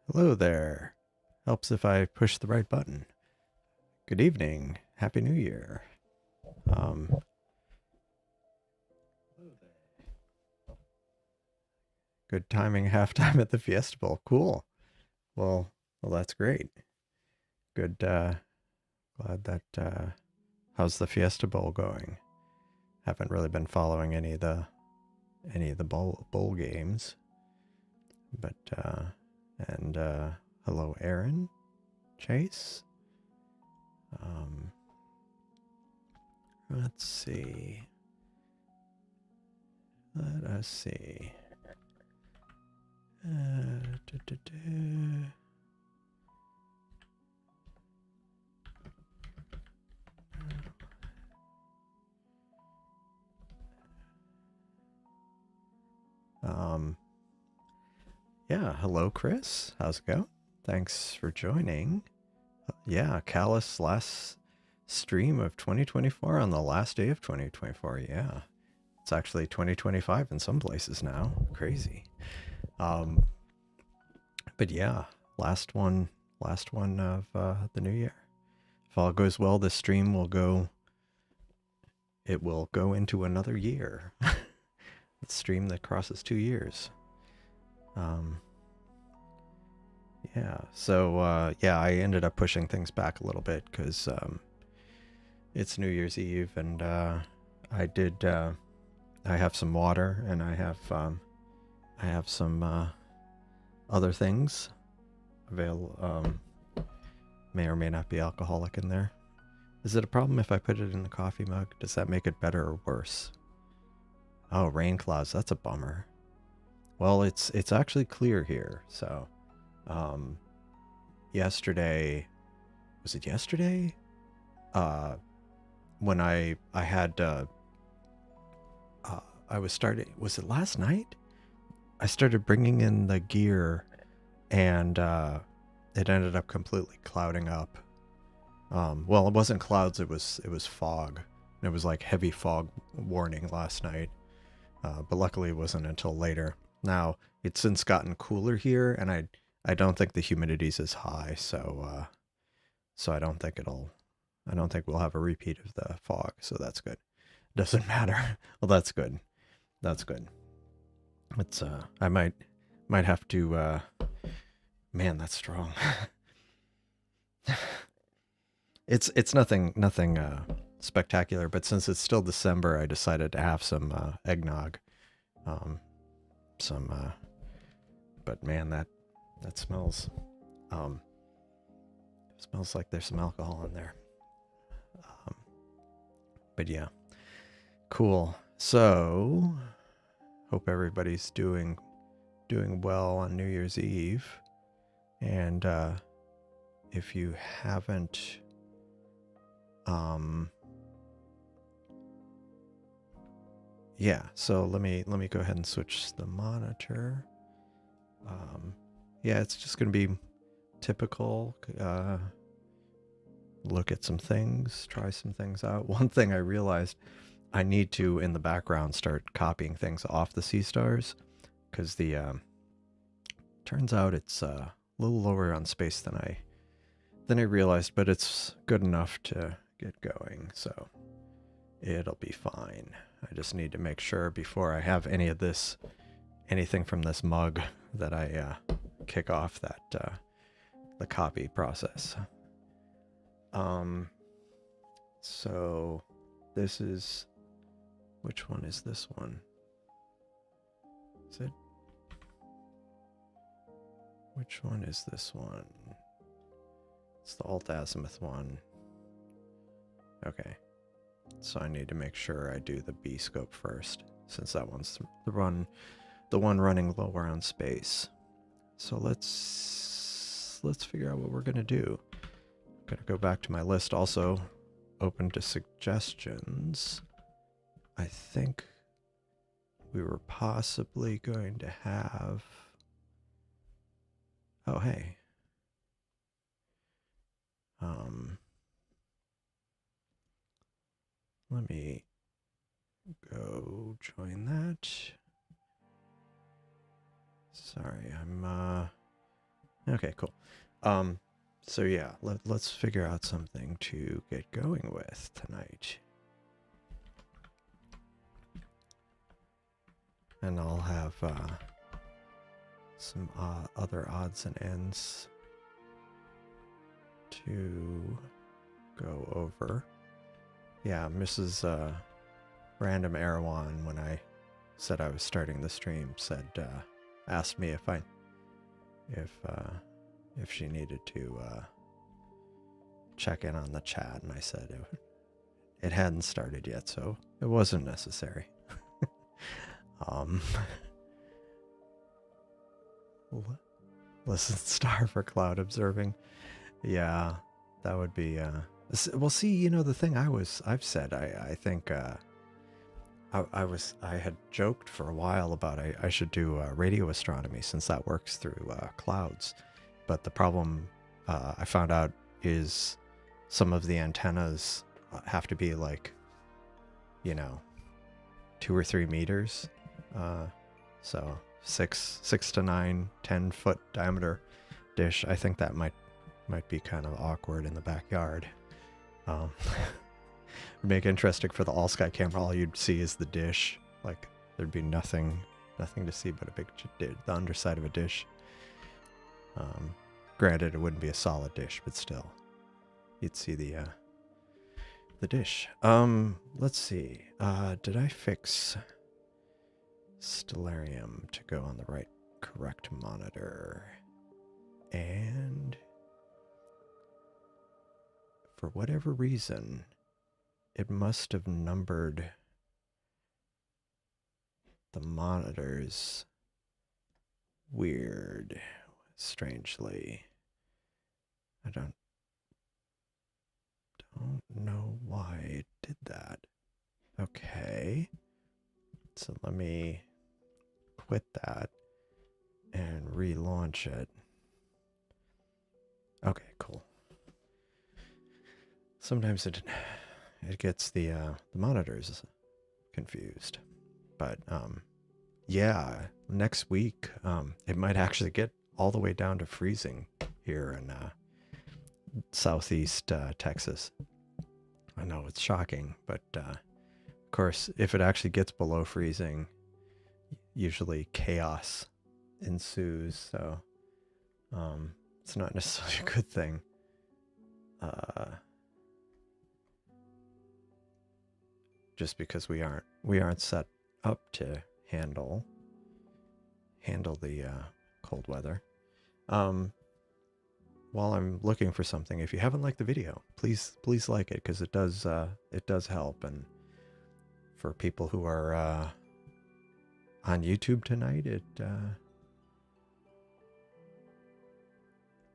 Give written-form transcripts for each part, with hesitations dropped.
Hello there. Helps if I push the right button. Good evening. Happy New Year. Um, Good timing, halftime at the Fiesta Bowl. Cool. Well, that's great. Good. Glad that. How's the Fiesta Bowl going? Haven't really been following any of the bowl games, but and hello, Aaron, Chase. Um, let's see. Let us see. Da, da, da. Um, yeah, hello, Chris. How's it going? Thanks for joining. Yeah, Callus last stream of 2024 on the last day of 2024. Yeah, it's actually 2025 in some places now. Crazy. Um, but yeah, last one of the new year. If all goes well, this stream will go. It will go into another year. The stream that crosses 2 years. Um, yeah. So yeah, I ended up pushing things back a little bit because it's New Year's Eve, and I did. I have some water, and I have some other things available. May or may not be alcoholic in there. Is it a problem if I put it in the coffee mug? Does that make it better or worse? Oh, rain clouds. That's a bummer. Well, it's actually clear here. So, um, yesterday, was it yesterday? Uh, when I had I was starting. Was it last night? I started bringing in the gear, and it ended up completely clouding up. Well, it wasn't clouds. It was fog. And it was like heavy fog warning last night. But luckily, it wasn't until later. Now it's since gotten cooler here, and I don't think the humidity's as high. So I don't think we'll have a repeat of the fog. So that's good. Doesn't matter. Well, that's good. That's good. It's I might have to man, that's strong. It's nothing spectacular, but since it's still December, I decided to have some eggnog. Um some but man, that um smells like there's some alcohol in there. Um but yeah, cool. So, hope everybody's doing well on New Year's Eve. And if you haven't um yeah, so let me go ahead and switch the monitor. Yeah, it's just going to be typical look at some things, try some things out. One thing I realized, I need to in the background start copying things off the Seestars, because the turns out it's a little lower on space than I realized, but it's good enough to get going, so it'll be fine. I just need to make sure before I have anything from this mug, that I kick off the copy process. So this is, which one is this one? Is it? Which one is this one? It's the AltAz one. Okay. So I need to make sure I do the B scope first, since that one's the one running lower on space. So let's figure out what we're gonna do. I'm gonna go back to my list. Also, open to suggestions. I think we were possibly going to have. Oh, hey. Let me go join that. Sorry, I'm Okay, cool. So yeah, let's figure out something to get going with tonight. And I'll have some other odds and ends to go over. Yeah, Mrs. Random Erewhon, when I said I was starting the stream, said asked me if she needed to check in on the chat, and I said it hadn't started yet, so it wasn't necessary. Listen, star for cloud observing. Yeah, that would be. Well, see, you know, the thing I've said, I think I had joked for a while about I should do radio astronomy since that works through clouds, but the problem I found out is some of the antennas have to be like, you know, 2 or 3 meters, so 6 to 9, 10-foot diameter dish. I think that might be kind of awkward in the backyard. Would make it interesting for the all sky camera. All you'd see is the dish. Like there'd be nothing to see but a big the underside of a dish. Granted, it wouldn't be a solid dish, but still, you'd see the dish. Let's see. Did I fix Stellarium to go on the right correct monitor? And for whatever reason, it must have numbered the monitors weird, strangely. I don't know why it did that. Okay. So let me quit that and relaunch it. Okay, cool. Sometimes it gets the monitors confused, but yeah, next week it might actually get all the way down to freezing here in southeast Texas. I know it's shocking, but of course, if it actually gets below freezing, usually chaos ensues. So it's not necessarily a good thing. Just because we aren't set up to handle the cold weather. While I'm looking for something, if you haven't liked the video, please like it, because it does help. And for people who are on YouTube tonight,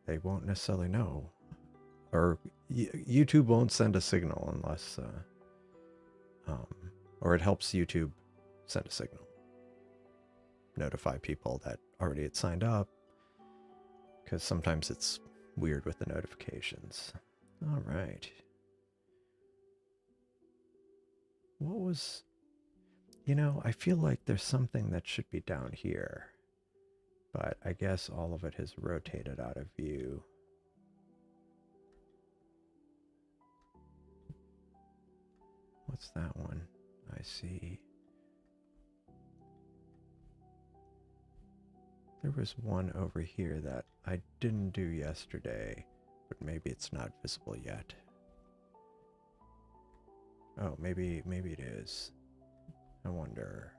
they won't necessarily know, or YouTube won't send a signal unless or it helps YouTube send a signal, notify people that already had signed up, because sometimes it's weird with the notifications. All right. What was, you know, I feel like there's something that should be down here, but I guess all of it has rotated out of view. What's that one? I see. There was one over here that I didn't do yesterday, but maybe it's not visible yet. Oh, maybe it is. I wonder,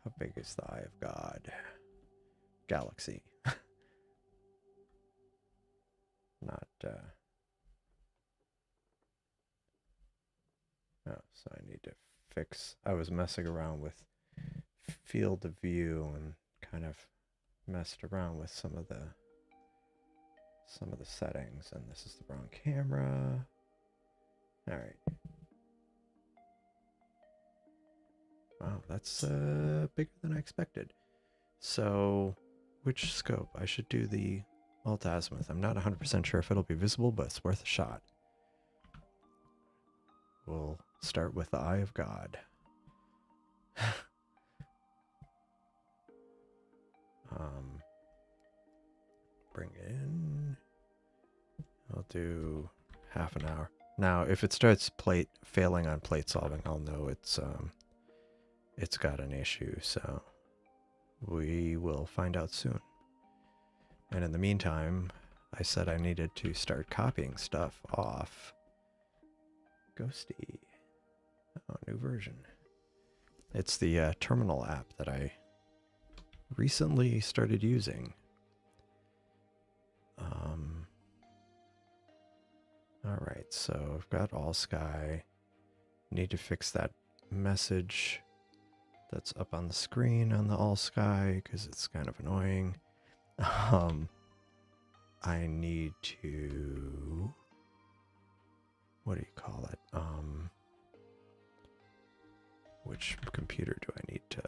how big is the Eye of God? Galaxy. Not, oh, so I need to fix, I was messing around with field of view and kind of messed around with some of the settings, and this is the wrong camera. All right. Wow, that's bigger than I expected. So, which scope? I should do the AltAz with. I'm not 100% sure if it'll be visible, but it's worth a shot. We'll start with the Eye of God. bring it in. I'll do half an hour. Now, if it starts failing on plate solving, I'll know it's got an issue, so we will find out soon. And in the meantime, I said I needed to start copying stuff off. Ghosty. Oh, new version. It's the terminal app that I recently started using. Alright, so I've got all sky. Need to fix that message that's up on the screen on the all sky because it's kind of annoying. I need to, what do you call it? Which computer do I need to,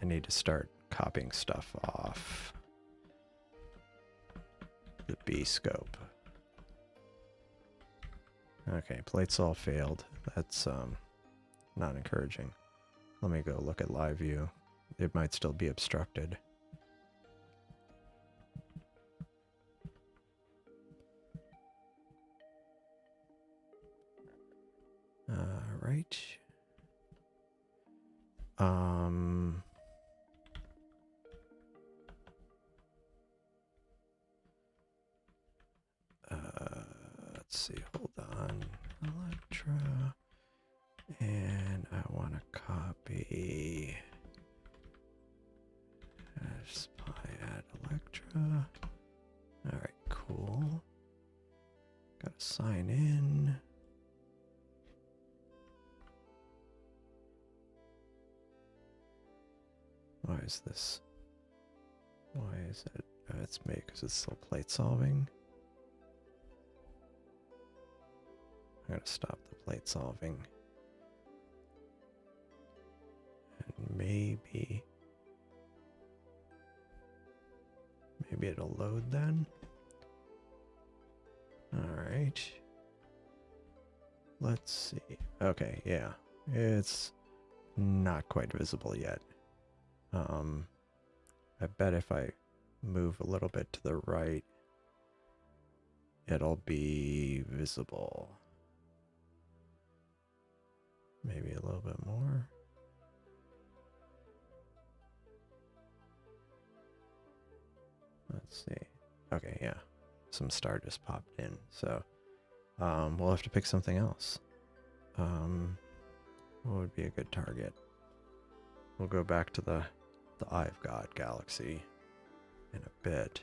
I need to start copying stuff off the B scope. Okay, plates all failed. That's not encouraging. Let me go look at live view. It might still be obstructed. Right. Let's see, hold on. Electra. And I want to copy spy at Electra. Alright, cool. Gotta sign in. Why is this? Why is it? Oh, it's me because it's still plate solving. I'm gonna stop the plate solving. And maybe it'll load then. Alright. Let's see. Okay, yeah. It's not quite visible yet. I bet if I move a little bit to the right, it'll be visible. Maybe a little bit more. Let's see. Okay, yeah. Some star just popped in. So, we'll have to pick something else. What would be a good target? We'll go back to the I've got galaxy in a bit.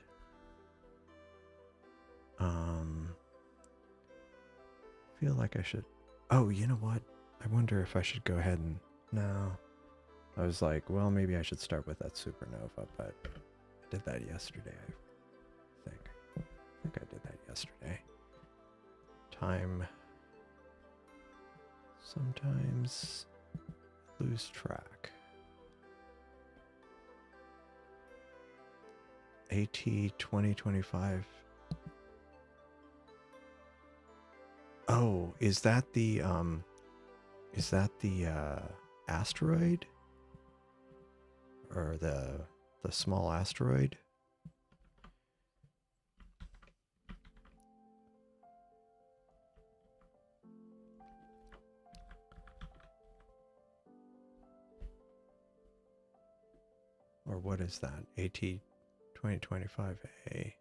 Feel like I should. Oh, you know what? I wonder if I should go ahead and. No. I was like, well, maybe I should start with that supernova, but I did that yesterday, I think. I think I did that yesterday. Time. Sometimes lose track. AT 2025. Oh, is that the asteroid? Or the small asteroid? Or what is that? AT 2025A.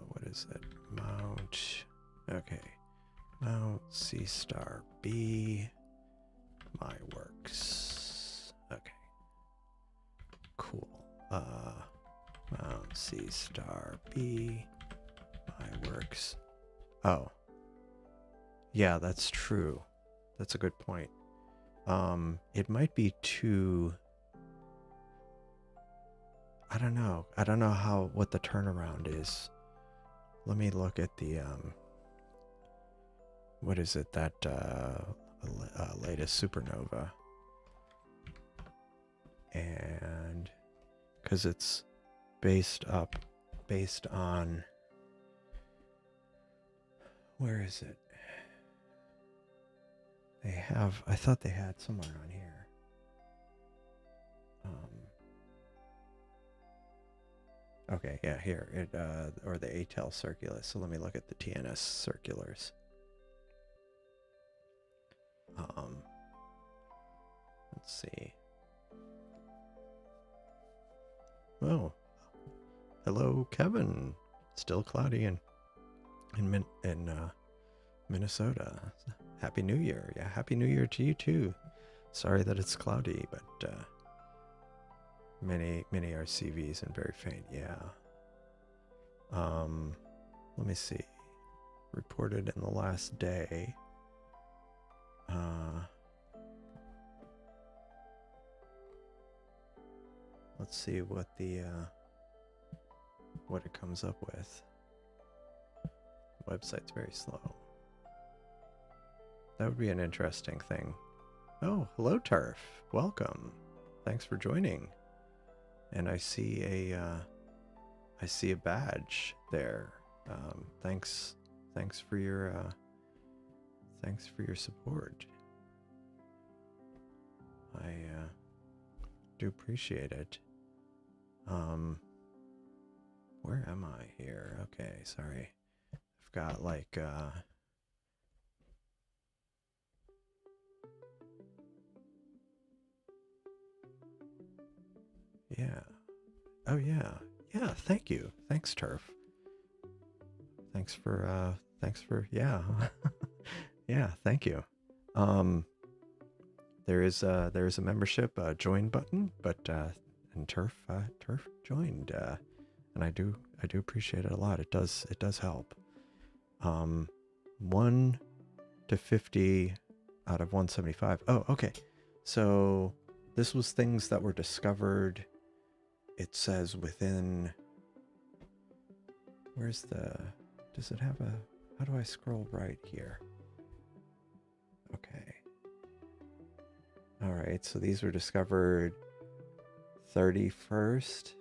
What is it? Mount. Okay. Mount Seestar B. My works. Okay. Cool. Mount Seestar B. My works. Oh. Yeah, that's true. That's a good point. It might be too. I don't know. I don't know what the turnaround is. Let me look at the what is it, that latest supernova. And because it's based on, where is it? They have, I thought they had somewhere on here. Okay, yeah, here, or the ATEL circulars. So let me look at the TNS circulars. Let's see. Oh, hello, Kevin. Still cloudy in Minnesota. Happy New Year. Yeah, Happy New Year to you too. Sorry that it's cloudy, but many RCVs and very faint. Yeah. Let me see. Reported in the last day. Let's see what the what it comes up with. The website's very slow. That would be an interesting thing. Oh, hello, Turf. Welcome. Thanks for joining. And I see a badge there. Thanks for your support. I do appreciate it. Where am I here? Okay, sorry. I've got like yeah. Oh yeah. Yeah, thank you. Thanks, Turf. Thanks for yeah. Yeah, thank you. There is a membership join button, but and Turf joined, and I do appreciate it a lot. It does help. 1 to 50 out of 175. Oh, okay. So this was things that were discovered. It says within. Where's the? Does it have a? How do I scroll right here? Okay. All right. So these were discovered 31st,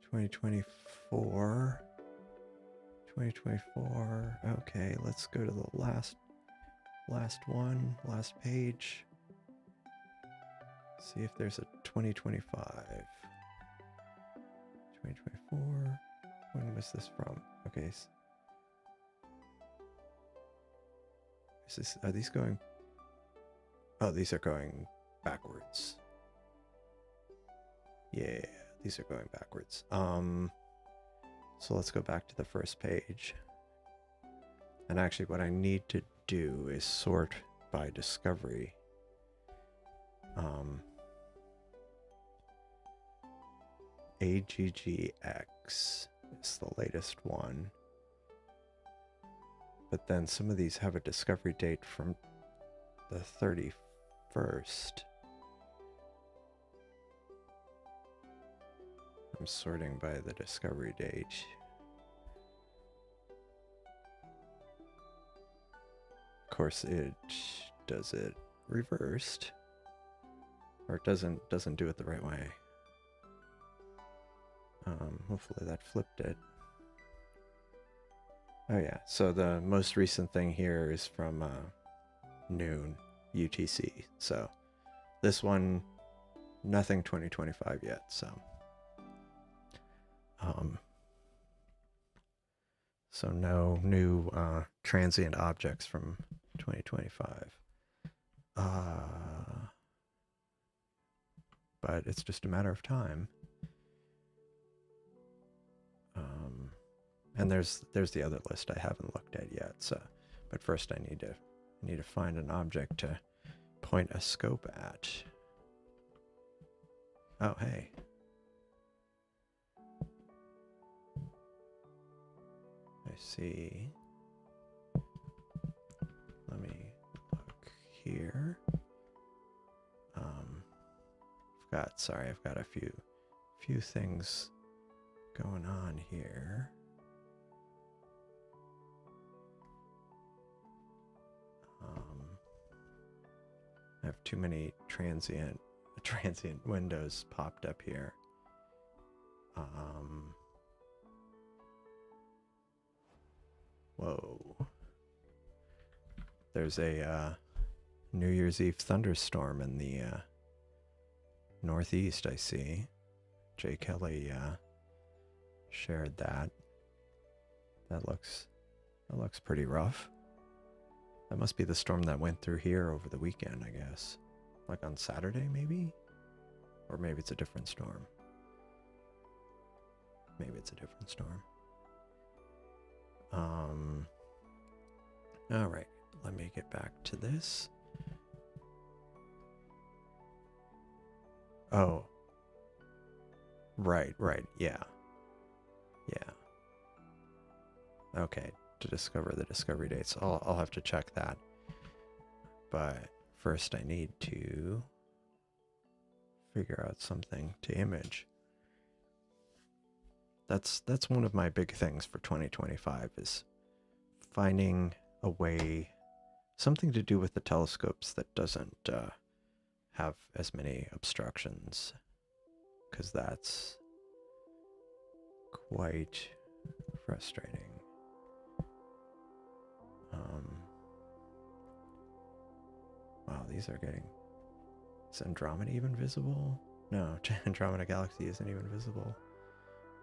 2024. 2024. Okay, let's go to the last page. See if there's a 2025. 2024. When was this from? Okay. Are these going? Oh, these are going backwards. Yeah, these are going backwards. So let's go back to the first page. And actually what I need to do is sort by discovery. AGGX is the latest one. But then some of these have a discovery date from the 31st. I'm sorting by the discovery date. Of course, it does it reversed, or it doesn't do it the right way. Hopefully that flipped it. Oh yeah, so the most recent thing here is from noon UTC. So this one, nothing 2025 yet. So no new transient objects from 2025. But it's just a matter of time. And there's the other list I haven't looked at yet. So, but first I need to find an object to point a scope at. Oh, hey. I see. Let me look here. I've got a few things going on here. I have too many transient transient windows popped up here. Whoa. There's a New Year's Eve thunderstorm in the northeast, I see. Jay Kelly shared that. That looks pretty rough. That must be the storm that went through here over the weekend, I guess. Like on Saturday, maybe? Or maybe it's a different storm. Maybe it's a different storm. All right, let me get back to this. Oh. Right, yeah. Okay, to discover the discovery dates. I'll have to check that. But first I need to figure out something to image. That's one of my big things for 2025 is finding a way, something to do with the telescopes that doesn't have as many obstructions, because that's quite frustrating. Wow, these are getting... Is Andromeda even visible? No, Andromeda Galaxy isn't even visible.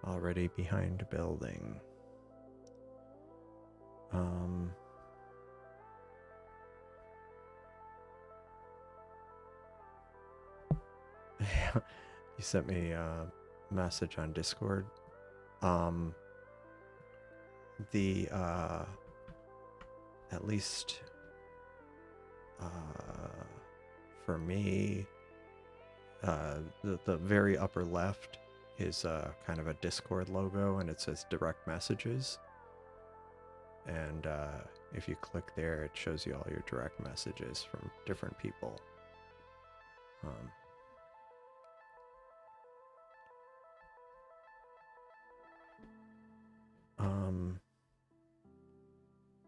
Already behind a building. You sent me a message on Discord. At least for me, the very upper left is kind of a Discord logo, and it says direct messages. And if you click there, it shows you all your direct messages from different people.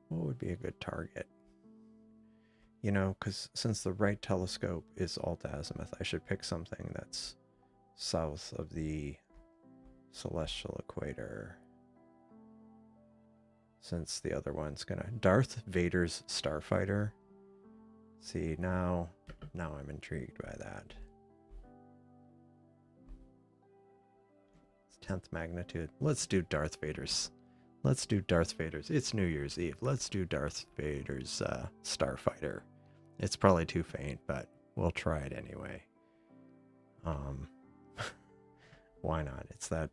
What would be a good target? You know, because since the right telescope is AltAz, I should pick something that's south of the celestial equator. Since the other one's gonna... Darth Vader's starfighter. See, now I'm intrigued by that. It's 10th magnitude. Let's do Darth Vader's. Let's do Darth Vader's. It's New Year's Eve. Let's do Darth Vader's starfighter. It's probably too faint, but we'll try it anyway. Why not? It's that...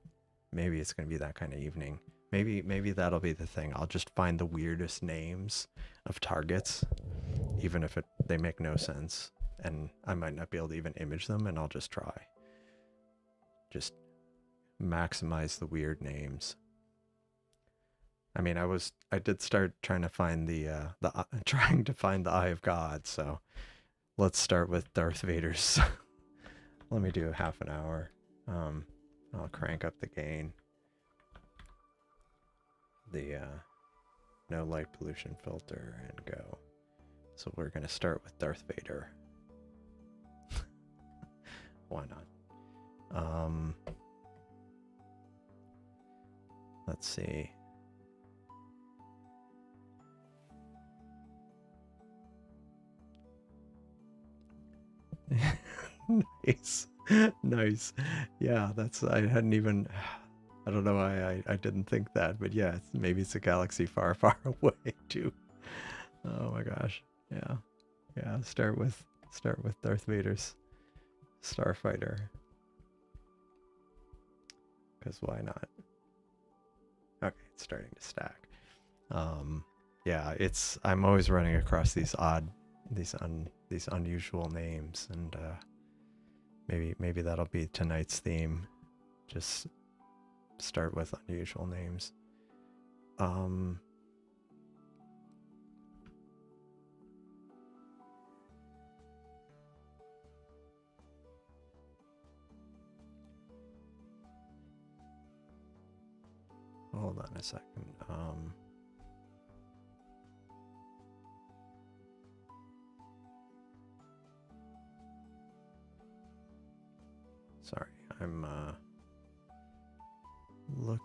Maybe it's going to be that kind of evening. Maybe that'll be the thing. I'll just find the weirdest names of targets, even if they make no sense, and I might not be able to even image them, and I'll just try. Just maximize the weird names. I mean, I did start trying to find the Eye of God, so let's start with Darth Vader's. Let me do half an hour. I'll crank up the gain. The no light pollution filter and go. So we're gonna start with Darth Vader. Why not? Let's see. Nice. Yeah, I hadn't even... I don't know why I didn't think that, but yeah, maybe it's a galaxy far, far away too. Oh my gosh. Yeah. Start with Darth Vader's starfighter. Because why not? Okay, it's starting to stack. Yeah, I'm always running across these unusual names, and maybe that'll be tonight's theme. Just start with unusual names. Hold on a second.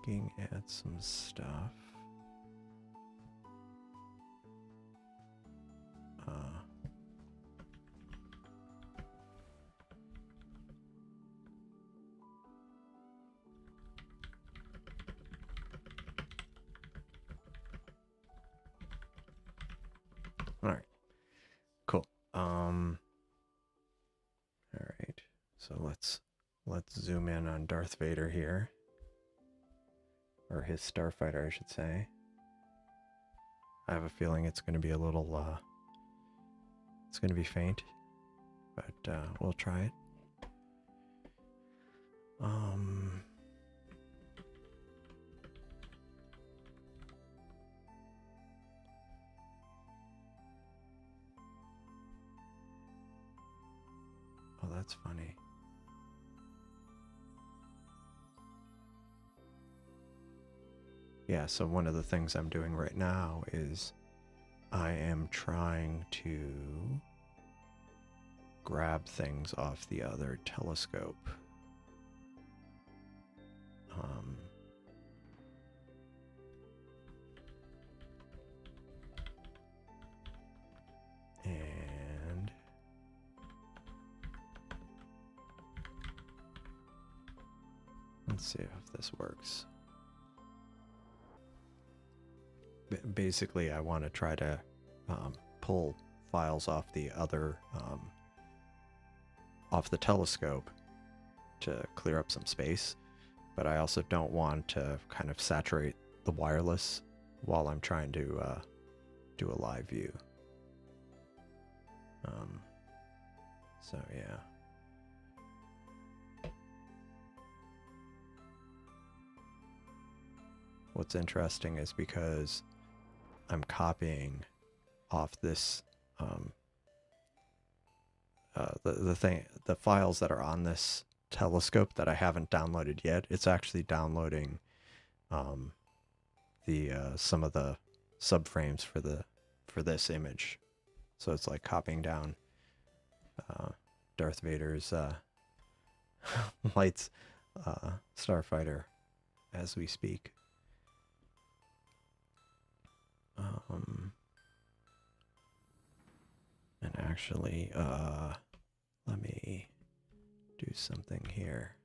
looking at some stuff. All right, cool. All right, so let's zoom in on Darth Vader here, or his starfighter, I should say. I have a feeling it's going to be a little, it's going to be faint, but we'll try it. Oh, that's funny. Yeah, so one of the things I'm doing right now is I am trying to grab things off the other telescope. And let's see if this works. Basically, I want to try to pull files off the other, off the telescope to clear up some space, but I also don't want to kind of saturate the wireless while I'm trying to do a live view. So yeah. What's interesting is because I'm copying off this the files that are on this telescope that I haven't downloaded yet. It's actually downloading some of the subframes for this image. So it's like copying down Darth Vader's lights starfighter as we speak. And actually, let me do something here.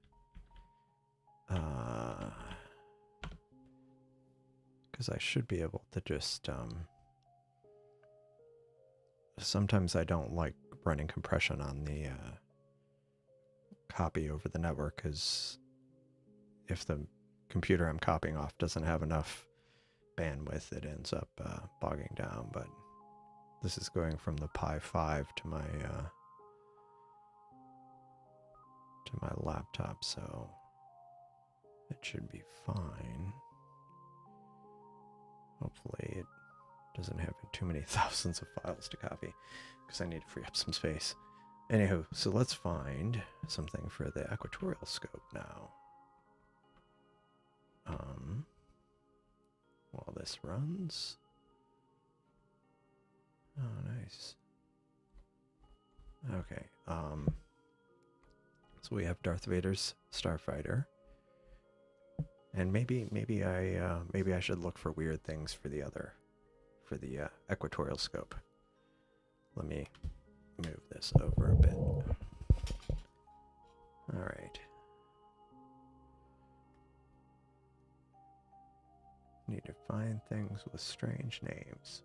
Because I should be able to just, sometimes I don't like running compression on the copy over the network, because if the computer I'm copying off doesn't have enough bandwidth, it ends up bogging down. But this is going from the Pi 5 to my laptop, so it should be fine. Hopefully it doesn't have too many thousands of files to copy, because I need to free up some space. Anywho, so let's find something for the equatorial scope now. While this runs. Oh, nice. Okay. So we have Darth Vader's starfighter, and maybe I should look for weird things for the equatorial scope. Let me move this over a bit. All right. Need to find things with strange names.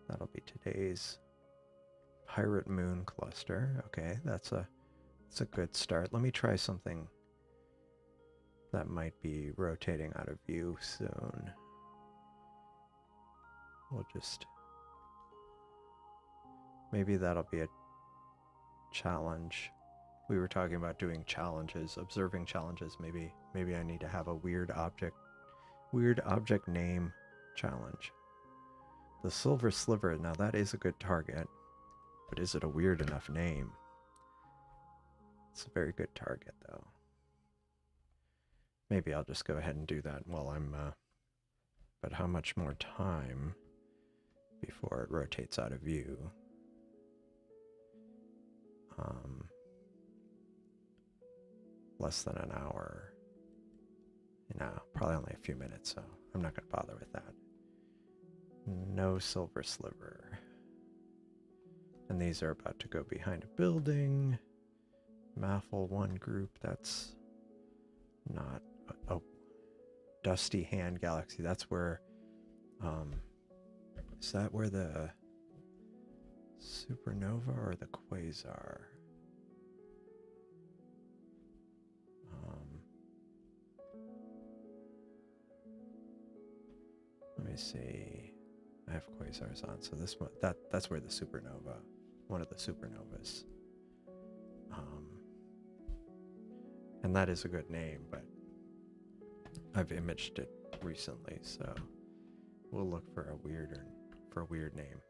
That'll be today's Pirate Moon cluster. Okay, that's a good start. Let me try something that might be rotating out of view soon. We'll just, maybe that'll be a challenge. We were talking about doing challenges, observing challenges. Maybe I need to have a weird object name challenge. The Silver Sliver, now that is a good target, but is it a weird enough name? It's a very good target, though. Maybe I'll just go ahead and do that while I'm, but how much more time before it rotates out of view? Less than an hour. No, probably only a few minutes, so I'm not going to bother with that. No silver sliver. And these are about to go behind a building. Maffle 1 group, that's not... Oh, Dusty Hand Galaxy, that's where... is that where the supernova or the quasar? Let me see. I have quasars on, so this one, that's where the supernova, one of the supernovas. And that is a good name, but I've imaged it recently, so we'll look for a weird name.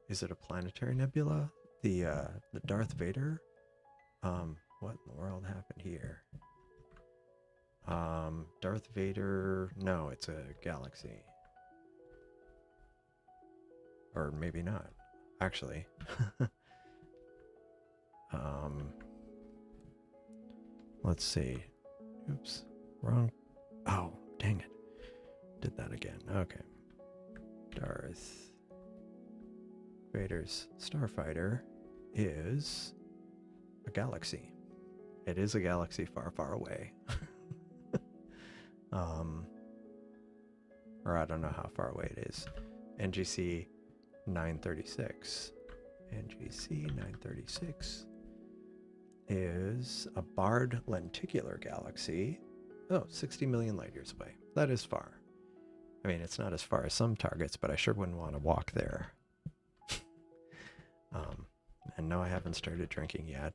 Is it a planetary nebula? The Darth Vader? What in the world happened here? Darth Vader, no, it's a galaxy. Or maybe not, actually. Let's see. Oops, wrong. Oh, dang it. Did that again. Okay. Darth Vader's starfighter is a galaxy. It is a galaxy far, far away. Or I don't know how far away it is. NGC 936. NGC 936 is a barred lenticular galaxy. Oh, 60 million light years away. That is far. I mean, it's not as far as some targets, but I sure wouldn't want to walk there. And no, I haven't started drinking yet.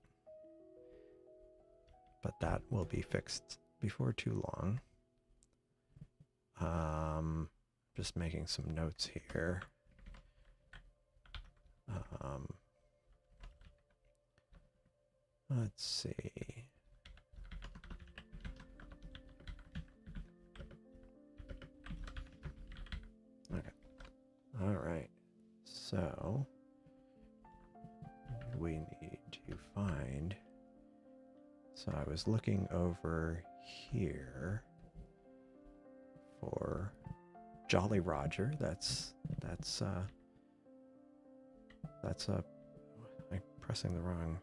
But that will be fixed before too long. Just making some notes here. Let's see. Okay. All right. So we need to find. So I was looking over here for Jolly Roger. I'm pressing the wrong.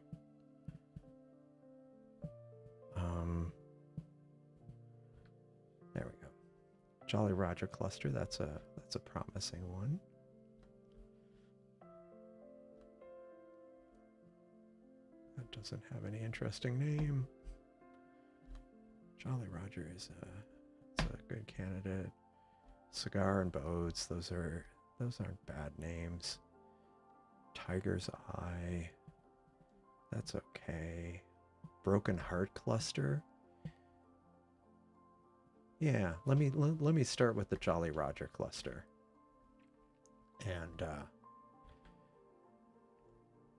There we go. Jolly Roger cluster. That's a promising one. That doesn't have any interesting name. Jolly Roger is it's a good candidate. Cigar and Boats, those aren't bad names. Tiger's Eye, that's okay. Broken Heart Cluster. Yeah, let me start with the Jolly Roger cluster. And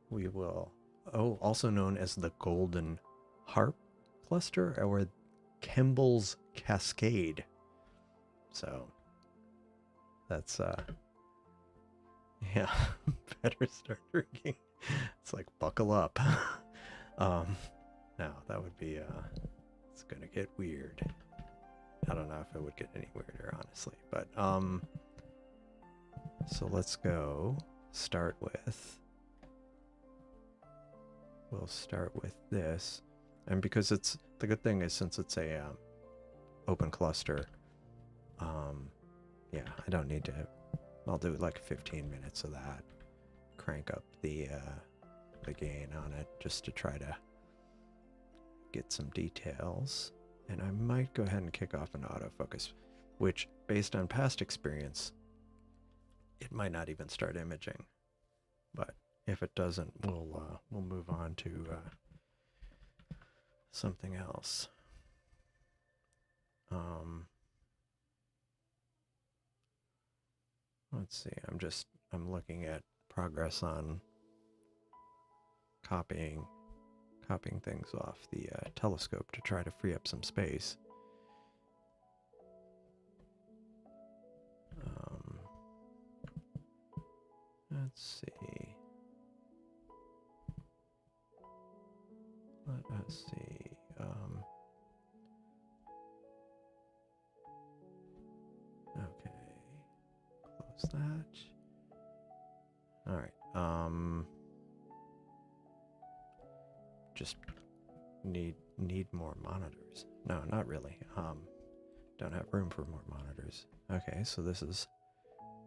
we will, also known as the Golden Harp cluster, or Kemble's Cascade. So that's yeah, better start drinking. It's like buckle up. No, that would be it's gonna get weird. I don't know if it would get any weirder, honestly, but so let's go start with, we'll start with this. And because it's, the good thing is, since it's a open cluster, yeah, I don't need to, I'll do like 15 minutes of that, crank up the gain on it just to try to get some details. And I might go ahead and kick off an autofocus, which, based on past experience, it might not even start imaging. But if it doesn't, we'll move on to something else. Let's see. I'm looking at progress on copying things off the telescope to try to free up some space. Let's see. Let us see. that. All right. Just need more monitors. No, not really. Don't have room for more monitors. Okay, so this is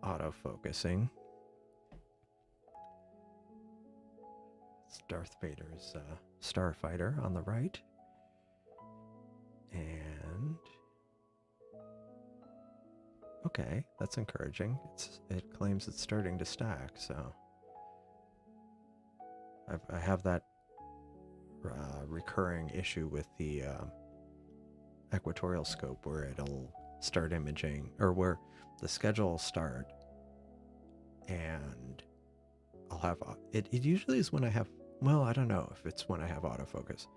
auto-focusing. It's Darth Vader's starfighter on the right. And okay, that's encouraging. It claims it's starting to stack, so I have that recurring issue with the equatorial scope where it'll start imaging, or where the schedule will start, and I'll have it usually is when I have, well, I don't know if it's when I have autofocus.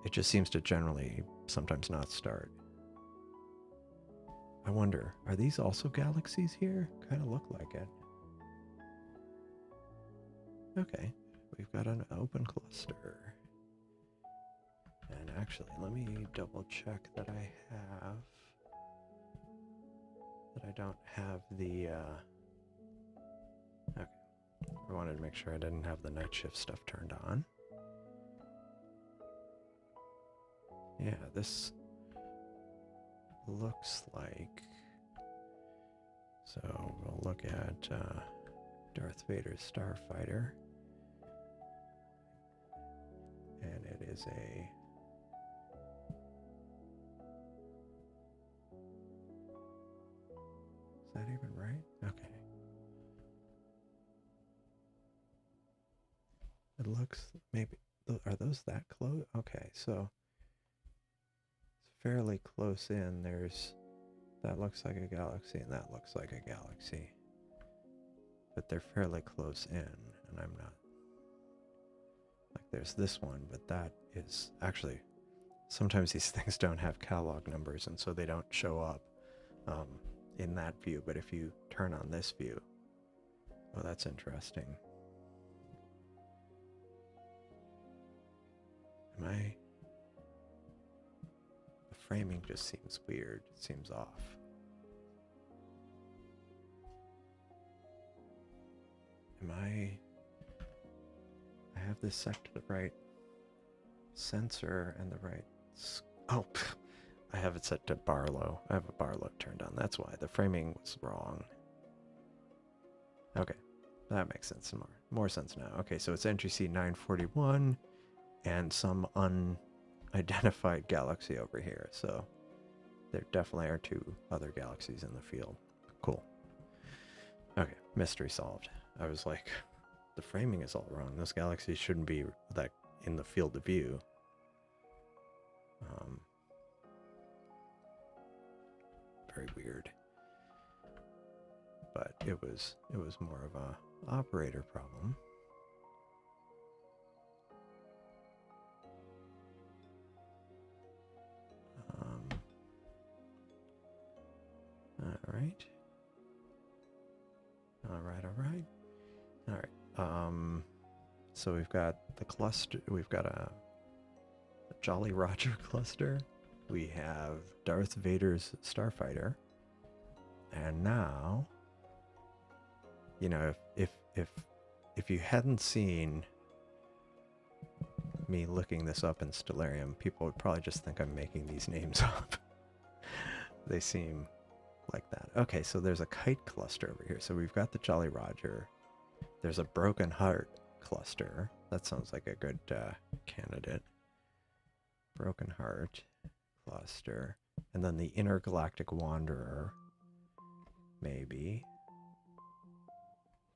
It just seems to generally sometimes not start. I wonder, are these also galaxies here? Kind of look like it. Okay, we've got an open cluster. And actually, let me double check that I don't have the, okay. I wanted to make sure I didn't have the night shift stuff turned on. Yeah, this looks like, so we'll look at Darth Vader's starfighter. And it is a, is that even right? Okay. It looks, maybe, are those that close? Okay, so it's fairly close in. There's, that looks like a galaxy and that looks like a galaxy. But they're fairly close in, and I'm not. Like there's this one, but that is actually, sometimes these things don't have catalog numbers and so they don't show up in that view. But if you turn on this view, oh, that's interesting. The framing just seems weird. It seems off. I have this set to the right sensor and the right, oh, I have it set to bar low. I have a bar low turned on. That's why the framing was wrong. Okay, that makes sense. More sense now. Okay, so it's NGC 941 and some unidentified galaxy over here. So there definitely are two other galaxies in the field. Cool. Okay, mystery solved. I was like, the framing is all wrong. Those galaxies shouldn't be that in the field of view. Very weird. But it was more of a operator problem. All right. All right. So we've got the cluster. We've got a Jolly Roger cluster. We have Darth Vader's starfighter. And now, you know, if you hadn't seen me looking this up in Stellarium, people would probably just think I'm making these names up. They seem like that. Okay, so there's a kite cluster over here. So we've got the Jolly Roger. There's a Broken Heart cluster. That sounds like a good candidate. Broken Heart cluster. And then the Intergalactic Wanderer. Maybe.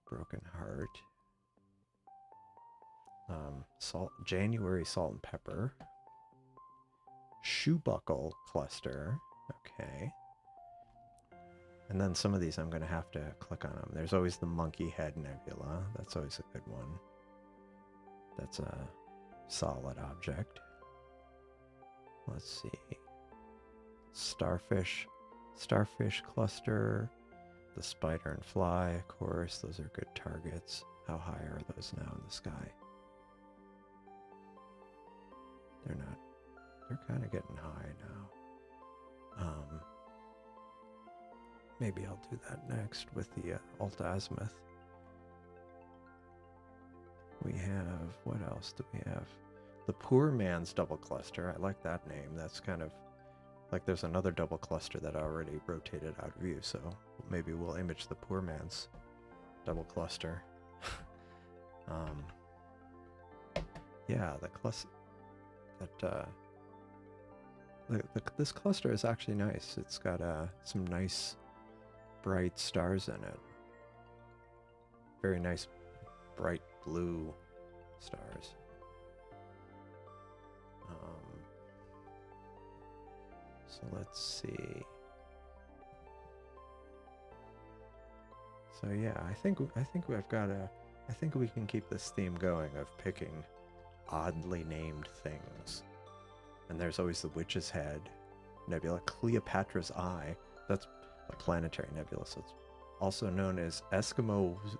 Broken Heart. January Salt and Pepper. Shoebuckle cluster. Okay. And then some of these I'm going to have to click on them. There's always the Monkey Head Nebula. That's always a good one. That's a solid object. Let's see. Starfish cluster. The Spider and Fly, of course. Those are good targets. How high are those now in the sky? They're not. They're kind of getting high now. maybe I'll do that next with the AltAz. We have, what else do we have? The Poor Man's double cluster. I like that name. That's kind of like there's another double cluster that already rotated out of view, so maybe we'll image the Poor Man's double cluster. Yeah, the cluster that this cluster is actually nice. It's got some nice bright stars in it. Very nice bright blue stars. So let's see. So yeah, I think we've got I think we can keep this theme going of picking oddly named things. And there's always the Witch's Head Nebula, Cleopatra's Eye. That's a planetary nebula, so it's also known as Eskimo's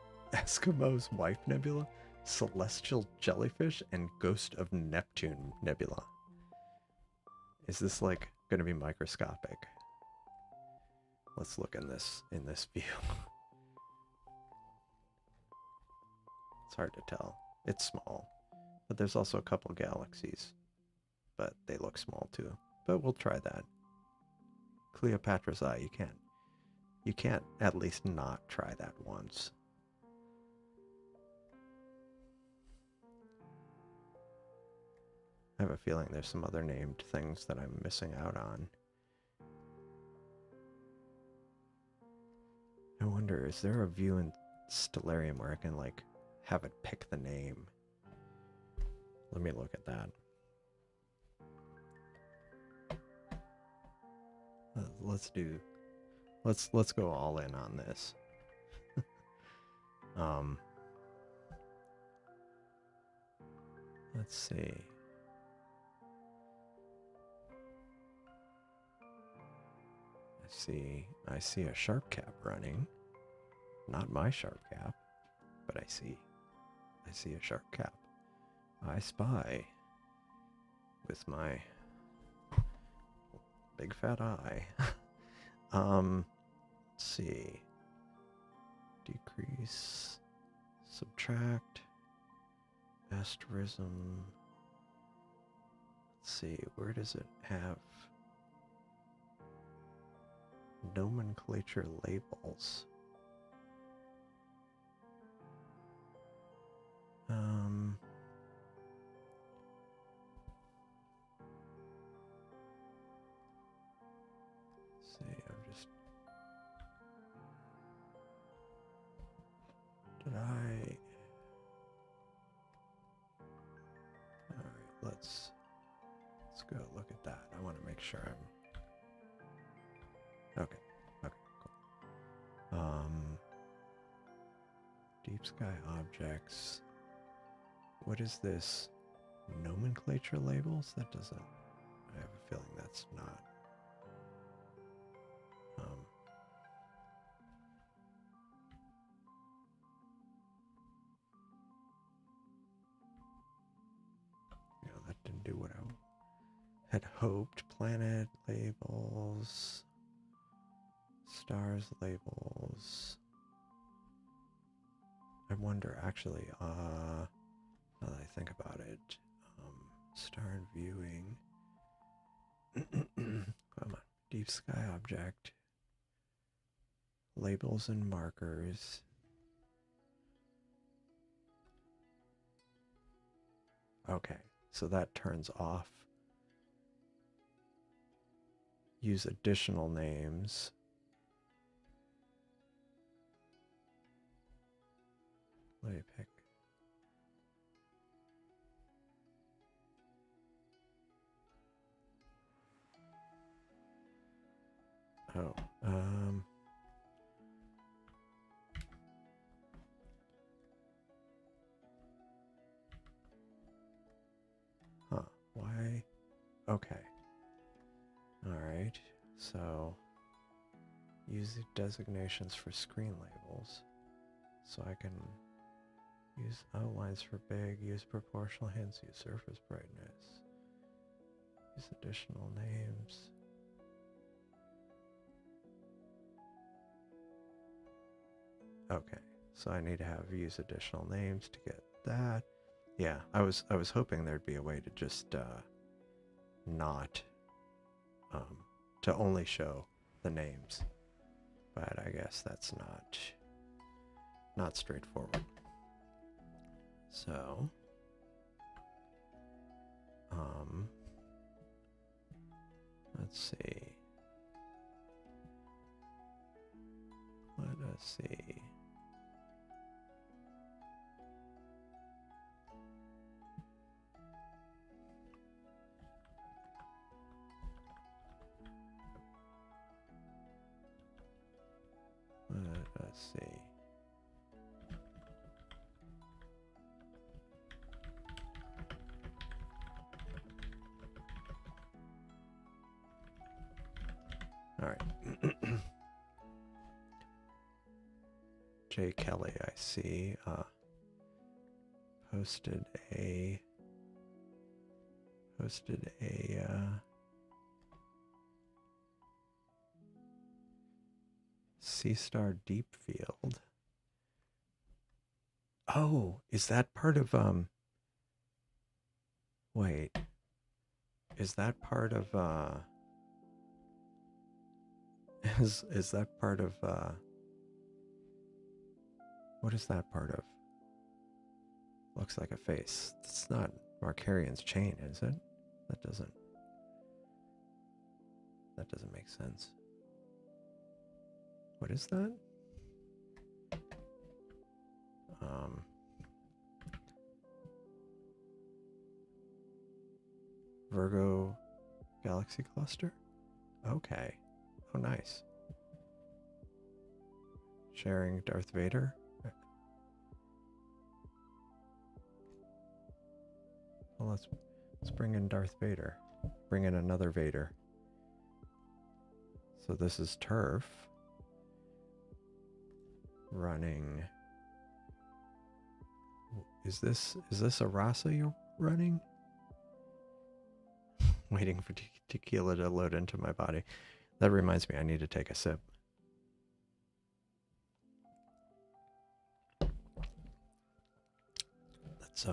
Wife Nebula, Celestial Jellyfish, and Ghost of Neptune Nebula. Is this like going to be microscopic? Let's look in this view. It's hard to tell. It's small, but there's also a couple galaxies, but they look small too. But we'll try that. Cleopatra's Eye. You can't at least not try that once. I have a feeling there's some other named things that I'm missing out on. I wonder, is there a view in Stellarium where I can like have it pick the name? Let me look at that. Let's go all in on this. Let's see. I see a sharp cap running. Not my sharp cap, but I see a sharp cap. I spy with my big fat eye. Let's see. Decrease, subtract, asterism. Let's see, where does it have nomenclature labels? Let's see, Alright, let's go look at that. I want to make sure I'm okay, cool. Deep sky objects. What is this? Nomenclature labels? That doesn't, I have a feeling that's not. That didn't do what I had hoped. Planet labels, stars labels. I wonder, actually, now that I think about it, star viewing. Come on, deep sky object, labels and markers. Okay, so that turns off. Use additional names. Let me pick. Oh, huh, why? Okay. All right, so use the designations for screen labels. So I can use outlines for big, use proportional hints, use surface brightness, use additional names. Okay, so I need to use additional names to get that. Yeah, I was hoping there'd be a way to just not to only show the names, but I guess that's not straightforward. So let's see. Let us see. Let us see. All right. Jay Kelly, I see, posted a Seestar Deep Field. Oh, is that part of wait. Is that part of is that part of what is that part of? Looks like a face. It's not Markarian's chain, is it? That doesn't make sense. What is that? Virgo galaxy cluster? Okay. Oh, nice. Sharing Darth Vader? Well, let's bring in Darth Vader. Bring in another Vader. So this is Turf running. Is this a Rasa you're running? Waiting for tequila to load into my body. That reminds me, I need to take a sip. That's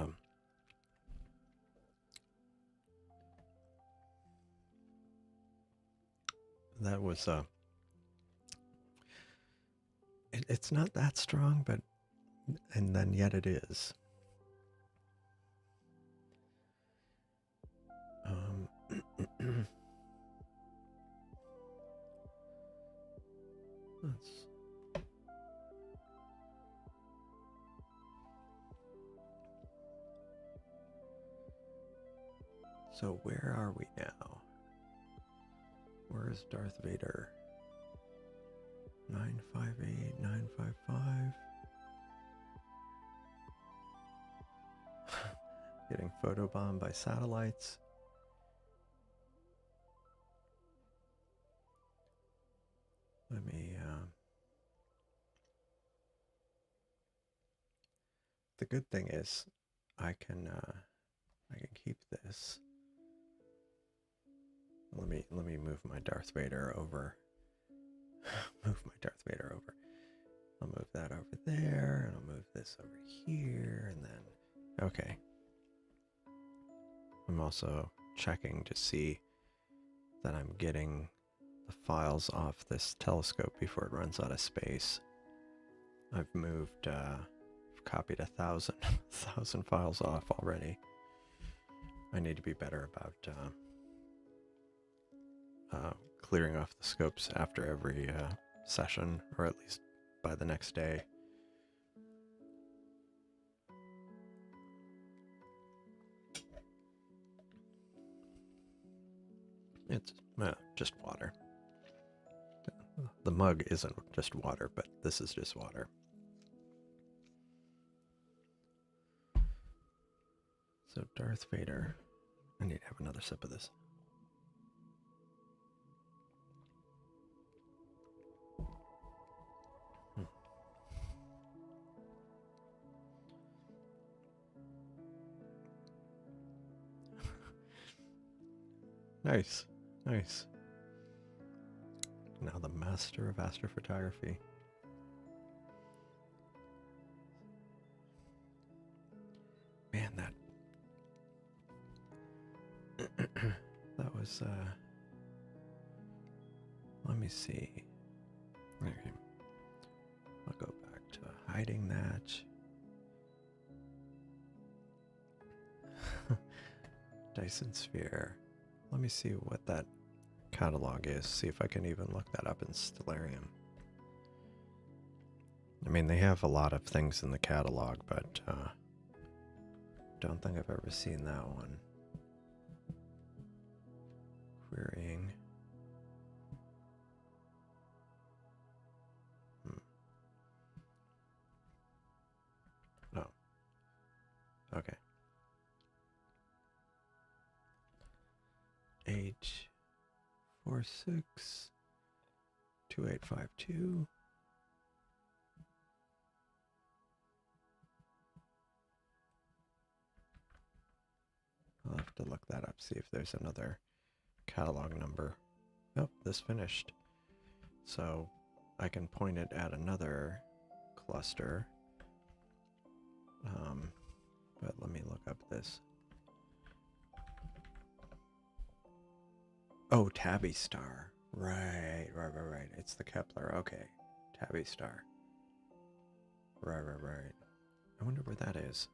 that was it's not that strong, but and then yet it is. So where are we now? Where is Darth Vader? 958, 955. Getting photobombed by satellites. Let me, the good thing is I can keep this. Let me move my Darth Vader over. Move my Darth Vader over. I'll move that over there, and I'll move this over here, and then, okay. I'm also checking to see that I'm getting the files off this telescope before it runs out of space. I've moved, copied 1,000 files off already. I need to be better about clearing off the scopes after every session, or at least by the next day. It's just water. The mug isn't just water, but this is just water. So Darth Vader. I need to have another sip of this. Nice, nice. Now the master of astrophotography. let me see. Okay. I'll go back to hiding that. Dyson Sphere. Let me see what that catalog is. See if I can even look that up in Stellarium. I mean, they have a lot of things in the catalog, but don't think I've ever seen that one. Querying. Oh. Okay. 846 2852. I'll have to look that up, see if there's another catalog number. Oh, this finished. So I can point it at another cluster. But let me look up this. Oh, Tabby Star. Right. It's the Kepler. Okay. Tabby Star. Right. I wonder where that is.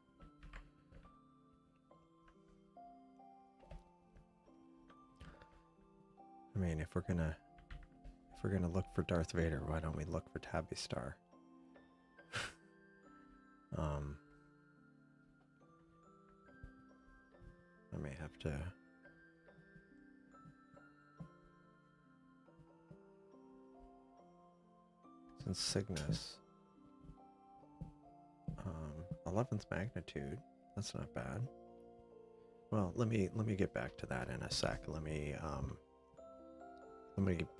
I mean, if we're gonna look for Darth Vader, why don't we look for Tabby Star? I may have to. Since Cygnus, 11th magnitude. That's not bad. Well, let me get back to that in a sec. Let me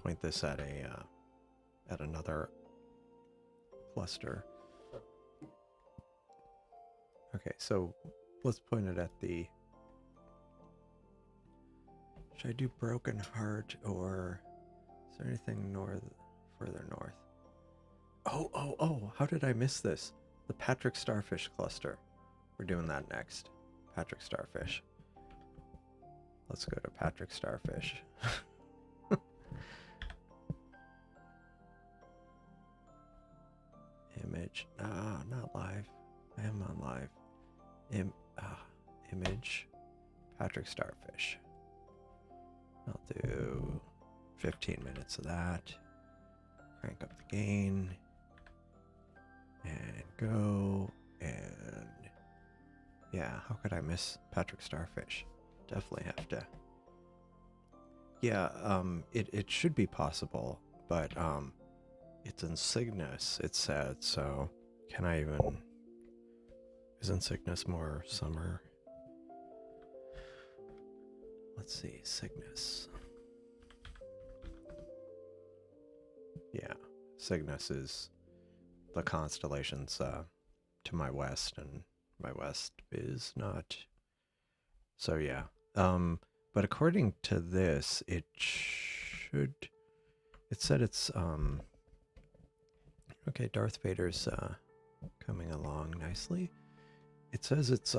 point this at another cluster. Okay, so let's point it at the. Should I do Broken Heart, or is there anything further north? Oh, how did I miss this? The Patrick Starfish cluster. We're doing that next. Patrick Starfish. Let's go to Patrick Starfish. Image. Not live. I am on live. Image. Patrick Starfish. I'll do 15 minutes of that. Crank up the gain. And go. And yeah, how could I miss Patrick Starfish? Definitely have to. Yeah, it should be possible, but it's in Cygnus, it said, so can I even. Isn't Cygnus more summer? Let's see, Cygnus. Yeah, Cygnus is the constellations to my west, and my west is not. So yeah, but according to this, it said it's okay. Darth Vader's coming along nicely. It says it's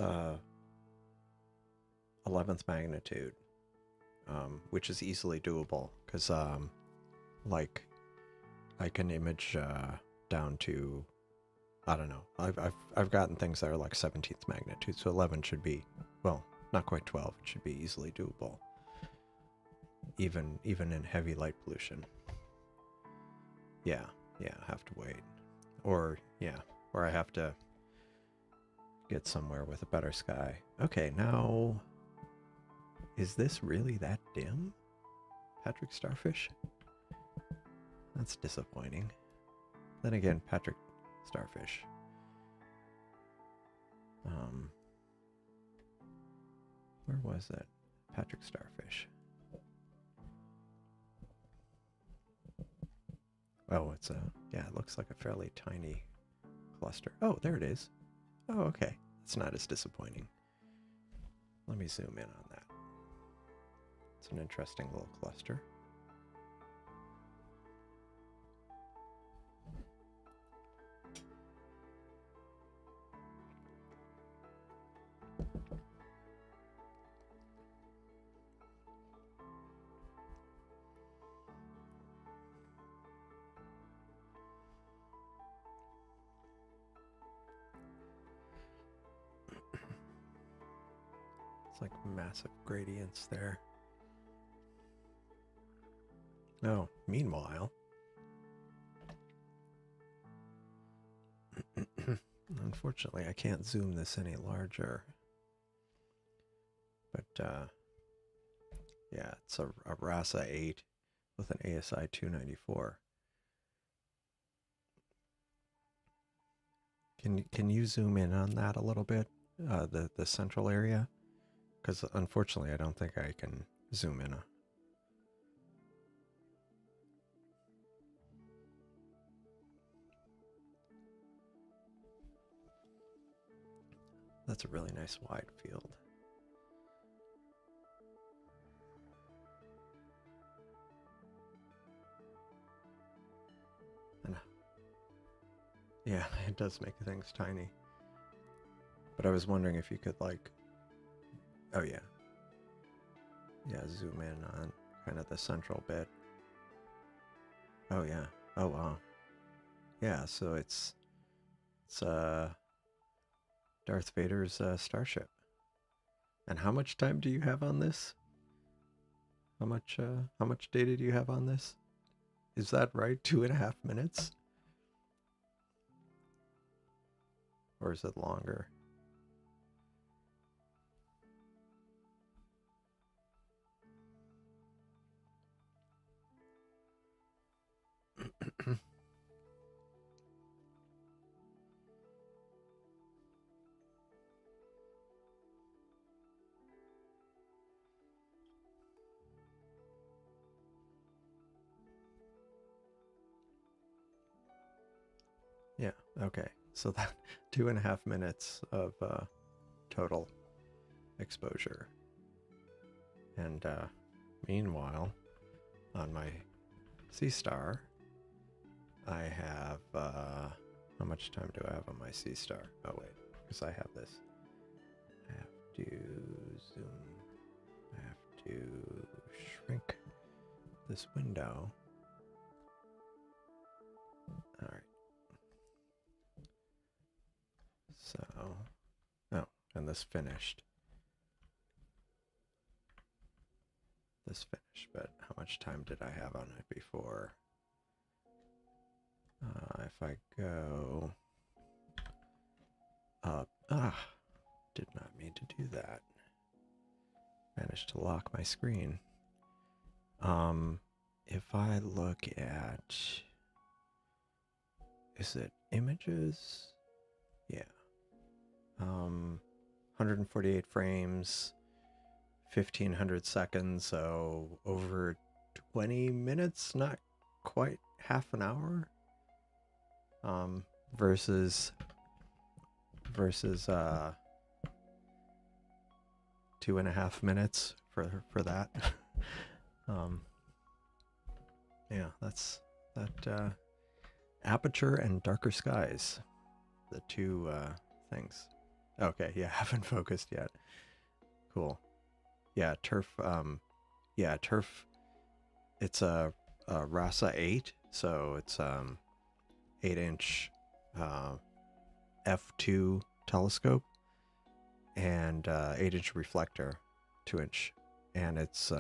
11th magnitude, which is easily doable because like I can image down to, I don't know. I've gotten things that are like 17th magnitude, so 11 should be, well, not quite 12. It should be easily doable, even in heavy light pollution. Yeah, I have to wait, or I have to get somewhere with a better sky. Okay, now, is this really that dim? Patrick Starfish? That's disappointing. Then again, Patrick Starfish. Where was it? Patrick Starfish. Oh, it's yeah, it looks like a fairly tiny cluster. Oh, there it is. Oh, okay. It's not as disappointing. Let me zoom in on that. It's an interesting little cluster. like massive gradients there. Oh, meanwhile, unfortunately, I can't zoom this any larger. But yeah, it's a RASA 8 with an ASI 294. Can you zoom in on that a little bit, the central area? Because unfortunately, I don't think I can zoom in. That's a really nice wide field. And yeah, it does make things tiny. But I was wondering if you could like, oh yeah. Yeah, zoom in on kind of the central bit. Oh yeah. Oh wow. Yeah, so it's Darth Vader's starship. And how much time do you have on this? How much data do you have on this? Is that right? 2.5 minutes? Or is it longer? Yeah, okay. So that 2.5 minutes of total exposure. And meanwhile, on my Seestar, I have, how much time do I have on my Seestar? Oh wait, because I have this. I have to zoom, I have to shrink this window. All right. So, oh, and this finished. This finished, but how much time did I have on it before? If I go up, did not mean to do that. Managed to lock my screen. If I look at, is it images? Yeah. 148 frames, 1500 seconds, so over 20 minutes, not quite half an hour. Versus 2.5 minutes for that. Yeah, that's that aperture and darker skies, the two things. Okay, yeah, haven't focused yet. Cool. Yeah, turf. Yeah, turf. It's a RASA 8, so it's 8-inch f2 telescope and 8-inch reflector, 2-inch, and it's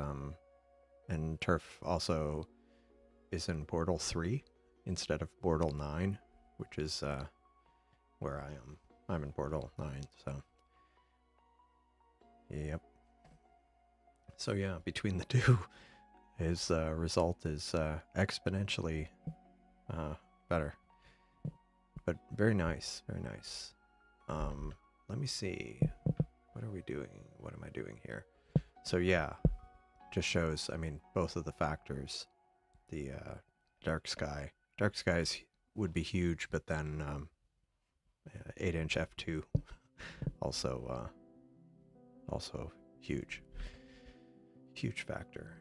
and turf also is in Bortle 3 instead of Bortle 9, which is where I am. I'm in Bortle 9, so yep. So yeah, between the two, his result is exponentially better. But very nice, very nice. Let me see. What are we doing? What am I doing here? So yeah, just shows, I mean, both of the factors. The dark skies would be huge, but then 8-inch f2 also huge factor.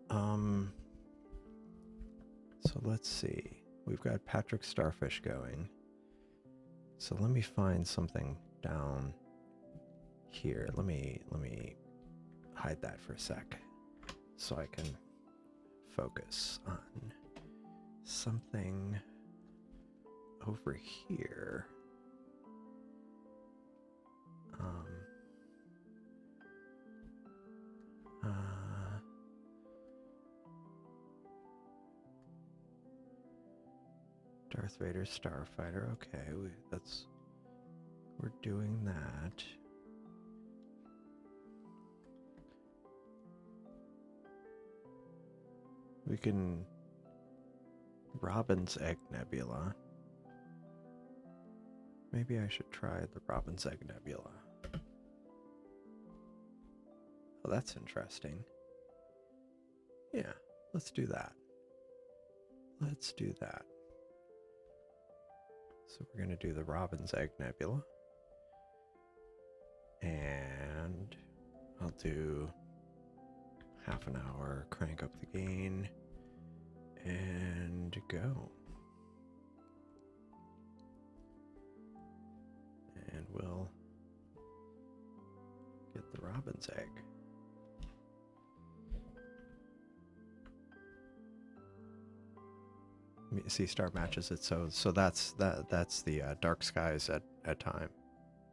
So let's see, we've got Patrick Starfish going, so let me find something down here. Let me hide that for a sec so I can focus on something over here. Darth Vader's starfighter. Okay, we're doing that. We can Robin's Egg Nebula. Maybe I should try the Robin's Egg Nebula. Oh, that's interesting. Yeah, let's do that. Let's do that. So we're going to do the Robin's Egg Nebula. And I'll do half an hour, crank up the gain, and go. And we'll get the Robin's Egg. Seestar matches it, so that's the dark skies at time.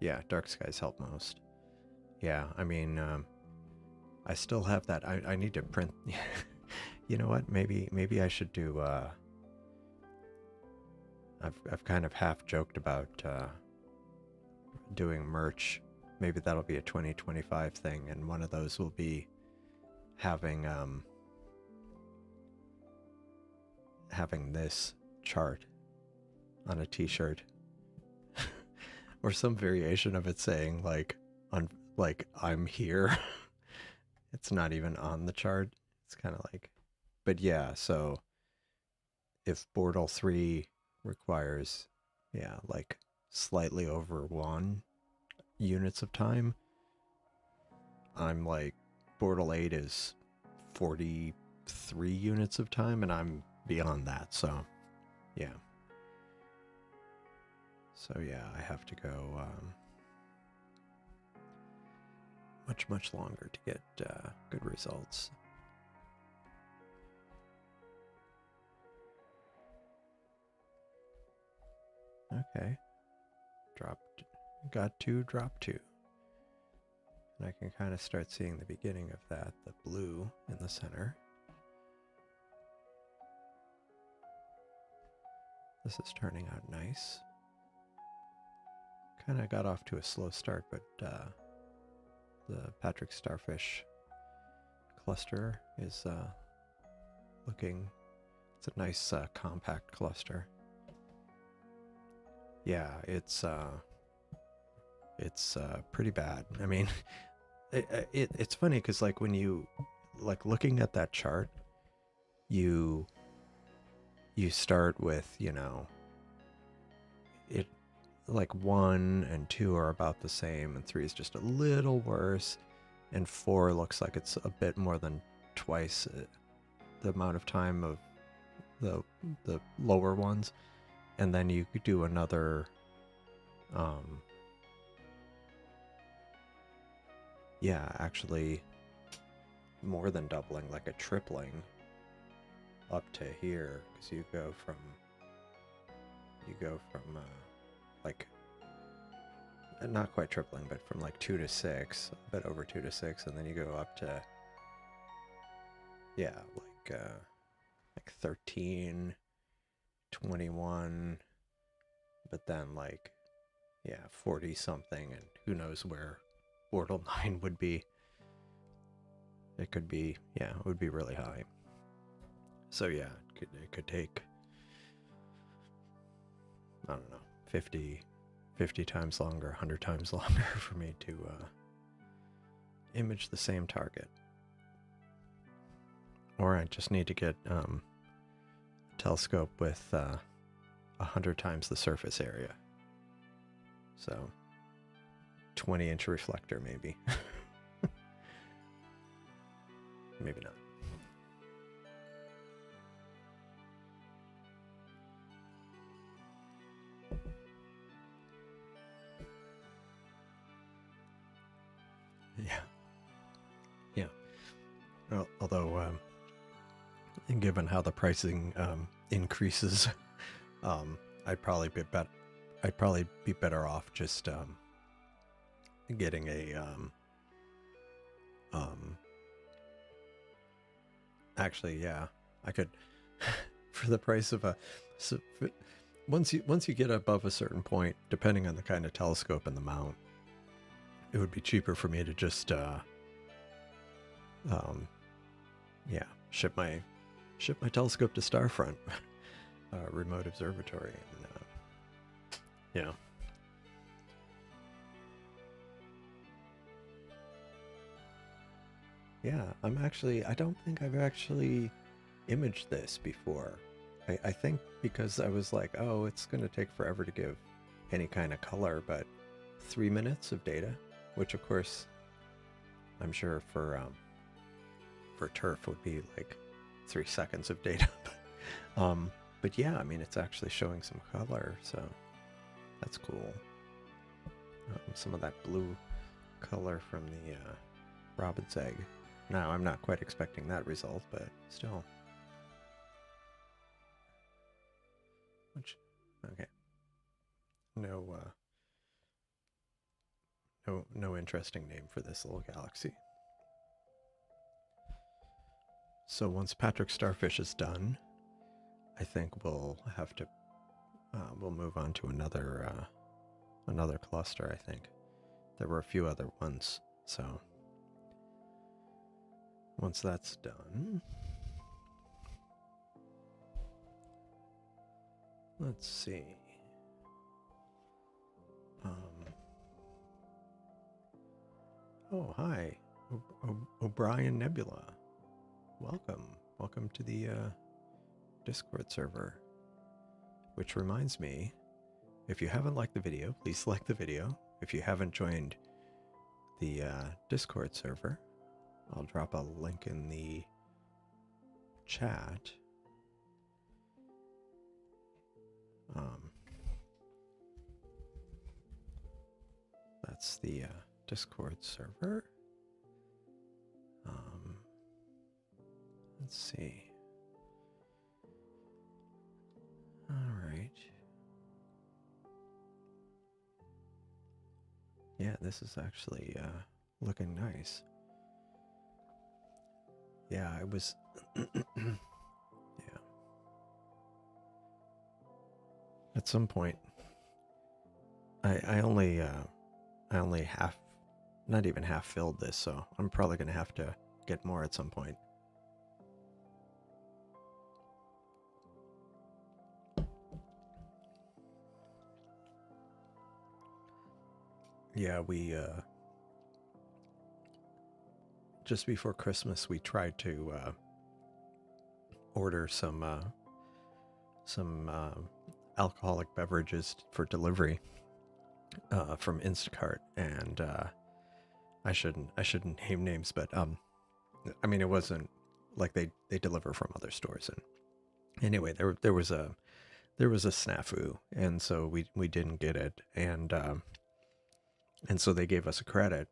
Yeah, dark skies help most. Yeah, I mean, I still have that. I need to print. You know what? Maybe I should do. I've kind of half joked about doing merch. Maybe that'll be a 2025 thing, and one of those will be having this chart on a t-shirt or some variation of it saying like I'm here. It's not even on the chart. It's kind of like, but yeah, so if Bortle 3 requires like slightly over 1 units of time, I'm like Bortle 8 is 43 units of time, and I'm beyond that, so yeah. So yeah, I have to go much longer to get good results. Okay, got 2, drop 2. And I can kind of start seeing the beginning of that, the blue in the center. This is turning out nice. Kind of got off to a slow start, but the Patrick Starfish cluster is looking, it's a nice compact cluster. Yeah, it's pretty bad. I mean, it's funny because like when you looking at that chart, you start with, you know, it like 1 and 2 are about the same, and 3 is just a little worse, and 4 looks like it's a bit more than twice the amount of time of the lower ones. And then you could do another yeah, actually more than doubling, like a tripling up to here, because you go from like not quite tripling, but from like 2 to 6, a bit over 2 to 6, and then you go up to yeah, like 13, 21, but then like yeah, 40 something, and who knows where Bortle 9 would be. It could be, yeah, it would be really high. So yeah, it could take, I don't know, 50 times longer, 100 times longer for me to image the same target. Or I just need to get a telescope with 100 times the surface area. So 20-inch reflector maybe. Maybe not. Yeah. Well, although given how the pricing increases, I'd probably be better off just getting a actually, yeah, I could for the price of a once you get above a certain point, depending on the kind of telescope and the mount, it would be cheaper for me to just yeah, ship my telescope to Starfront, remote observatory, and yeah. Yeah, I don't think I've actually imaged this before. I think because I was like, oh, it's going to take forever to give any kind of color, but 3 minutes of data, which of course I'm sure for turf would be like 3 seconds of data. But yeah, I mean, it's actually showing some color, so that's cool. Some of that blue color from the robin's egg. Now, I'm not quite expecting that result, but still. Okay. No interesting name for this little galaxy. So once Patrick Starfish is done, I think we'll have to we'll move on to another cluster. I think there were a few other ones. So once that's done, let's see. Oh, hi, O'Brien Nebula. Welcome to the Discord server. Which reminds me, if you haven't liked the video, please like the video. If you haven't joined the Discord server, I'll drop a link in the chat. That's the Discord server. Let's see. All right. Yeah, this is actually looking nice. Yeah, I was yeah. At some point I only not even half filled this, so I'm probably going to have to get more at some point. Yeah, we just before Christmas we tried to order some alcoholic beverages for delivery from Instacart, and I shouldn't name names, but I mean, it wasn't like they deliver from other stores, and anyway, there was a snafu, and so we didn't get it, and so they gave us a credit,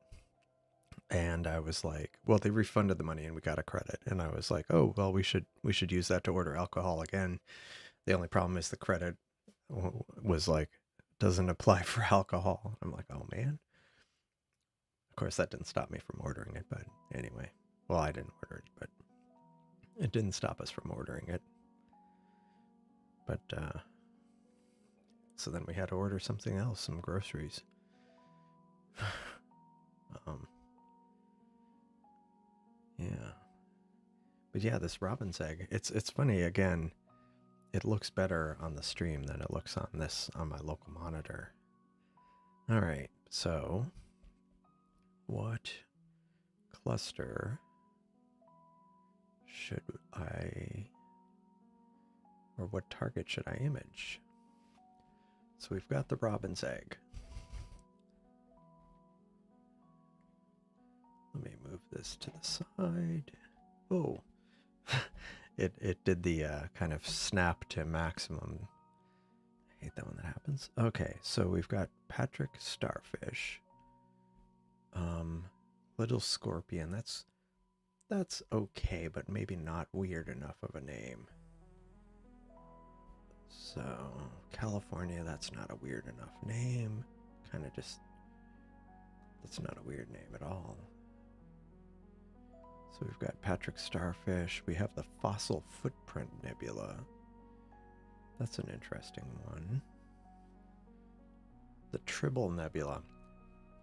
and I was like, well, they refunded the money and we got a credit, and I was like, oh well, we should use that to order alcohol again. The only problem is the credit was like, doesn't apply for alcohol. I'm like, oh man. Of course, that didn't stop me from ordering it, but anyway. Well, I didn't order it, but it didn't stop us from ordering it. But so then we had to order something else, some groceries. Yeah. But yeah, this robin's egg, it's funny, again, it looks better on the stream than it looks on my local monitor. All right, so what cluster should or what target should I image? So we've got the robin's egg. Let me move this to the side. Oh, it did the kind of snap to maximum. I hate that when that happens. Okay, so we've got Patrick Starfish. Little Scorpion. That's okay, but maybe not weird enough of a name. So California, that's not a weird enough name. Kind of just, that's not a weird name at all. So we've got Patrick Starfish. We have the Fossil Footprint Nebula. That's an interesting one. The Tribble Nebula.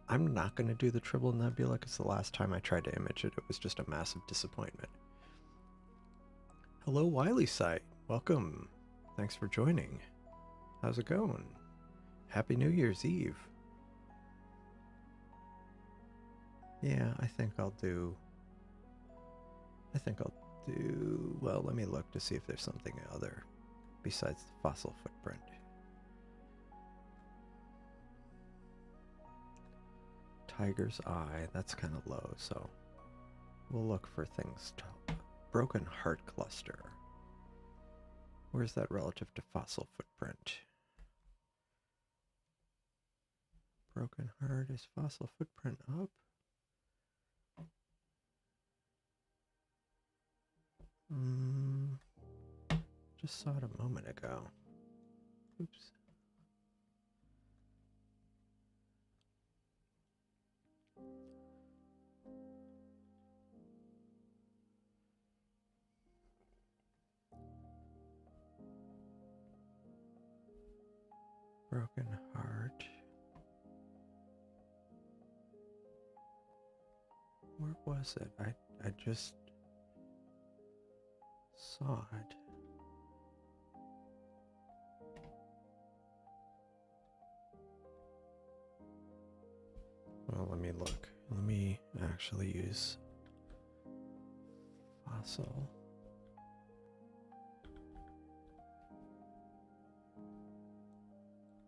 I'm not going to do the Tribble Nebula because the last time I tried to image it, it was just a massive disappointment. Hello, Wiley Sight. Welcome. Thanks for joining. How's it going? Happy New Year's Eve. Yeah, I think I'll do... Well, let me look to see if there's something other besides the fossil footprint. Tiger's Eye, that's kind of low, so we'll look for things. Broken Heart Cluster. Where's that relative to fossil footprint? Broken Heart, is fossil footprint up? Just saw it a moment ago. Oops. Broken Heart. Where was it? I just saw it. Well, let me look. Let me actually use fossil.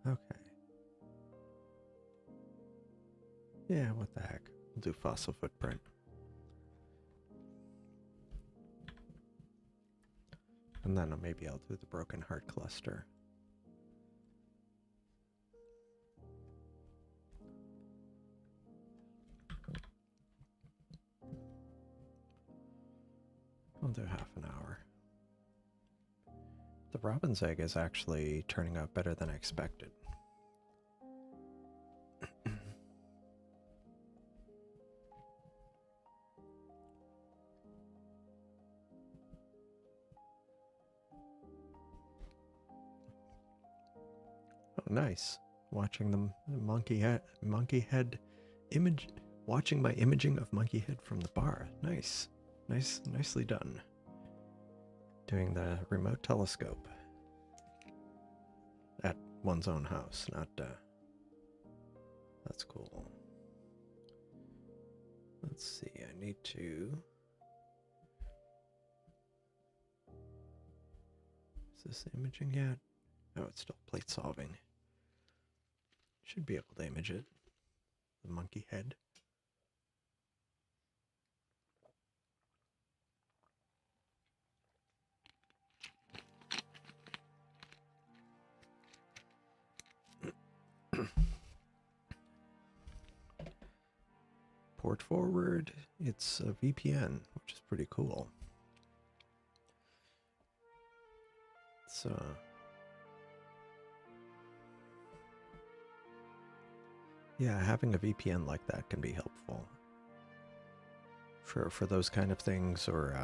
Okay. Yeah, what the heck. We'll do fossil footprint. And then maybe I'll do the Broken Heart Cluster. I'll do half an hour. The robin's egg is actually turning out better than I expected. Oh, nice. Watching the monkey head image, watching my imaging of monkey head from the bar. Nice. Nicely done. Doing the remote telescope at one's own house, not, that's cool. Let's see, I need to... Is this imaging yet? No, it's still plate solving. Should be able to image it. The monkey head. Port forward, it's a VPN, which is pretty cool. It's yeah, having a VPN like that can be helpful for those kind of things, or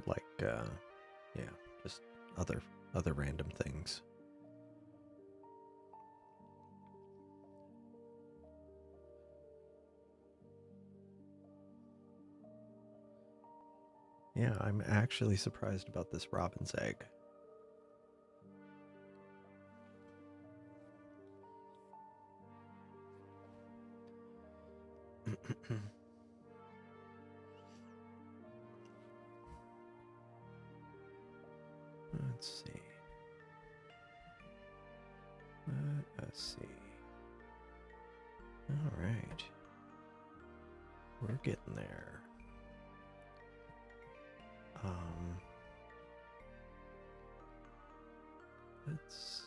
like yeah, just other random things. Yeah, I'm actually surprised about this robin's egg. Let's see. Let's see. All right. We're getting there. Let's...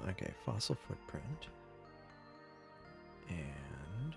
okay, fossil footprint. And...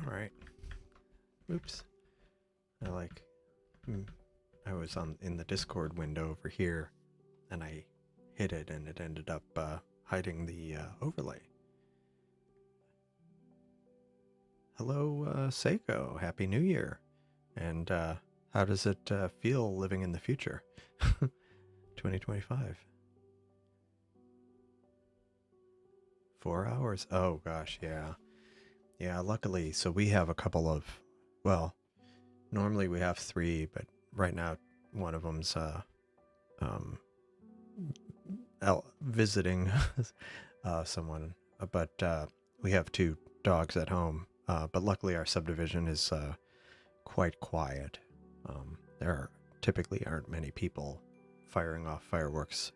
All right. Oops. I was in the Discord window over here, and I hit it, and it ended up hiding the overlay. Hello, Seiko. Happy New Year. And how does it feel living in the future? 2025. 4 hours? Oh, gosh, yeah. Yeah, luckily, so we have a couple of, well, normally we have 3, but right now one of them's visiting someone. But we have 2 dogs at home. But luckily our subdivision is quite quiet. There typically aren't many people firing off fireworks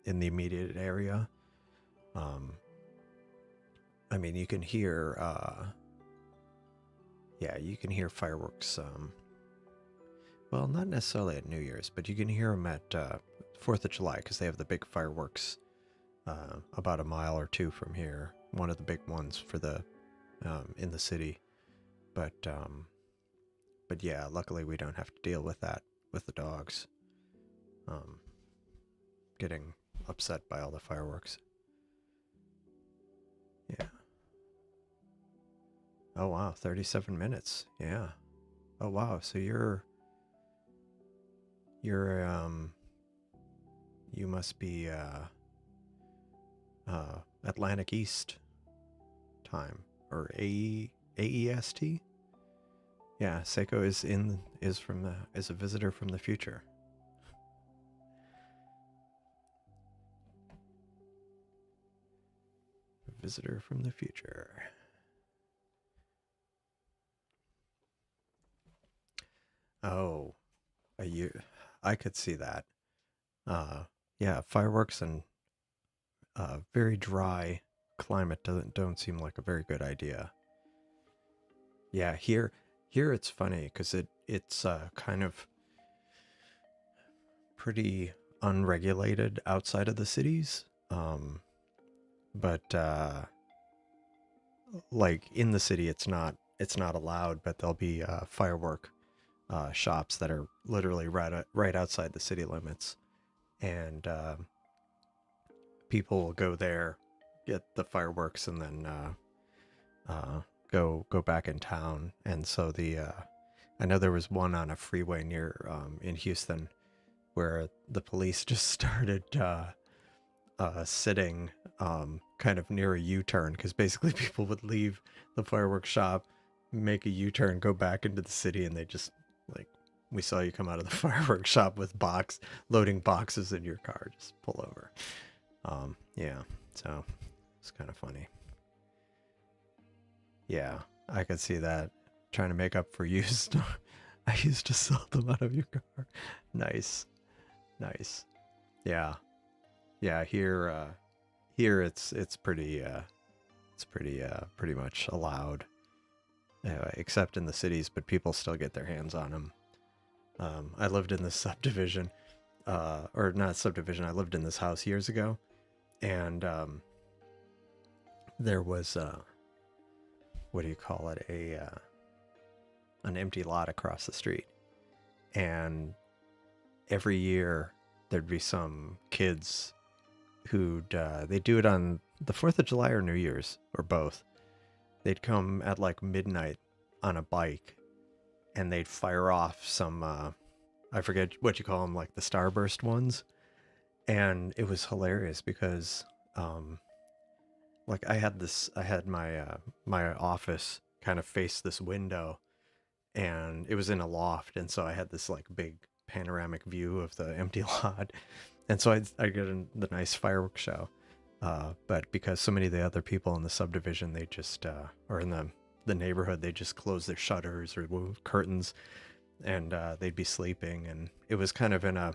in the immediate area. I mean, you can hear, you can hear fireworks, well, not necessarily at New Year's, but you can hear them at 4th of July, because they have the big fireworks about a mile or 2 from here. One of the big ones for the, in the city. But yeah, luckily we don't have to deal with that with the dogs. Getting upset by all the fireworks. Yeah. Oh wow, 37 minutes. Yeah. Oh wow, so you're you must be Atlantic East time, or AEST? Yeah, Seiko is is a visitor from the future. Visitor from the future. Oh, a year. I could see that. Yeah, fireworks and very dry climate don't seem like a very good idea. Yeah, here it's funny because it's kind of pretty unregulated outside of the cities. But like in the city it's not allowed, but there'll be firework shops that are literally right outside the city limits, and people will go there, get the fireworks, and then go back in town. And so I know there was one on a freeway near in Houston where the police just started sitting kind of near a U-turn, because basically people would leave the fireworks shop, make a U-turn, go back into the city, and they just like, we saw you come out of the fireworks shop with loading boxes in your car, just pull over. Yeah, so it's kind of funny. Yeah, I could see that. Trying to make up for used. I used to sell them out of your car. Nice. Yeah. Here it's pretty pretty much allowed, except in the cities, but people still get their hands on them. I lived in this subdivision, or not subdivision. I lived in this house years ago, and there was what do you call it, an empty lot across the street, and every year there'd be some kids who'd they do it on the 4th of July or New Year's, or both. They'd come at like midnight on a bike, and they'd fire off some I forget what you call them, like the starburst ones. And it was hilarious because like I had my office kind of face this window, and it was in a loft, and so I had this like big panoramic view of the empty lot, and so I get the nice fireworks show. But because so many of the other people in the subdivision, they just or in the neighborhood, they just close their shutters or move curtains, and they'd be sleeping, and it was kind of in a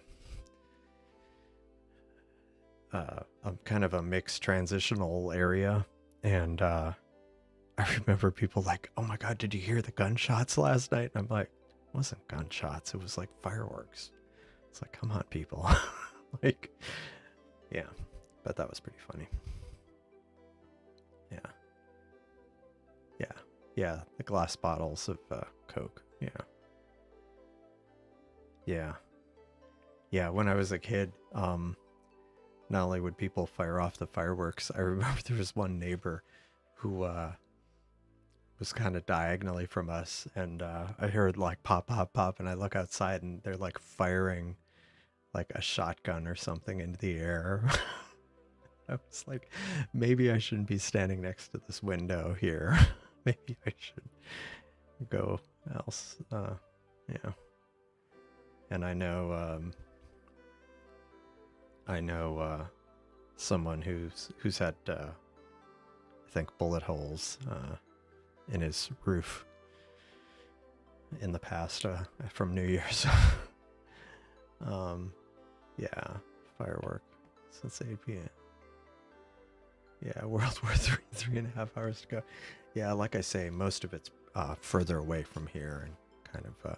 kind of a mixed transitional area. And I remember people like, oh my god, did you hear the gunshots last night? And I'm like, it wasn't gunshots, it was like fireworks. It's like, come on, people. Like, yeah, but that was pretty funny. Yeah. Yeah, the glass bottles of Coke. Yeah. Yeah. Yeah, when I was a kid, not only would people fire off the fireworks, I remember there was one neighbor who was kind of diagonally from us, and I heard like pop, pop, pop, and I look outside and they're like firing like a shotgun or something into the air. I was like, maybe I shouldn't be standing next to this window here. Maybe I should go else. Yeah. And I know someone who's had I think bullet holes in his roof in the past from New Year's. Yeah, firework since 8 p.m. Yeah, World War III, 3.5 hours to go. Yeah, like I say, most of it's further away from here, and kind of.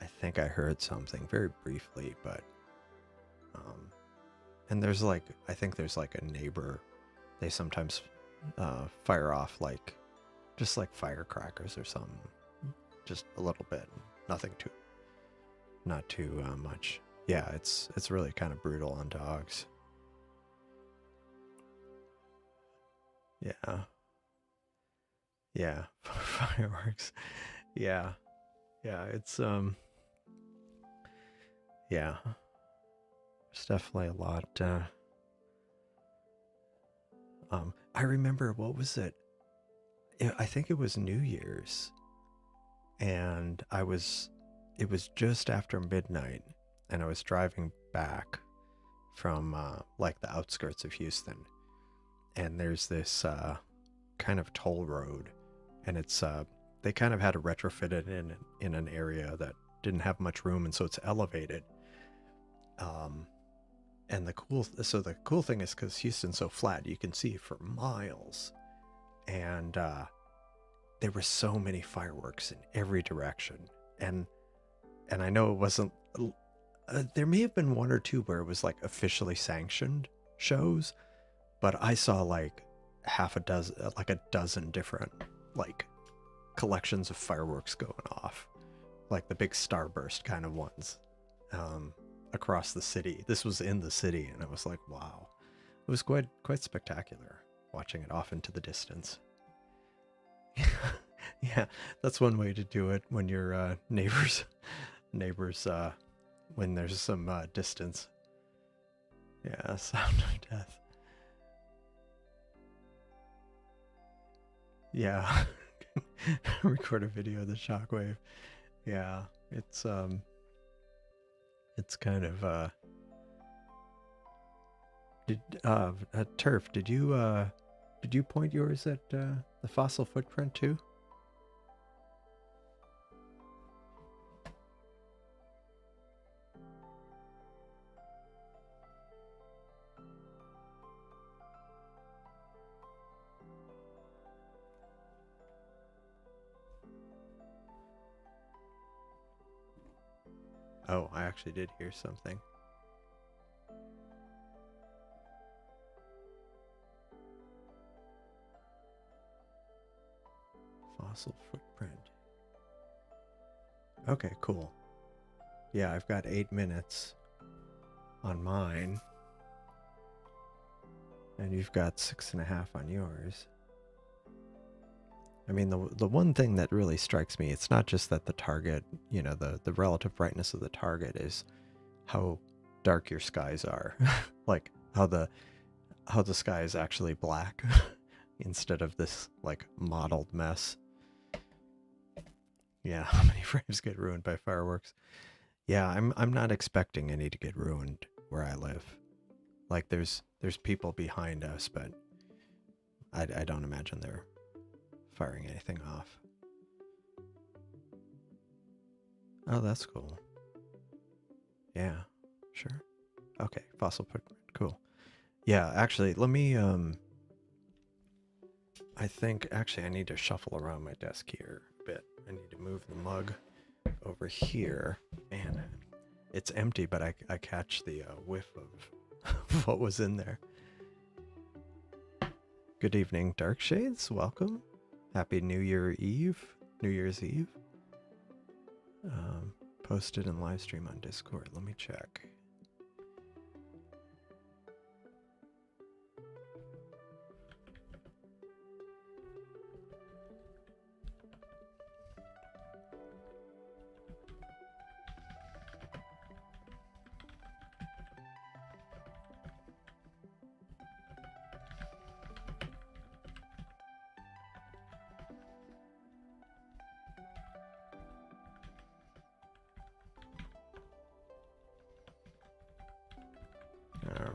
I think I heard something very briefly, but and there's like, I think there's like a neighbor. They sometimes fire off like just like firecrackers or something, just a little bit, nothing too, not too much. Yeah, it's really kind of brutal on dogs. Yeah. Yeah. Fireworks. Yeah. Yeah, it's yeah. There's definitely a lot I remember, what was it? I think it was New Year's, and it was just after midnight, and I was driving back from like the outskirts of Houston, and there's this kind of toll road, and it's they kind of had to retrofit it in an area that didn't have much room, and so it's elevated. And the cool thing is, because Houston's so flat, you can see for miles, and there were so many fireworks in every direction, and I know it wasn't. There may have been one or two where it was like officially sanctioned shows, but I saw like half a dozen, like a dozen different like collections of fireworks going off, like the big starburst kind of ones, across the city. This was in the city, and I was like, wow, it was quite spectacular watching it off into the distance. Yeah, that's one way to do it when your neighbors when there's some distance. Yeah, sound of death. Yeah. Record a video of the shockwave. Yeah, it's kind of Turf, did you point yours at the fossil footprint too? Oh, I actually did hear something. Fossil footprint. Okay, cool. Yeah, I've got 8 minutes on mine, and you've got 6.5 on yours. I mean, the one thing that really strikes me, it's not just that the target, you know, the relative brightness of the target, is how dark your skies are. Like how the sky is actually black instead of this like mottled mess. Yeah, how many frames get ruined by fireworks? Yeah, I'm not expecting any to get ruined where I live. Like there's people behind us, but I don't imagine they're firing anything off. Oh, that's cool. Yeah, sure. Okay, fossil footprint. Cool. Yeah, actually, let me I think actually I need to shuffle around my desk here a bit. I need to move the mug over here. Man, it's empty, but I catch the whiff of what was in there. Good evening, Dark Shades. Welcome. Happy New Year's Eve. Posted and live stream on Discord. Let me check.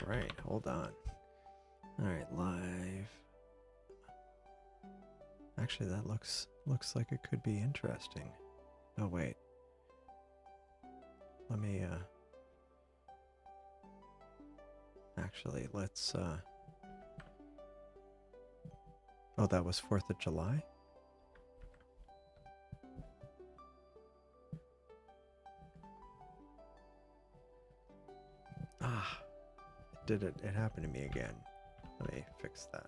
Alright, hold on. Alright, live. Actually, that looks like it could be interesting. Oh, wait. Let me, actually, let's, oh, that was 4th of July? Ah. It happened to me again. Let me fix that.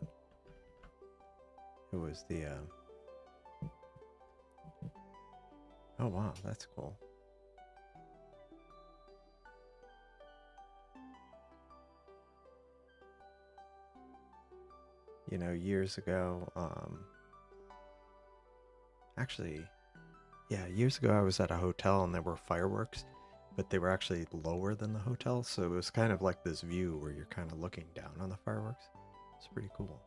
It was the, oh wow, that's cool. You know, years ago, actually, yeah, years ago I was at a hotel and there were fireworks, but they were actually lower than the hotel, so it was kind of like this view where you're kind of looking down on the fireworks. It's pretty cool.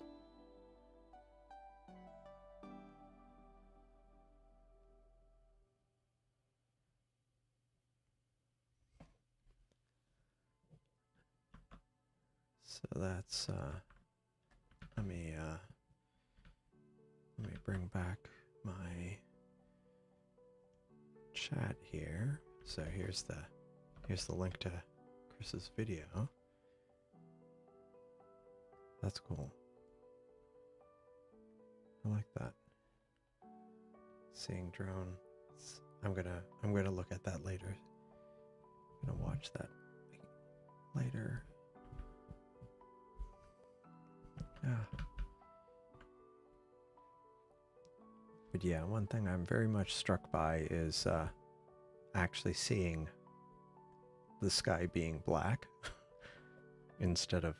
So that's, let me bring back my chat here. So here's the link to Chris's video. That's cool. I like that. Seeing drone. I'm gonna look at that later. I'm gonna watch that later. Yeah. But yeah, one thing I'm very much struck by is actually seeing the sky being black instead of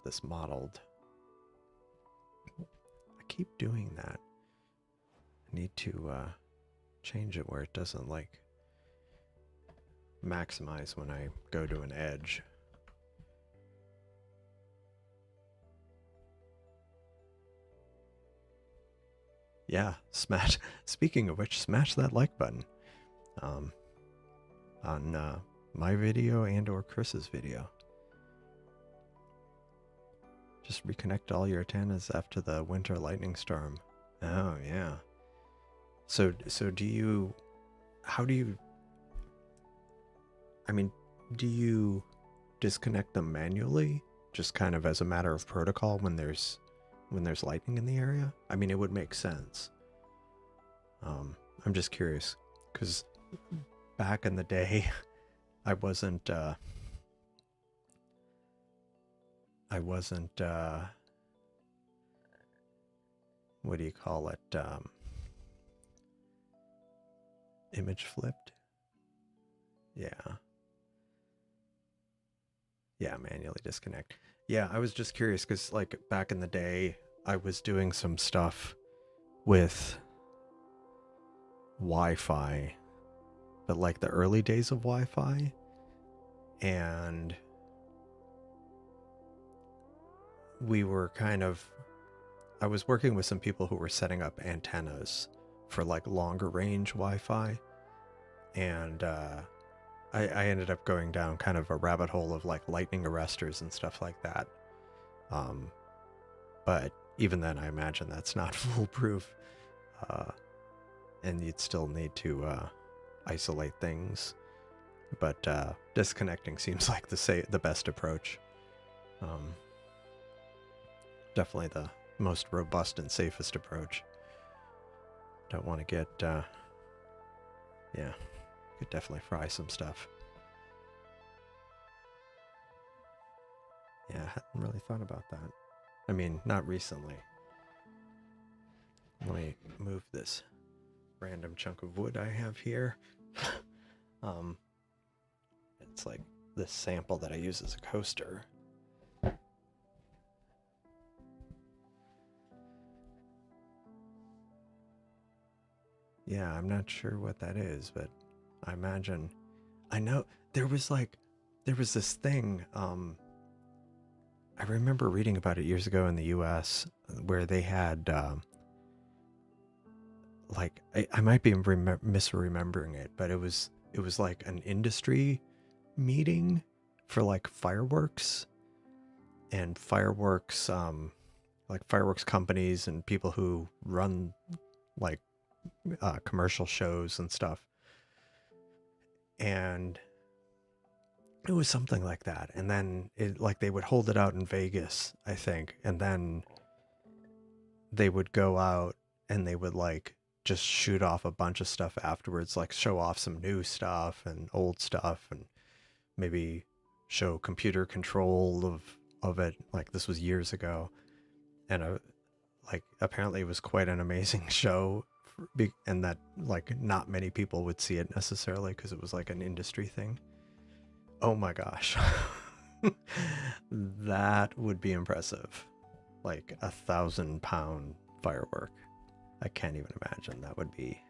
this mottled. I keep doing that. I need to change it where it doesn't like maximize when I go to an edge. Yeah, smash. Speaking of which, smash that like button on my video and or Chris's video. Just reconnect all your antennas after the winter lightning storm. Oh yeah. So do you? How do you? I mean, do you disconnect them manually, just kind of as a matter of protocol when there's lightning in the area? I mean, it would make sense. I'm just curious, because back in the day, I wasn't, what do you call it, image flipped? Yeah. Yeah, manually disconnect. Yeah, I was just curious because, like, back in the day, I was doing some stuff with Wi-Fi, but like the early days of Wi-Fi, and we were kind of, I was working with some people who were setting up antennas for like longer range Wi-Fi, and I ended up going down kind of a rabbit hole of like lightning arresters and stuff like that. But even then, I imagine that's not foolproof, and you'd still need to isolate things. But disconnecting seems like the best approach. Definitely the most robust and safest approach. Don't want to get, yeah, could definitely fry some stuff. Yeah, I hadn't really thought about that. I mean, not recently. Let me move this random chunk of wood I have here. It's like this sample that I use as a coaster. Yeah, I'm not sure what that is, but I imagine, I know there was this thing, I remember reading about it years ago in the US where they had, like, I might be misremembering it, but it was like an industry meeting for like fireworks and fireworks, like fireworks companies and people who run like commercial shows and stuff. And it was something like that. And then it, like, they would hold it out in Vegas, I think, and then they would go out and they would like just shoot off a bunch of stuff afterwards, like show off some new stuff and old stuff, and maybe show computer control of it. Like, this was years ago, and like, apparently it was quite an amazing show, and that like not many people would see it necessarily because it was like an industry thing. Oh my gosh. That would be impressive. Like 1,000-pound firework. I can't even imagine. That would be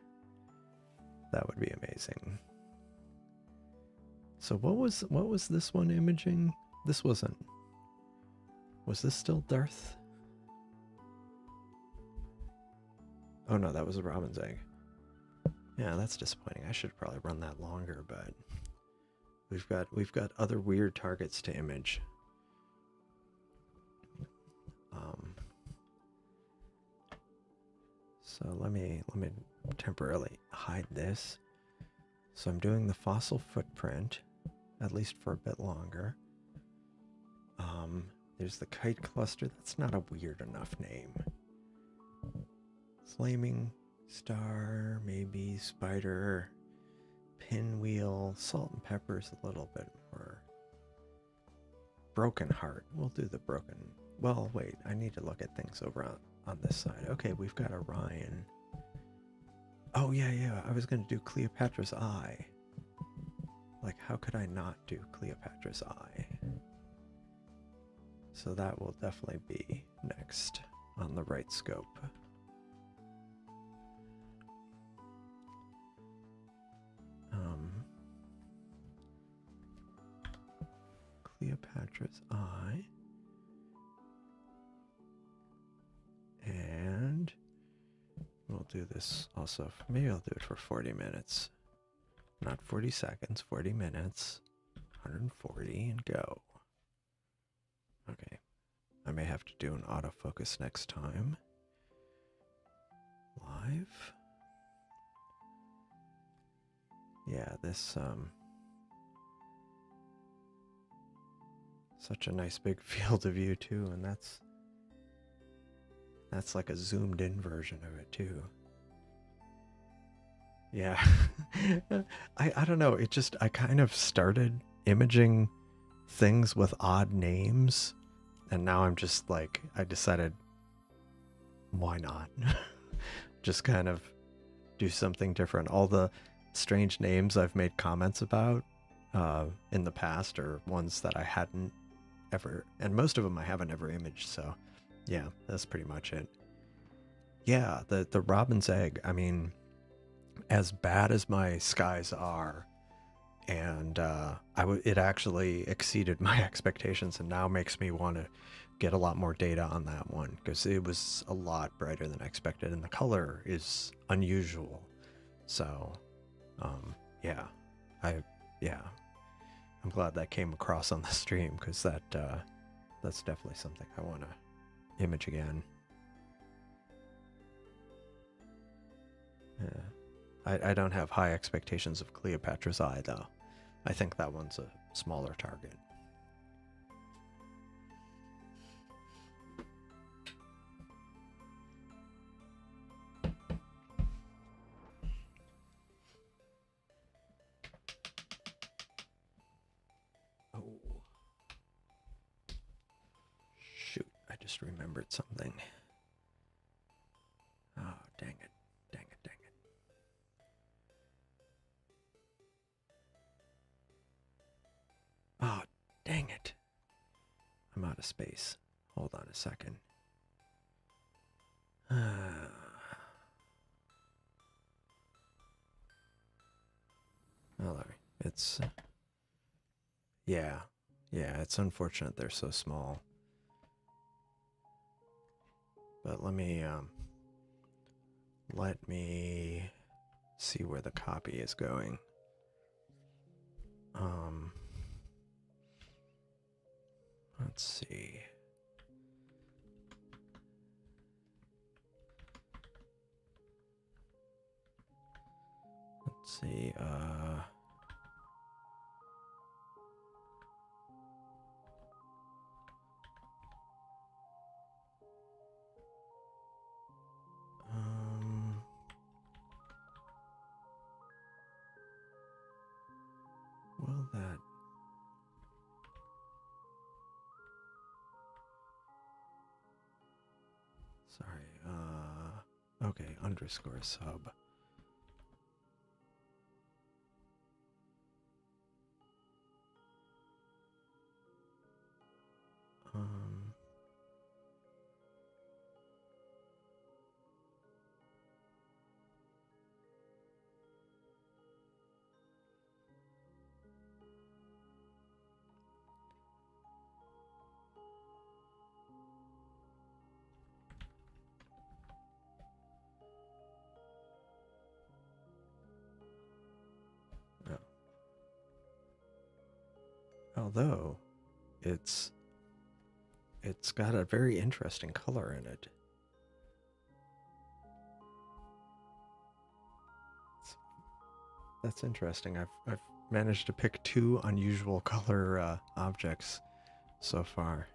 amazing. So what was this one imaging? This wasn't. Was this still Darth? Oh no, that was a robin's egg. Yeah, that's disappointing. I should probably run that longer, but we've got other weird targets to image. So let me temporarily hide this. So I'm doing the fossil footprint, at least for a bit longer. There's the kite cluster. That's not a weird enough name. Flaming star, maybe spider, pinwheel, salt and pepper is a little bit more. Broken heart. We'll do the broken. Well, wait, I need to look at things over on this side. Okay, we've got Orion. Oh, yeah, I was going to do Cleopatra's Eye. Like, how could I not do Cleopatra's Eye? So that will definitely be next on the right scope. Cleopatra's Eye. And we'll do this also. Maybe I'll do it for 40 minutes. Not 40 seconds, 40 minutes. 140 and go. Okay. I may have to do an autofocus next time. Live. Yeah, this, such a nice big field of view too, and that's like a zoomed in version of it too. Yeah. I don't know, it just, I kind of started imaging things with odd names, and now I'm just like, I decided, why not? Just kind of do something different. All the strange names I've made comments about in the past are ones that I hadn't ever, and most of them I haven't ever imaged, so yeah, that's pretty much it. Yeah, the robin's egg, I mean, as bad as my skies are, and it actually exceeded my expectations, and now makes me want to get a lot more data on that one, because it was a lot brighter than I expected, and the color is unusual. So yeah, I'm glad that came across on the stream, because that's definitely something I want to image again. Yeah. I don't have high expectations of Cleopatra's Eye, though. I think that one's a smaller target. Oh. Shoot, I just remembered something. Oh, dang it. Dang it, dang it. Oh, dang it. I'm out of space. Hold on a second. Well, it's... yeah. Yeah, it's unfortunate they're so small. But let me see where the copy is going. Let's see. Let's see, well, that... Sorry, okay, underscore sub. Although it's got a very interesting color in it. That's interesting. I've managed to pick two unusual color objects so far.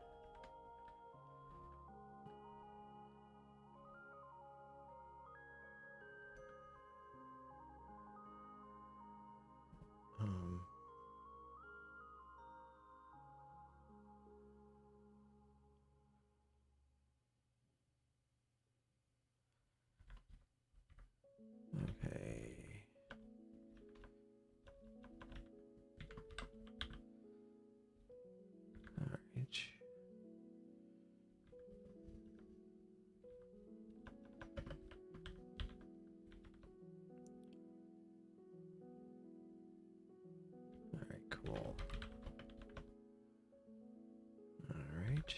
Okay. All right. All right, cool. All right.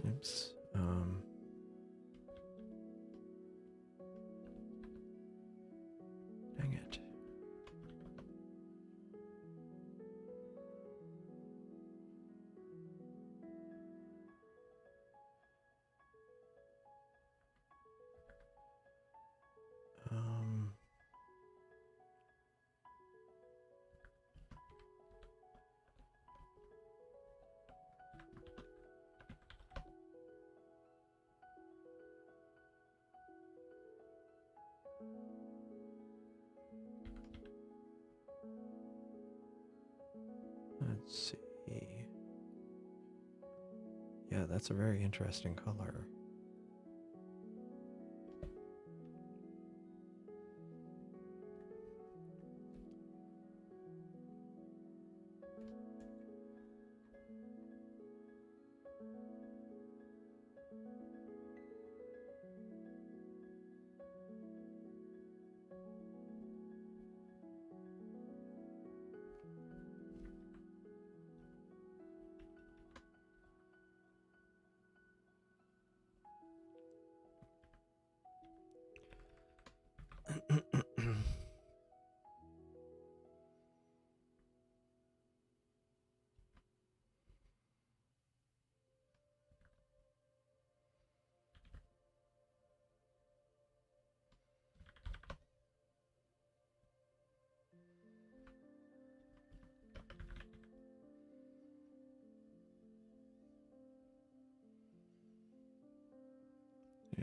Oops. Dang it. Let's see. Yeah, that's a very interesting color.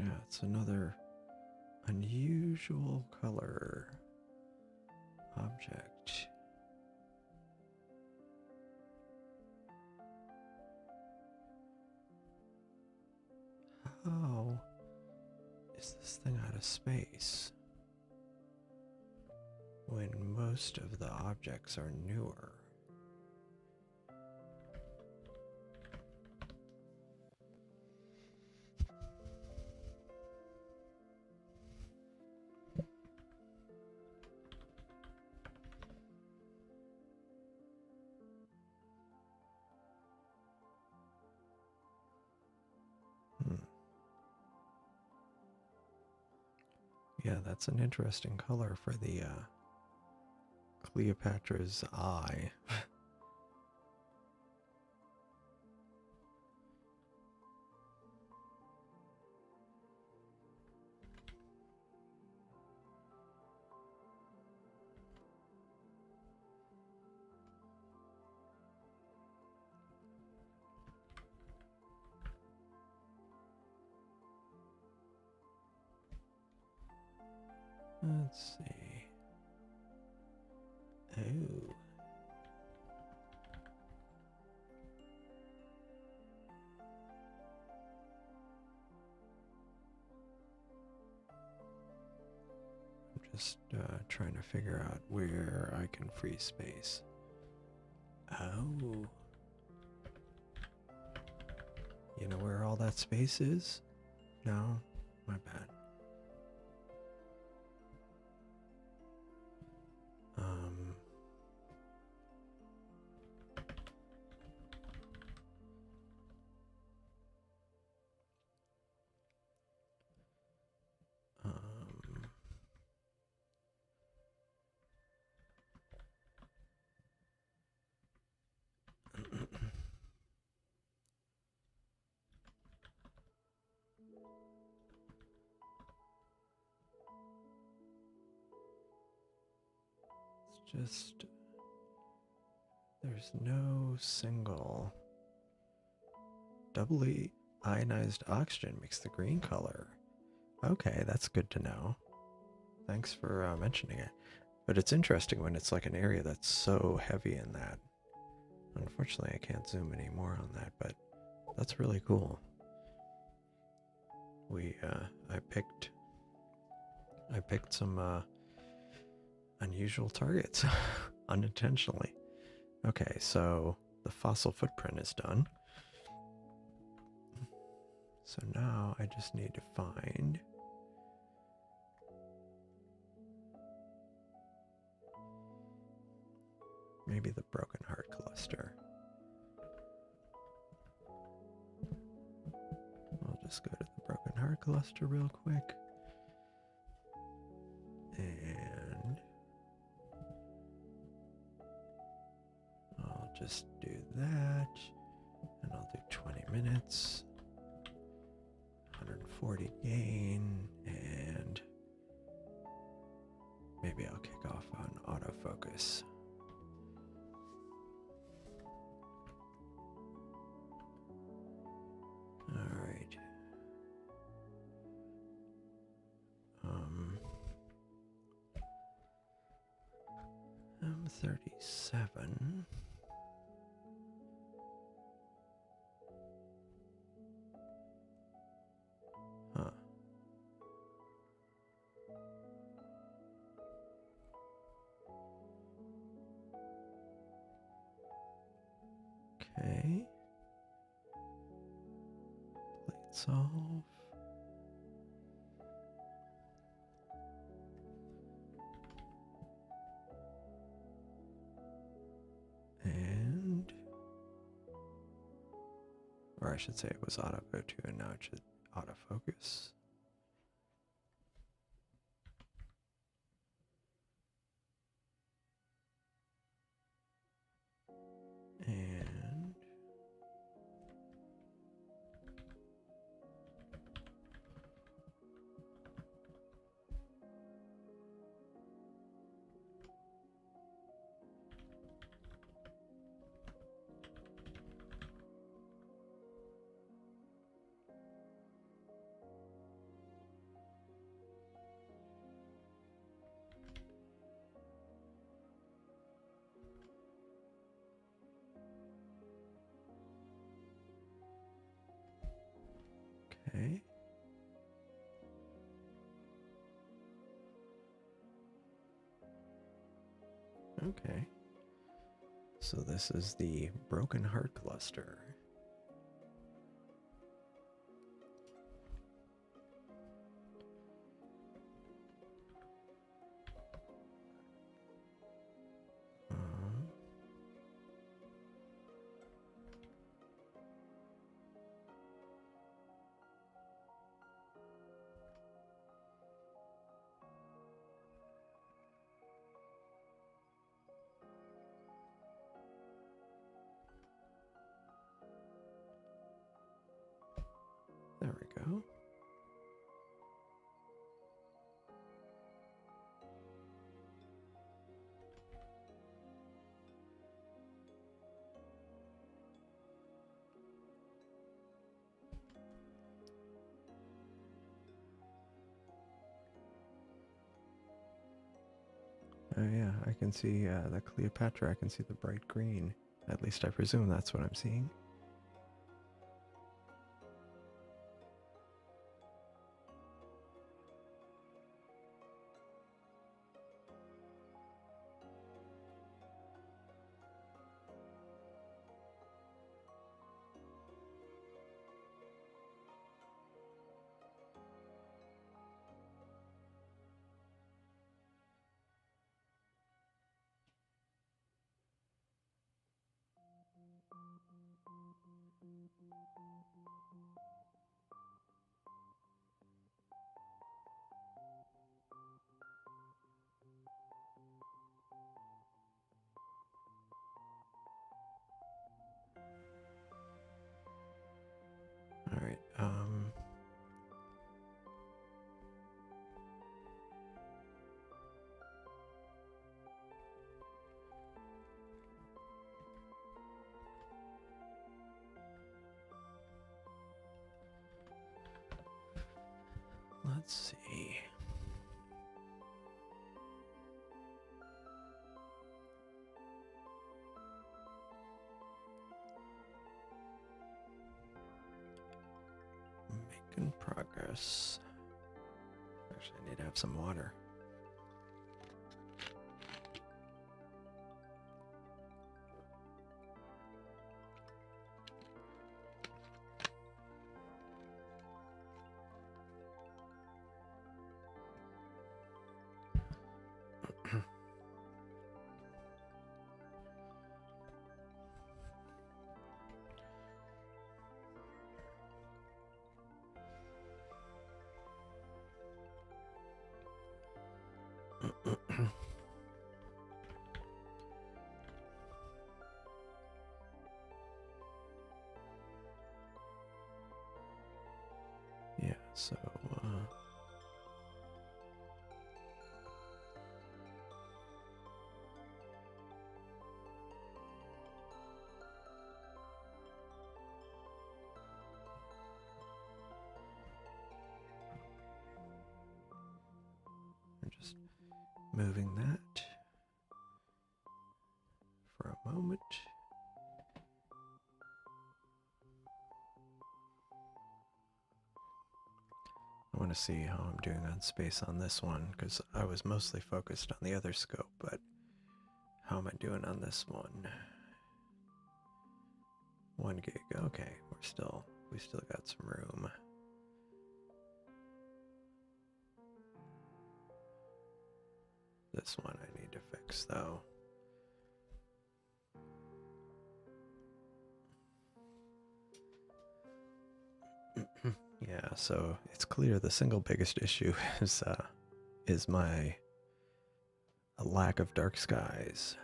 Yeah, it's another unusual color object. How is this thing out of space when most of the objects are newer? Yeah, that's an interesting color for the Cleopatra's eye. Let's see. Oh. I'm just trying to figure out where I can free space. Oh. You know where all that space is? No? My bad. Just, there's no single doubly ionized oxygen makes the green color. Okay, that's good to know. Thanks for mentioning it. But it's interesting when it's like an area that's so heavy in that. Unfortunately, I can't zoom any more on that, but that's really cool. I picked some unusual targets unintentionally. Okay, so the fossil footprint is done. So now I just need to find maybe the broken heart cluster. I'll just go to the broken heart cluster real quick. And I'll just do that. And I'll do 20 minutes. 140 gain. And maybe I'll kick off on autofocus. All right. 37. Huh. Okay. Plate solve. And, or I should say it was auto go to, and now it should autofocus. And Okay. So this is the Broken Heart Cluster. There we go. Oh yeah, I can see the Cleopatra. I can see the bright green. At least I presume that's what I'm seeing. All right. Let's see. Making progress. Actually, I need to have some water. Yeah, so we're just moving that for a moment. I want to see how I'm doing on space on this one, because I was mostly focused on the other scope, but how am I doing on this one? 1 gig. Okay, we still got some room. This one I need to fix though. Yeah, so it's clear the single biggest issue is my lack of dark skies.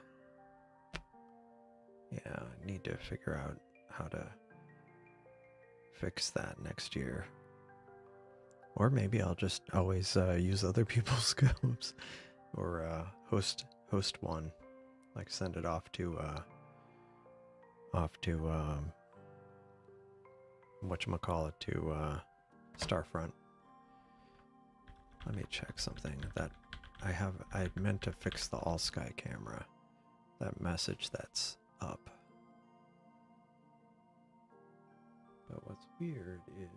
Yeah, I need to figure out how to fix that next year. Or maybe I'll just always use other people's scopes, or host one, like send it off to whatchamacallit, to Starfront. Let me check something that I meant to fix the all sky camera. That message that's up. But what's weird is,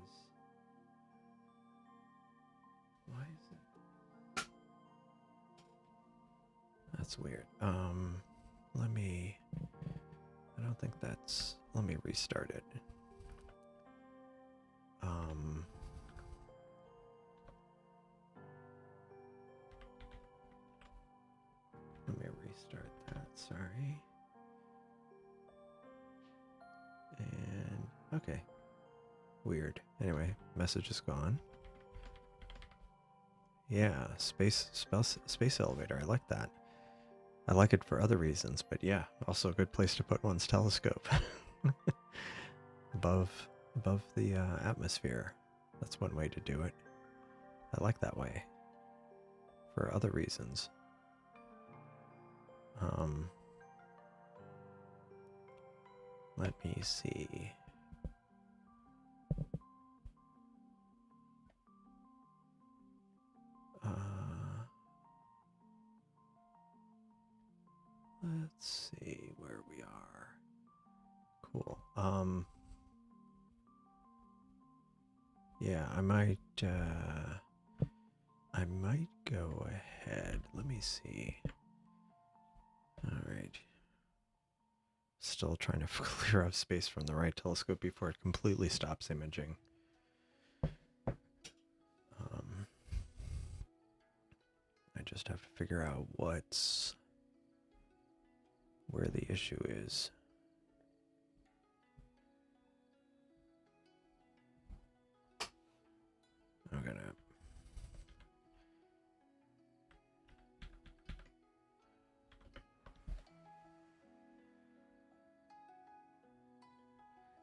why is it? That's weird. Let me... I don't think that's... Let me restart it. Let me restart that, sorry. And, okay. Weird. Anyway, message is gone. Yeah, space elevator, I like that. I like it for other reasons, but yeah, also a good place to put one's telescope. above the atmosphere. That's one way to do it. I like that way. For other reasons. Let me see. Let's see where we are. Cool. Yeah, I might go ahead. Let me see. All right. Still trying to clear up space from the right telescope before it completely stops imaging. I just have to figure out where the issue is. I'm gonna...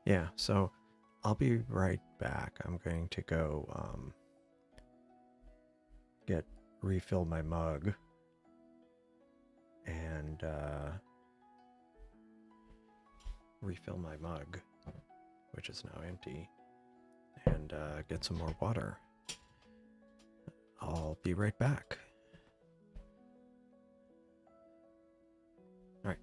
Yeah, so I'll be right back. I'm going to go refill my mug and refill my mug, which is now empty, and get some more water. I'll be right back. All right.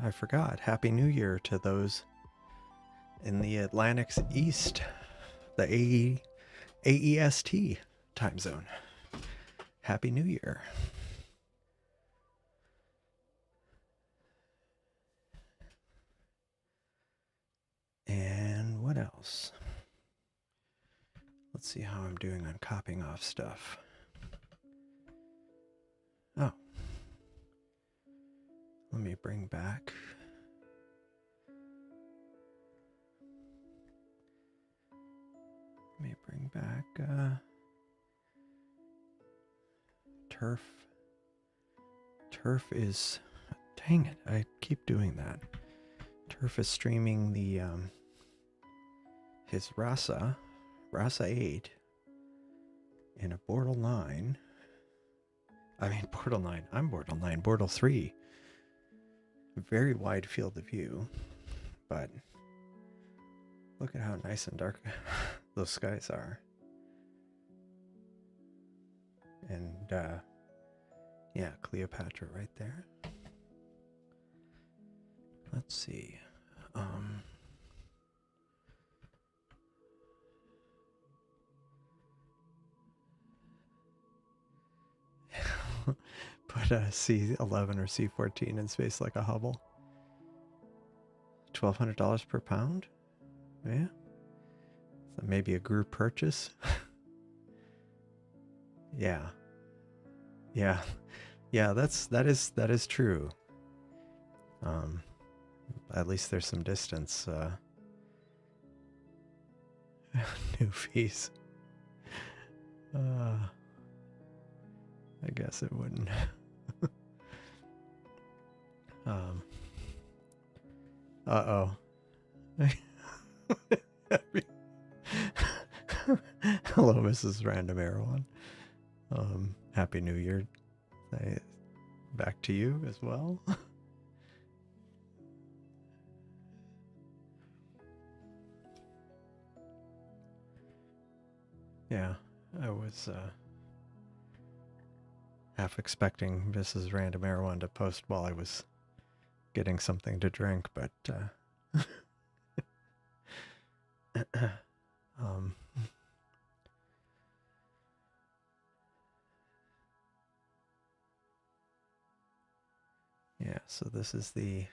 I forgot. Happy New Year to those in the Atlantic's East, the AEST time zone. Happy New Year. And what else? Let's see how I'm doing on copying off stuff. Oh. Let me bring back. Turf. Turf is, dang it, I keep doing that. Turf is streaming the, his Rasa 8 in a Bortle 9. I mean, Bortle 9, I'm Bortle 9, Bortle 3. Very wide field of view, but look at how nice and dark those skies are. And, yeah, Cleopatra right there. Let's see. Put a C11 or C14 in space like a Hubble. $1,200 per pound? Yeah. So maybe a group purchase? Yeah. Yeah. Yeah, that is true. At least there's some distance. New fees. I guess it wouldn't. Uh-oh. Hello, Mrs. Random Erewhon. Happy New Year. Back to you as well. Yeah, I was half expecting Mrs. Random Erewhon to post while I was getting something to drink, but yeah, so this is the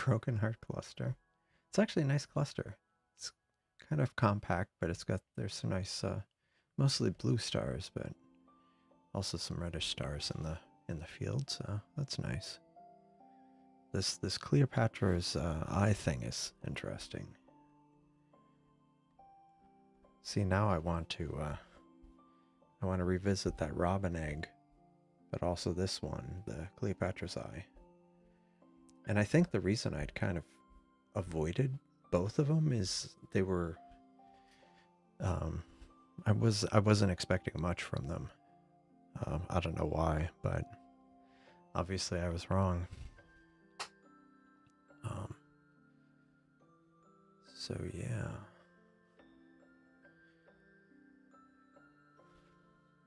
Broken Heart cluster. It's actually a nice cluster. It's kind of compact, but there's some nice mostly blue stars, but also some reddish stars in the field, so that's nice. This Cleopatra's eye thing is interesting. See, now I want to revisit that robin egg, but also this one, the Cleopatra's eye. And I think the reason I'd kind of avoided both of them is they were I wasn't expecting much from them. I don't know why, but obviously I was wrong. So yeah.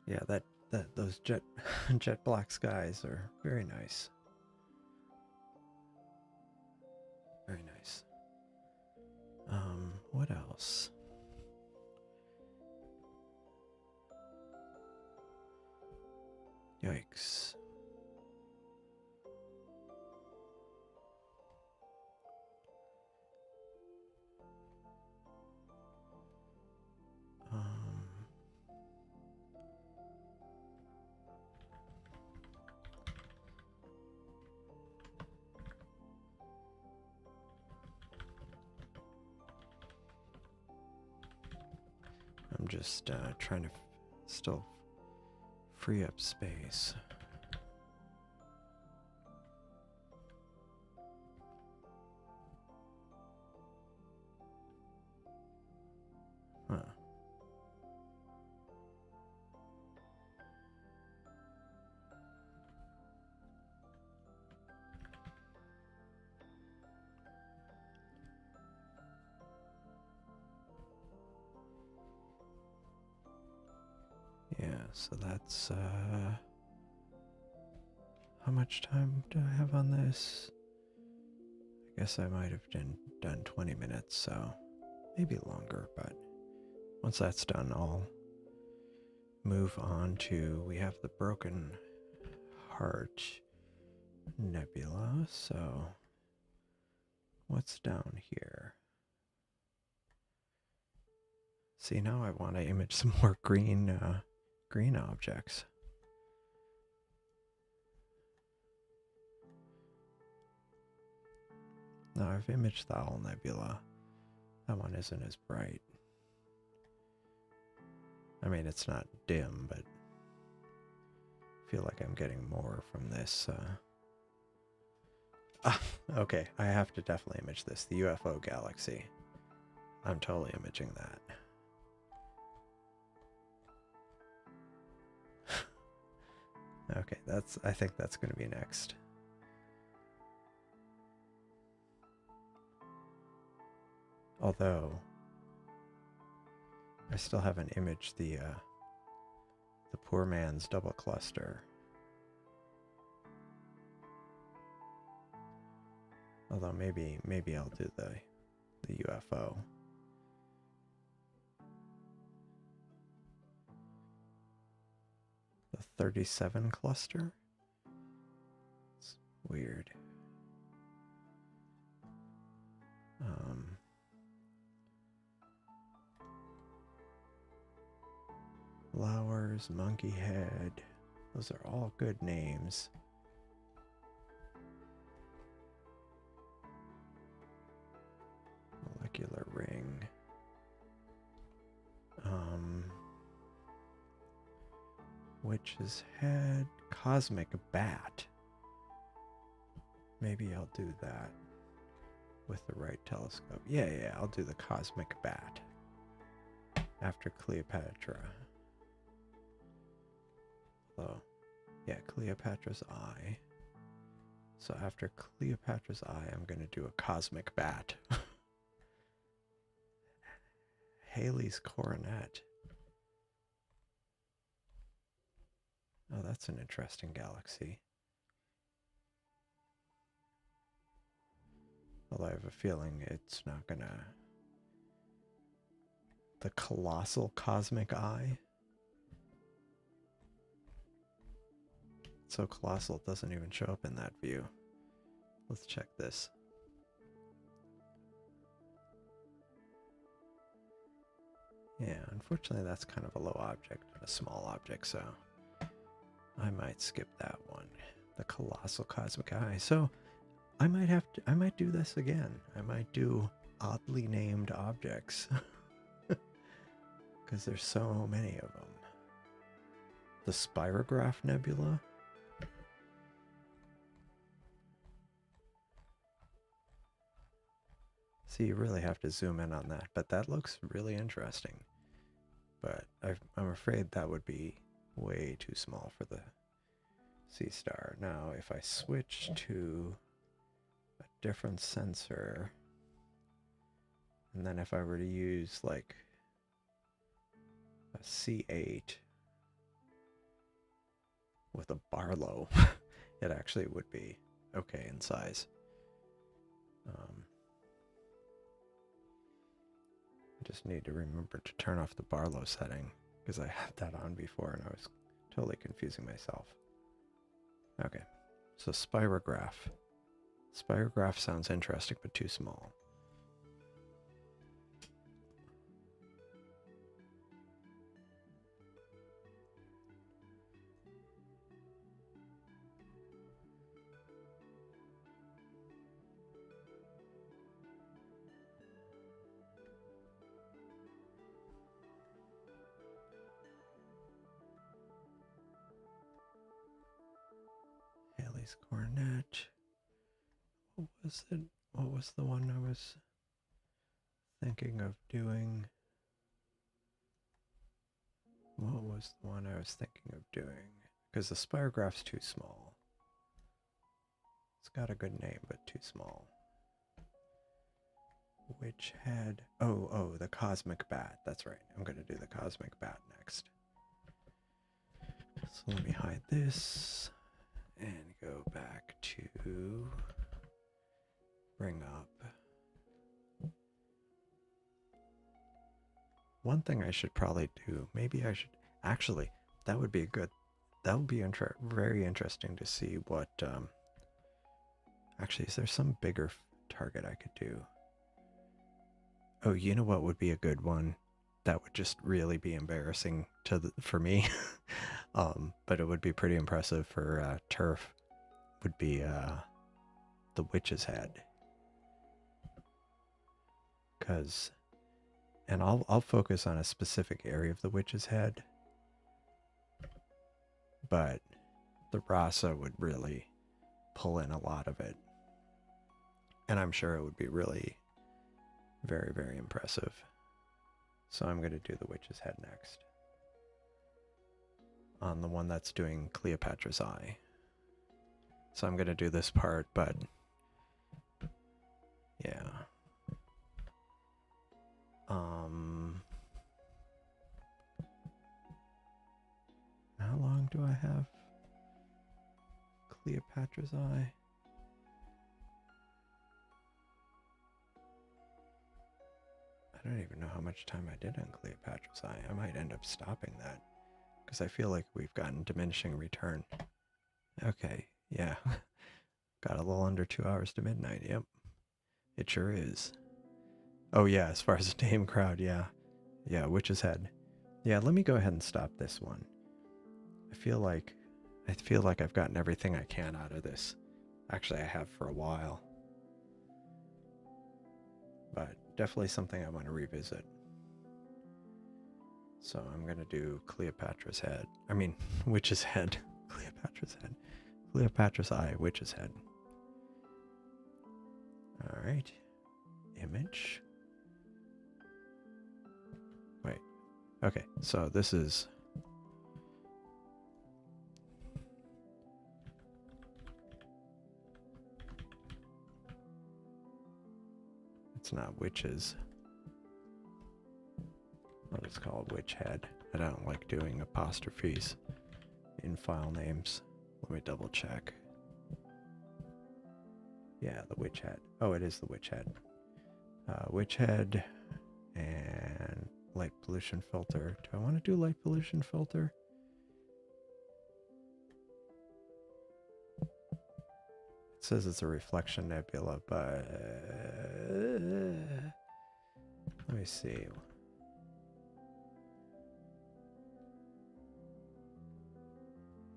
Yeah, those jet black skies are very nice. Very nice. What else? Yikes. I'm just trying to still free up space. Huh. Yeah, so that's how much time do I have on this? I guess I might have done 20 minutes, so maybe longer, but once that's done, I'll move on to, we have the Broken Heart Nebula, so what's down here? See, now I want to image some more green objects. Now I've imaged the Owl Nebula. That one isn't as bright. I mean, it's not dim, but I feel like I'm getting more from this. Okay, I have to definitely image this. The UFO galaxy. I'm totally imaging that. Okay, I think that's going to be next. Although I still haven't imaged the poor man's double cluster. Although maybe I'll do the UFO. The 37 cluster? It's weird. Flowers, monkey head. Those are all good names. Molecular ring. Witch's head. Cosmic bat. Maybe I'll do that with the right telescope. Yeah, I'll do the cosmic bat after Cleopatra. So, yeah, Cleopatra's eye. So after Cleopatra's eye, I'm going to do a cosmic bat. Halley's coronet. Oh, that's an interesting galaxy. Although I have a feeling it's not gonna... The colossal cosmic eye? It's so colossal it doesn't even show up in that view. Let's check this. Yeah, unfortunately that's kind of a low object and a small object, so I might skip that one. The colossal cosmic eye. So I might do this again. I might do oddly named objects. Because there's so many of them. The Spirograph Nebula. See, you really have to zoom in on that, but that looks really interesting. But I'm afraid that would be way too small for the Seestar. Now, if I switch to a different sensor, and then if I were to use like a C8 with a Barlow, it actually would be okay in size. I just need to remember to turn off the Barlow setting because I had that on before and I was totally confusing myself. Okay, so Spirograph. Spirograph sounds interesting but too small. Halley's coronet. What was it? What was the one I was thinking of doing? What was the one I was thinking of doing? Because the Spirograph's too small. It's got a good name, but too small. Which had... Oh, the Cosmic Bat. That's right. I'm going to do the Cosmic Bat next. So let me hide this. And go back to bring up. One thing I should probably do, maybe I should, actually, that would be good, that would be very interesting to see what, actually, is there some bigger target I could do? Oh, you know what would be a good one? That would just really be embarrassing for me. But it would be pretty impressive for turf. Would be the Witch's Head. And I'll focus on a specific area of the Witch's Head. But the Rasa would really pull in a lot of it. And I'm sure it would be really very, very impressive. So I'm going to do the Witch's Head next. On the one that's doing Cleopatra's Eye. So I'm going to do this part, but yeah. How long do I have Cleopatra's Eye? I don't even know how much time I did on Cleopatra's Eye. I might end up stopping that because I feel like we've gotten diminishing return. Okay, yeah. Got a little under 2 hours to midnight, yep. It sure is. Oh yeah, as far as the tame crowd, yeah. Yeah, Witch's Head. Yeah, let me go ahead and stop this one. I feel like I've gotten everything I can out of this. Actually, I have for a while. But definitely something I want to revisit. So I'm going to do Cleopatra's Head. I mean, Witch's Head. Cleopatra's Head. Cleopatra's Eye, Witch's Head. All right. Image. Wait. Okay, so this is... It's not witches. I'll just call it Witch Head. I don't like doing apostrophes in file names. Let me double check. Yeah, the Witch Head. Oh, it is the Witch Head. Witch Head and light pollution filter. Do I want to do light pollution filter? It says it's a reflection nebula, but let me see.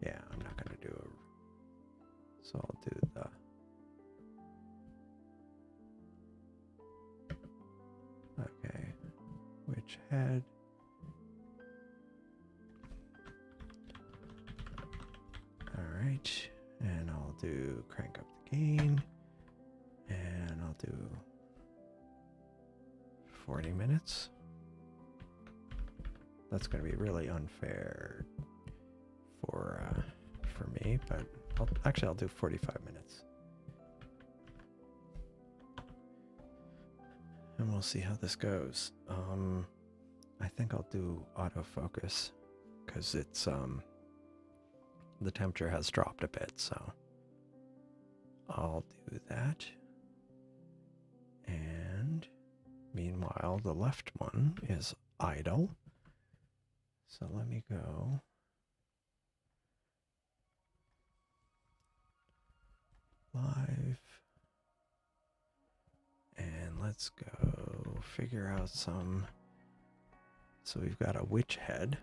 Yeah, I'm not going to do a... So I'll do the... Okay. Witch Head. Alright. And I'll do crank up the gain. And I'll do 40 minutes. That's going to be really unfair for me, but I'll do 45 minutes. And we'll see how this goes. I think I'll do autofocus because it's the temperature has dropped a bit, so I'll do that. And meanwhile, the left one is idle. So let me go. Live. And let's go figure out some. So we've got a Witch Head.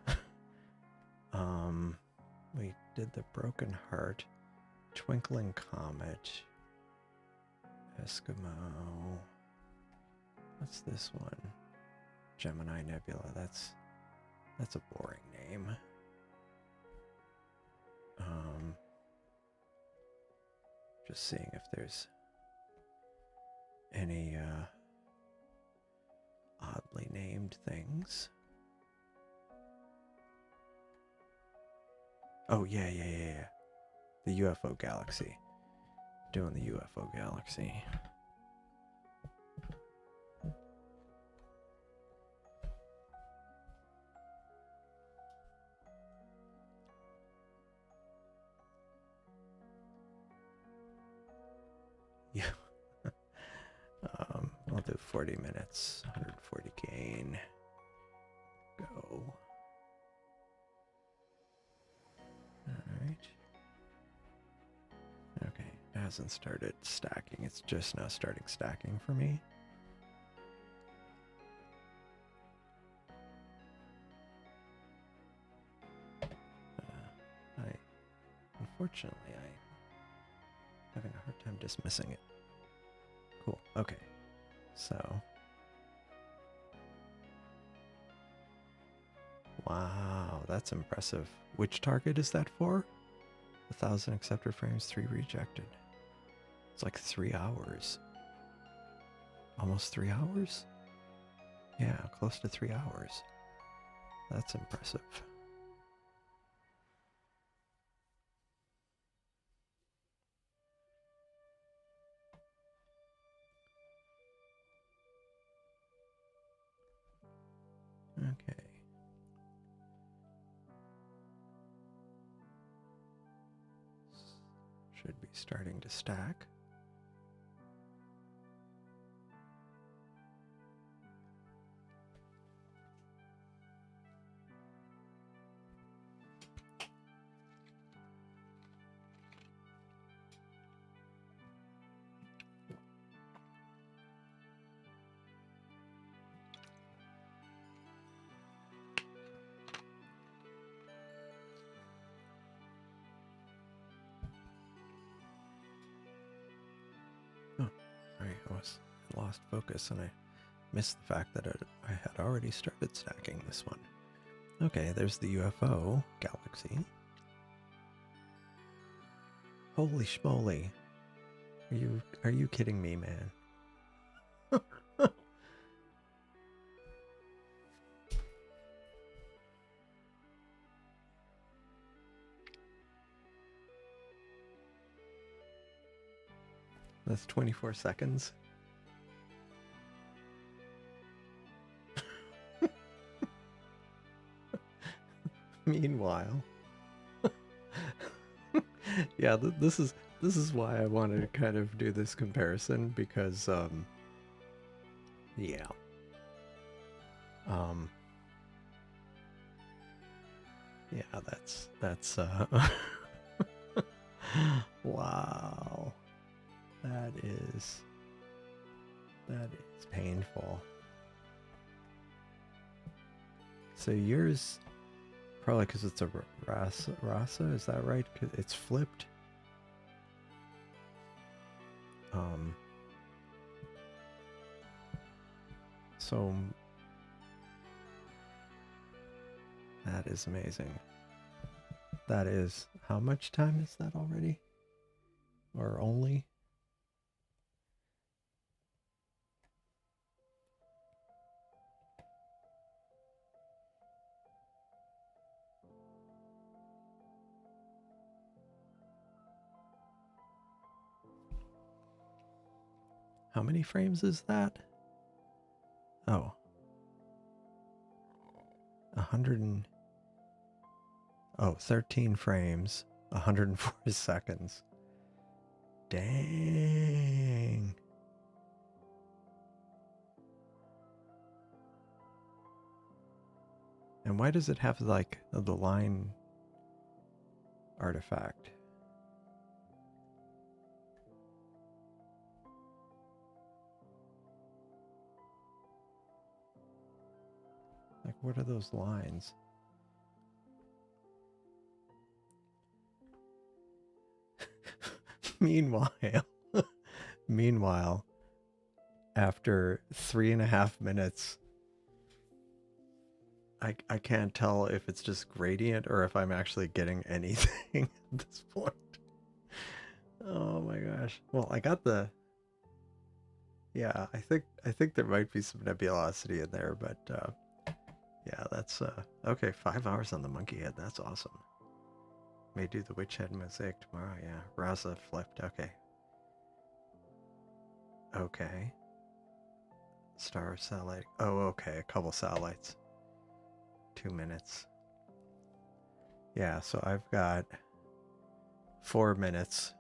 We did the Broken Heart, Twinkling Comet, Eskimo. What's this one? Gemini Nebula. That's a boring name. Just seeing if there's any oddly named things. Oh, yeah. The UFO Galaxy. Doing the UFO Galaxy. Yeah. I'll do 40 minutes, 140 gain. Go. Alright. Okay, it hasn't started stacking. It's just now starting stacking for me. Unfortunately, I'm having a hard time dismissing it. Cool, okay. So. Wow, that's impressive. Which target is that for? 1,000 accepted frames, 3 rejected. It's like 3 hours. Almost 3 hours? Yeah, close to 3 hours. That's impressive. Okay. Should be starting to stack. I lost focus and I missed the fact that I had already started stacking this one. Okay, there's the UFO galaxy. Holy schmoly. Are you kidding me, man? That's 24 seconds. Meanwhile, yeah, this is why I wanted to kind of do this comparison because yeah. Yeah, that's wow. That is painful. So yours, probably because it's a Rasa, is that right? 'Cause it's flipped. So that is amazing. That is, how much time is that already? Or only? How many frames is that? Oh. 13 frames, 104 seconds. Dang. And why does it have like the line artifact? Like, what are those lines? Meanwhile, after 3.5 minutes, I can't tell if it's just gradient or if I'm actually getting anything at this point. Oh my gosh. Well, I got the, yeah, I think there might be some nebulosity in there, but yeah, that's okay. 5 hours on the monkey head. That's awesome. May do the witch head mosaic tomorrow. Yeah, Raza flipped. Okay. Okay. Star satellite. Oh, okay. A couple satellites. 2 minutes. Yeah, so I've got 4 minutes.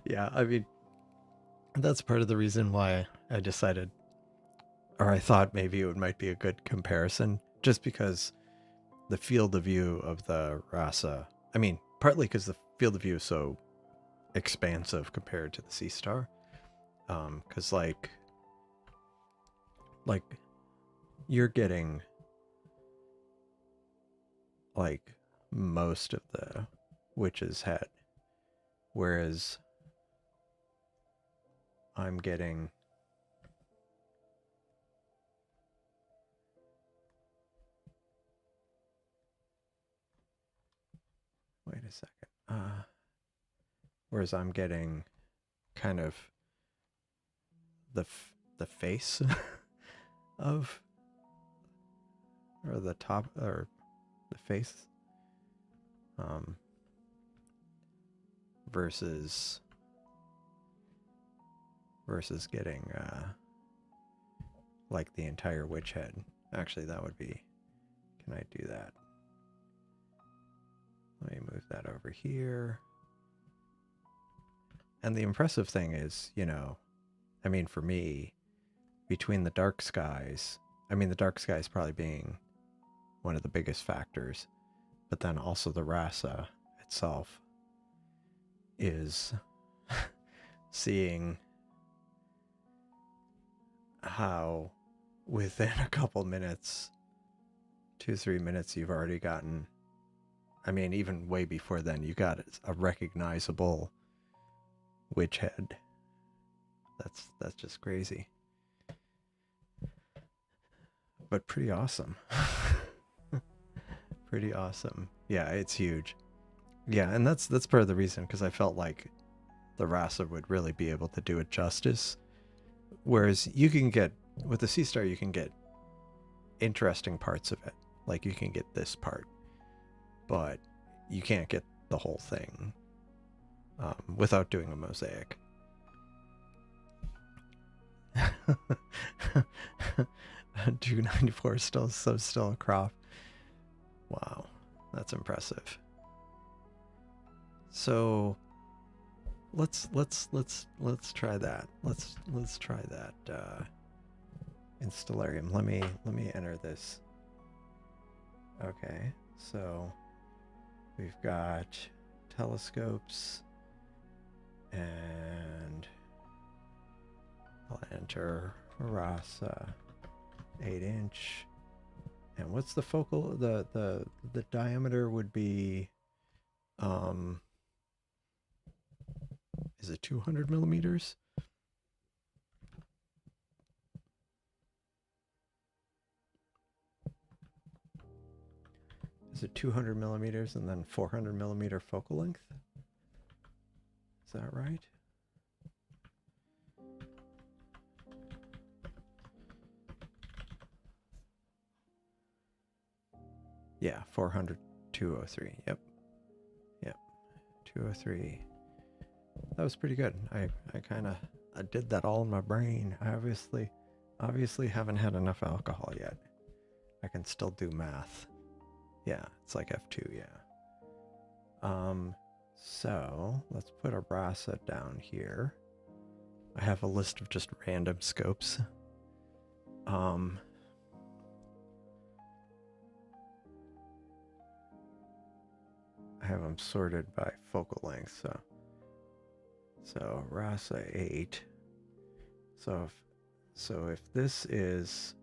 Yeah, I mean, that's part of the reason why I decided, or I thought maybe it might be a good comparison, just because the field of view of the Rasa, I mean, partly because the field of view is so expansive compared to the Seestar. Because like you're getting like most of the witch's head, whereas I'm getting wait a second. Whereas I'm getting kind of the face of, or the top, or the face, um, versus getting like the entire witch head. Actually, that would be. Can I do that? Let me move that over here. And the impressive thing is, you know, I mean, for me, between the dark skies, I mean, the dark skies probably being one of the biggest factors, but then also the Rasa itself is seeing how within a couple minutes, 2-3 minutes, you've already gotten, I mean, even way before then, you got a recognizable witch head. That's just crazy, but pretty awesome. Pretty awesome. Yeah, it's huge. Yeah, and that's part of the reason, because I felt like the Rasa would really be able to do it justice. Whereas you can get, with the Seestar, you can get interesting parts of it. Like you can get this part, but you can't get the whole thing without doing a mosaic. 294 still a crop. Wow, that's impressive. So let's try that. Let's try that in Stellarium. Let me enter this. Okay, so we've got telescopes, and I'll enter Rasa 8-inch. And what's the focal? The diameter would be, is it 200 millimeters? Is it 200 millimeters and then 400 millimeter focal length? Is that right? Yeah, 400, 203. Yep. Yep. 203. That was pretty good. I kind of I did that all in my brain. I obviously haven't had enough alcohol yet. I can still do math. Yeah, it's like F2, yeah. So let's put a Rasa down here. I have a list of just random scopes. I have them sorted by focal length, so Rasa 8. So if this is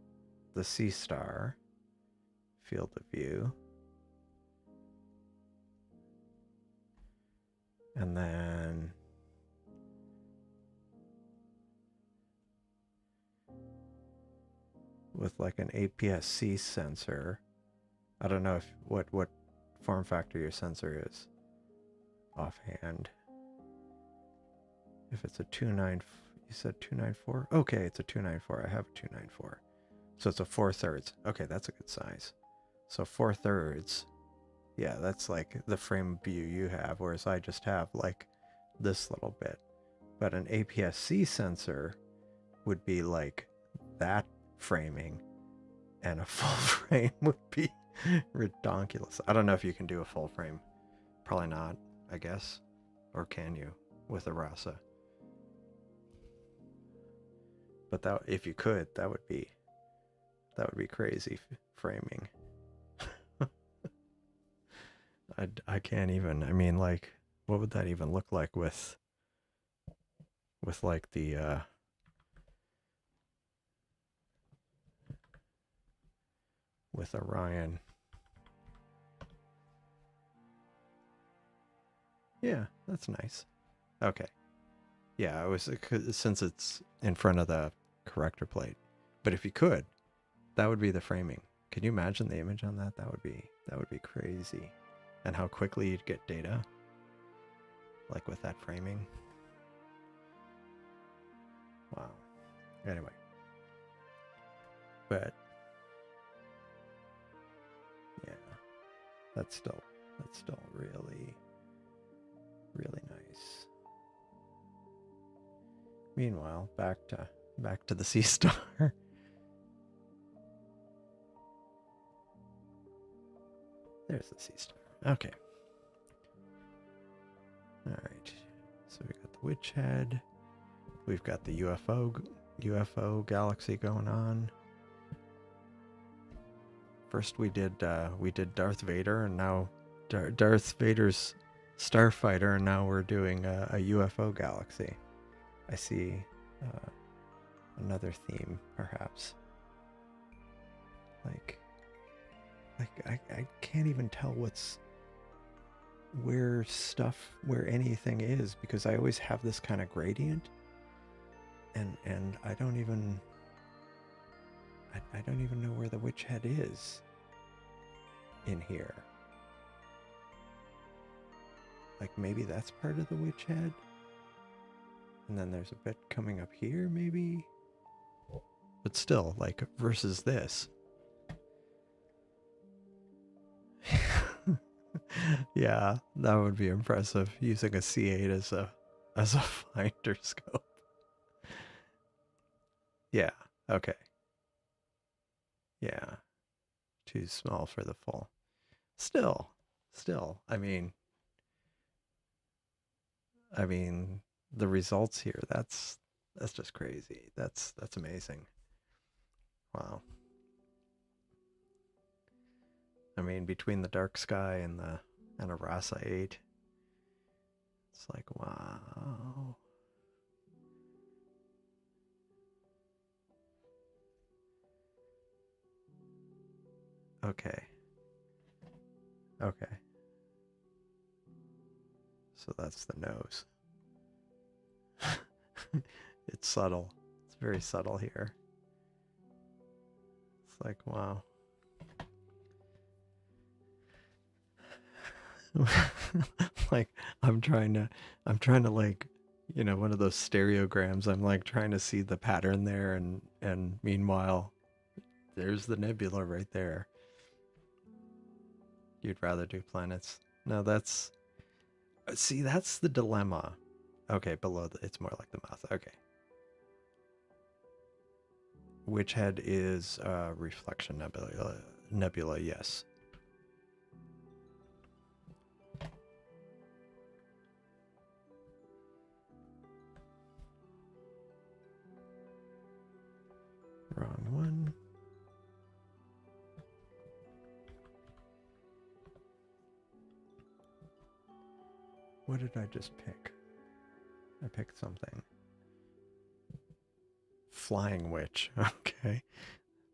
the Seestar field of view, and then with like an APS-C sensor, I don't know if what form factor your sensor is offhand. If it's a 29, you said 294? Okay, it's a 294. I have a 294. So it's a 4/3. Okay, that's a good size. So 4/3. Yeah, that's like the frame view you have, whereas I just have like this little bit. But an APS-C sensor would be like that framing, and a full frame would be redonkulous. I don't know if you can do a full frame. Probably not, I guess. Or can you with a RASA? But that, if you could, that would be crazy framing. I can't even. I mean, like, what would that even look like with like the with Orion? Yeah, that's nice. Okay. Yeah, it was since it's in front of the corrector plate. But if you could, that would be the framing. Can you imagine the image on that? That would be crazy. And how quickly you'd get data, like with that framing. Wow. Anyway. But yeah, that's still really, really nice. Meanwhile, back to the Seestar. There's the Seestar. Okay. All right. So we got the witch head. We've got the UFO galaxy going on. First we did Darth Vader, and now Darth Vader's starfighter, and now we're doing a UFO galaxy. I see another theme, perhaps. Like I can't even tell where anything is, because I always have this kind of gradient, and I don't even know where the witch head is in here. Like, maybe that's part of the witch head, and then there's a bit coming up here, maybe. But still, like, versus this. Yeah, that would be impressive, using a C8 as a finder scope. Yeah, okay. Yeah. Too small for the full. Still, I mean the results here, that's just crazy. That's amazing. Wow. I mean, between the dark sky and a Rasa 8, it's like, wow. Okay. Okay. So that's the nose. It's subtle. It's very subtle here. It's like, wow. Like, I'm trying to like, one of those stereograms. I'm like trying to see the pattern there, and meanwhile, there's the nebula right there. You'd rather do planets. No, that's the dilemma. Okay, below it's more like the mouth. Okay. Which head is reflection nebula, yes. Wrong one. What did I just pick? I picked something. Flying witch. Okay.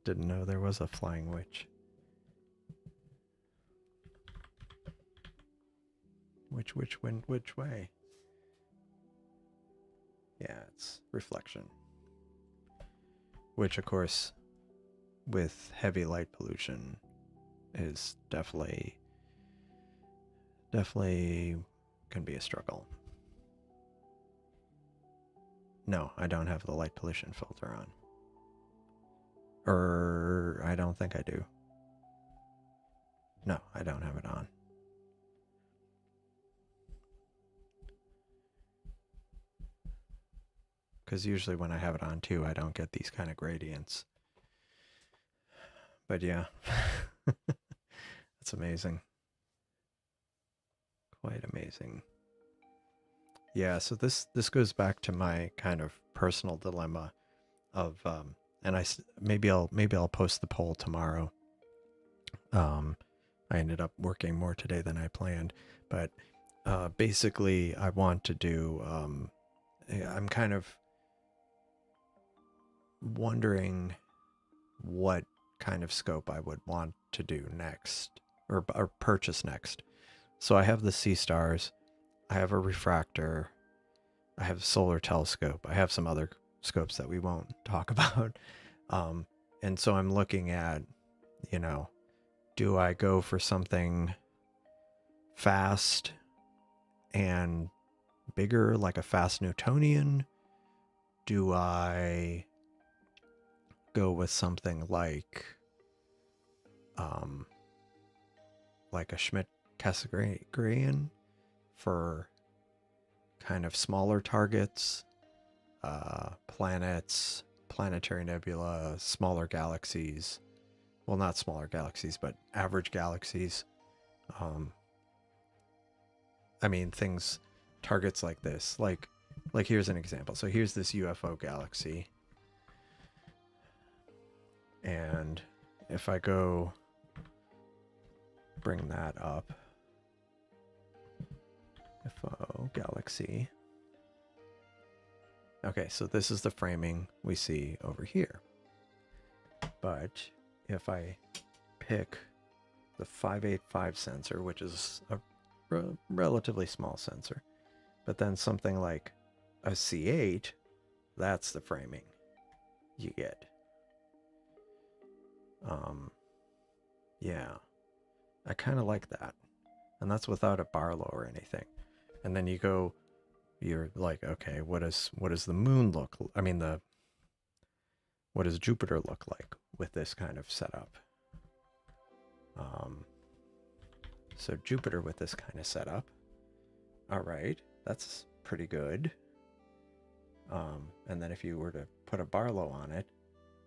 Didn't know there was a flying witch. Which went which way? Yeah, it's reflection. Which, of course, with heavy light pollution, is definitely can be a struggle. No, I don't have the light pollution filter on. Or I don't think I do. No, I don't have it on. Because usually when I have it on too, I don't get these kind of gradients. But yeah, that's amazing. Quite amazing. Yeah, so this goes back to my kind of personal dilemma of and maybe I'll post the poll tomorrow. Um I ended up working more today than I planned, but basically I want to do I'm kind of wondering what kind of scope I would want to do next or purchase next. So I have the Seestars, I have a refractor, I have a solar telescope, I have some other scopes that we won't talk about. Um, and so I'm looking at, you know, do I go for something fast and bigger, like a fast Newtonian? Do I go with something um, like a Schmidt Cassegrain for kind of smaller targets, planets, planetary nebula, smaller galaxies? Well, not smaller galaxies, but average galaxies. Um, I mean, things, targets like this. Like here's an example. So here's this UFO galaxy, and if I go bring that up, UFO galaxy. Okay, so this is the framing we see over here. But if I pick the 585 sensor, which is a relatively small sensor, but then something like a C8, that's the framing you get. Yeah, I kind of like that, and that's without a Barlow or anything. And then you're like, okay, what does the moon look? I mean, what does Jupiter look like with this kind of setup? So Jupiter with this kind of setup, all right, that's pretty good. And then if you were to put a Barlow on it,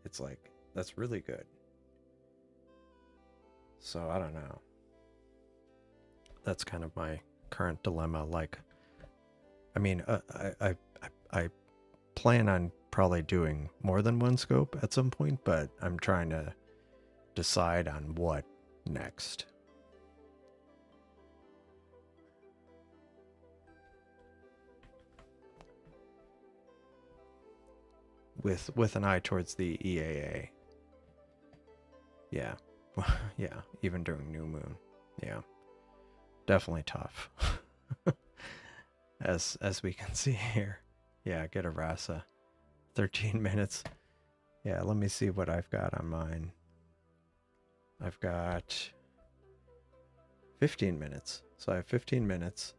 it's like, that's really good. So I don't know. That's kind of my current dilemma. Like, I mean, I plan on probably doing more than one scope at some point, but I'm trying to decide on what next. With an eye towards the EAA. Yeah. Yeah, even during new moon. Yeah. Definitely tough. as we can see here. Yeah, get a RASA. 13 minutes. Yeah, let me see what I've got on mine. I've got 15 minutes. So I have 15 minutes,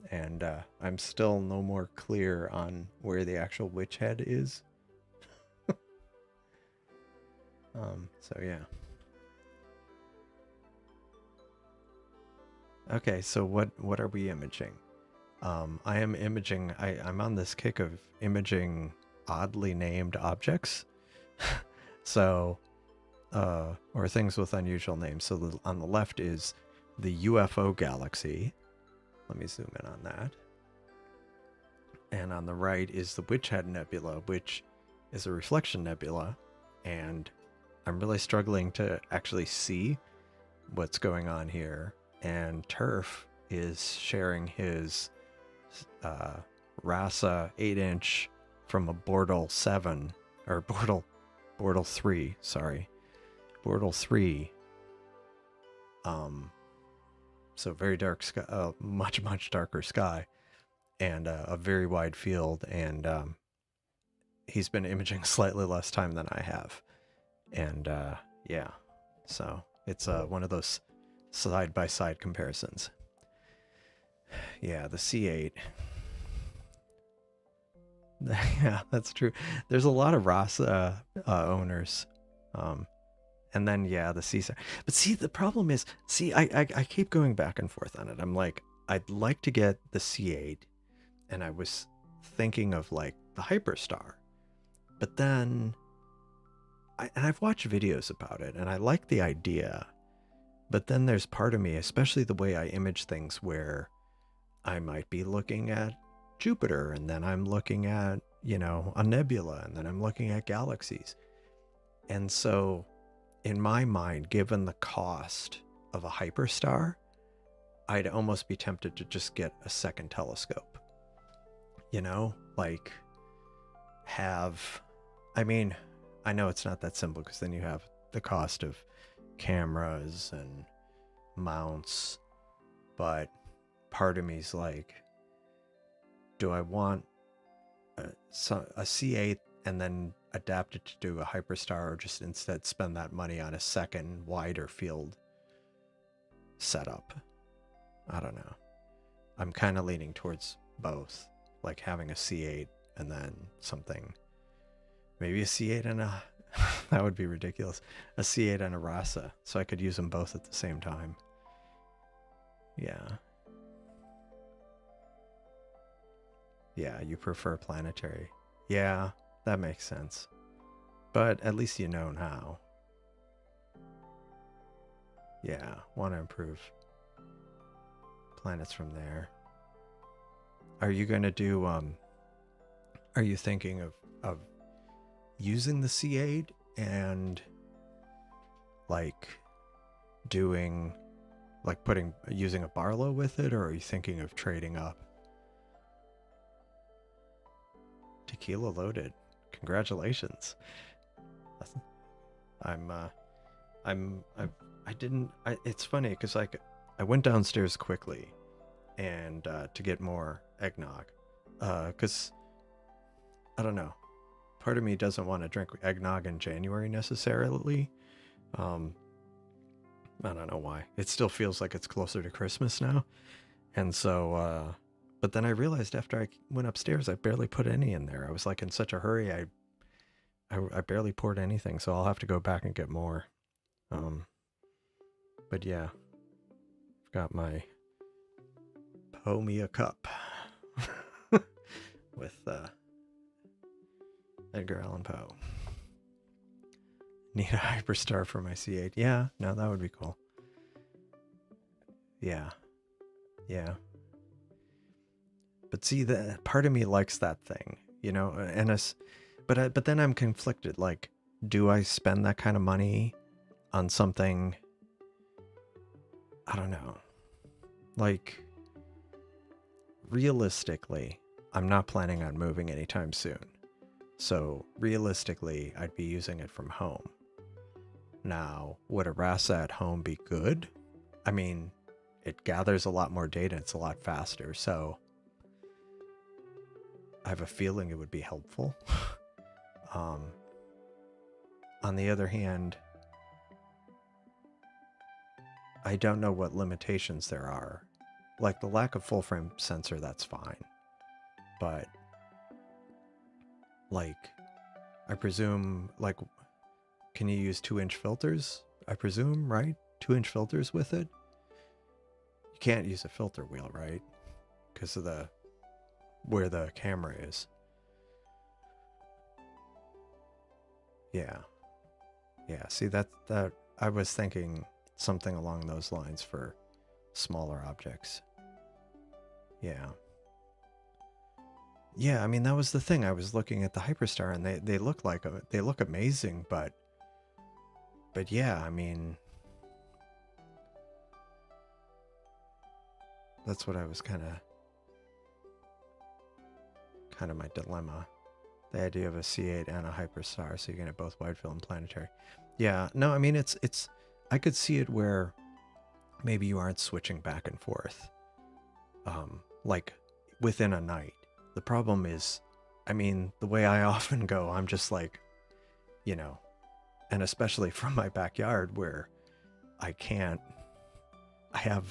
and I'm still no more clear on where the actual witch head is. So yeah. Okay, so what are we imaging? I am imaging, I'm on this kick of imaging oddly named objects. So, or things with unusual names. So on the left is the UFO galaxy. Let me zoom in on that. And on the right is the Witch Head Nebula, which is a reflection nebula. And I'm really struggling to actually see what's going on here. And Turf is sharing his RASA 8-inch from a Bortle 7, or Bortle 3, sorry. Bortle 3. So very dark sky, much darker sky, and a very wide field, and he's been imaging slightly less time than I have. And yeah, so it's one of those side-by-side comparisons. Yeah, the C8. Yeah, that's true. There's a lot of Ross owners. And then, yeah, the Seestar. But see, the problem is, see, I keep going back and forth on it. I'm like, I'd like to get the C8, and I was thinking of like the Hyperstar. But then, and I've watched videos about it, and I like the idea. But then there's part of me, especially the way I image things, where I might be looking at Jupiter, and then I'm looking at, you know, a nebula, and then I'm looking at galaxies. And so, in my mind, given the cost of a hyperstar, I'd almost be tempted to just get a second telescope. You know, like have, I mean, I know it's not that simple because then you have the cost of cameras and mounts, but part of me's like, do I want a C8 and then adapt it to do a hyperstar, or just instead spend that money on a second wider field setup? I don't know. I'm kind of leaning towards both, like having a C8 and then something, maybe a C8 and a that would be ridiculous, a C8 and a Rasa, so I could use them both at the same time. Yeah, you prefer planetary. Yeah, that makes sense. But at least you know now. Yeah, want to improve planets from there. Are you going to do, are you thinking of using the C8 and like doing, like using a Barlow with it, or are you thinking of trading up? Tequila loaded. Congratulations. It's funny because like I went downstairs quickly and to get more eggnog, because I don't know, part of me doesn't want to drink eggnog in January necessarily. I don't know why. It still feels like it's closer to Christmas now, and so but then I realized after I went upstairs I barely put any in there. I was like in such a hurry, I barely poured anything, so I'll have to go back and get more. But yeah, I've got my Pour Me a Cup with Edgar Allan Poe. Need a hyperstar for my C8. Yeah, no, that would be cool. Yeah. But see, the part of me likes that thing, you know, but then I'm conflicted. Like, do I spend that kind of money on something? I don't know. Like, realistically, I'm not planning on moving anytime soon. So realistically, I'd be using it from home. Now, would a RASA at home be good? I mean, it gathers a lot more data. It's a lot faster. So I have a feeling it would be helpful. On the other hand, I don't know what limitations there are. Like the lack of full frame sensor, that's fine. But like, I presume, like, can you use 2-inch filters? I presume, right? 2-inch filters with it? You can't use a filter wheel, right? Because of where the camera is. Yeah. See, that I was thinking something along those lines for smaller objects. Yeah, I mean, that was the thing. I was looking at the hyperstar and they look they look amazing, but yeah, I mean, that's what I was kind of my dilemma. The idea of a C8 and a hyperstar, so you're gonna have both wide field and planetary. Yeah, no, I mean, it's I could see it where maybe you aren't switching back and forth, like within a night. The problem is, I mean, the way I often go, I'm just like, you know, and especially from my backyard where I can't, I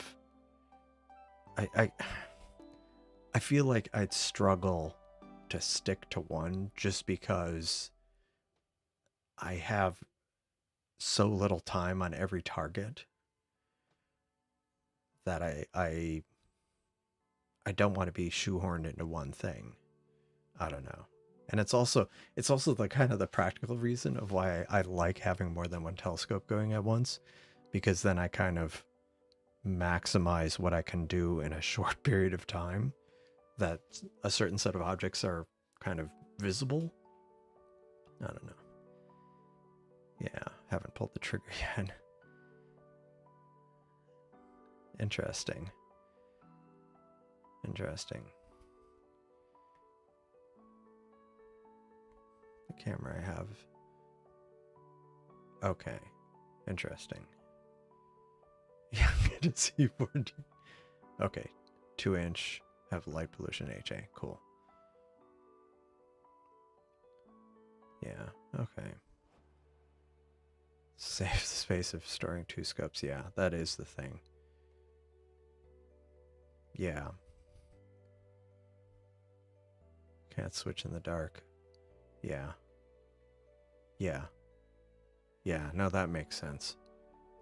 feel like I'd struggle to stick to one just because I have so little time on every target that I don't want to be shoehorned into one thing. I don't know. And it's also the kind of the practical reason of why I like having more than one telescope going at once, because then I kind of maximize what I can do in a short period of time. that a certain set of objects are kind of visible. I don't know. Yeah, haven't pulled the trigger yet. Interesting. Interesting. The camera I have. Okay. Interesting. Yeah, I'm going to see 4D. Okay. 2-inch, have light pollution HA. Cool. Yeah, okay. Save the space of storing 2 scopes. Yeah, that is the thing. Yeah. Can't switch in the dark. Yeah. Yeah. Yeah, no, that makes sense.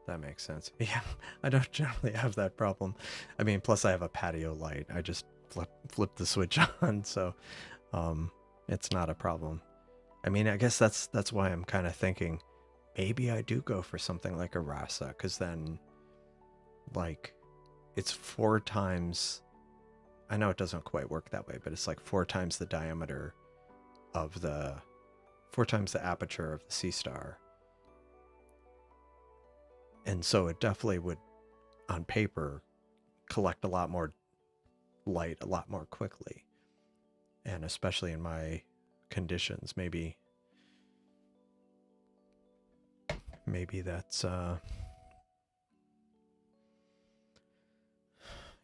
That makes sense. Yeah, I don't generally have that problem. I mean, plus I have a patio light. I just flip the switch on, so it's not a problem. I mean, I guess that's why I'm kind of thinking maybe I do go for something like a Rasa, because then, like, it's 4 times. I know it doesn't quite work that way, but it's like 4 times the diameter of the 4 times the aperture of the Seestar. And so it definitely would, on paper, collect a lot more light a lot more quickly. And especially in my conditions, maybe that's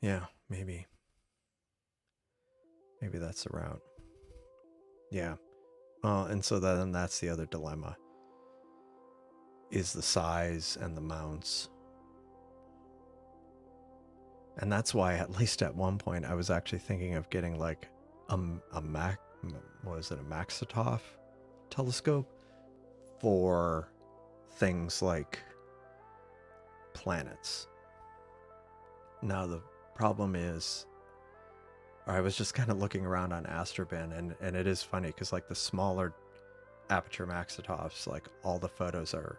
yeah, maybe that's the route. Yeah. And so then that's the other dilemma, is the size and the mounts. And that's why, at least at one point, I was actually thinking of getting like a Maxitov telescope for things like planets. Now the problem is, I was just kind of looking around on Astrobin, and it is funny because like the smaller aperture Maxitovs, like all the photos are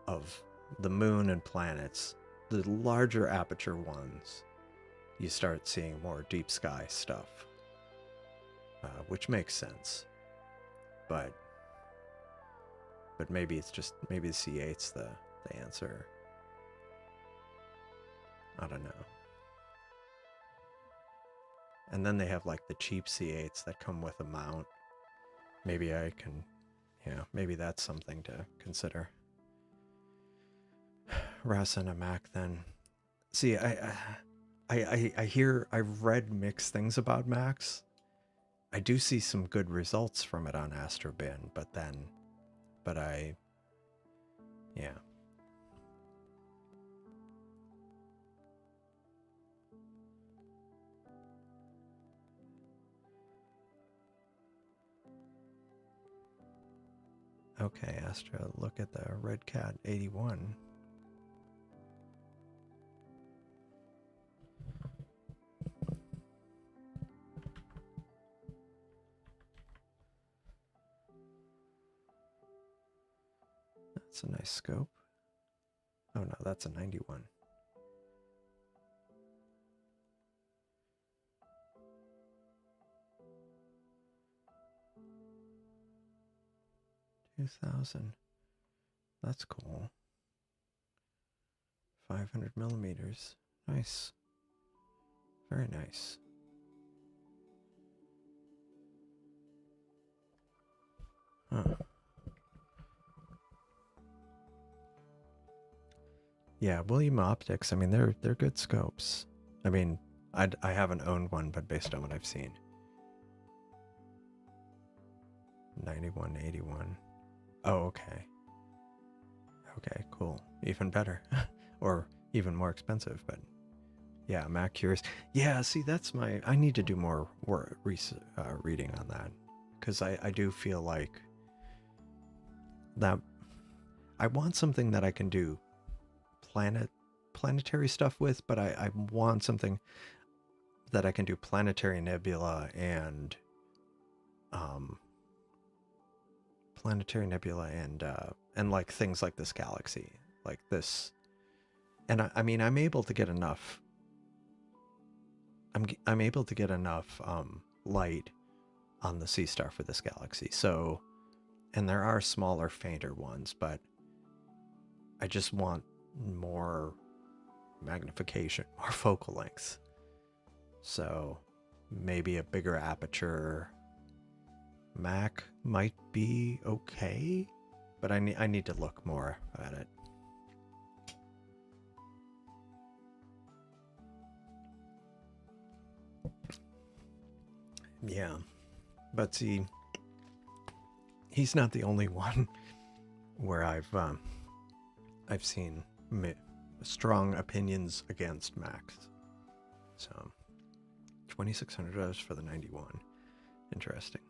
of the moon and planets. The larger aperture ones, you start seeing more deep sky stuff, which makes sense. But maybe it's just, maybe the C8's the answer. I don't know. And then they have like the cheap C8s that come with a mount. Maybe I can, yeah, maybe that's something to consider. Rasa and a Mac then. See, I've read mixed things about Macs. I do see some good results from it on Astrobin, but yeah. Okay, Astra, look at the Red Cat 81. That's a nice scope. Oh no, that's a 91. $2,000. That's cool. 500 millimeters. Nice. Very nice. Huh. Yeah, William Optics, I mean, they're good scopes. I mean, I haven't owned one, but based on what I've seen. 9181. Oh, okay. Okay, cool. Even better. Or even more expensive, but yeah, Mac curious. Yeah, see, that's my, I need to do more reading on that, because I do feel like that I want something that I can do planetary stuff with, but I want something that I can do planetary nebula and like things like this galaxy, like this. And I mean, I'm able to get enough I'm able to get enough light on the Seestar for this galaxy. So, and there are smaller, fainter ones, but I just want more magnification, more focal length. So maybe a bigger aperture Mac might be okay, but I need to look more at it. Yeah, but see, he's not the only one where I've seen strong opinions against Macs. So $2,600 for the 91. Interesting.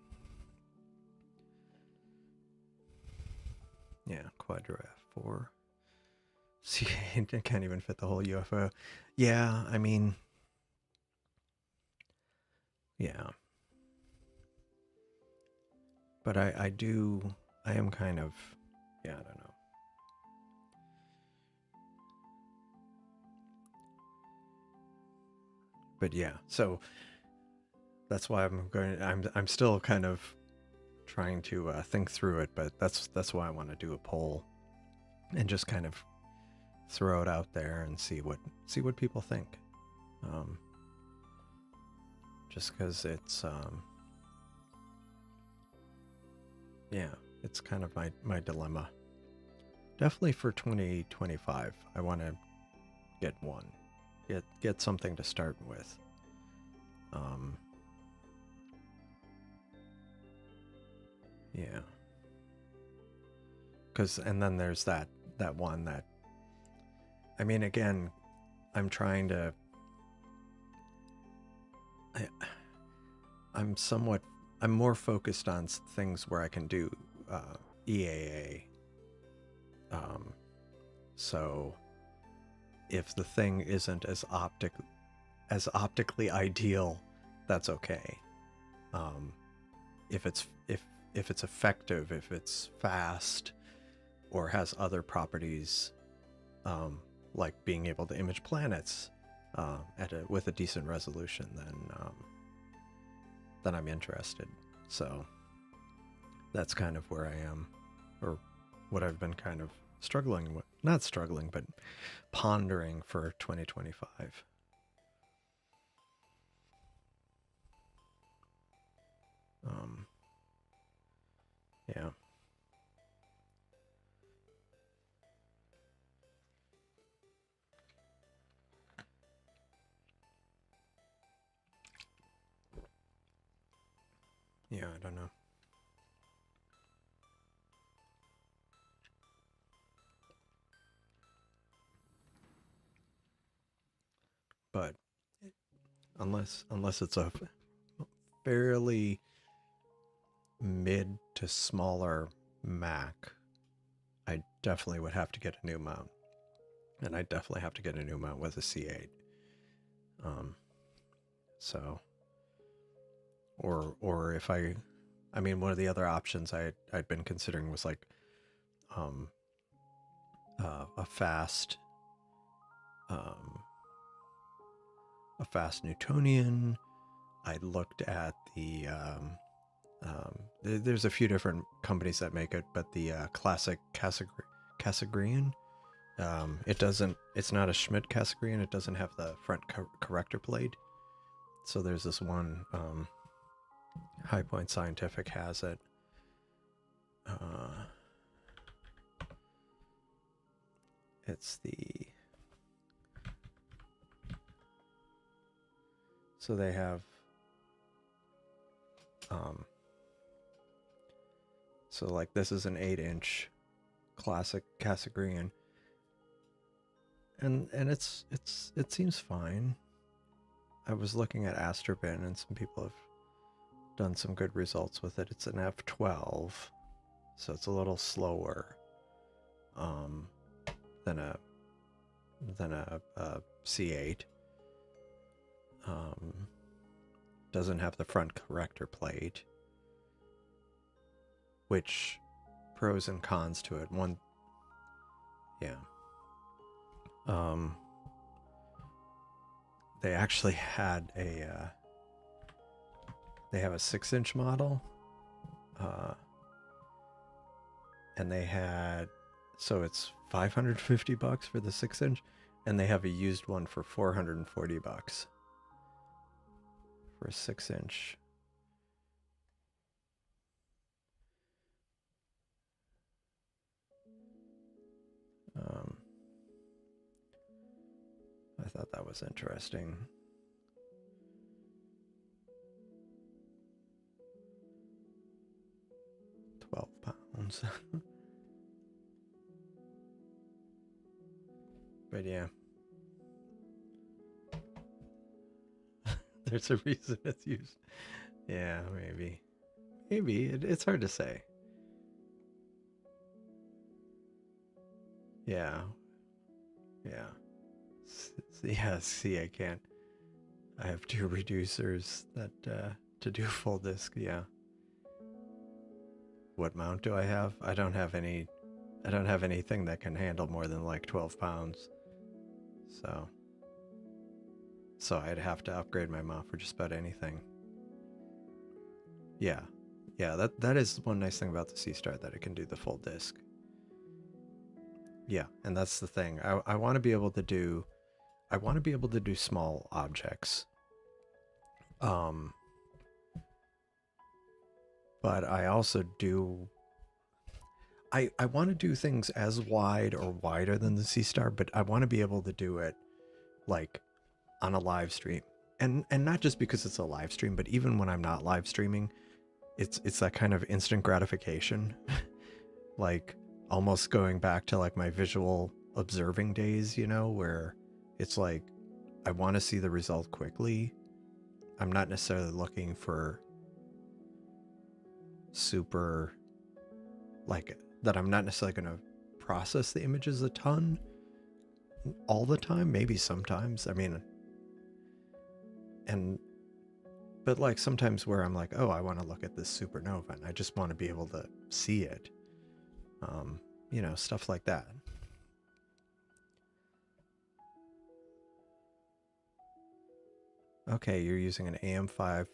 Yeah, Quadra 4. See, it can't even fit the whole UFO. Yeah, I mean, yeah. But I am kind of, yeah, I don't know. But yeah, so that's why I'm still kind of trying to think through it, but that's why I want to do a poll and just kind of throw it out there and see what people think. Just because it's yeah, it's kind of my dilemma. Definitely for 2025, I want to get one, get something to start with. Yeah. And then there's that one that, I mean, again, I'm trying to, I'm more focused on things where I can do EAA. So if the thing isn't as optically ideal, that's okay. If it's effective, if it's fast, or has other properties, like being able to image planets with a decent resolution, then I'm interested. So that's kind of where I am, or what I've been kind of struggling with, not struggling, but pondering for 2025. Yeah. Yeah, I don't know. But unless it's a fairly mid to smaller Mac, I definitely would have to get a new mount. And I definitely have to get a new mount with a C8. So, or if I mean, one of the other options I'd been considering was like a fast Newtonian. I looked at there's a few different companies that make it, but the classic Cassegrain, it's not a Schmidt Cassegrain. It doesn't have the front corrector plate. So there's this one, High Point Scientific has it. It's so they have, so like this is an 8-inch classic Cassegrain, and it seems fine. I was looking at Astrobin, and some people have done some good results with it. It's an F12, so it's a little slower than a C8. Doesn't have the front corrector plate, which pros and cons to it. One, yeah. they actually had a they have a 6-inch model, and they had, so it's $550 for the 6-inch, and they have a used one for $440 for a 6-inch. I thought that was interesting. £12. But yeah. There's a reason it's used. Yeah, maybe. Maybe. It's hard to say. Yeah. Yeah. Yeah, see, I can't. I have 2 reducers that to do full disc. Yeah. What mount do I have? I don't have anything that can handle more than like 12 pounds. So I'd have to upgrade my mount for just about anything. Yeah. Yeah, that is one nice thing about the Seestar, that it can do the full disc. Yeah, and that's the thing. I want to be able to do small objects. But I also do I want to do things as wide or wider than the Seestar, but I want to be able to do it like on a live stream. And not just because it's a live stream, but even when I'm not live streaming, it's that kind of instant gratification. Like almost going back to like my visual observing days, you know, where it's like I want to see the result quickly. I'm not necessarily looking for super, like, that I'm not necessarily going to process the images a ton all the time, maybe sometimes. I mean, but like sometimes where I'm like, oh, I want to look at this supernova and I just want to be able to see it. You know, stuff like that. Okay, you're using an AM5.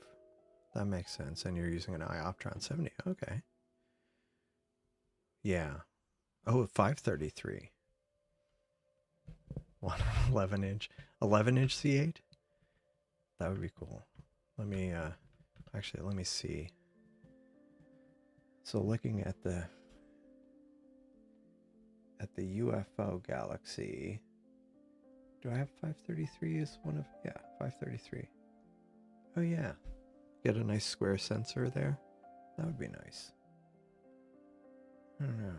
That makes sense. And you're using an iOptron 70. Okay. Yeah. Oh, 533. 11 inch. 11 inch C8? That would be cool. Let me, actually, let me see. So looking at the UFO galaxy, do I have 533 as one of, yeah, 533. Oh yeah, get a nice square sensor there. That would be nice. I don't know.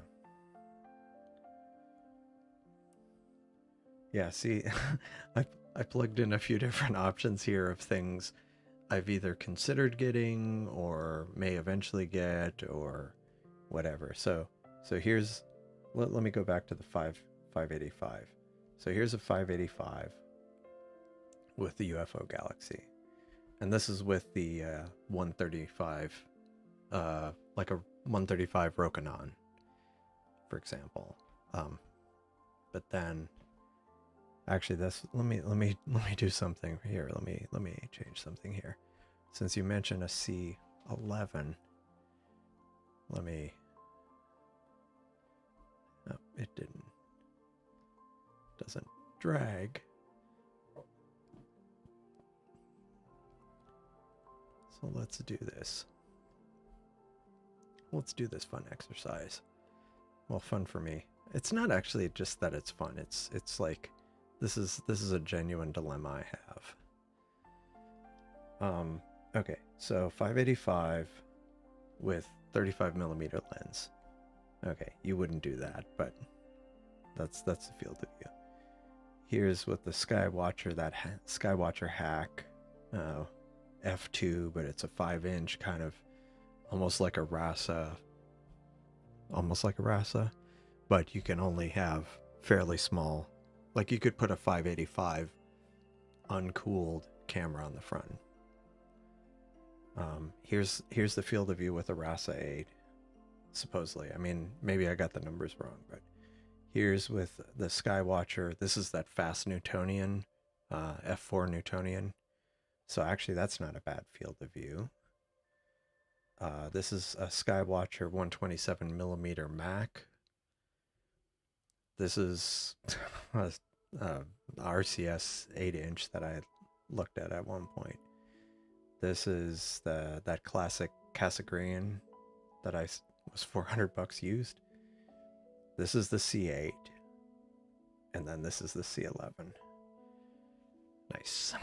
Yeah, see, I plugged in a few different options here of things I've either considered getting or may eventually get or whatever. So here's, let me go back to the 585. So here's a 585 with the UFO galaxy. And this is with the 135, like a 135 Rokinon, for example. But then, actually, let me do something here. Let me change something here. Since you mentioned a C11, let me. Oh, it doesn't drag. So let's do this. Let's do this fun exercise. Well, fun for me. It's not actually just that it's fun. It's like this is a genuine dilemma I have. Okay, so 585 with 35mm lens. Okay, you wouldn't do that, but that's the field of view. Here's with the Skywatcher, that Skywatcher hack, f2, but it's a 5-inch, kind of almost like a RASA, but you can only have fairly small, like you could put a 585 uncooled camera on the front. Here's the field of view with a RASA 8, supposedly. I mean, maybe I got the numbers wrong, but here's with the Skywatcher. This is that fast Newtonian F4 Newtonian. So actually that's not a bad field of view. This is a Skywatcher 127 millimeter Mac. This is a, RCS 8-inch that I looked at one point. This is that classic Cassegrain that I was $400 used. This is the C8, and then this is the C11. Nice.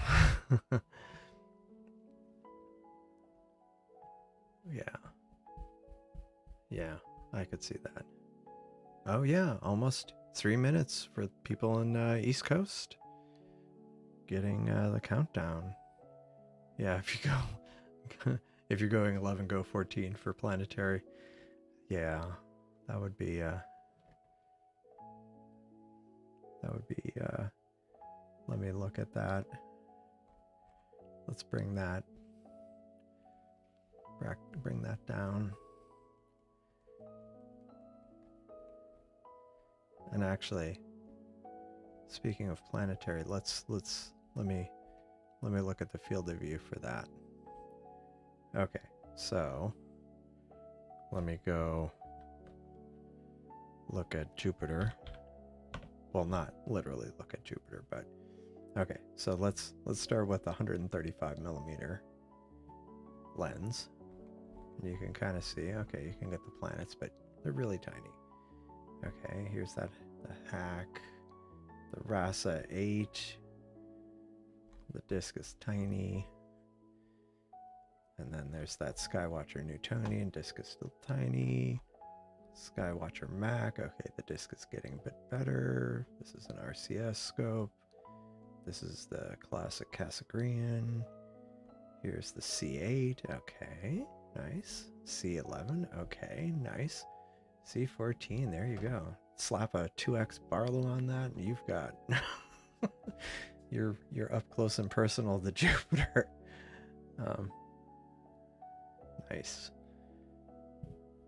Yeah, I could see that. Oh yeah, almost 3 minutes for people in East Coast getting the countdown. Yeah, if you go, if you're going 11, go 14 for planetary. Yeah, that would be let me look at that. Let's bring that down. And actually, speaking of planetary, let me look at the field of view for that. Okay, so let me go look at Jupiter. Well, not literally look at Jupiter, but okay. So let's start with a 135 millimeter lens. And you can kind of see, okay, you can get the planets, but they're really tiny. Okay, here's the hack, the Rasa 8. The disc is tiny. And then there's that Skywatcher Newtonian, disc is still tiny. Skywatcher Mac, okay, the disc is getting a bit better. This is an RCS scope. This is the classic Cassegrain. Here's the C8, okay, nice. C11, okay, nice. C14, there you go. Slap a 2x Barlow on that, and you've got you're up close and personal to Jupiter. Nice.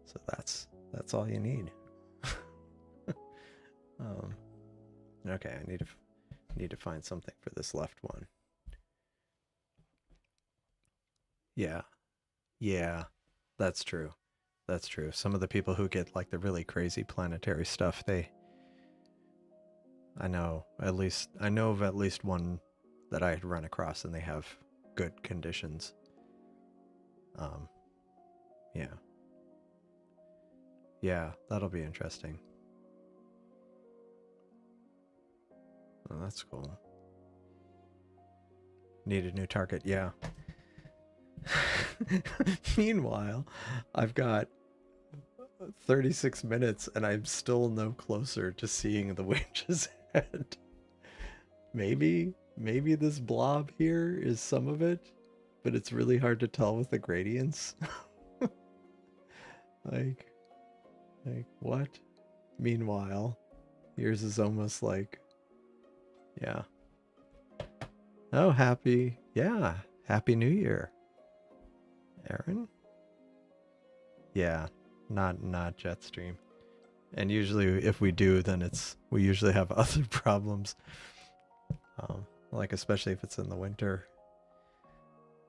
So that's all you need. Okay, I need to find something for this left one. Yeah, that's true. That's true. Some of the people who get like the really crazy planetary stuff, I know of at least one that I had run across, and they have good conditions. Yeah. Yeah, that'll be interesting. Oh, that's cool. Need a new target, yeah. Meanwhile, I've got 36 minutes and I'm still no closer to seeing the winch's head. Maybe this blob here is some of it, but it's really hard to tell with the gradients. like what? Meanwhile, yours is almost like, yeah. Oh, happy New Year, Aaron. Yeah, not Jetstream. And usually if we do, then we usually have other problems. Like especially if it's in the winter.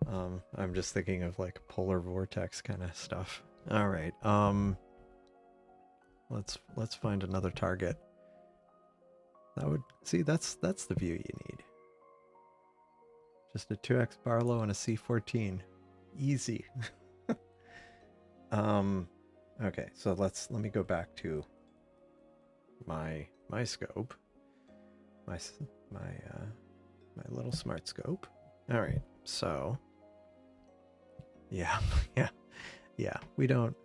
I'm just thinking of like polar vortex kind of stuff. All right. Let's find another target. That's the view you need. Just a 2x Barlow and a C14. Easy. Okay, so let me go back to my scope. My little smart scope. All right. So yeah. We don't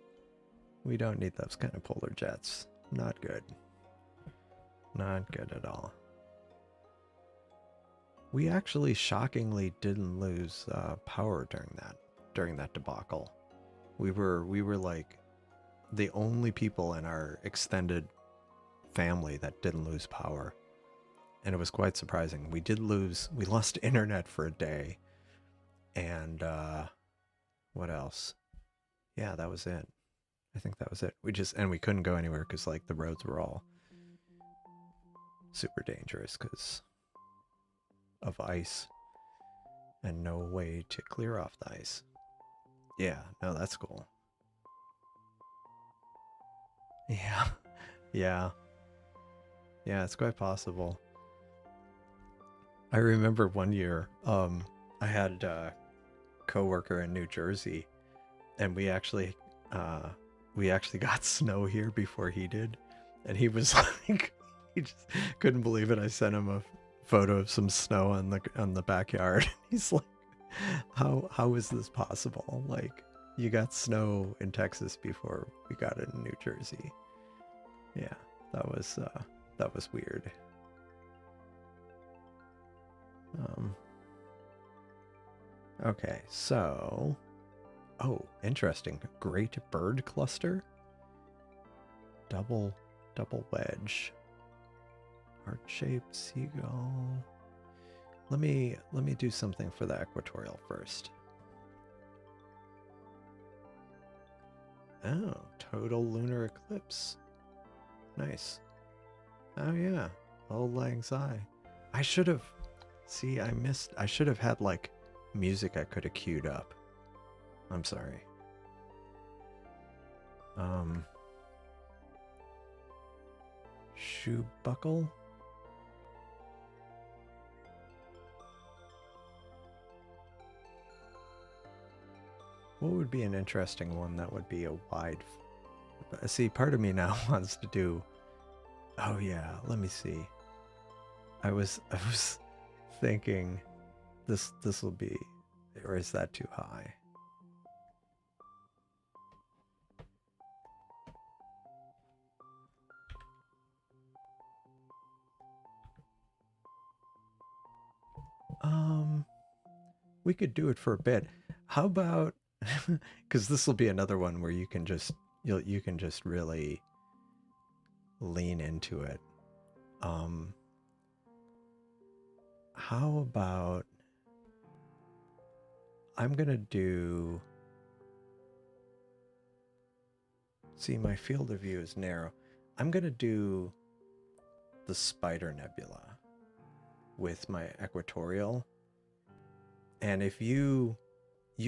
need those kind of polar jets. Not good. Not good at all. We actually shockingly didn't lose power during that debacle. We were like the only people in our extended family that didn't lose power. And it was quite surprising. We lost internet for a day. And what else? Yeah, that was it. I think that was it. We couldn't go anywhere because like the roads were all super dangerous because of ice and no way to clear off the ice. Yeah, no, that's cool. Yeah, yeah, yeah, it's quite possible. I remember one year, I had a coworker in New Jersey, and uh, we actually got snow here before he did, and he was like, he just couldn't believe it. I sent him a photo of some snow on the backyard. He's like, how is this possible? Like, you got snow in Texas before we got it in New Jersey. Yeah, that was weird. Um, okay, so oh, interesting. Great bird cluster. Double wedge. Heart shaped seagull. Let me do something for the equatorial first. Oh, total lunar eclipse. Nice. Oh yeah. Old Lang Syne. I should have I should have had like music I could have queued up. I'm sorry. Shoe buckle. What would be an interesting one that would be a wide... See, part of me now wants to do... Oh yeah, let me see. I was thinking this will be... Or is that too high? We could do it for a bit. How about... Because this will be another one where you can just really lean into it. How about I'm gonna do... See, my field of view is narrow. I'm gonna do the Spider Nebula with my equatorial. And if you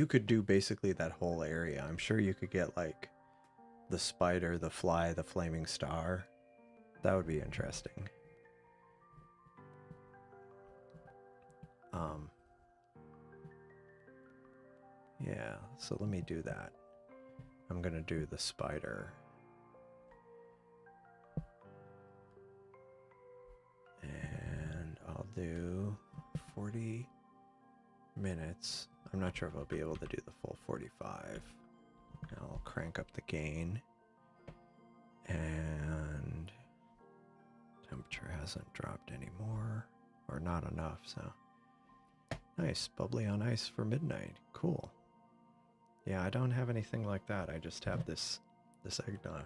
could do basically that whole area. I'm sure you could get like the spider, the fly, the flaming star. That would be interesting. Yeah, so let me do that. I'm gonna do the spider. And I'll do 40 minutes. I'm not sure if I'll be able to do the full 45. I'll crank up the gain. And temperature hasn't dropped anymore, or not enough, so nice. Bubbly on ice for midnight. Cool. Yeah, I don't have anything like that. I just have this eggnog.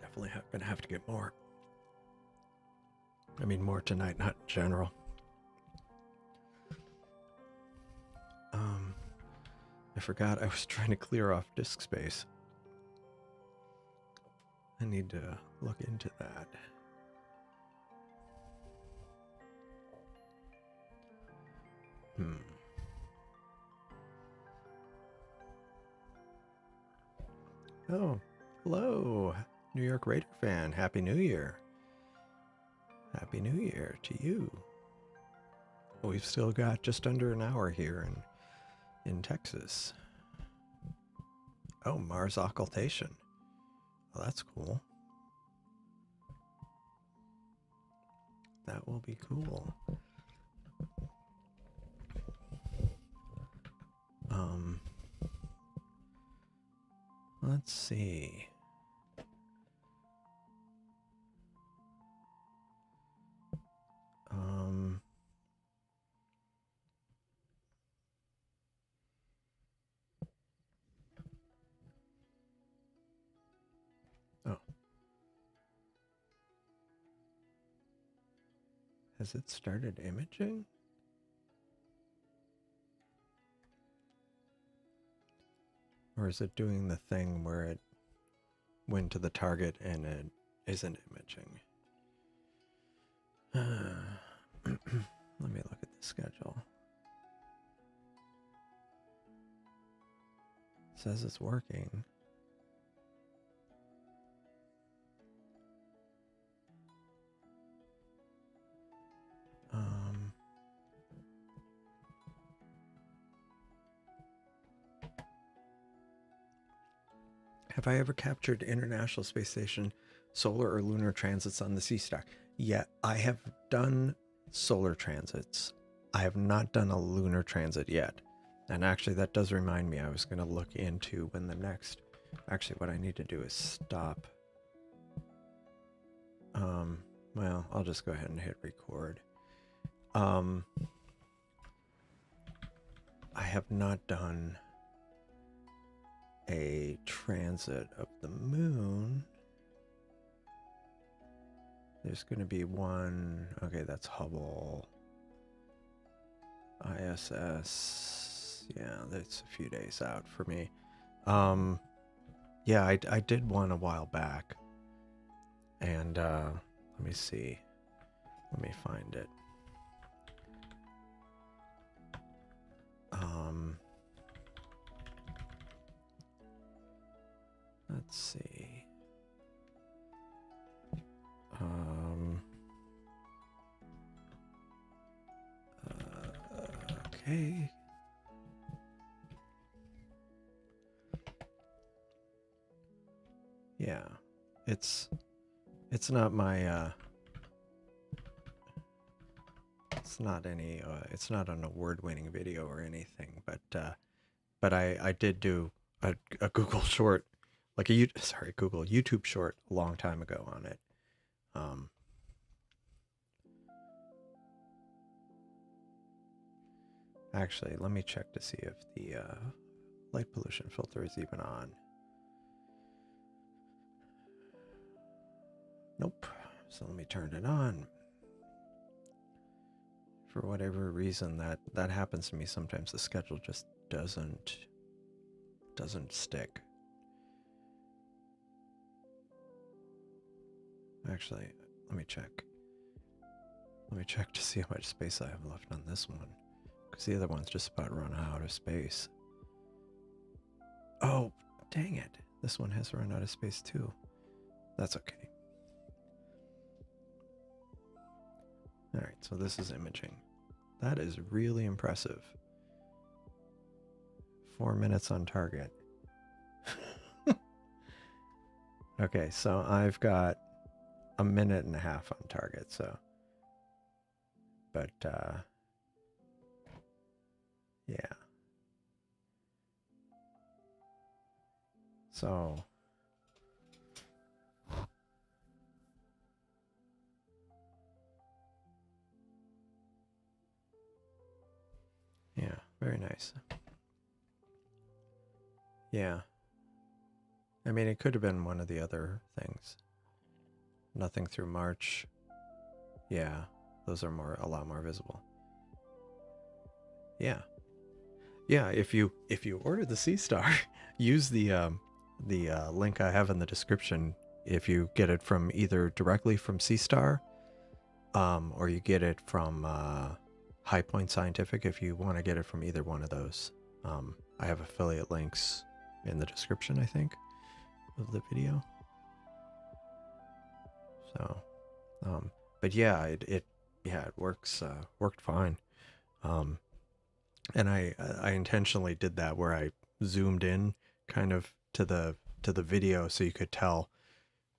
Definitely gonna have to get more. I mean, more tonight, not in general. I forgot I was trying to clear off disk space. I need to look into that. Oh, hello, New York Raider fan. Happy New Year. Happy New Year to you. We've still got just under an hour here in Texas. Oh, Mars occultation. Well, that's cool. That will be cool. Let's see. Oh. Has it started imaging? Or is it doing the thing where it wind to the target and it isn't imaging. Let me look at the schedule. It says it's working. Have I ever captured International Space Station solar or lunar transits on the Seestar? Yeah, I have done solar transits. I have not done a lunar transit yet. And actually, that does remind me, I was going to look into when the next... Actually, what I need to do is stop. Well, I'll just go ahead and hit record. I have not done a transit of the moon. There's going to be one. Okay, that's Hubble. ISS. Yeah, that's a few days out for me. Yeah, I did one a while back. And let me see. Let me find it. Let's see. Okay. Yeah, it's not my it's not any it's not an award-winning video or anything, but I did do a Google short, like a Google YouTube short a long time ago on it. Actually, let me check to see if the light pollution filter is even on. Nope. So let me turn it on. For whatever reason, that happens to me sometimes. The schedule just doesn't stick. Actually, let me check. Let me check to see how much space I have left on this one, because the other one's just about run out of space. Oh, dang it. This one has run out of space too. That's okay. Alright, so this is imaging. That is really impressive. 4 minutes on target. Okay, so I've got a minute and a half on target, so. But, yeah. So. Yeah, very nice. Yeah. I mean, it could have been one of the other things. Nothing through March. Yeah, those are a lot more visible. Yeah. Yeah, if you order the Seestar, use the link I have in the description. If you get it from either directly from Seestar, or you get it from High Point Scientific, if you want to get it from either one of those. I have affiliate links in the description, I think, of the video. So, but yeah, it works, worked fine. And I intentionally did that where I zoomed in kind of to the video so you could tell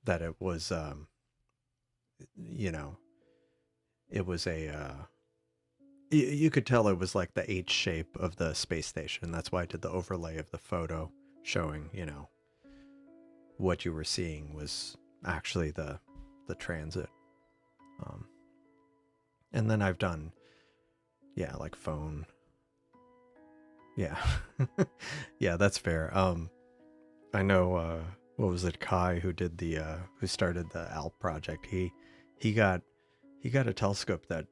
that it was, you know, it was a, you could tell it was like the H shape of the space station. That's why I did the overlay of the photo showing, you know, what you were seeing was actually the transit. And then I've done, yeah, like phone. Yeah. Yeah, that's fair. I know, what was it, Kai, who did the, who started the Alp project. He got a telescope that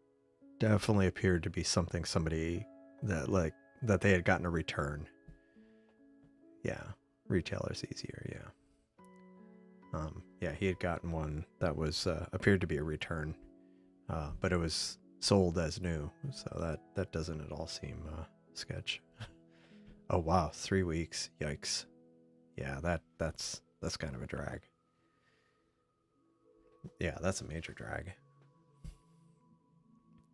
definitely appeared to be somebody that they had gotten a return. Yeah. Retailer's easier. Yeah. Yeah, he had gotten one that was appeared to be a return, but it was sold as new, so that doesn't at all seem sketch. Oh wow, 3 weeks, yikes! Yeah, that's kind of a drag. Yeah, that's a major drag.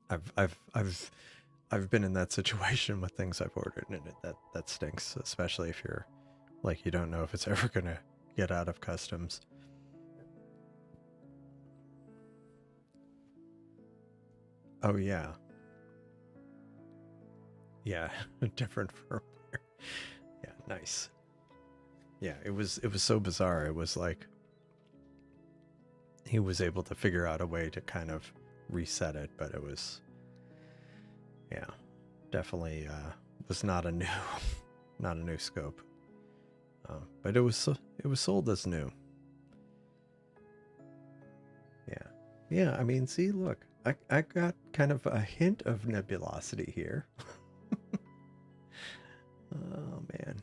I've been in that situation with things I've ordered, and that stinks, especially if you're like you don't know if it's ever gonna get out of customs. Oh yeah, yeah, different firmware. Yeah, nice. Yeah, it was so bizarre. It was like he was able to figure out a way to kind of reset it, but it was, yeah, definitely was not a new not a new scope. But it was sold as new. Yeah, yeah. I mean, see, look, I got kind of a hint of nebulosity here. Oh man.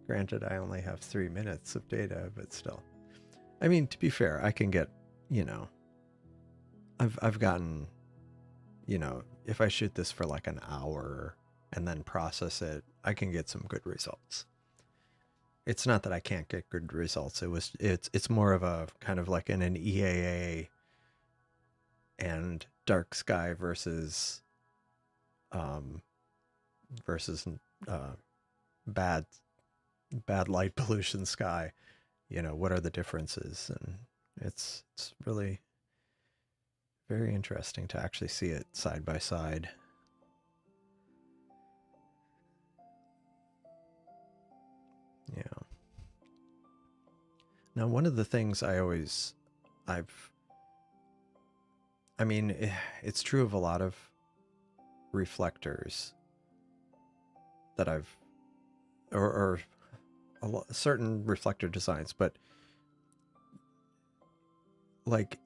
Granted, I only have 3 minutes of data, but still. I mean, to be fair, I can get, you know, I've gotten, you know, if I shoot this for like an hour and then process it, I can get some good results. It's not that I can't get good results. It's more of a kind of like in an EAA and dark sky versus um versus uh bad light pollution sky. You know, what are the differences? And it's really very interesting to actually see it side by side. Yeah. Now, one of the things I've, I mean, it's true of a lot of reflectors that I've, or certain reflector designs, but like,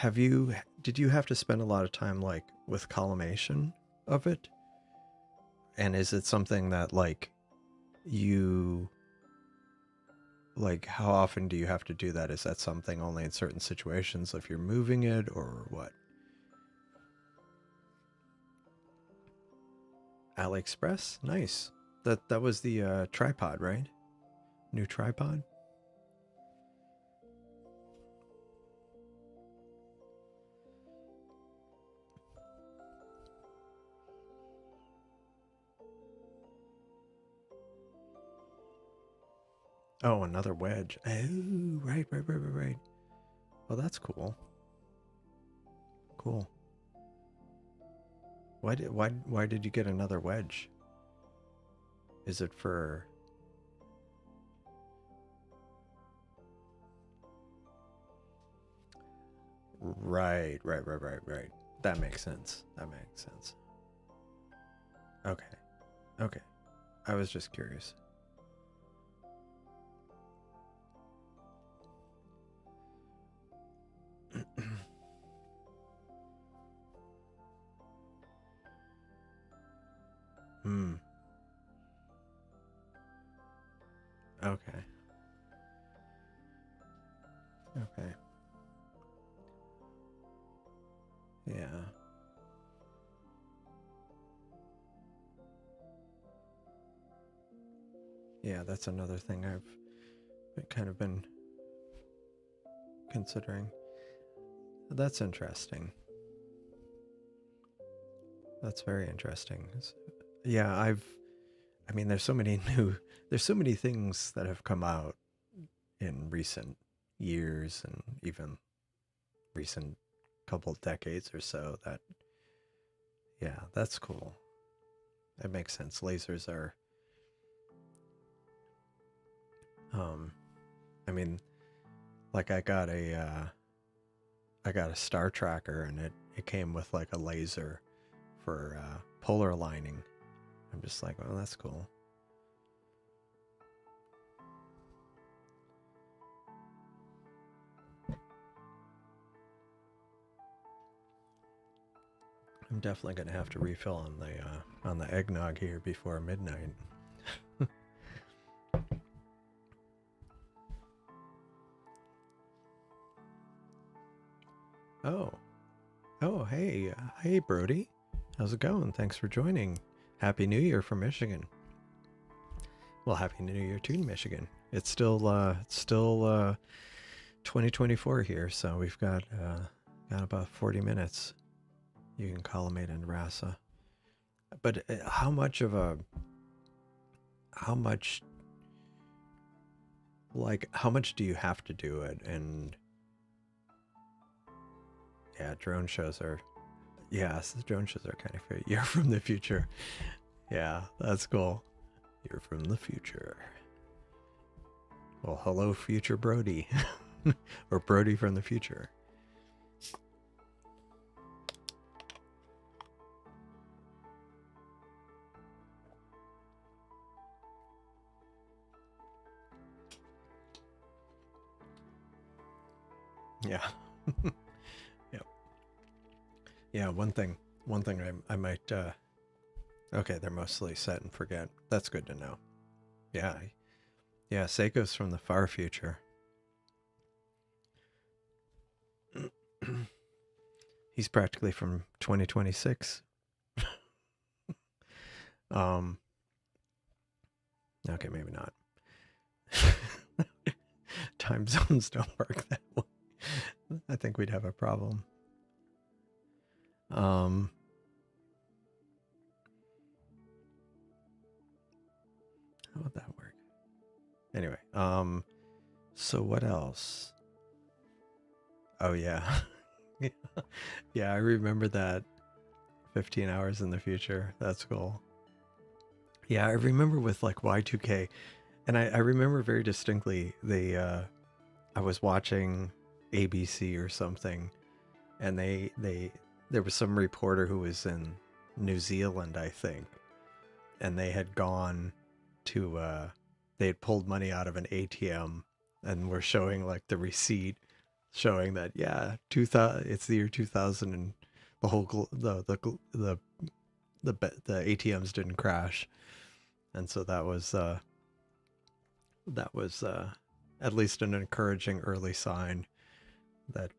did you have to spend a lot of time like with collimation of it? And is it something that like you like how often do you have to do that? Is that something only in certain situations if you're moving it or what? AliExpress? Nice. That was the tripod, right? New tripod? Oh, another wedge. Oh, right. Oh, that's cool. Cool. Why did you get another wedge? Is it for right. That makes sense. That makes sense. Okay. Okay. I was just curious. Hmm. Okay. Okay. Yeah. Yeah, that's another thing I've kind of been considering. That's interesting. That's very interesting. Yeah, I mean, there's so many things that have come out in recent years and even recent couple decades or so that, yeah, that's cool. It makes sense. Lasers are, um, I mean, like I got a star tracker and it came with like a laser for polar aligning. I'm just like, well, that's cool. I'm definitely gonna have to refill on the eggnog here before midnight. Oh, oh, hey, hey, Brody. How's it going? Thanks for joining. Happy New Year from Michigan. Well, Happy New Year to Michigan. It's still 2024 here, so we've got about 40 minutes. You can collimate in Rasa. But how much, how much do you have to do it? And yeah, drone shows are, yes, the drone shows are kind of great. You're from the future. Yeah, that's cool. You're from the future. Well, hello, future Brody. Or Brody from the future. Yeah. Yep. Yeah, one thing I might okay, they're mostly set and forget. That's good to know. Yeah. Yeah, Seiko's from the far future. He's practically from 2026. Um okay, maybe not. Time zones don't work that way. I think we'd have a problem. How would that work? Anyway, so what else? Oh yeah. Yeah, I remember that 15 hours in the future. That's cool. Yeah, I remember with like Y2K, and I remember very distinctly I was watching ABC or something, and there was some reporter who was in New Zealand, I think, and they had gone to they had pulled money out of an ATM and were showing like the receipt showing that yeah, 2000 it's the year 2000 and the whole the ATMs didn't crash. And so that was at least an encouraging early sign that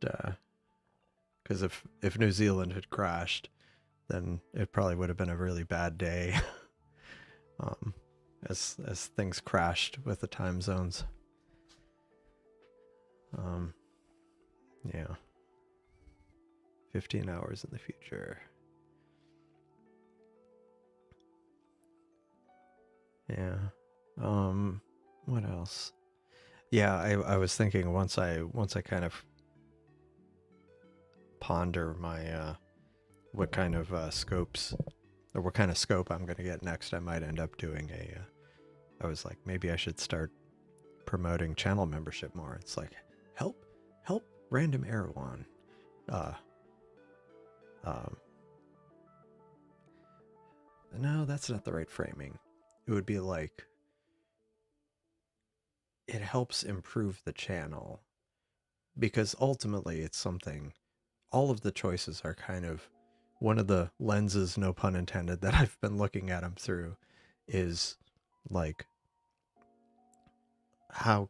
because if New Zealand had crashed, then it probably would have been a really bad day. um, as things crashed with the time zones. Um, yeah, 15 hours in the future. Yeah. What else? Yeah, I was thinking once I kind of ponder my what kind of scopes or what kind of scope I'm going to get next, I might end up doing a I was like maybe I should start promoting channel membership more. It's like help random Erewhon. Uh um no, that's not the right framing. It would be like it helps improve the channel because ultimately it's something all of the choices are kind of one of the lenses, no pun intended, that I've been looking at them through is like how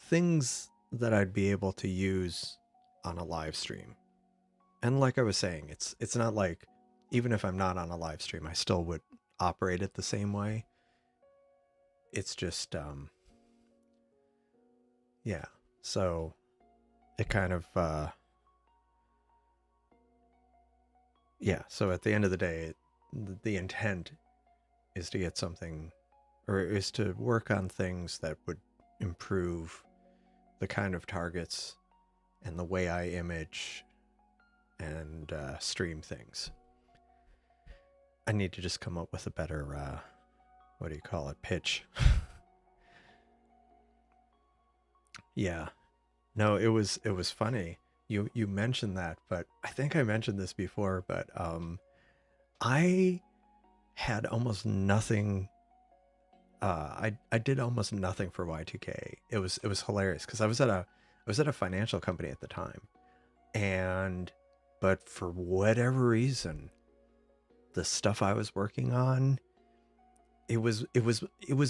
things that I'd be able to use on a live stream. And like I was saying, it's not like even if I'm not on a live stream, I still would operate it the same way. It's just yeah. So it kind of yeah, so at the end of the day, the intent is to get something or is to work on things that would improve the kind of targets and the way I image and stream things. I need to just come up with a better, what do you call it, pitch. Yeah. No, it was funny. You mentioned that, but I think I mentioned this before, but I had almost nothing I did almost nothing for Y2K. It was hilarious because I was at a financial company at the time, and but for whatever reason, the stuff I was working on, it was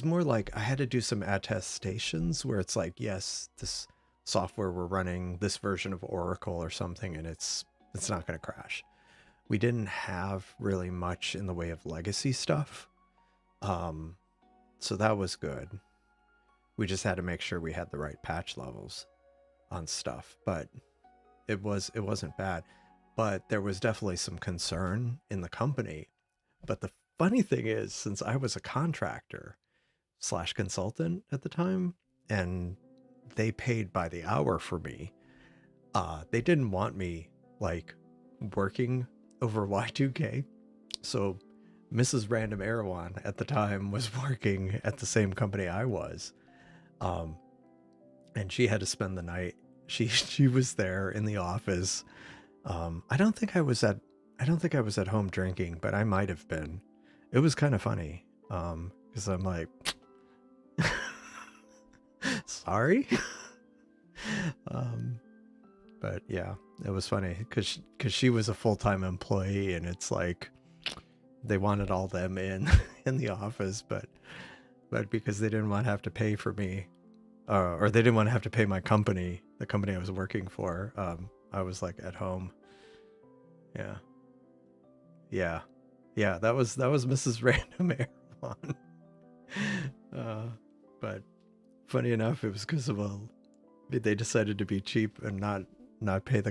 more like I had to do some attestations where it's like, yes, this software we're running this version of Oracle or something, and it's not going to crash. We didn't have really much in the way of legacy stuff. So that was good. We just had to make sure we had the right patch levels on stuff, but it wasn't bad. But there was definitely some concern in the company. But the funny thing is, since I was a contractor slash consultant at the time, and they paid by the hour for me, they didn't want me like working over Y2K. So Mrs. Random Erewhon at the time was working at the same company I was. Um, and she had to spend the night. She was there in the office. I don't think I was at home drinking, but I might have been. It was kind of funny. Because I'm like, sorry. But yeah, it was funny because she was a full-time employee, and it's like they wanted all them in the office, but because they didn't want to have to pay for me, or they didn't want to have to pay my company, the company I was working for, I was like at home. Yeah, yeah. That was Mrs. Random Airline. But funny enough, it was because of they decided to be cheap and not pay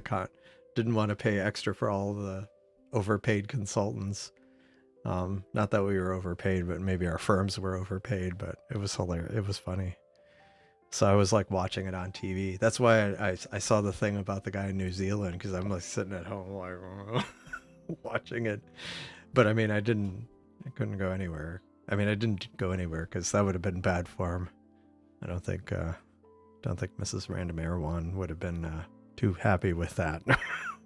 didn't want to pay extra for all the overpaid consultants. Not that we were overpaid, but maybe our firms were overpaid, but it was hilarious. It was funny. So I was like watching it on TV. That's why I saw the thing about the guy in New Zealand, because I'm like sitting at home like watching it. But I mean, I couldn't go anywhere. I mean, I didn't go anywhere because that would have been bad form. I don't think Mrs. Random Erewhon would have been too happy with that.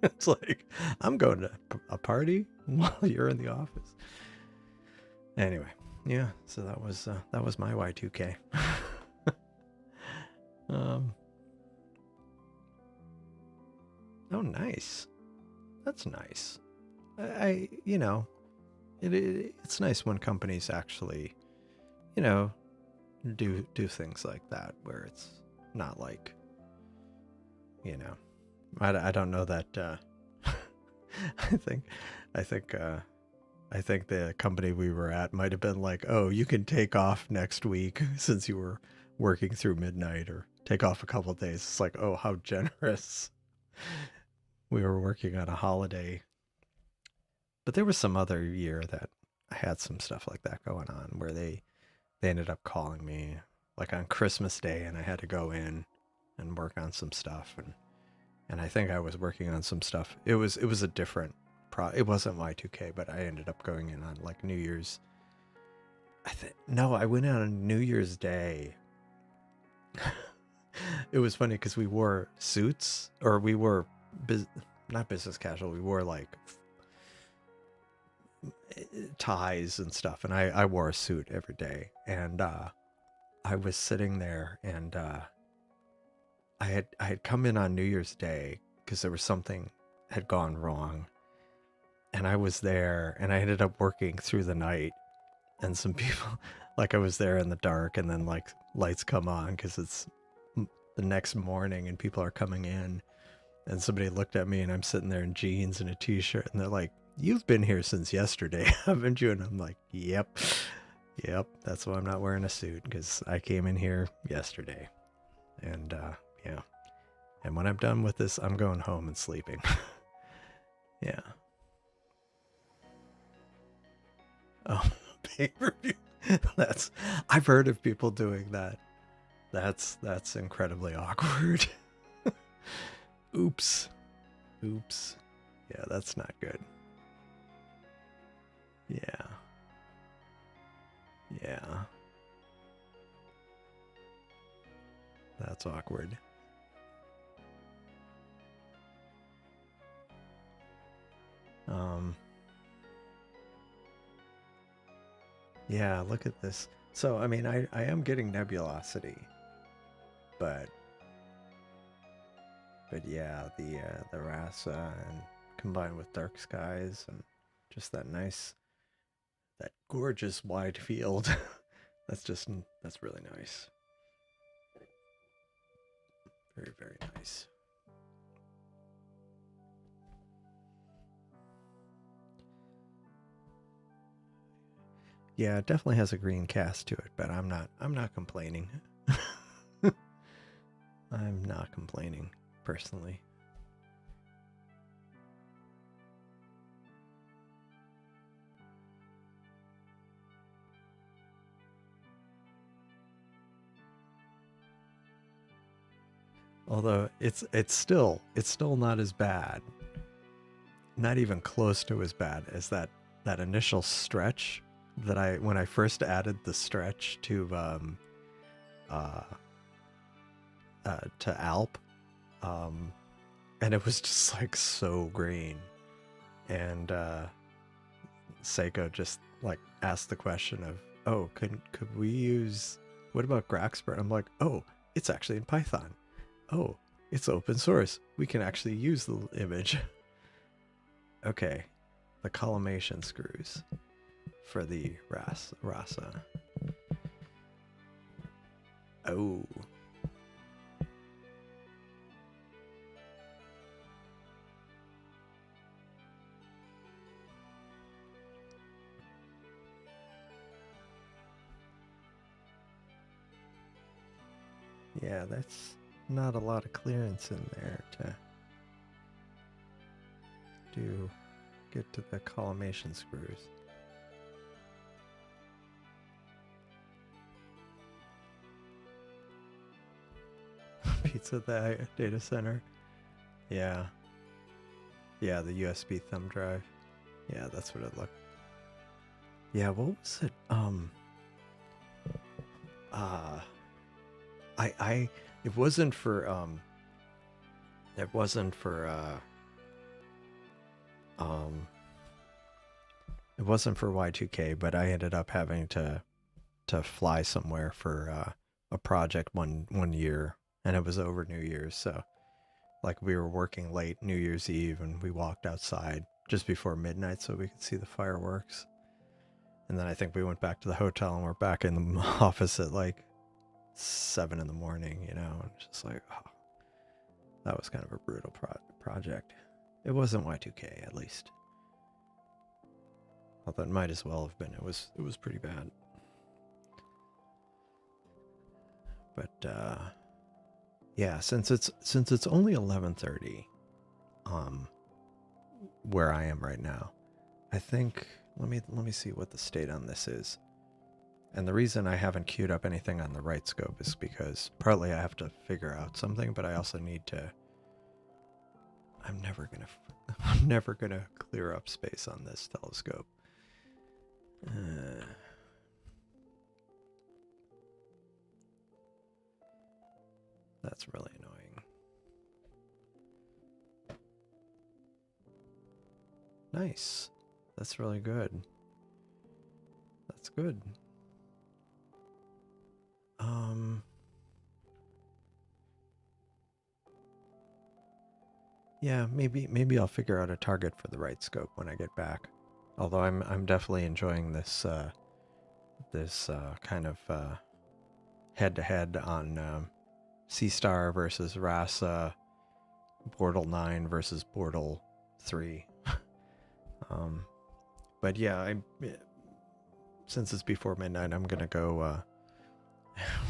It's like, I'm going to a party while you're in the office. Anyway, yeah, so that was my Y2K. Oh, nice. That's nice. I you know, it's nice when companies actually, you know, do things like that where it's not like, you know, I don't know that I think I think the company we were at might have been like, oh, you can take off next week since you were working through midnight, or take off a couple of days. It's like, oh, how generous. We were working on a holiday. But there was some other year that I had some stuff like that going on where they ended up calling me like on Christmas Day, and I had to go in and work on some stuff, and I think I was working on some stuff. It was a different it wasn't Y2K, but I ended up going in on like New Year's. No, I went out on New Year's Day. It was funny because we wore suits, or we wore not business casual. We wore like ties and stuff, and I wore a suit every day. And I was sitting there, and I had come in on New Year's Day because there was something had gone wrong, and I was there, and I ended up working through the night, and some people, like, I was there in the dark, and then like lights come on because it's the next morning and people are coming in, and somebody looked at me, and I'm sitting there in jeans and a t-shirt, and they're like, you've been here since yesterday, haven't you? And I'm like, yep, that's why I'm not wearing a suit, because I came in here yesterday. And yeah, and when I'm done with this, I'm going home and sleeping. Yeah. Oh, pay-per-view. I've heard of people doing that. That's incredibly awkward. Oops. Yeah, that's not good. Yeah. That's awkward. Yeah, look at this. So, I mean, I am getting nebulosity, but yeah, the rasa, and combined with dark skies and just that gorgeous wide field. That's really nice. Very, very nice. Yeah, it definitely has a green cast to it, but I'm not complaining. I'm not complaining, personally. Although it's still not as bad. Not even close to as bad as that initial stretch that when I first added the stretch uh to Alp, and it was just like so green. And Seiko just like asked the question of, oh, could we use, what about Graxper? I'm like, oh, it's actually in Python. Oh, it's open source. We can actually use the image. Okay, the collimation screws for the Rasa. Oh. Yeah, that's not a lot of clearance in there to get to the collimation screws. Pizza the data center. Yeah. Yeah, the USB thumb drive. Yeah, that's what it looked. Yeah, what was it? I it wasn't for it wasn't for it wasn't for Y2K, but I ended up having to fly somewhere for a project one year, and it was over New Year's, so like we were working late New Year's Eve, and we walked outside just before midnight so we could see the fireworks. And then I think we went back to the hotel and we're back in the office at like 7 in the morning, you know, and just like, oh, that was kind of a brutal project. It wasn't Y2K, at least. Although it might as well have been. It was pretty bad. But yeah, since it's only 11:30, where I am right now, I think let me see what the state on this is. And the reason I haven't queued up anything on the right scope is because partly I have to figure out something, but I also need to. I'm never gonna clear up space on this telescope. That's really annoying. Nice. That's really good. That's good. Yeah, maybe I'll figure out a target for the right scope when I get back. Although I'm definitely enjoying this kind of head-to-head on Seestar versus Rasa, Bortle 9 versus Bortle 3. But yeah, since it's before midnight, I'm gonna go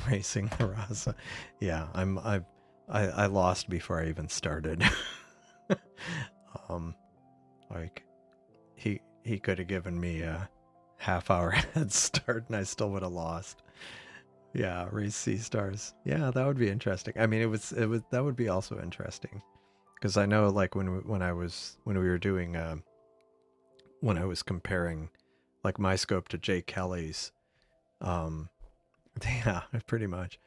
racing the Rasa. Yeah, I lost before I even started. Like he could have given me a half-hour head start and I still would have lost. Yeah, race Seestars. Yeah, that would be interesting. I mean, it was that would be also interesting because I know like when we were doing when I was comparing like my scope to Jay Kelly's, yeah, pretty much.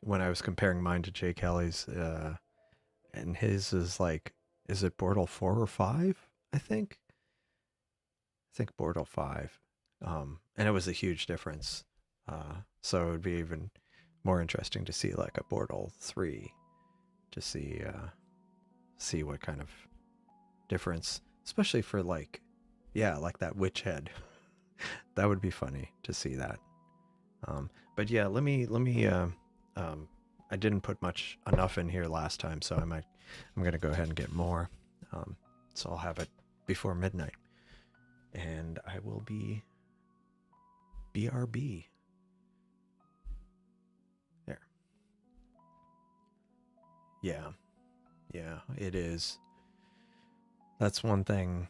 When I was comparing mine to Jay Kelly's, and his is like, is it Bortle 4 or 5? I think Bortle 5. And it was a huge difference. So it would be even more interesting to see like a Bortle 3 to see what kind of difference, especially for like, yeah, like that witch head. That would be funny to see that. but yeah, I didn't put enough in here last time, so I'm gonna go ahead and get more. So I'll have it before midnight, and I will be BRB. There. Yeah, yeah, it is. That's one thing.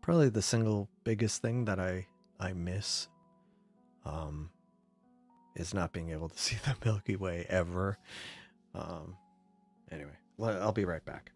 Probably the single biggest thing that I miss, um, is not being able to see the Milky Way ever. Um, anyway, I'll be right back.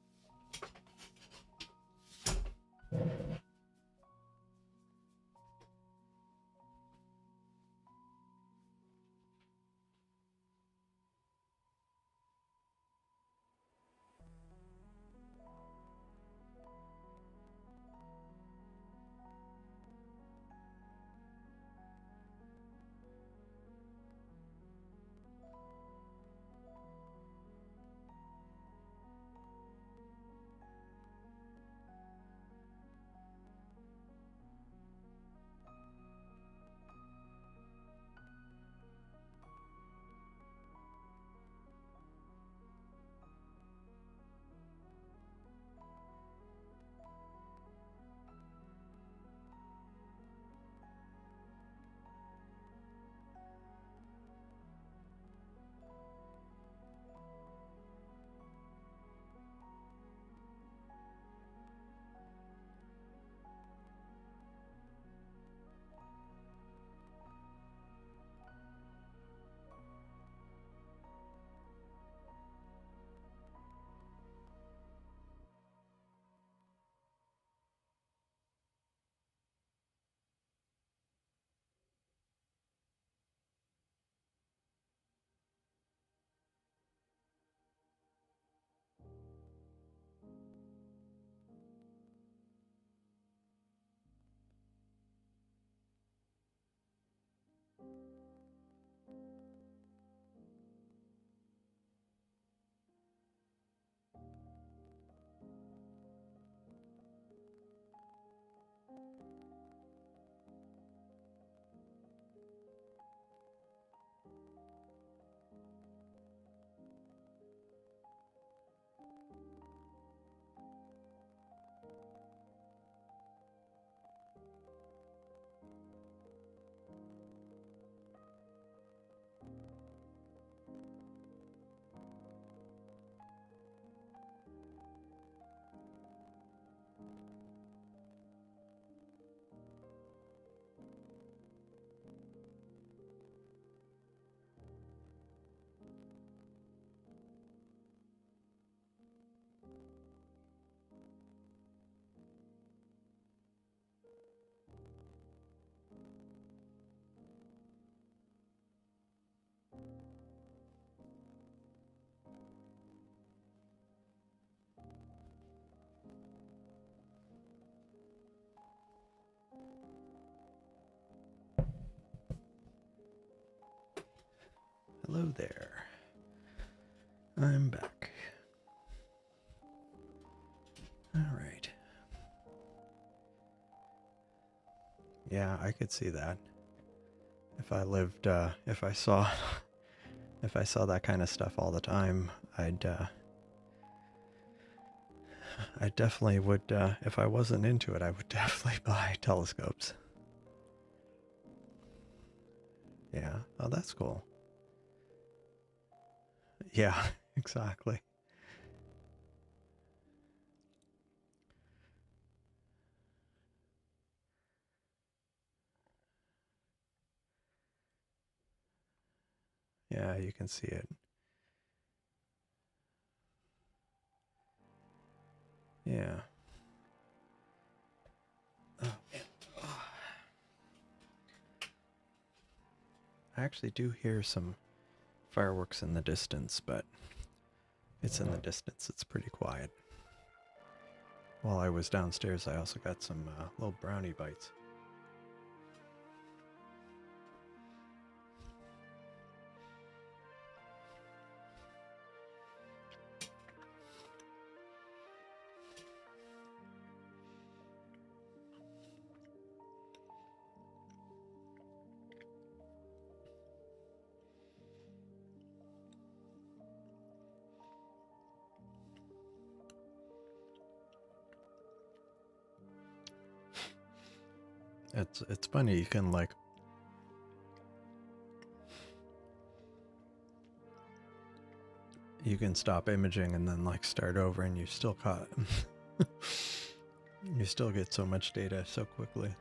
Hello there. I'm back. All right. Yeah, I could see that. If I lived, if I saw, if I saw that kind of stuff all the time, I definitely would. If I wasn't into it, I would definitely buy telescopes. Yeah. Oh, that's cool. Yeah, exactly. Yeah, you can see it. Yeah. Oh, man. Oh. I actually do hear some fireworks in the distance, but it's in the distance. It's pretty quiet. While I was downstairs, I also got some little brownie bites. It's funny, you can like you can stop imaging and then like start over and you still caught you still get so much data so quickly.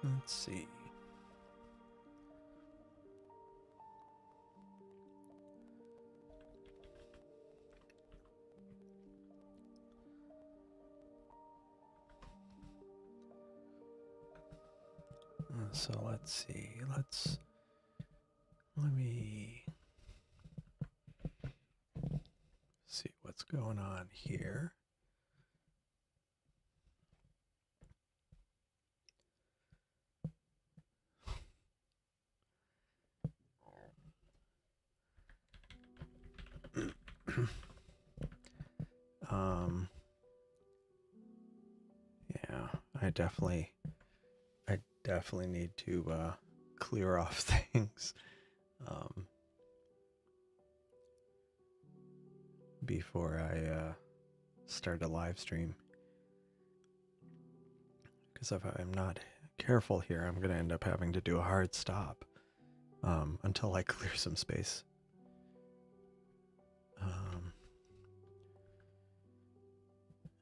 Let's see. So let's see. Let me see what's going on here. Yeah, I definitely need to clear off things before I start a live stream. Because if I'm not careful here, I'm going to end up having to do a hard stop until I clear some space.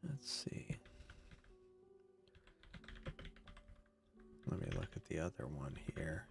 Let's see. Let me look at the other one here.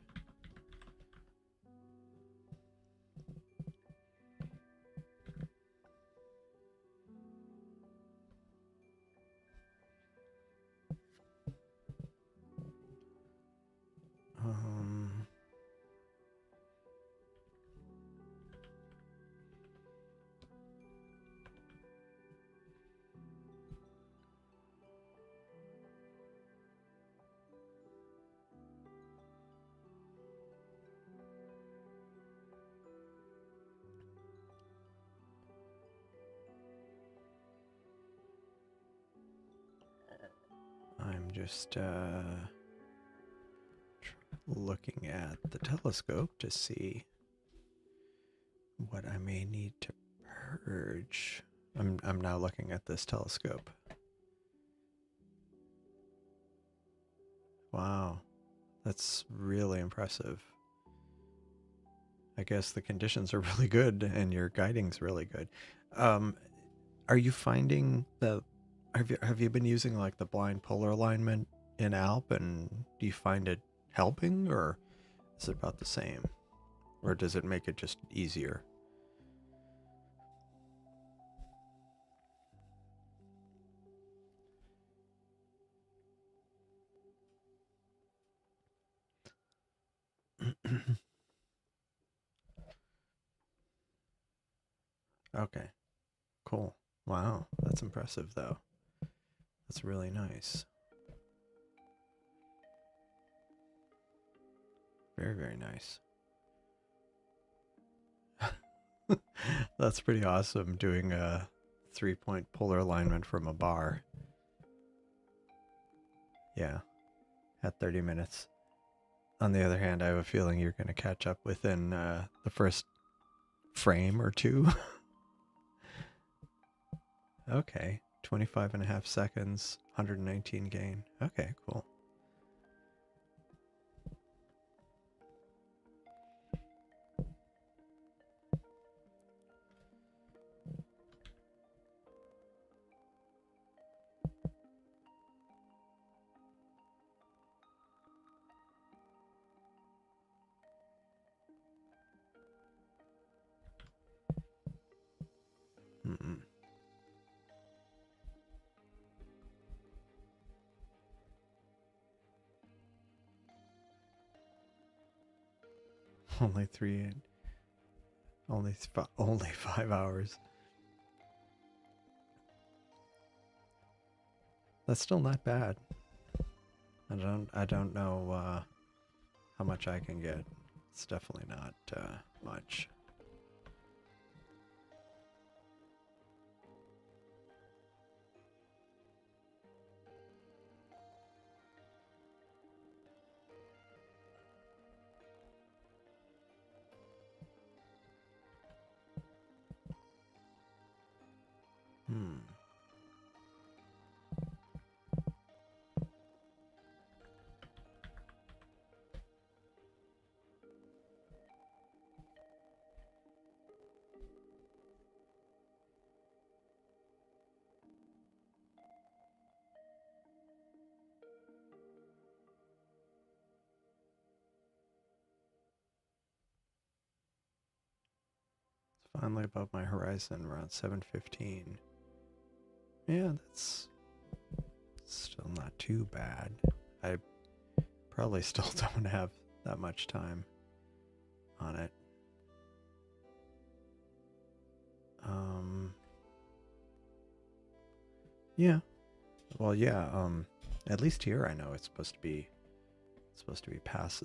I'm just looking at the telescope to see what I may need to purge. I'm now looking at this telescope. Wow, that's really impressive. I guess the conditions are really good and your guiding's really good. Are you finding that have you been using like the blind polar alignment in Alp, and do you find it helping, or is it about the same, or does it make it just easier? Okay, cool. Wow, that's impressive though. That's really nice. Very, very nice. That's pretty awesome, doing a 3-point polar alignment from a bar. Yeah, at 30 minutes. On the other hand, I have a feeling you're going to catch up within the first frame or two. Okay, 25.5 seconds, 119 gain. Okay, cool. Only only 5 hours. That's still not bad. I don't know how much I can get. It's definitely not much. Finally above my horizon, around 7:15. Yeah, that's still not too bad. I probably still don't have that much time on it. Yeah. Well, yeah, at least here I know it's supposed to be past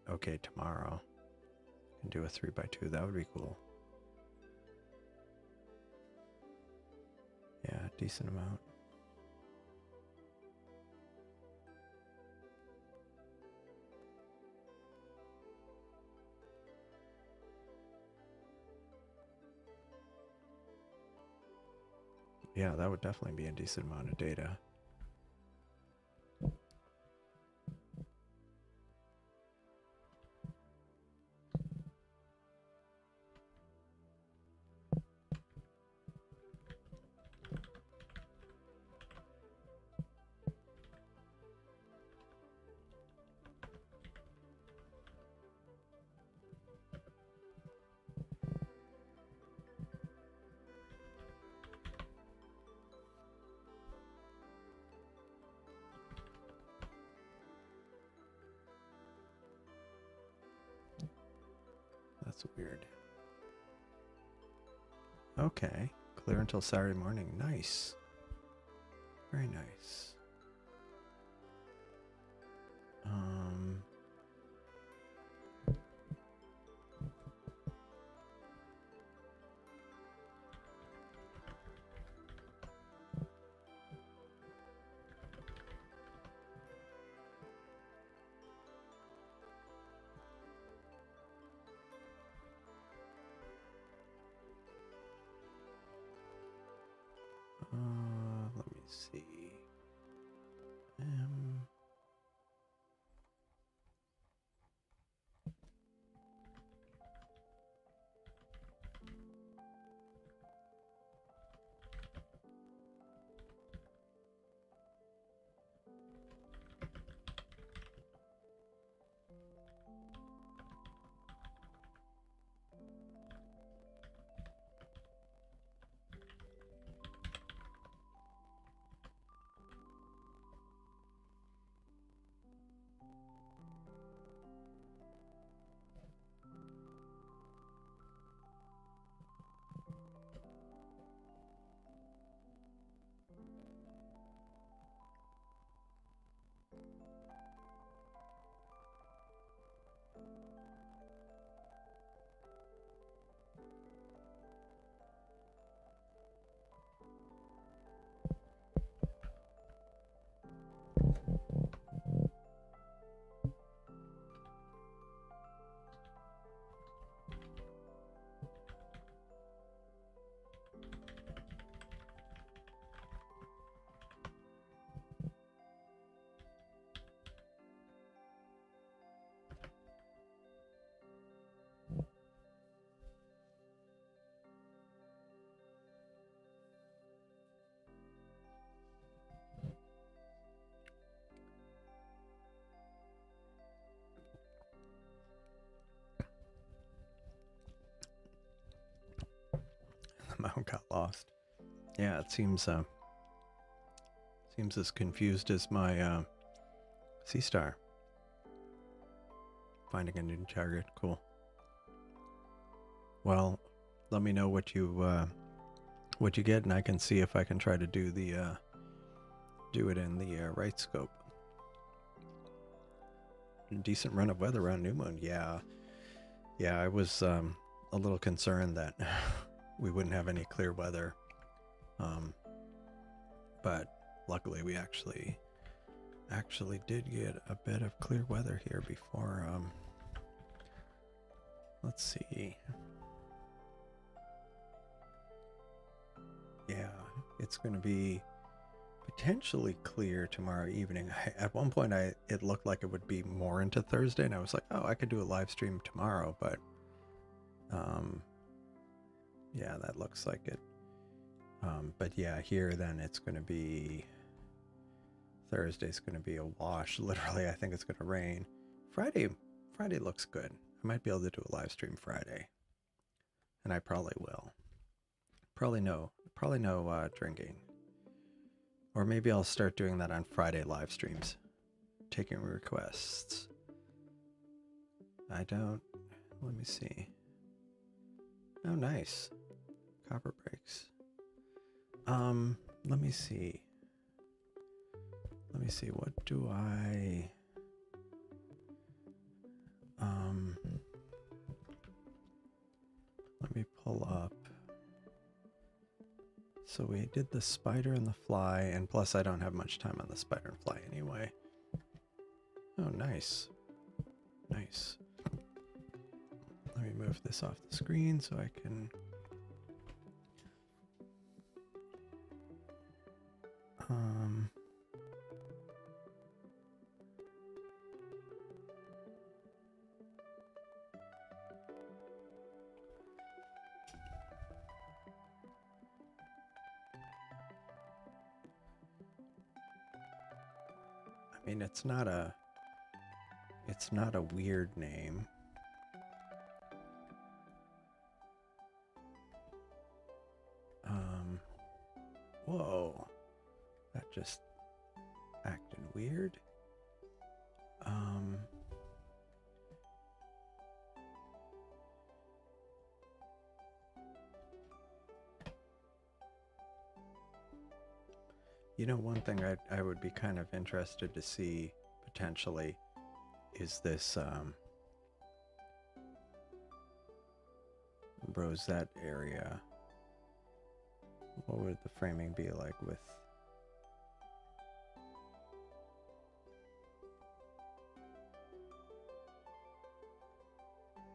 okay tomorrow. Can do a 3x2. That would be cool. Yeah, decent amount. Yeah, that would definitely be a decent amount of data. That's weird. Okay, clear until Saturday morning. Nice. Very nice. Let me see. The mount got lost. Yeah, it seems as confused as my Seestar. Finding a new target, cool. Well, let me know what you get, and I can see if I can try to do the do it in the right scope. decent run of weather around new moon. Yeah. Yeah, I was a little concerned that we wouldn't have any clear weather. But luckily we actually did get a bit of clear weather here before let's see. Yeah, it's going to be potentially clear tomorrow evening. At one point it looked like it would be more into Thursday, and I was like, oh, I could do a live stream tomorrow, but yeah, that looks like it. But yeah, here then it's going to be Thursday's going to be a wash. Literally, I think it's going to rain. Friday looks good. I might be able to do a live stream Friday, and I probably will. Probably no drinking, or maybe I'll start doing that on Friday live streams, taking requests. I don't. Let me see. Oh, nice. Copper breaks. Let me see. What do I... let me pull up. So we did the spider and the fly, and plus I don't have much time on the spider and fly anyway. Oh, nice. Nice. Let me move this off the screen so I can... I mean, it's not a weird name. Whoa, that just acted weird. You know, one thing I would be kind of interested to see potentially is this rosette area. What would the framing be like with...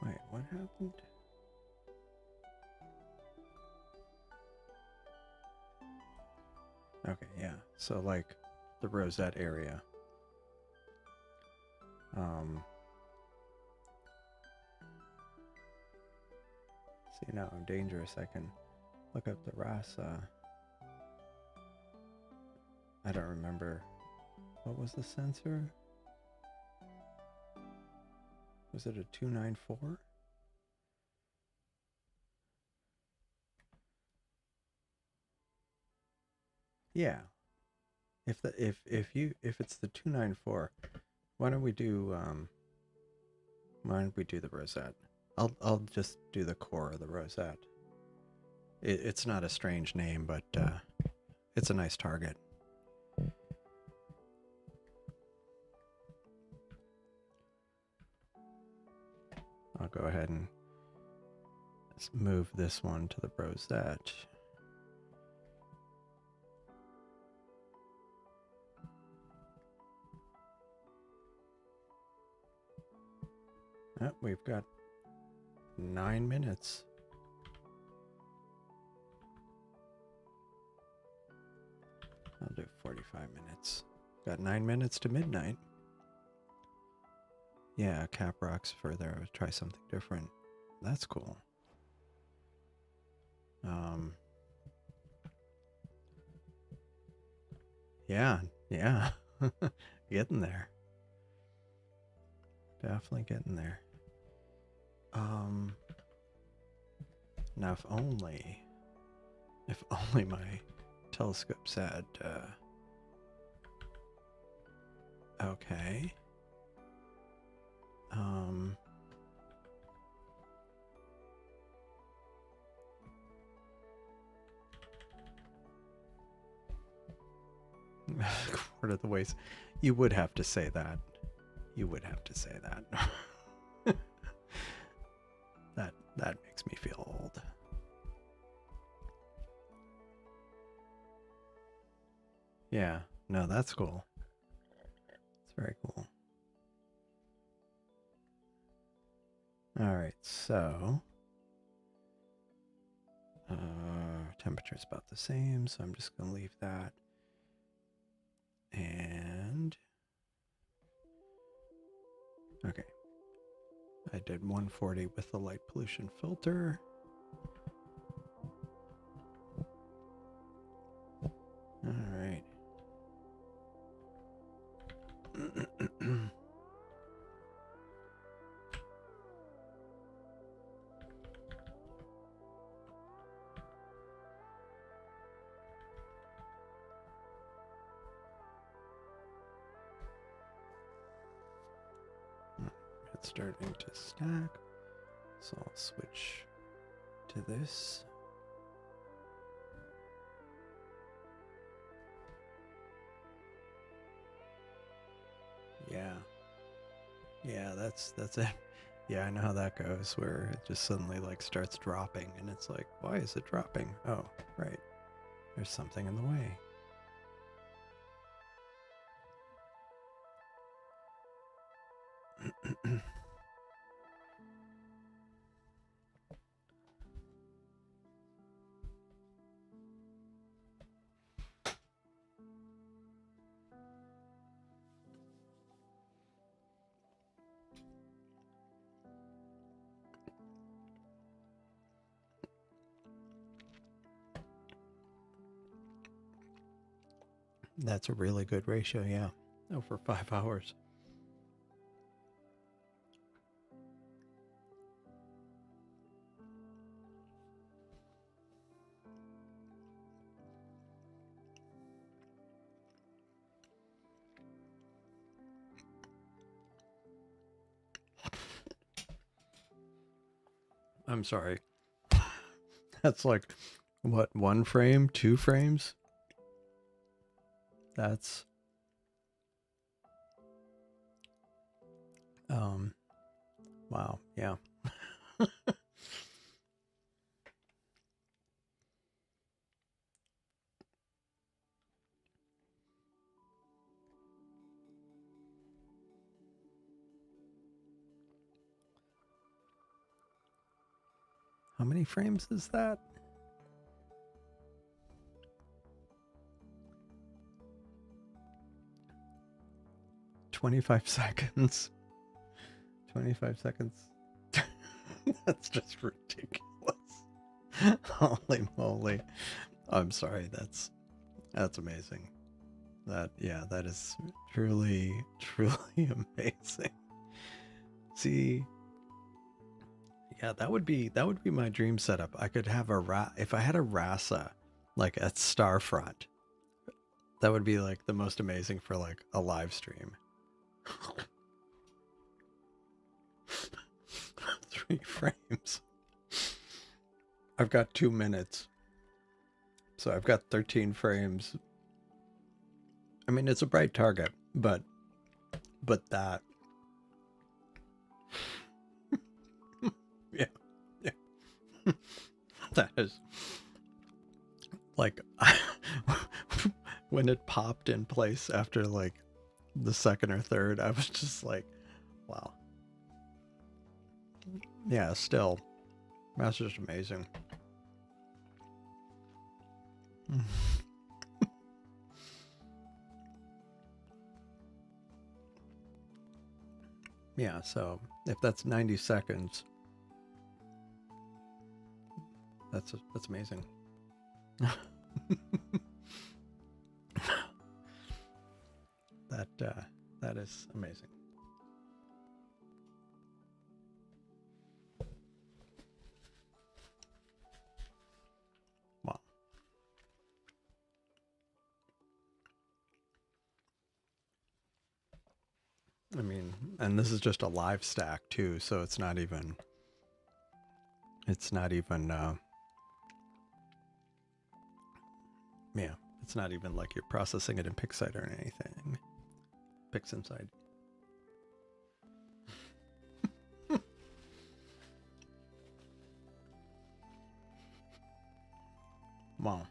Wait, what happened? Okay, yeah. So like the rosette area. See, now I'm dangerous. I can look up the rasa. I don't remember. What was the sensor? Was it a 294? Yeah. If it's the 294, why don't we do the rosette? I'll just do the core of the rosette. It's not a strange name, but it's a nice target. I'll go ahead and move this one to the rosette. Oh, we've got 9 minutes. I'll do 45 minutes. Got 9 minutes to midnight. Yeah, cap rocks further. I'll try something different. That's cool. Yeah. Getting there. Definitely getting there. Now if only my telescopes had okay. Quarter of the ways. You would have to say that. You would have to say that. That makes me feel old. Yeah, no, that's cool. It's very cool. All right, so temperature's about the same, so I'm just gonna leave that. And okay, I did 140 with the light pollution filter. All right. It's starting to stack, so I'll switch to this. Yeah, that's it. Yeah, I know how that goes, where it just suddenly like starts dropping, and it's like, why is it dropping? Oh, right, there's something in the way. That's a really good ratio, yeah. Over 5 hours. I'm sorry. That's like, what, 1 frame, 2 frames? That's wow, yeah. How many frames is that? 25 seconds. 25 seconds. That's just ridiculous. Holy moly. I'm sorry, that's amazing. That is truly amazing. See, yeah, that would be my dream setup. I could have if I had a RASA like at Starfront. That would be like the most amazing for like a live stream. 3 frames. I've got 2 minutes. So I've got 13 frames. I mean, it's a bright target, but that. Yeah. That is like when it popped in place after like the second or third, I was just like, wow. Yeah, still, that's just amazing. Yeah, so if that's 90 seconds, that's amazing. That is amazing. Wow. I mean, and this is just a live stack too, so it's not even yeah, it's not even like you're processing it in PixSight or anything. PixInsight. Wow.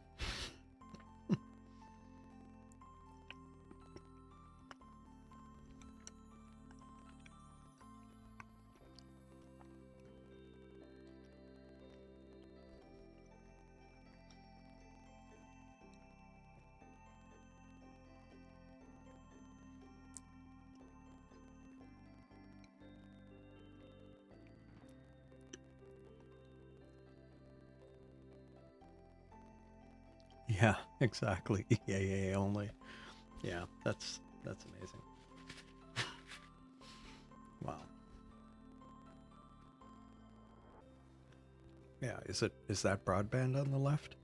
Yeah, exactly. EAA only. Yeah, that's amazing. Wow. Yeah, is that broadband on the left?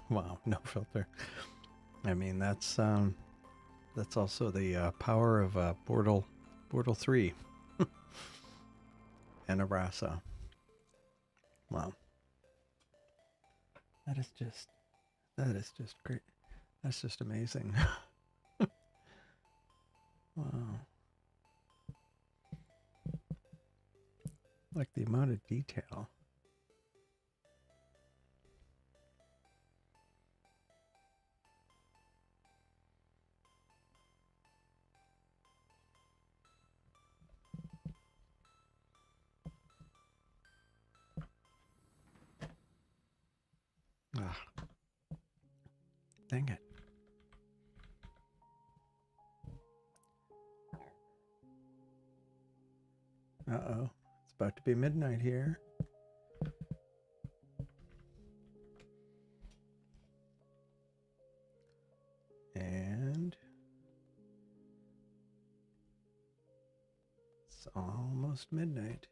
Wow, no filter. I mean, that's also the power of Bortle 3 and a RASA. Wow. That is just great. That's just amazing. Wow. Like the amount of detail. Ah, dang it. Uh-oh. It's about to be midnight here. And it's almost midnight.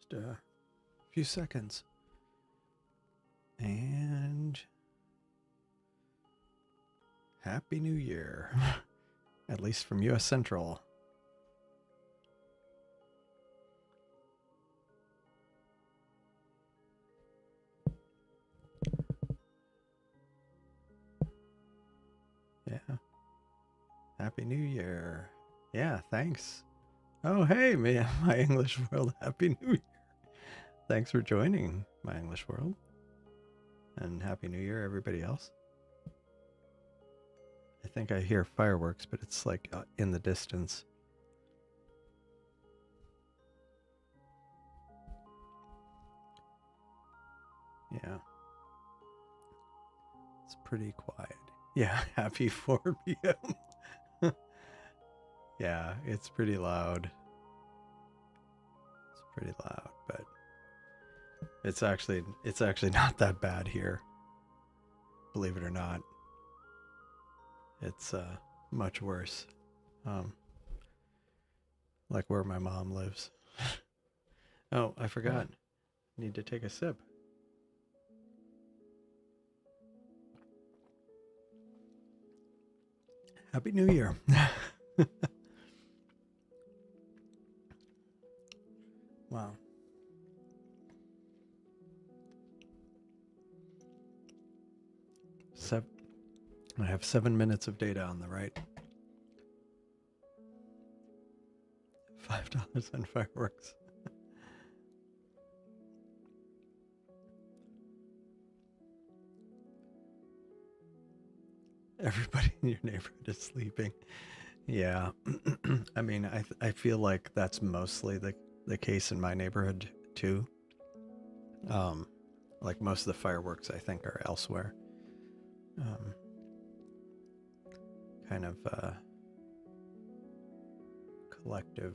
Just a few seconds. And Happy New Year. At least from US Central. Yeah. Happy New Year. Yeah, thanks. Oh, hey, my English world. Happy New Year. Thanks for joining my English world. And Happy New Year, everybody else. I think I hear fireworks, but it's like in the distance. Yeah. It's pretty quiet. Yeah, happy 4 p.m. Yeah, it's pretty loud. It's pretty loud, but it's actually not that bad here. Believe it or not. It's much worse. Like where my mom lives. Oh, I forgot. Need to take a sip. Happy New Year. Wow. I have 7 minutes of data on the right. $5 on fireworks. Everybody in your neighborhood is sleeping. Yeah. I mean, I feel like that's mostly the case in my neighborhood too. Like most of the fireworks I think are elsewhere. Kind of collective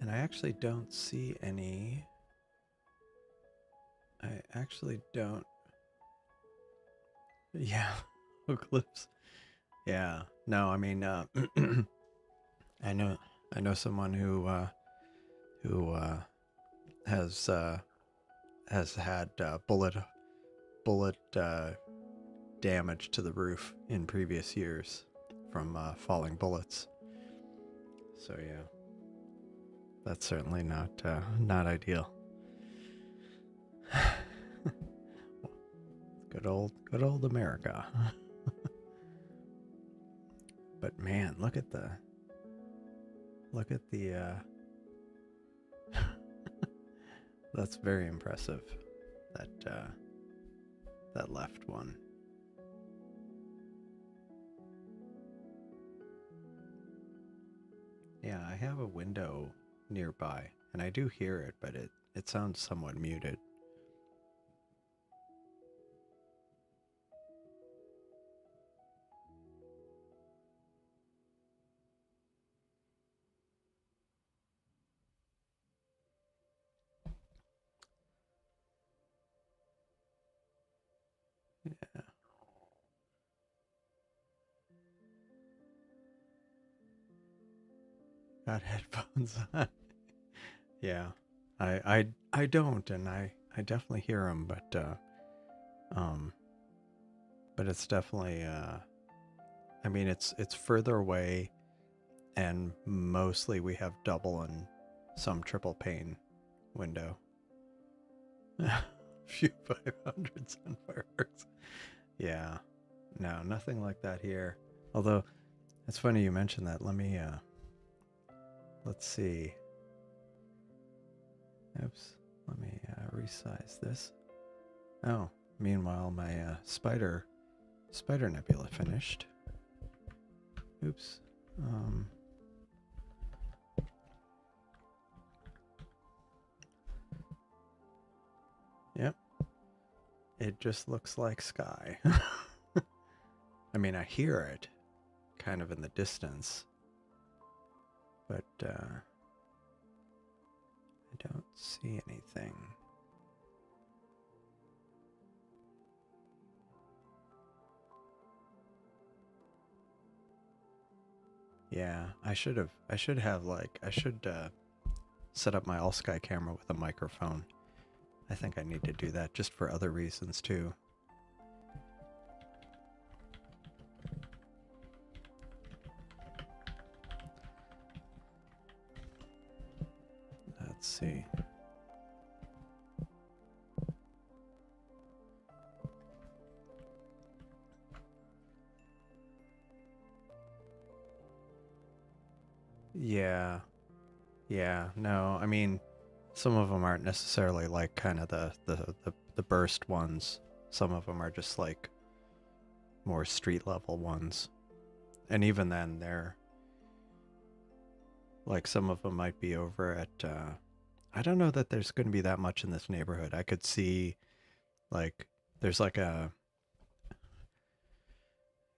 and I actually don't see any I actually don't. Yeah, eclipse. Yeah. No, I mean, I know, I know someone who has had bullet damage to the roof in previous years from falling bullets. So yeah, that's certainly not ideal. Good old America. But man, look at the that's very impressive. That left one. Yeah, I have a window nearby and I do hear it, but it sounds somewhat muted. Yeah, got headphones on. Yeah, I don't, and I definitely hear them, um, but it's definitely I mean it's further away, and mostly we have double and some triple pane window. Few 500s on fireworks. Yeah, no, nothing like that here. Although it's funny you mentioned that. Let's see. Oops, let me resize this. Oh, meanwhile, my spider nebula finished. Oops. Yep. It just looks like sky. I mean, I hear it kind of in the distance, but I don't see anything. Yeah, I should set up my all sky camera with a microphone. I think I need to do that just for other reasons too. Let's see. Yeah. Yeah, no, I mean, some of them aren't necessarily like kind of the burst ones. Some of them are just like more street level ones. And even then, they're like some of them might be over at, I don't know that there's going to be that much in this neighborhood. I could see like, there's like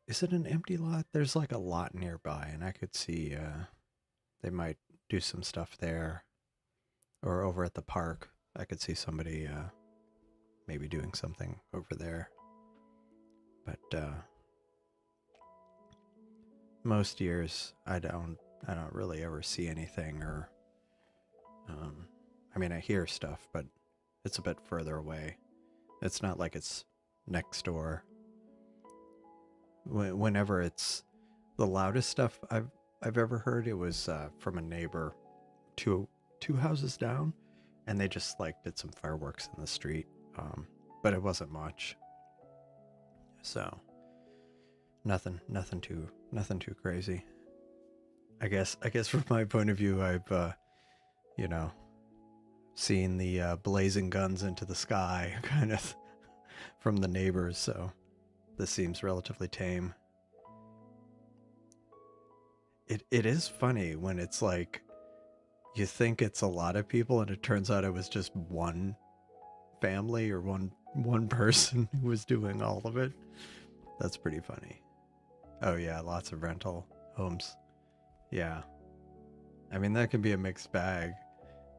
is it an empty lot? There's like a lot nearby, and I could see, they might do some stuff there. Or over at the park, I could see somebody maybe doing something over there. But most years, I don't really ever see anything, or I mean, I hear stuff, but it's a bit further away. It's not like it's next door. Whenever it's the loudest stuff I've ever heard, it was from a neighbor two houses down, and they just like did some fireworks in the street, but it wasn't much. So nothing too crazy. I guess from my point of view, I've you know seen the blazing guns into the sky kind of from the neighbors, so this seems relatively tame. It is funny when it's like you think it's a lot of people and it turns out it was just one family or one person who was doing all of it. That's pretty funny. Oh yeah, lots of rental homes. Yeah. I mean, that can be a mixed bag.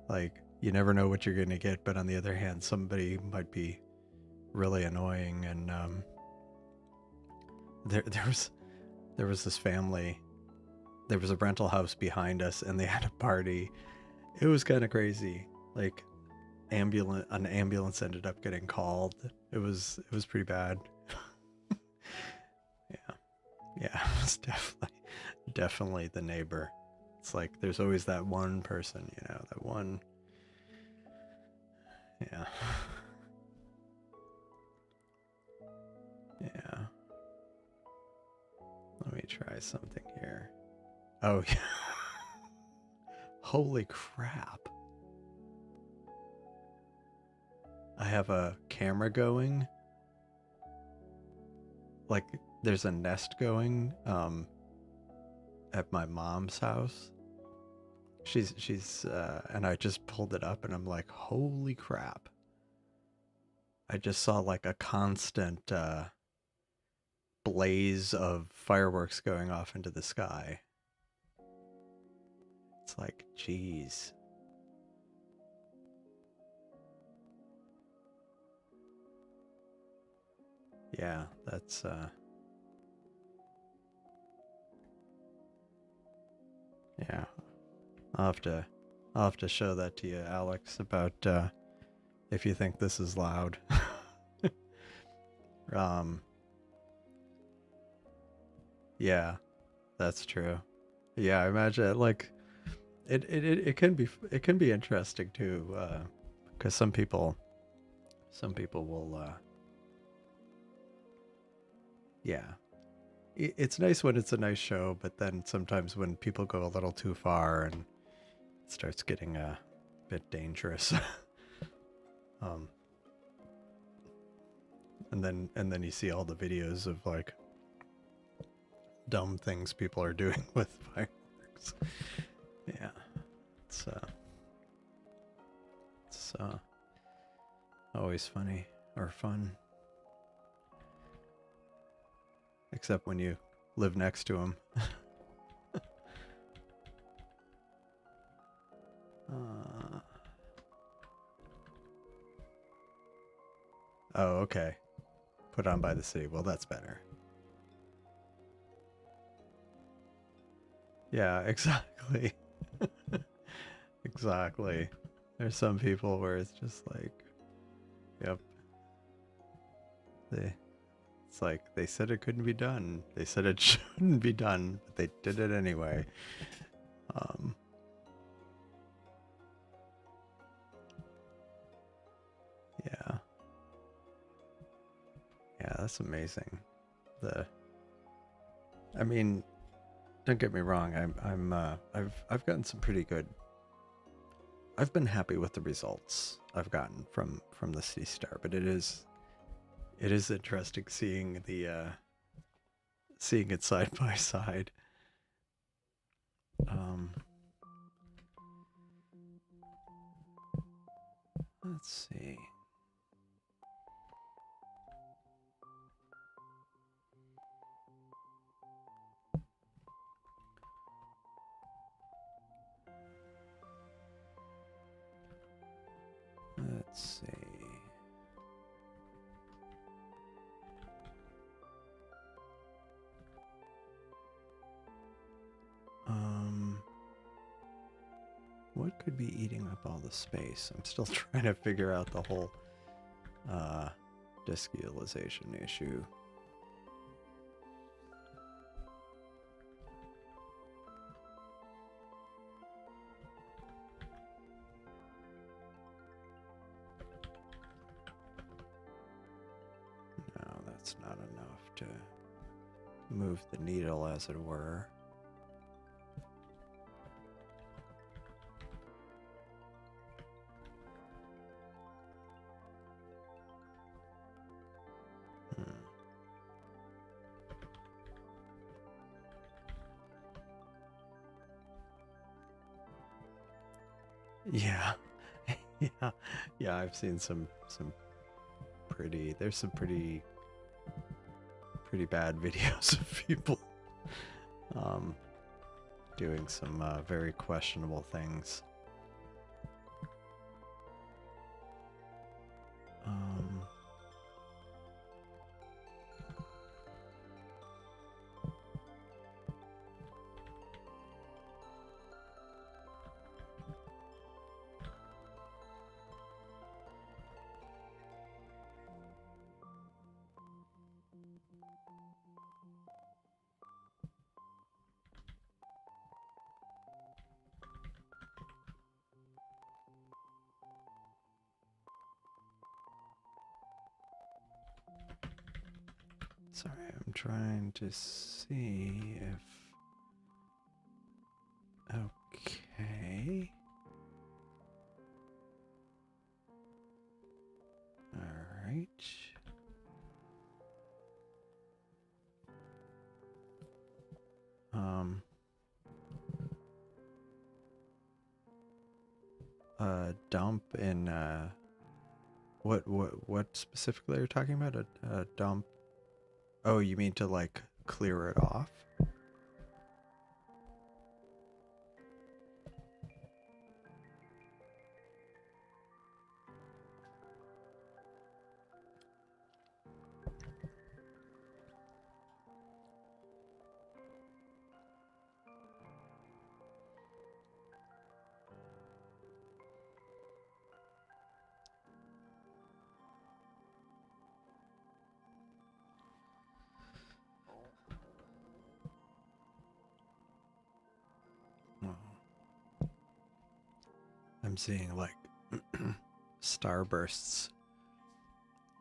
Like you never know what you're going to get, but on the other hand, somebody might be really annoying. And there was this family. There was a rental house behind us, and they had a party. It was kind of crazy. Like, an ambulance ended up getting called. It was pretty bad. Yeah, yeah, it was definitely the neighbor. It's like there's always that one person, you know, that one. Yeah. Yeah. Let me try something here. Oh, yeah. Holy crap. I have a camera going. Like, there's a nest going at my mom's house. She's and I just pulled it up and I'm like, holy crap. I just saw like a constant blaze of fireworks going off into the sky. It's like, geez. Yeah, that's yeah. I'll have to show that to you, Alex, about if you think this is loud. um yeah, that's true. Yeah, I imagine like it can be interesting too, because some people will yeah. It's nice when it's a nice show, but then sometimes when people go a little too far and it starts getting a bit dangerous. um and then you see all the videos of like dumb things people are doing with fireworks. Yeah. It's always funny or fun. Except when you live next to them. Oh, okay. Put on by the city. Well, that's better. Yeah, exactly. Exactly. There's some people where it's just like, yep. It's like they said it couldn't be done. They said it shouldn't be done, but they did it anyway. Yeah. Yeah, that's amazing. I mean, don't get me wrong. I've gotten some pretty good. I've been happy with the results I've gotten from the Seestar, but it is interesting seeing seeing it side by side. Let's see. Let's see. What could be eating up all the space? I'm still trying to figure out the whole disk utilization issue. No, that's not enough to move the needle, as it were. Yeah. Yeah. Yeah, I've seen some pretty, there's some pretty bad videos of people doing some very questionable things. Sorry, I'm trying to see if... Okay. Alright. Dump in, what specifically are you talking about? A dump? Oh, you mean to, like, clear it off? I'm seeing like starbursts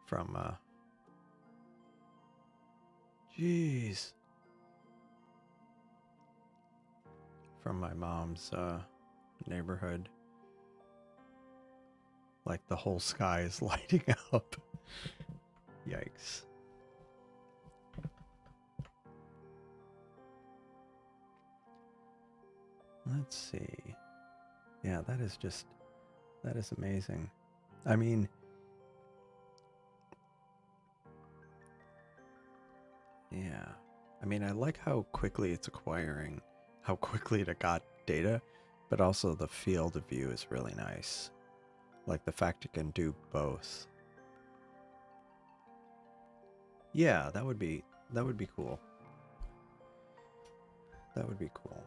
from jeez, from my mom's neighborhood. Like the whole sky is lighting up. Yikes. Let's see. Yeah, that is amazing. I mean, yeah. I mean, I like how quickly it's acquiring, how quickly it got data, but also the field of view is really nice. Like the fact it can do both. Yeah, that would be cool. That would be cool.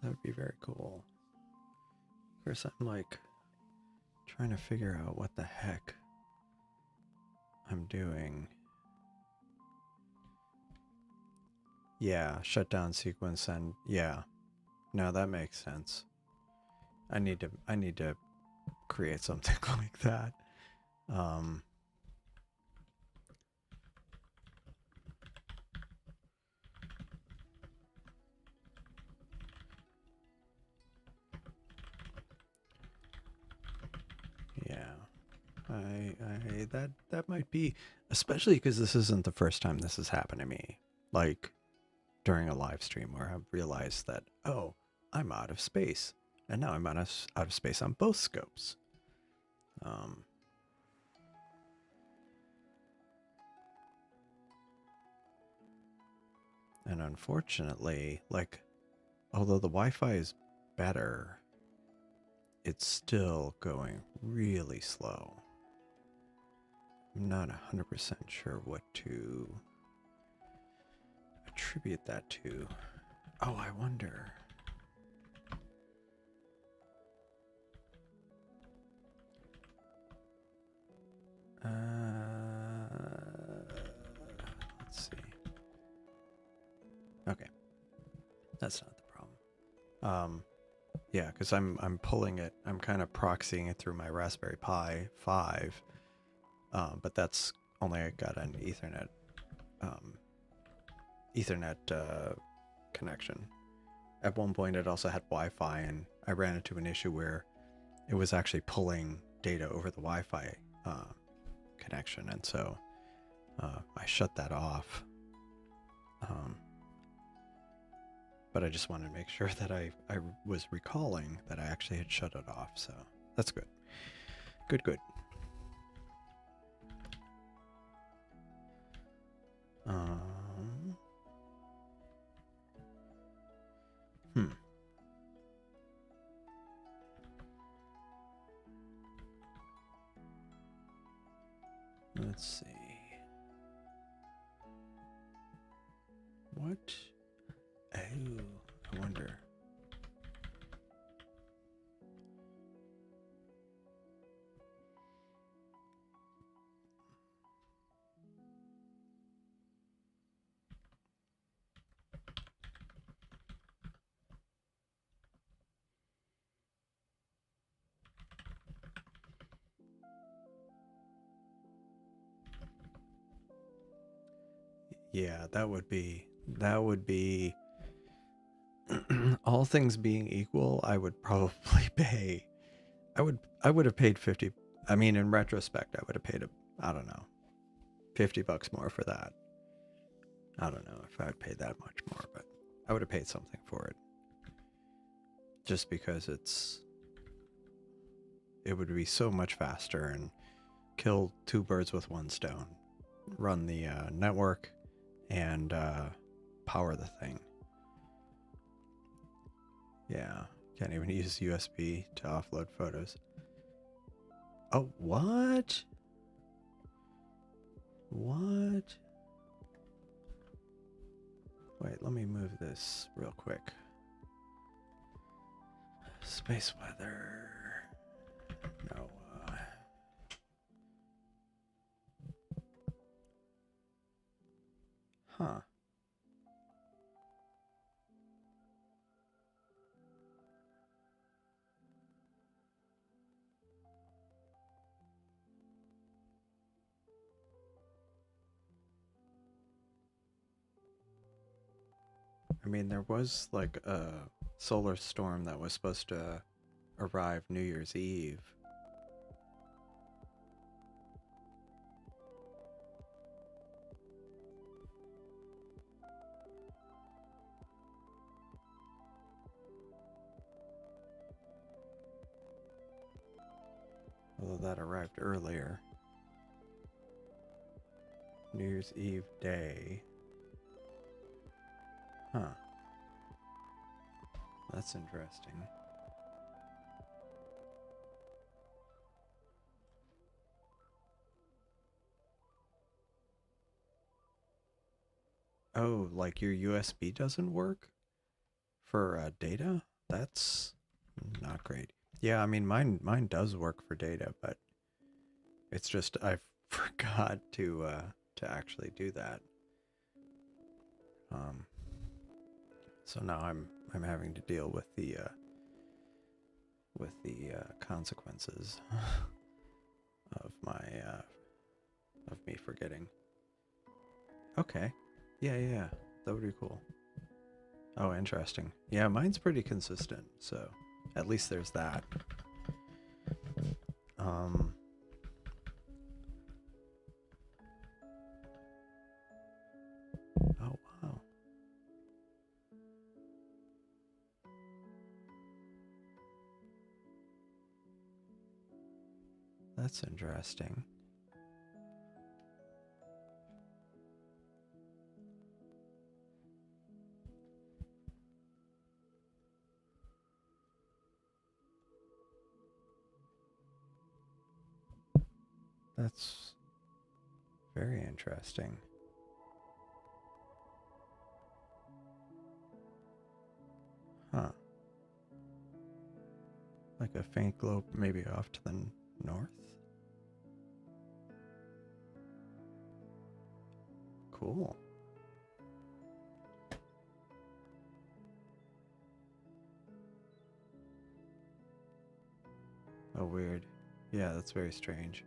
That would be very cool. Of course, I'm like trying to figure out what the heck I'm doing. Yeah, shutdown sequence, and yeah. No, that makes sense. I need to create something like that. Yeah. That might be, especially because this isn't the first time this has happened to me. Like during a live stream where I've realized that, oh, I'm out of space, and now I'm out of space on both scopes. And unfortunately, like, although the Wi-Fi is better, it's still going really slow. I'm not 100% sure what to attribute that to. Oh, I wonder. Let's see. Okay, that's not the problem. Yeah, because I'm pulling it. I'm kind of proxying it through my Raspberry Pi 5, but that's only got an Ethernet connection. At one point, it also had Wi-Fi, and I ran into an issue where it was actually pulling data over the Wi-Fi connection, and so I shut that off. But I just wanted to make sure that I was recalling that I actually had shut it off, so that's good. Good. Let's see. What? Oh, I wonder. Yeah, that would be all things being equal, I would probably pay. I would have paid 50. I mean, in retrospect, I would have paid I don't know, $50 more for that. I don't know if I'd paid that much more, but I would have paid something for it. Just because it would be so much faster and kill two birds with one stone. Run the network and power the thing. Yeah, can't even use USB to offload photos. Oh, what? What? Wait, let me move this real quick. Space weather. No. Huh. I mean, there was like a solar storm that was supposed to arrive New Year's Eve. Although that arrived earlier. New Year's Eve day. Huh. That's interesting. Oh, like your USB doesn't work for data? That's not great. Yeah, I mean mine does work for data, but it's just I forgot to actually do that. Um, so now I'm having to deal with the consequences of my of me forgetting. Okay. Yeah, yeah, that would be cool. Oh, interesting. Yeah, mine's pretty consistent, so at least there's that. Um, oh wow. That's interesting. That's very interesting. Huh. Like a faint glow maybe off to the north? Cool. Oh, weird. Yeah, that's very strange.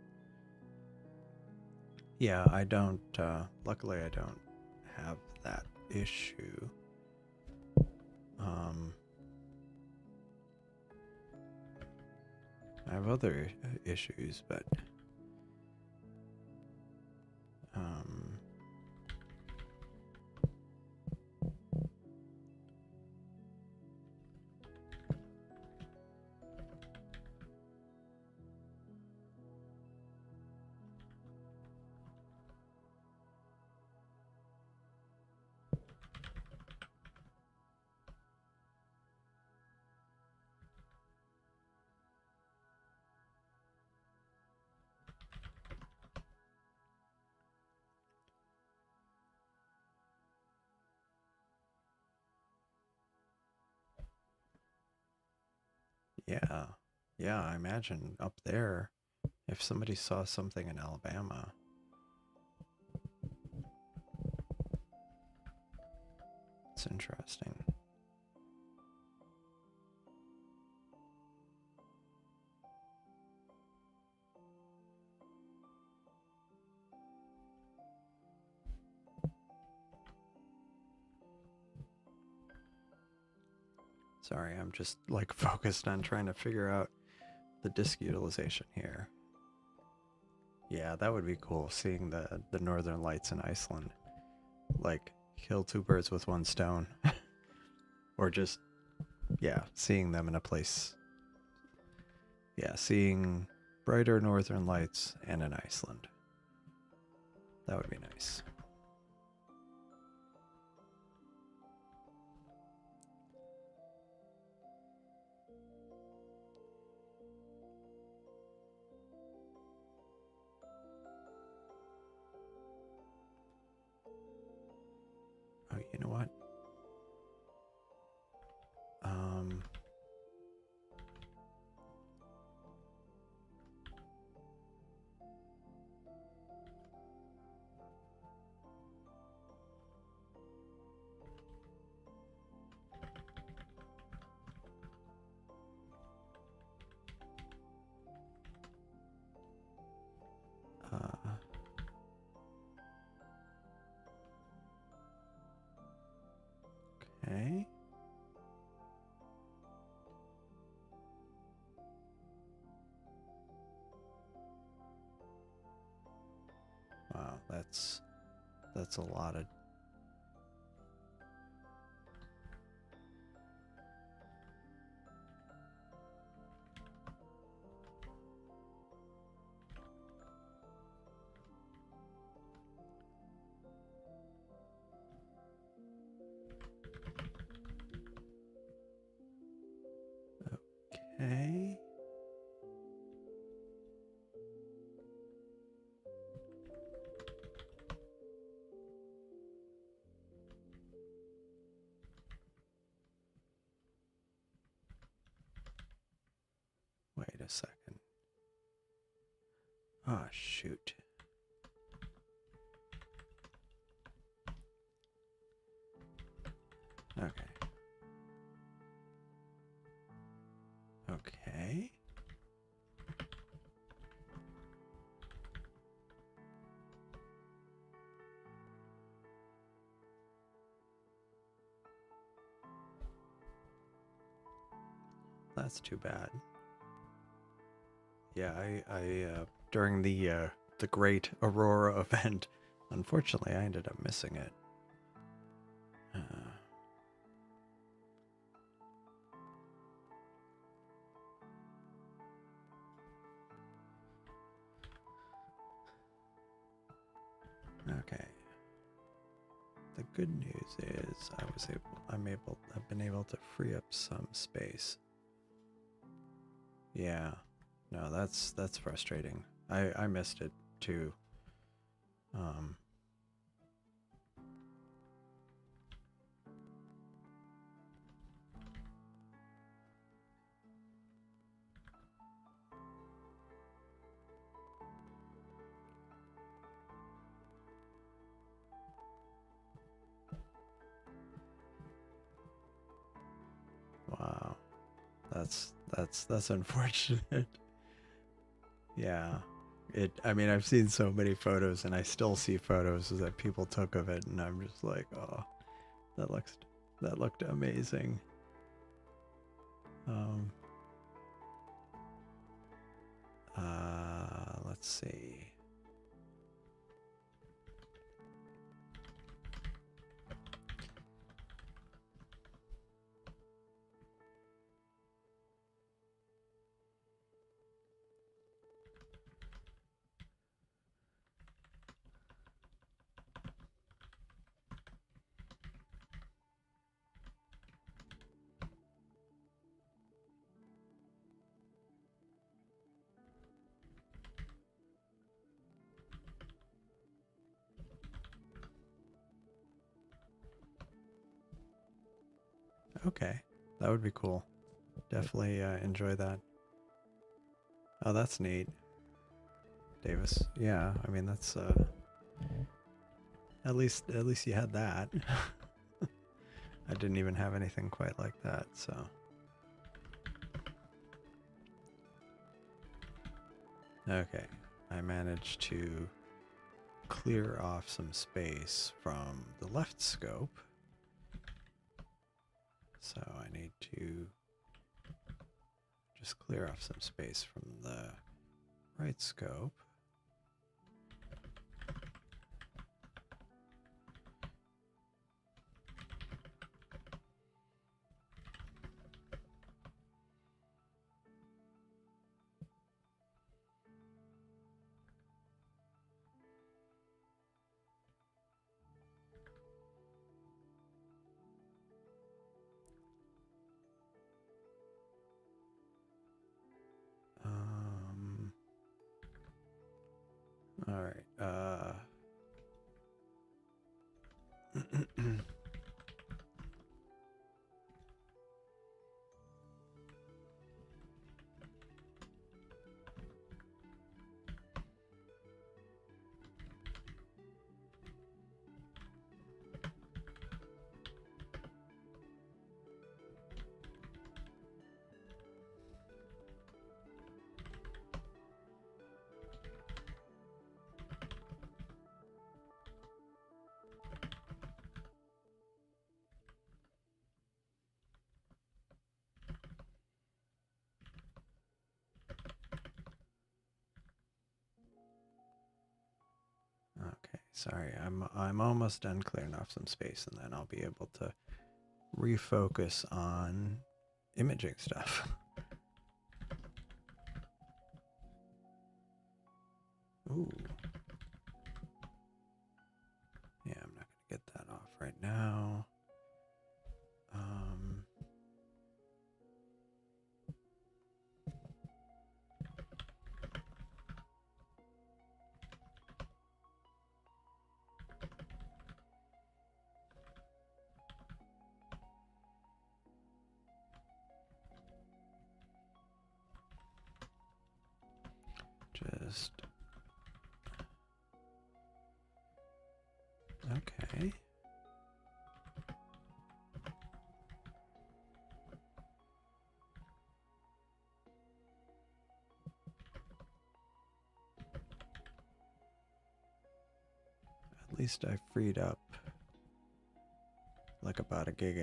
Yeah, I don't, luckily I don't have that issue. I have other issues, but, um, yeah. Yeah, I imagine up there, if somebody saw something in Alabama, it's interesting. Sorry, I'm just like focused on trying to figure out the disk utilization here. Yeah, that would be cool, seeing the northern lights in Iceland. Like, kill two birds with one stone. Or just, yeah, seeing them in a place. Yeah, seeing brighter northern lights and in Iceland. That would be nice. Oh, you know what? Okay. Wow, that's a lot of. Okay. Wait a second. Oh, shoot. Okay. Okay. That's too bad. Yeah, I during the Great Aurora event, unfortunately, I ended up missing it. Okay. The good news is I've been able to free up some space. Yeah. No, that's frustrating. I missed it too. Wow. That's unfortunate. Yeah. I mean, I've seen so many photos and I still see photos that people took of it and I'm just like, "Oh, that looked amazing." Let's see. Okay, that would be cool. Definitely enjoy that. Oh, that's neat, Davis. Yeah, I mean that's at least you had that. I didn't even have anything quite like that, so. Okay, I managed to clear off some space from the left scope. So I need to just clear off some space from the right scope. All right. Okay, sorry, I'm almost done clearing off some space, and then I'll be able to refocus on imaging stuff. Ooh. Yeah, I'm not gonna get that off right now. Just okay. At least I freed up like about 1.5 gigs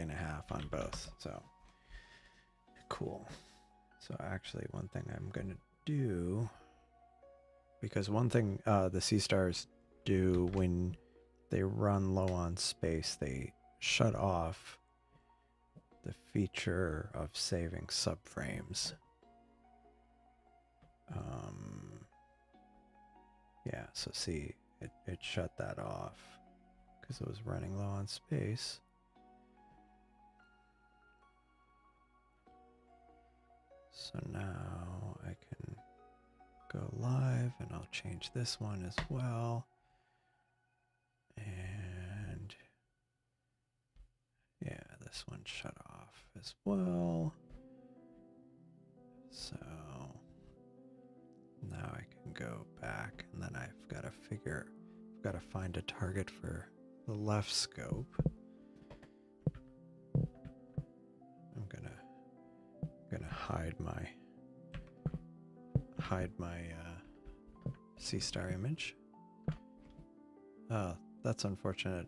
on both, so cool. So actually one thing I'm gonna do, because one thing the Seestars do when they run low on space, they shut off the feature of saving subframes. Yeah, so see, it shut that off because it was running low on space. So now I can go live, and I'll change this one as well. And yeah, this one shut off as well. So now I can go back, and then I've got to find a target for the left scope. I'm gonna hide my Seestar image. Oh, that's unfortunate.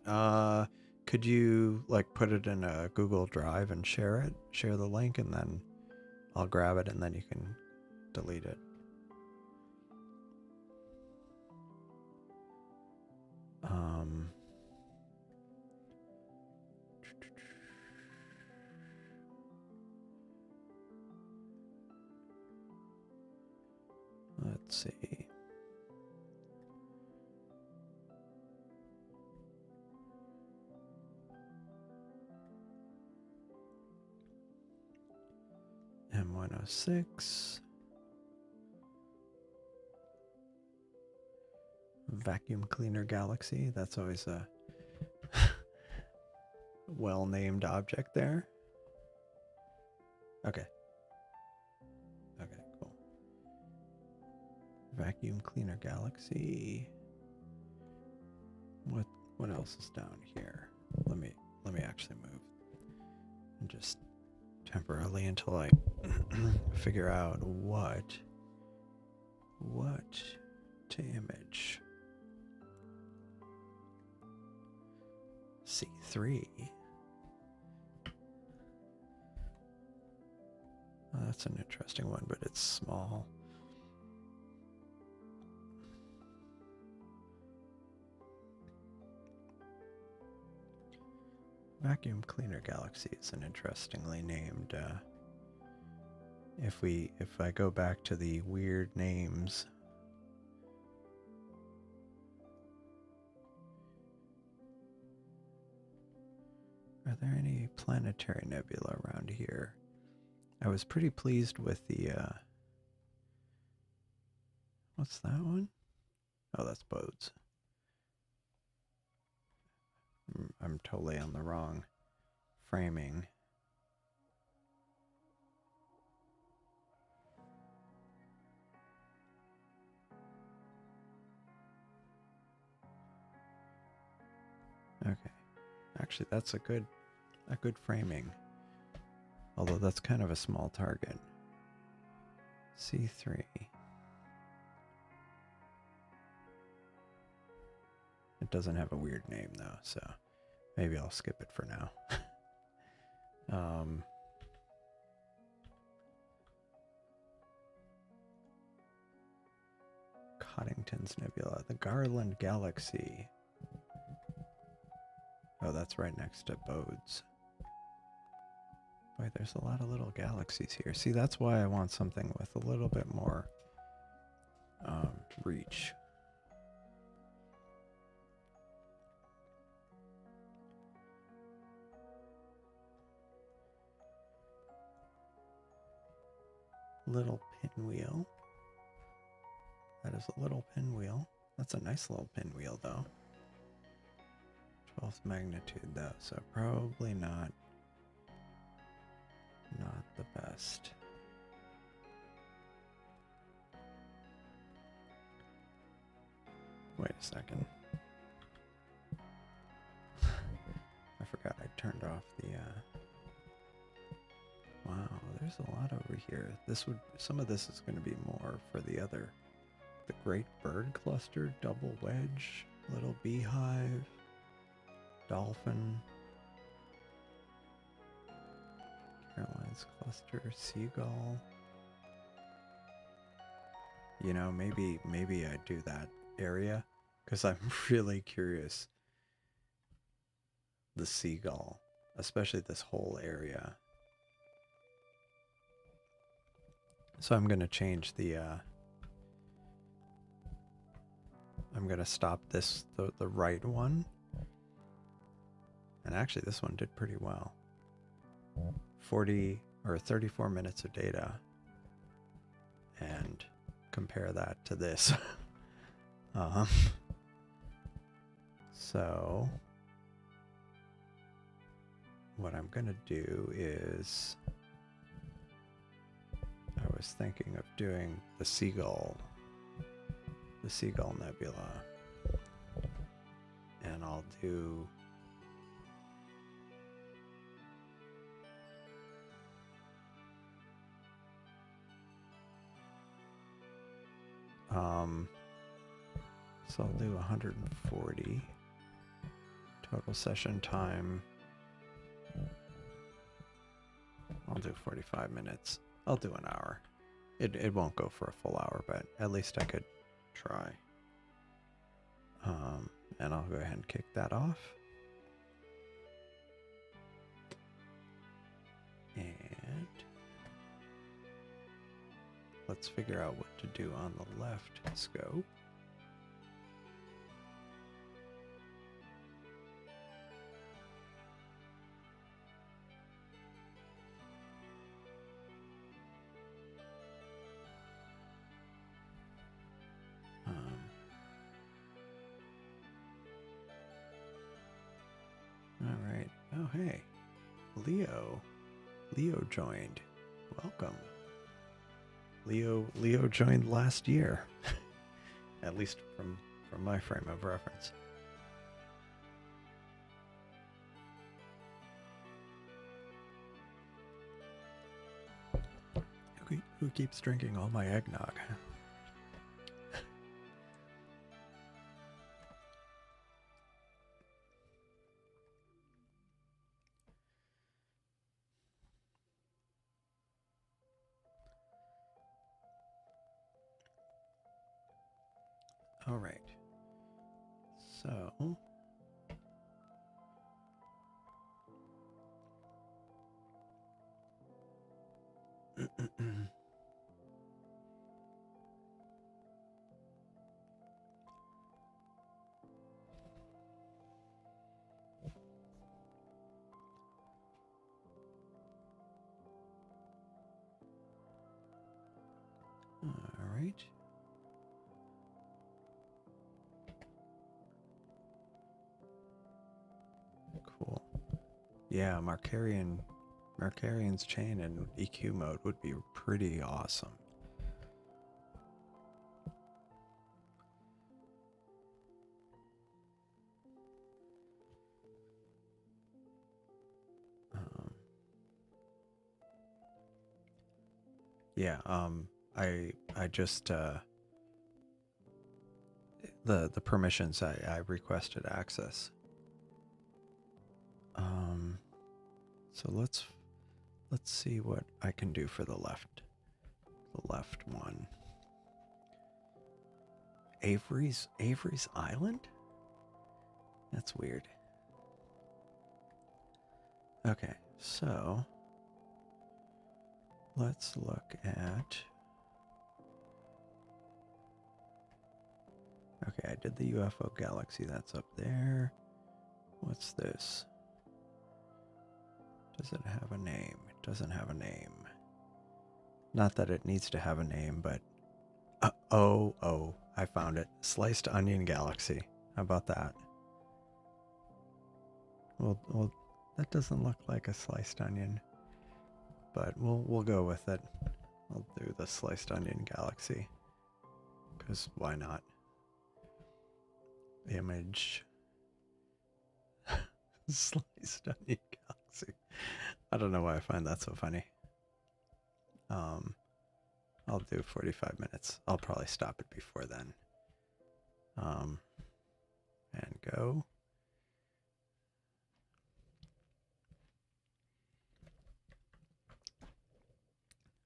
Could you like put it in a Google Drive and share the link, and then I'll grab it, and then you can delete it. Let's see. M106. Vacuum cleaner galaxy. That's always a well-named object there. Okay. Okay, cool. Vacuum cleaner galaxy. What else is down here? Let me actually move and just temporarily until I figure out what to image. C3. that's an interesting one, but it's small. Vacuum cleaner galaxy is an interestingly named. If I go back to the weird names, are there any planetary nebula around here? I was pretty pleased with the. What's that one? Oh, that's Bodes. I'm totally on the wrong framing. Okay. Actually, that's a good framing. Although that's kind of a small target. C3. It doesn't have a weird name though, so maybe I'll skip it for now. Coddington's Nebula, the Garland Galaxy. Oh, that's right next to Bodes. Boy, there's a lot of little galaxies here. See, that's why I want something with a little bit more reach. Little pinwheel. That is a little pinwheel. That's a nice little pinwheel, though. 12th magnitude, though, so probably not the best. Wait a second. I forgot I turned off the. Wow, there's a lot over here. Some of this is going to be more for the Great Bird Cluster, Double Wedge, Little Beehive, Dolphin, Caroline's Cluster, Seagull. You know, maybe I do that area because I'm really curious. The Seagull, especially this whole area. So I'm going to change the. I'm going to stop this, the right one. And actually, this one did pretty well. 40 or 34 minutes of data. And compare that to this. So, what I'm going to do is. I was thinking of doing the Seagull Nebula, and I'll do so I'll do 140 total session time. I'll do 45 minutes. I'll do an hour. It won't go for a full hour, but at least I could try. And I'll go ahead and kick that off. And let's figure out what to do on the left scope. All right. Oh, hey, Leo joined. Welcome. Leo joined last year, at least from my frame of reference. Who keeps drinking all my eggnog? All right. So. All right. Cool. Yeah, Markarian's chain in EQ mode would be pretty awesome. Yeah, I just the permissions I requested access. So let's see what I can do for the left one. Avery's Island? That's weird. Okay, so let's look at. Okay, I did the UFO galaxy. That's up there. What's this? Does it have a name? It doesn't have a name. Not that it needs to have a name, but oh, I found it. Sliced Onion Galaxy. How about that? Well, that doesn't look like a sliced onion, but we'll go with it. I'll do the Sliced Onion Galaxy, because why not? Image. Sliced Onion Galaxy. I don't know why I find that so funny. I'll do 45 minutes. I'll probably stop it before then. And go.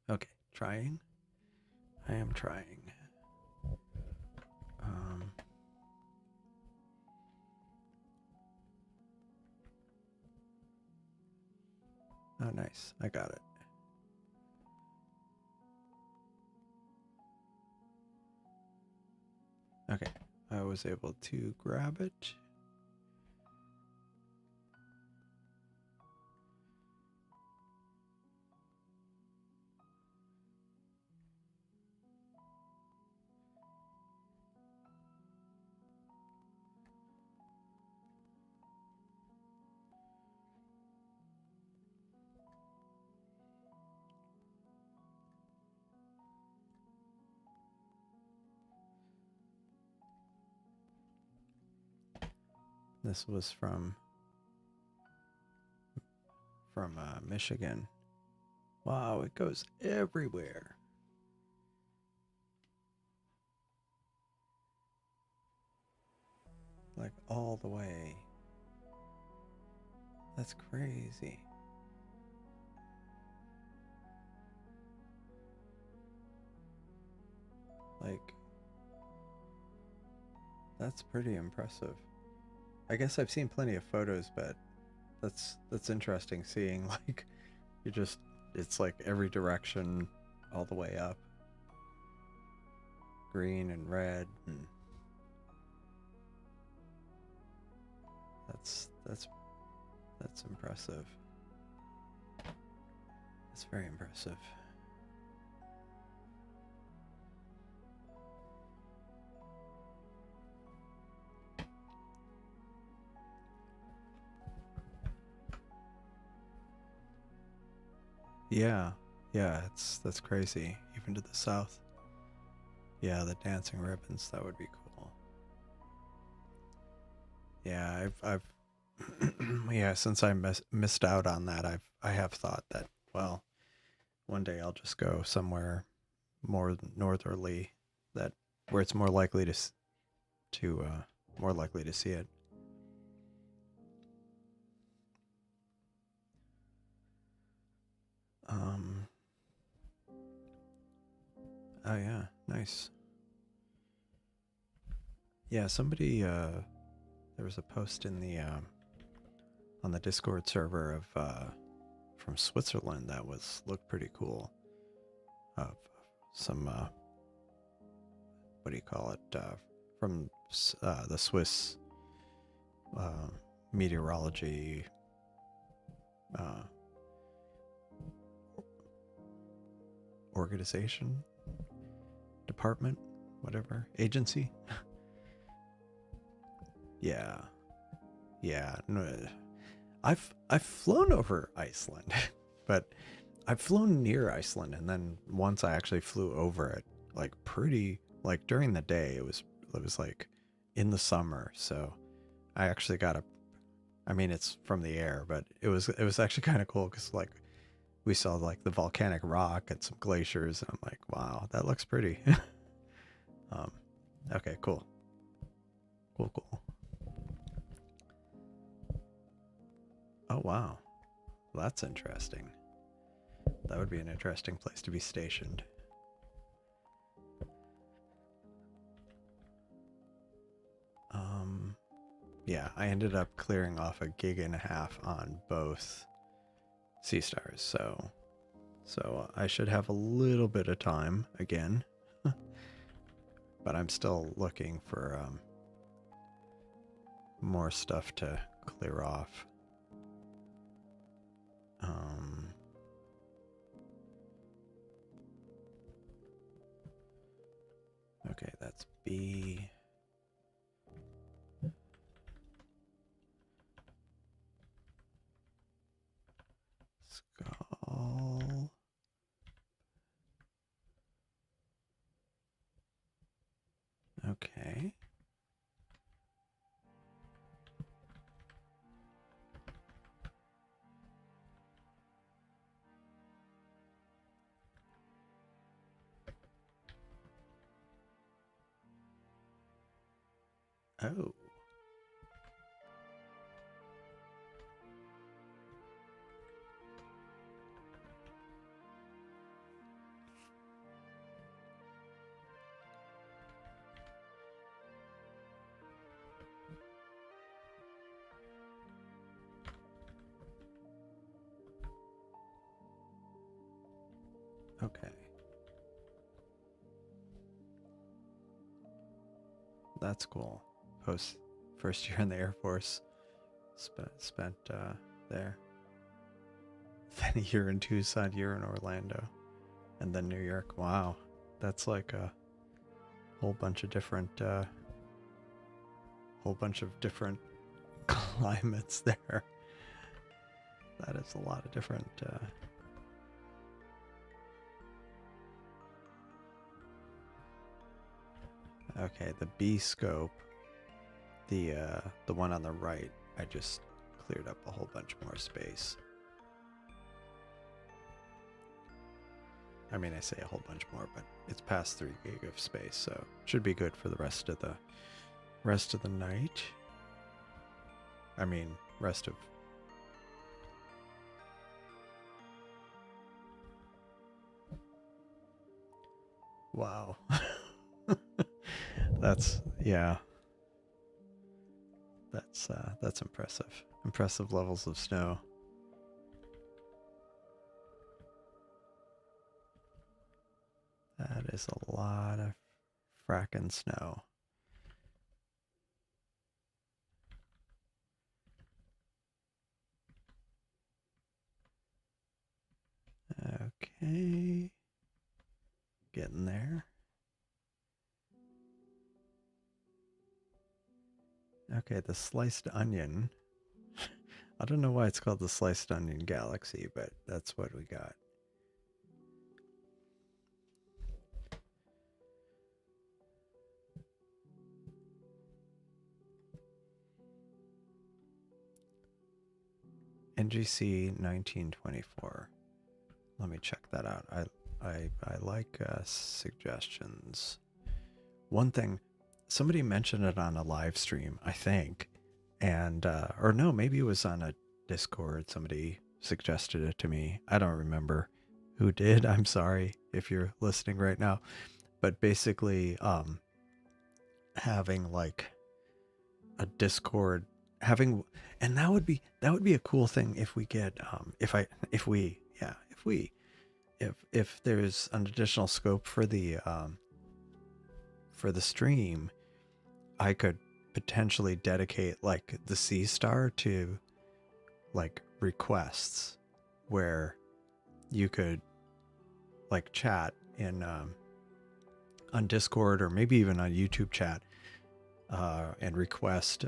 Okay, trying. I am trying. Oh, nice. I got it. Okay, I was able to grab it. This was from Michigan. Wow, it goes everywhere. Like all the way. That's crazy. Like, that's pretty impressive. I guess I've seen plenty of photos, but that's interesting seeing like it's like every direction all the way up. Green and red, and that's impressive. That's very impressive. Yeah, that's crazy. Even to the south. Yeah, the dancing ribbons, that would be cool. Yeah, I've yeah, since I missed out on that, I have thought that, well, one day I'll just go somewhere more northerly, that where it's more likely more likely to see it. Oh yeah, nice. Yeah, somebody, there was a post in the, on the Discord server of, from Switzerland that looked pretty cool. Of some, what do you call it? From the Swiss uh, meteorology uh, organization, department, whatever, agency. Yeah, yeah. No, I've flown over Iceland, but I've flown near Iceland, and then once I actually flew over it, like pretty, like during the day. It was like in the summer, so I actually got a. I mean, it's from the air, but it was actually kind of cool because like we saw like the volcanic rock and some glaciers, and I'm like, wow, that looks pretty. um, okay, cool, cool, cool. Oh wow, well, that's interesting. That would be an interesting place to be stationed. Um, yeah, I ended up clearing off a gig and a half on both Seestars, so I should have a little bit of time again, but I'm still looking for more stuff to clear off. Um, okay, that's B. Skull. Okay. Oh. Okay. That's cool. First year in the Air Force. Spent there. Then a year in Tucson, year in Orlando, and then New York. Wow, that's like a whole bunch of different climates there. That is a lot of different. Okay, the B scope, the one on the right, I just cleared up a whole bunch more space. I mean, I say a whole bunch more, but it's past 3 gig of space, so it should be good for the rest of the night. I mean, rest of. Wow. Yeah. That's impressive. Impressive levels of snow. That is a lot of frackin' snow. Okay. Getting there. Okay, the sliced onion. I don't know why it's called the sliced onion galaxy, but that's what we got. NGC 1924. Let me check that out. I like suggestions. One thing, somebody mentioned it on a live stream, I think, and or no, maybe it was on a Discord. Somebody suggested it to me. I don't remember who did. I'm sorry if you're listening right now, but basically, having like a Discord, having, and that would be a cool thing if we get if there's an additional scope for the stream, I could potentially dedicate like the Seestar to like requests where you could like chat in on Discord or maybe even on YouTube chat and request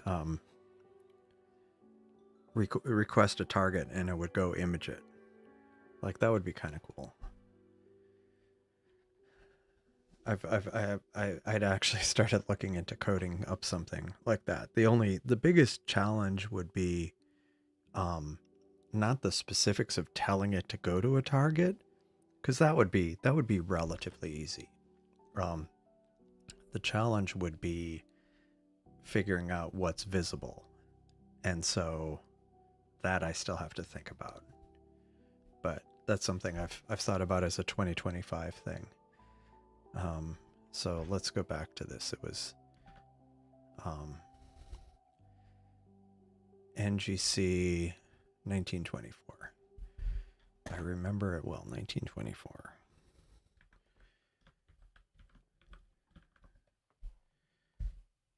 request a target and it would go image it. Like that would be kind of cool. I'd actually started looking into coding up something like that. The biggest challenge would be not the specifics of telling it to go to a target, because that would be relatively easy. The challenge would be figuring out what's visible, and so that I still have to think about. But that's something I've thought about as a 2025 thing. So let's go back to this. It was NGC 1924. I remember it well, 1924.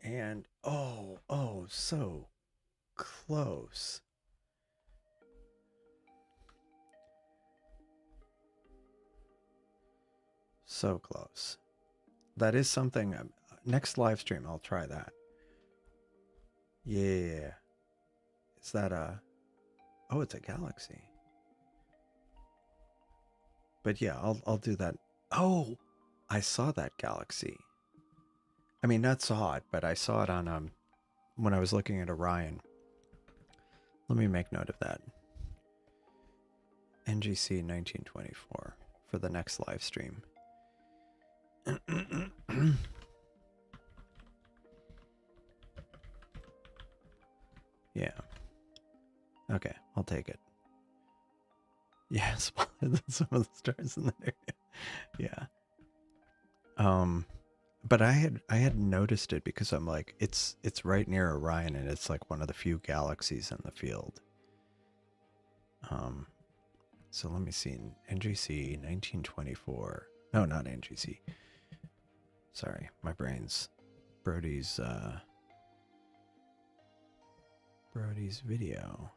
And oh, so close. So close. That is something. Next live stream, I'll try that. Yeah. Is that a... Oh, it's a galaxy. But yeah, I'll do that. Oh, I saw that galaxy. I mean, not saw it, but I saw it on when I was looking at Orion. Let me make note of that. NGC 1924 for the next live stream. Yeah. Okay, I'll take it. Yeah, spotted some of the stars in there. Yeah. But I had noticed it because I'm like, it's right near Orion and it's like one of the few galaxies in the field. So let me see. NGC 1924. No, not NGC. Sorry, my brain's Brody's video.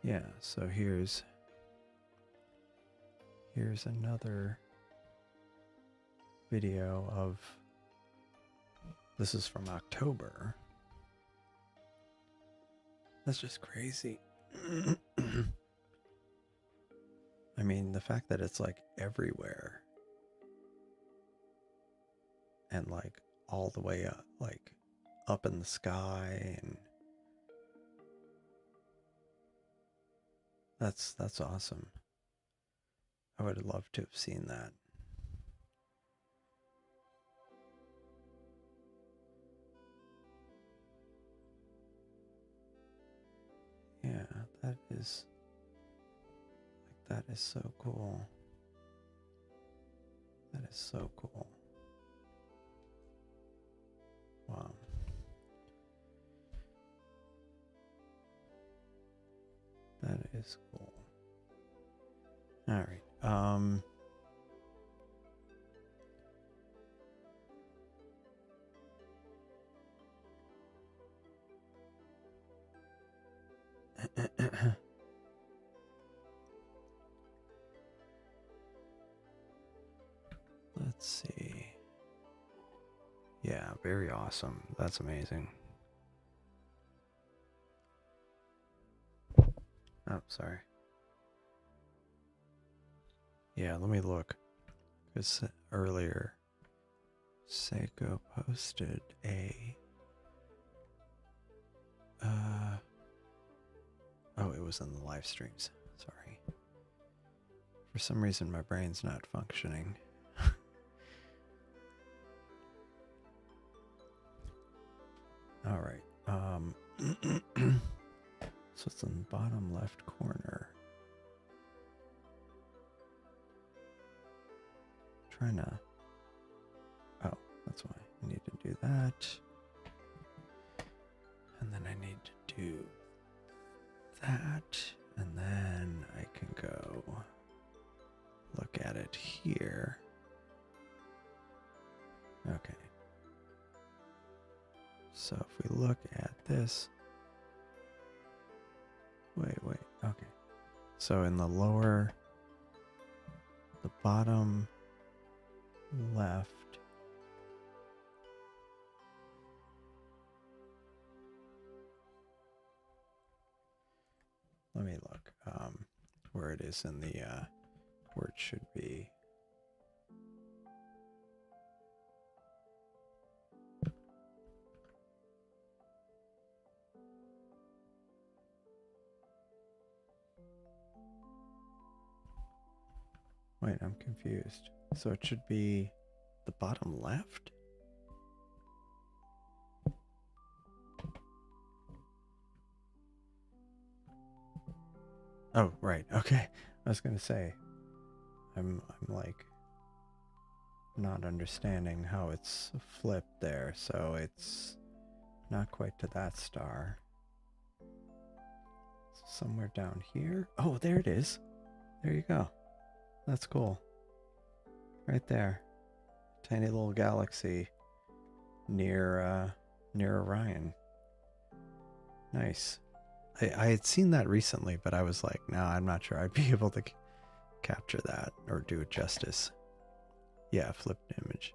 Yeah, so here's another video of, this is from October. That's just crazy. I mean, the fact that it's like everywhere and like all the way up, like up in the sky, and that's awesome. I would have loved to have seen that. Yeah, that is so cool. That is so cool. Wow. That is cool. All right. Let's see. Yeah, very awesome. That's amazing. Oh, sorry. Yeah, let me look. Because earlier, Seiko posted a... Oh, it was in the live streams. Sorry. For some reason, my brain's not functioning. All right. So it's in the bottom left corner. Trying to. Oh, that's why I need to do that. And then I need to do that. And then I can go look at it here. Okay. So if we look at this. Wait. Okay. So in the bottom left. Let me look where it is in the where it should be. Wait, I'm confused. So it should be the bottom left? Oh, right. Okay. I was going to say, I'm like not understanding how it's flipped there. So it's not quite to that star. Somewhere down here. Oh, there it is. There you go. That's cool. Right there. Tiny little galaxy near Orion. Nice. I had seen that recently, but I was like, no, I'm not sure I'd be able to capture that or do it justice. Yeah, flipped image.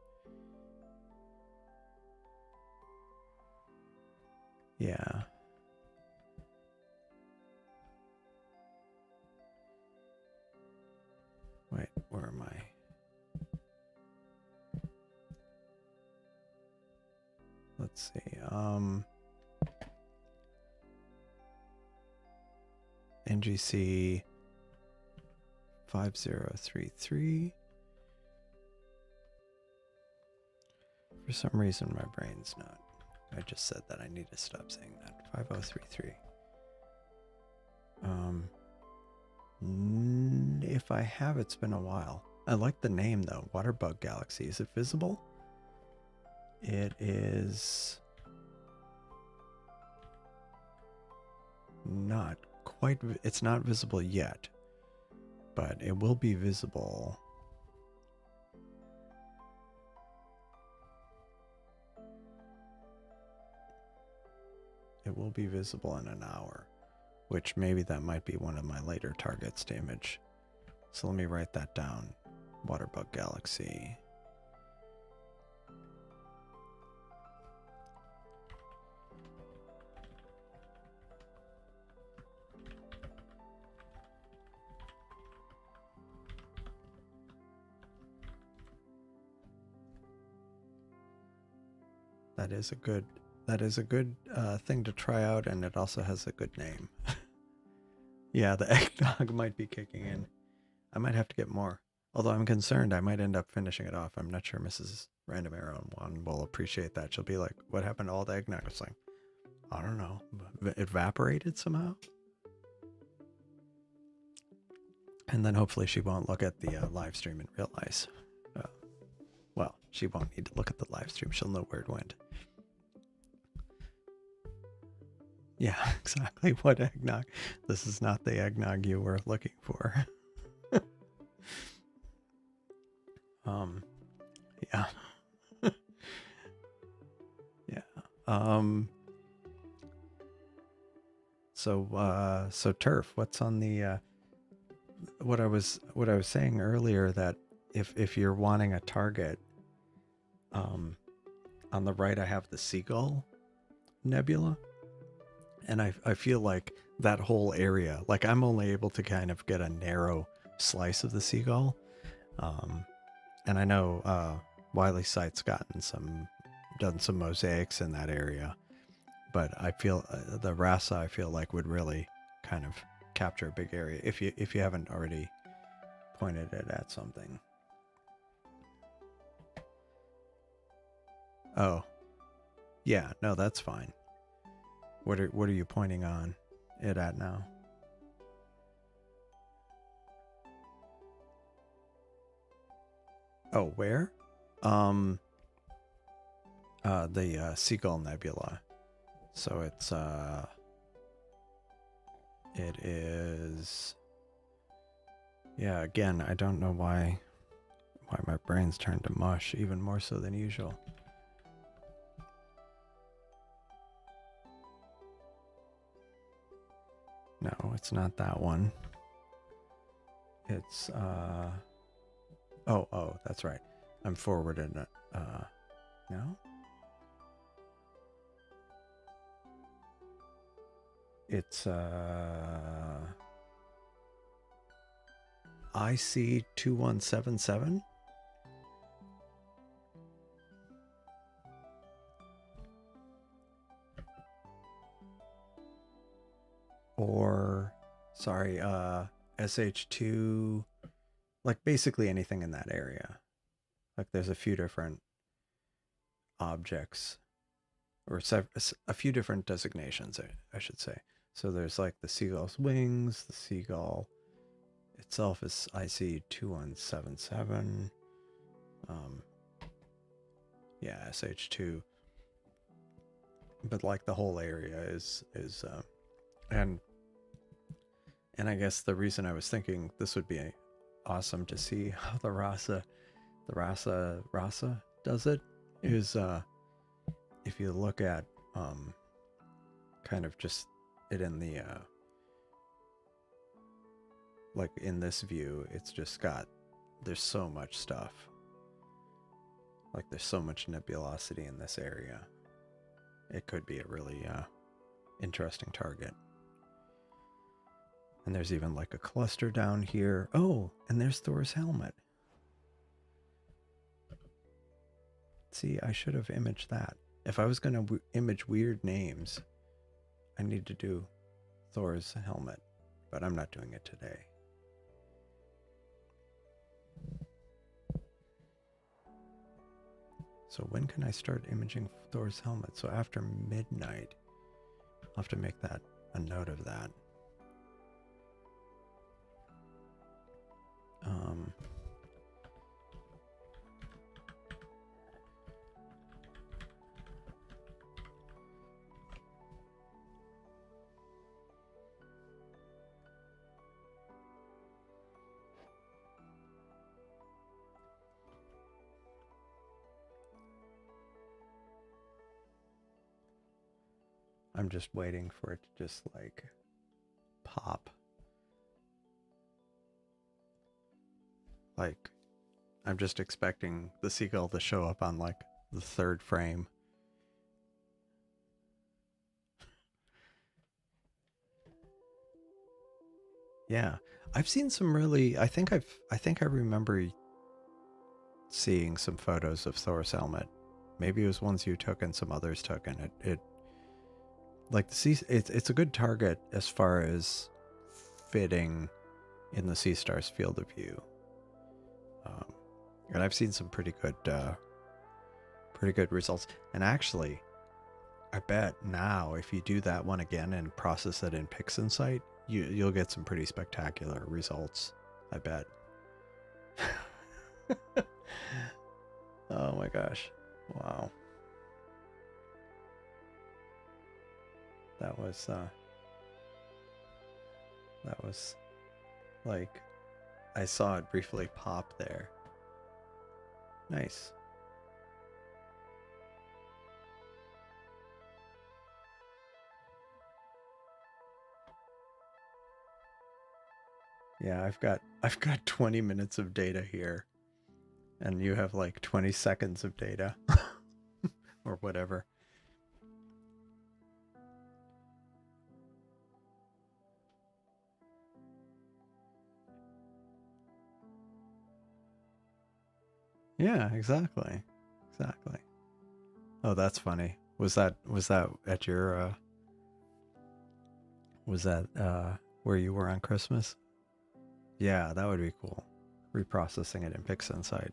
Yeah. Wait, where am I? Let's see. NGC 5033. For some reason, my brain's not. I just said that I need to stop saying that. 5033. If I have, it's been a while. I like the name though. Waterbug Galaxy. Is it visible? It is not quite. It's not visible yet, but it will be visible. It will be visible in an hour, which maybe that might be one of my later targets to image. So let me write that down. Waterbug Galaxy. That is a good thing to try out, and it also has a good name. Yeah, the eggnog might be kicking in. I might have to get more. Although I'm concerned I might end up finishing it off. I'm not sure Mrs. Random Arrow 1 will appreciate that. She'll be like, what happened to all the eggnog? It's like, I don't know. It evaporated somehow? And then hopefully she won't look at the live stream and realize. Well, she won't need to look at the live stream. She'll know where it went. Yeah, exactly. What eggnog? This is not the eggnog you were looking for. Yeah. Yeah. So Turf, what's on the what I was saying earlier, that if you're wanting a target, on the right I have the Seagull Nebula, and I feel like that whole area, like I'm only able to kind of get a narrow slice of the Seagull, and I know Wiley Sight's done some mosaics in that area, but I feel the Rasa I feel like would really kind of capture a big area if you haven't already pointed it at something. Oh, yeah, no, that's fine. What are you pointing on it at now? Oh, where? The Seagull Nebula. So it's it is, yeah, again, I don't know why my brain's turned to mush even more so than usual. No, it's not that one. It's oh, that's right. I'm forwarding it. No? It's IC2177. Or sorry, SH2, like basically anything in that area. Like there's a few different objects, or a few different designations, I should say. So there's like the seagull's wings, the seagull itself is IC2177. Yeah, SH2. But like the whole area is and I guess the reason I was thinking this would be awesome to see how the Rasa does it is if you look at kind of just it in the like in this view, it's just got, there's so much stuff. Like there's so much nebulosity in this area. It could be a really interesting target. And there's even like a cluster down here. Oh, and there's Thor's helmet. See, I should have imaged that. If I was going to image weird names, I need to do Thor's helmet, but I'm not doing it today. So when can I start imaging Thor's helmet? So after midnight. I'll have to make that a note of that. I'm just waiting for it to just like pop. Like, I'm just expecting the seagull to show up on like the third frame. Yeah, I've seen some really, I think I remember seeing some photos of Thor's helmet. Maybe it was ones you took and some others took, and it like it's a good target as far as fitting in the Seestar's field of view. And I've seen some pretty good results. And actually, I bet now if you do that one again and process it in PixInsight, you'll get some pretty spectacular results. I bet. Oh my gosh! Wow. That was like, I saw it briefly pop there. Nice. Yeah, I've got 20 minutes of data here, and you have like 20 seconds of data or whatever. Yeah, exactly. Exactly. Oh, that's funny. Was that at your was that where you were on Christmas? Yeah, that would be cool. Reprocessing it in PixInsight.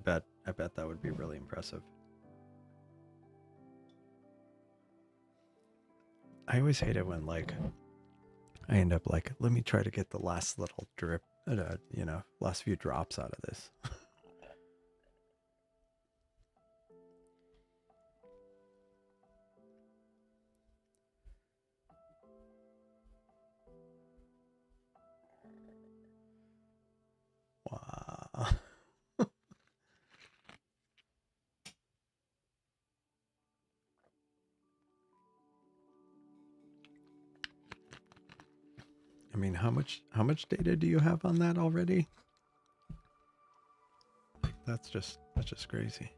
I bet that would be really impressive. I always hate it when like I end up like, let me try to get the last little drip, you know, last few drops out of this. Wow. I mean, how much data do you have on that already? That's just crazy.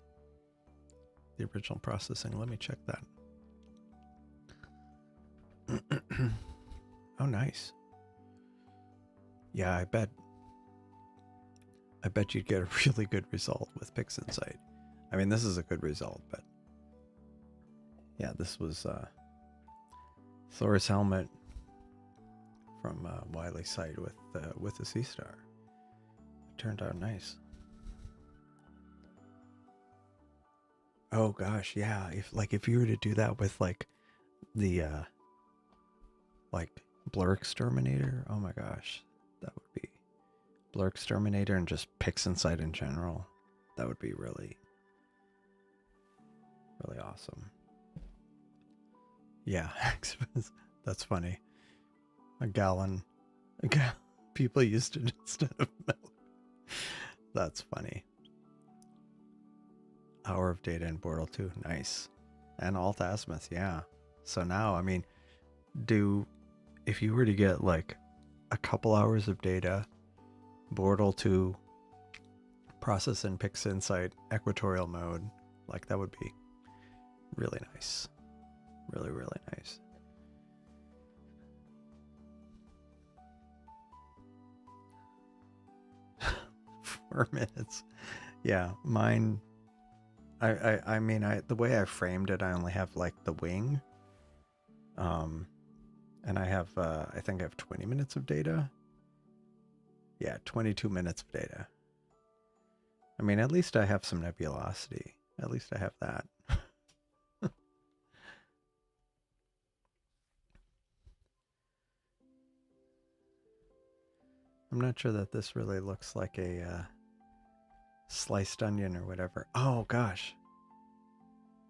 The original processing. Let me check that. Oh, nice. Yeah, I bet you'd get a really good result with PixInsight. I mean, this is a good result, but yeah, this was Thor's helmet from Wiley's site with the Seestar. It turned out nice. Oh gosh, yeah. If you were to do that with like the like blur exterminator, oh my gosh, that would be blur exterminator and just PixInsight in general. That would be really awesome. Yeah, that's funny. A gallon. People used it instead of milk. That's funny. Hour of data in Portal 2. Nice. And AltAz, yeah. So now, I mean, if you were to get like a couple hours of data, Portal 2, process in PixInsight, equatorial mode, like that would be really nice. Really, really nice. Four minutes. Yeah, mine. I mean, the way I framed it, I only have like the wing. And I have, I think I have 20 minutes of data. Yeah, 22 minutes of data. I mean, at least I have some nebulosity. At least I have that. I'm not sure that this really looks like a sliced onion or whatever. Oh gosh.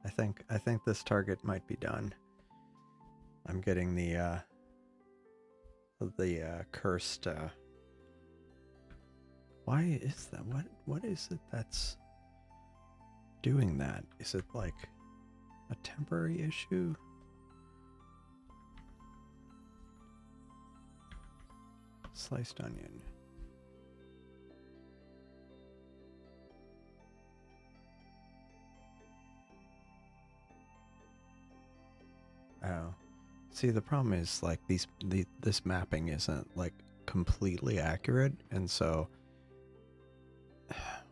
I think this target might be done. I'm getting the cursed why is that? What is it that's doing that? Is it like a temporary issue? Sliced onion. Oh. See, the problem is like this mapping isn't like completely accurate, and so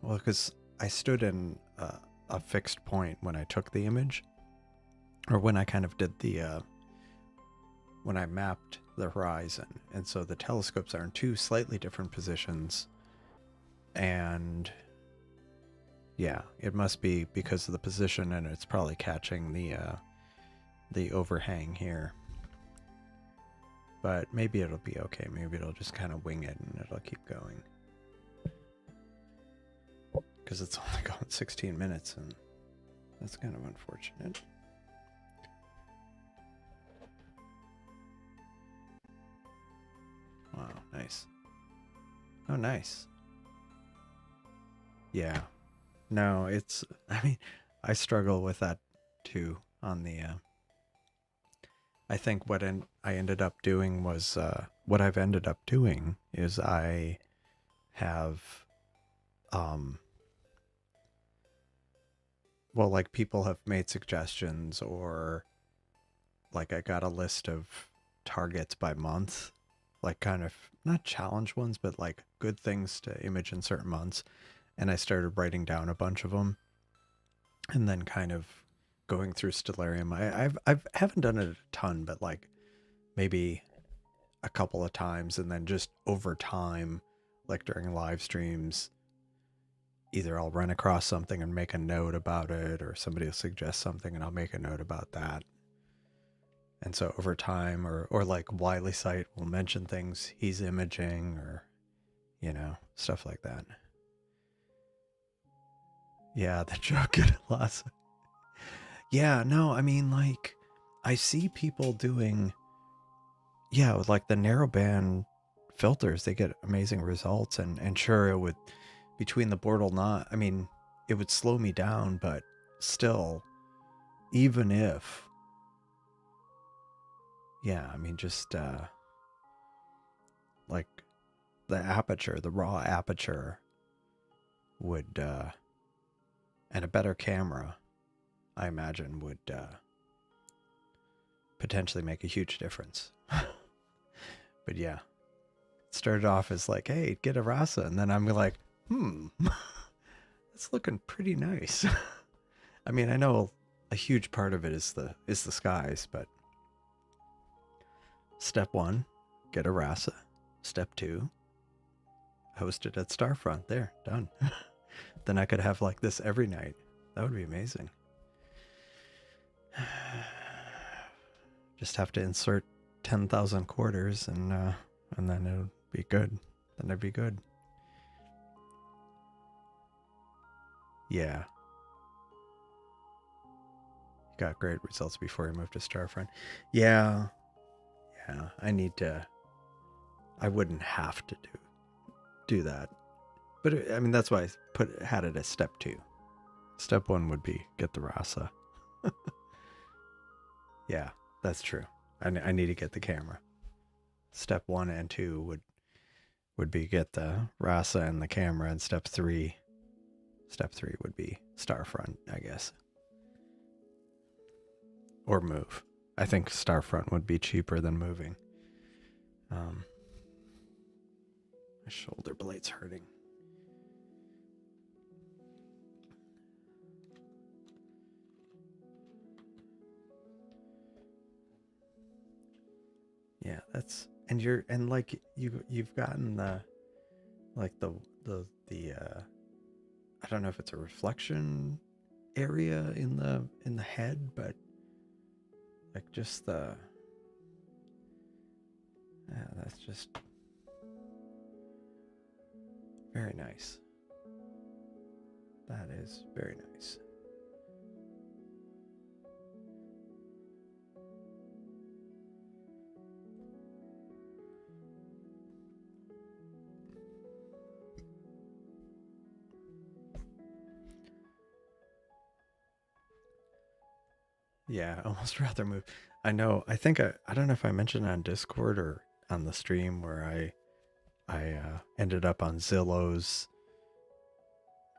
well, because I stood in a fixed point when I took the image, or when I kind of did the when I mapped the horizon, and so the telescopes are in two slightly different positions, and yeah, it must be because of the position, and it's probably catching the overhang here. But maybe it'll be okay. Maybe it'll just kind of wing it and it'll keep going. Because it's only going 16 minutes, and that's kind of unfortunate. Wow, nice. Oh, nice. Yeah. No, it's, I mean, I struggle with that too on the, I think what I ended up doing was, what I've ended up doing is I have, well, like people have made suggestions, or like I got a list of targets by month, like kind of not challenge ones, but like good things to image in certain months. And I started writing down a bunch of them, and then kind of going through Stellarium. I haven't done it a ton, but like maybe a couple of times, and then just over time, like during live streams, either I'll run across something and make a note about it, or somebody will suggest something and I'll make a note about that. And so over time, or like Wiley Sight will mention things he's imaging, or, stuff like that. Yeah, the joke at Lhasa. Yeah, no, I mean, like, I see people doing, yeah, with like the narrowband filters, they get amazing results. And sure, it would, between the Bortle not, I mean, it would slow me down, but still, even if, yeah, I mean, just like the aperture, the raw aperture would, and a better camera, I imagine, would potentially make a huge difference. But yeah, it started off as like, hey, get a Rasa. And then I'm like, it's looking pretty nice. I mean, I know a huge part of it is the skies, but step one, get a Rasa. Step two, host it at Starfront. There, done. Then I could have like this every night. That would be amazing. Just have to insert 10,000 quarters and then it would be good. Then it'd be good. Yeah. Got great results before you moved to Starfront. Yeah. Yeah. I wouldn't have to do that. But I mean, that's why I had it as step 2. Step 1 would be get the Rasa. Yeah, that's true. I need to get the camera. Step 1 and 2 would be get the Rasa and the camera, and step 3 would be Starfront, I guess. Or move. I think Starfront would be cheaper than moving. My shoulder blade's hurting. Yeah, that's, and like you've gotten the I don't know if it's a reflection area in the head, but like just that's just very nice. That is very nice. Yeah, I almost rather move. I know. I think I don't know if I mentioned on Discord or on the stream where I ended up on Zillow's.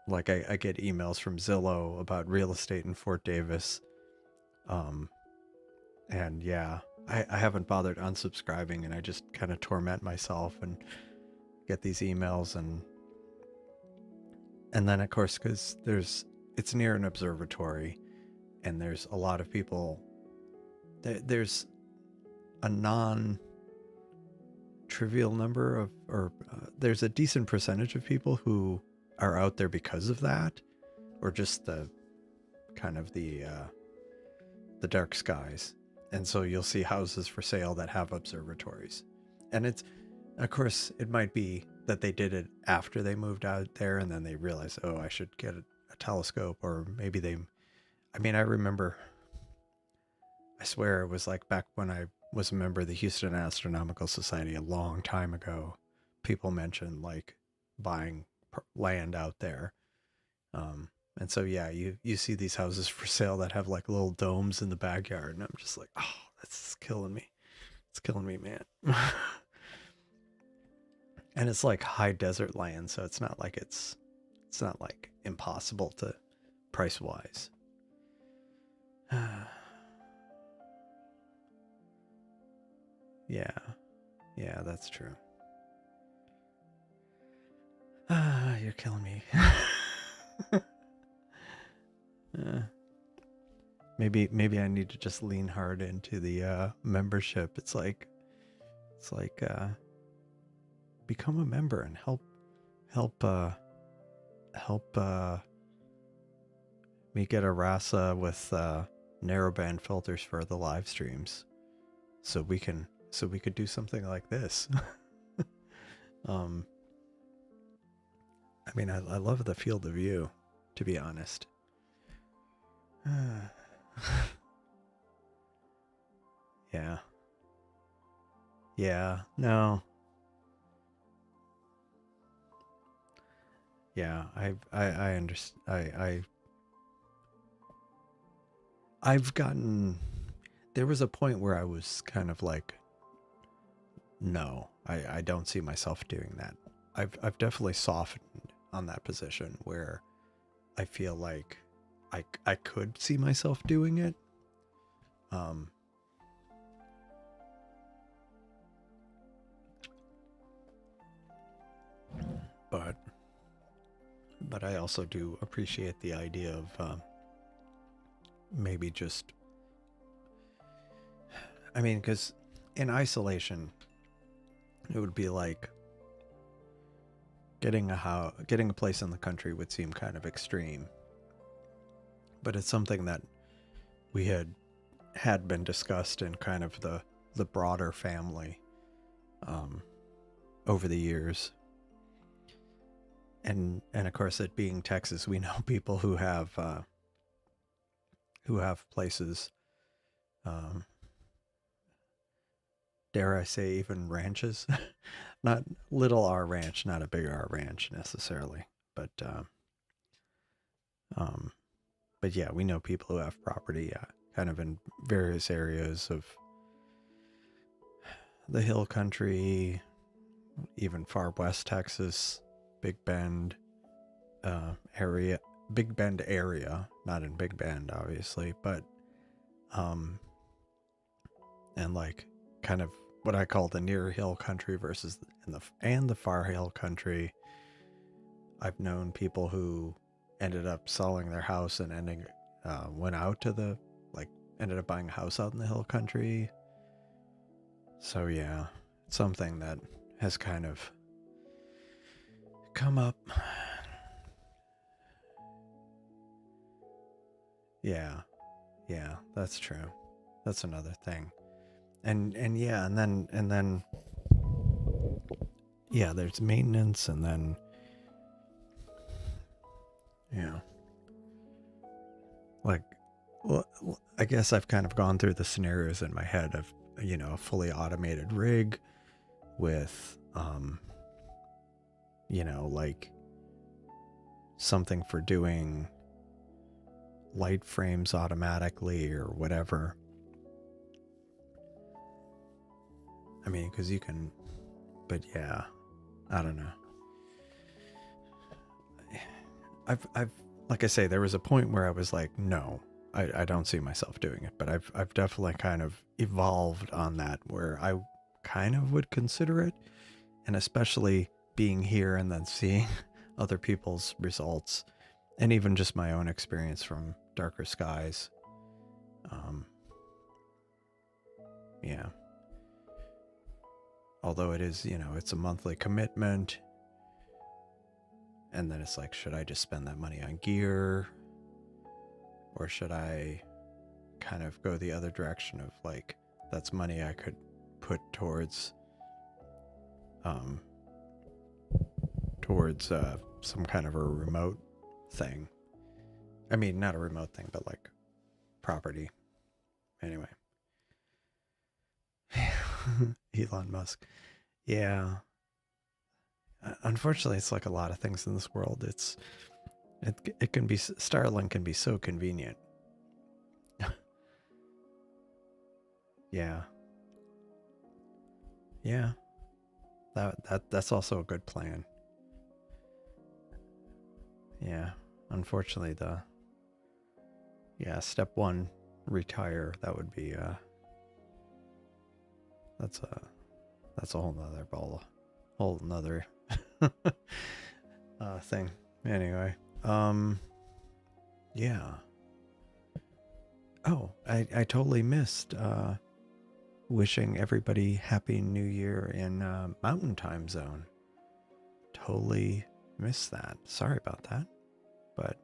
Like I get emails from Zillow about real estate in Fort Davis. And yeah, I haven't bothered unsubscribing, and I just kind of torment myself and get these emails, and then of course, because it's near an observatory, and there's a lot of people. There's a non-trivial number of, or there's a decent percentage of people who are out there because of that, or just the kind of the dark skies. And so you'll see houses for sale that have observatories. And it's, of course, it might be that they did it after they moved out there, and then they realized, oh, I should get a telescope, or maybe I mean, I remember, I swear it was like back when I was a member of the Houston Astronomical Society a long time ago, people mentioned like buying land out there. And so, yeah, you see these houses for sale that have like little domes in the backyard, and I'm just like, oh, that's killing me. It's killing me, man. And it's like high desert land, so it's not like it's not like impossible to price wise. Yeah, that's true. You're killing me. Maybe I need to just lean hard into the membership. It's like become a member and help me get a Rasa with narrowband filters for the live streams. so we could do something like this. um, I mean, I love the field of view, to be honest. Yeah. Yeah. No. Yeah. I understand. I've gotten. There was a point where I was kind of like, no, I don't see myself doing that. I've definitely softened on that position where I feel like I could see myself doing it. Um, but I also do appreciate the idea of maybe just. I mean, because in isolation, it would be like getting getting a place in the country would seem kind of extreme. But it's something that we had been discussed in kind of the broader family um, over the years. And of course, it being Texas, we know people who have places, um, dare I say, even ranches. Not little R ranch, not a big R ranch necessarily, but um, but yeah, we know people who have property kind of in various areas of the hill country, even far west Texas, Big Bend area, Big Bend area, not in Big Bend, obviously, but um, and like kind of what I call the near hill country versus the far hill country. I've known people who ended up selling their house and went out to ended up buying a house out in the hill country. So yeah, it's something that has kind of come up. Yeah, yeah, that's true. That's another thing. And yeah, and then yeah, there's maintenance, and then yeah, like, well, I guess I've kind of gone through the scenarios in my head of, a fully automated rig with like something for doing light frames automatically or whatever. I mean, because you can, but yeah, I don't know. I've like I say, there was a point where I was like, no, I don't see myself doing it, but I've definitely kind of evolved on that where I kind of would consider it, and especially being here and then seeing other people's results, and even just my own experience from darker skies. Um, yeah. Although it is, it's a monthly commitment. And then it's like, should I just spend that money on gear? Or should I kind of go the other direction of like, that's money I could put towards some kind of a remote thing. I mean, not a remote thing, but like property. Anyway. Elon Musk. Yeah. Unfortunately, it's like a lot of things in this world. It can be, Starlink can be so convenient. Yeah. Yeah. That's also a good plan. Yeah. Unfortunately, step one, retire. That would be that's a whole nother whole nother thing. Anyway, yeah. Oh, I totally missed wishing everybody happy New Year in Mountain Time Zone. Totally missed that. Sorry about that. But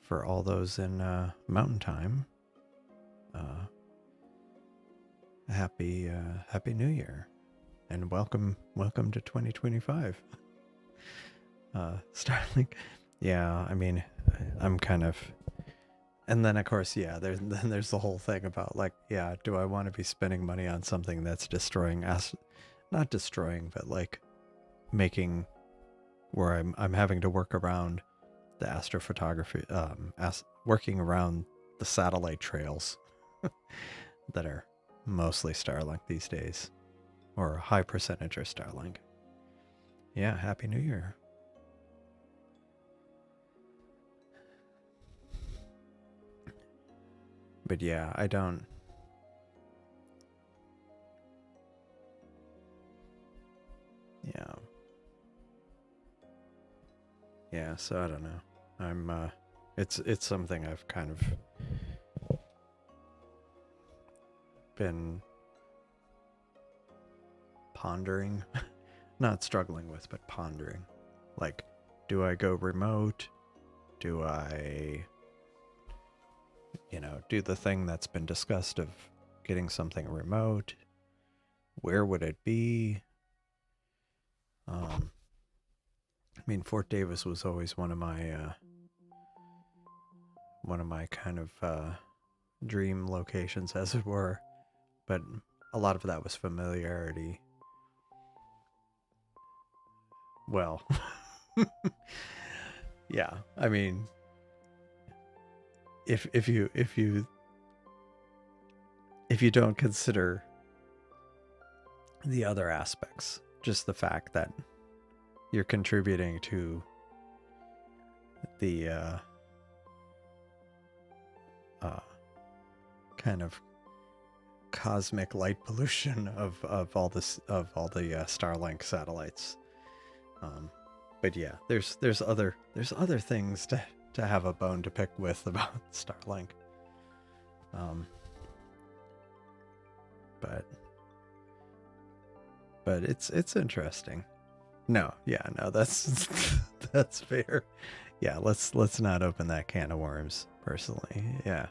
for all those in Mountain Time, Happy New Year, and welcome to 2025. Starlink, yeah. I mean, I'm kind of, and then of course, yeah. There's the whole thing about like, yeah, do I want to be spending money on something that's destroying us? Not destroying, but like making where I'm having to work around the astrophotography, working around the satellite trails that are mostly Starlink these days, or a high percentage are Starlink. Yeah, Happy New Year. But yeah, I don't. Yeah. Yeah, so I don't know. It's something I've kind of been pondering, not struggling with, but pondering. Like, do I go remote? Do I, do the thing that's been discussed of getting something remote? Where would it be? I mean, Fort Davis was always one of my kind of dream locations, as it were. But a lot of that was familiarity. Well, yeah. I mean, if you don't consider the other aspects, just the fact that you're contributing to the kind of cosmic light pollution of all the Starlink satellites. But yeah, there's other things to have a bone to pick with about Starlink. But it's interesting. No, that's that's fair. Yeah, let's not open that can of worms. Personally, yeah.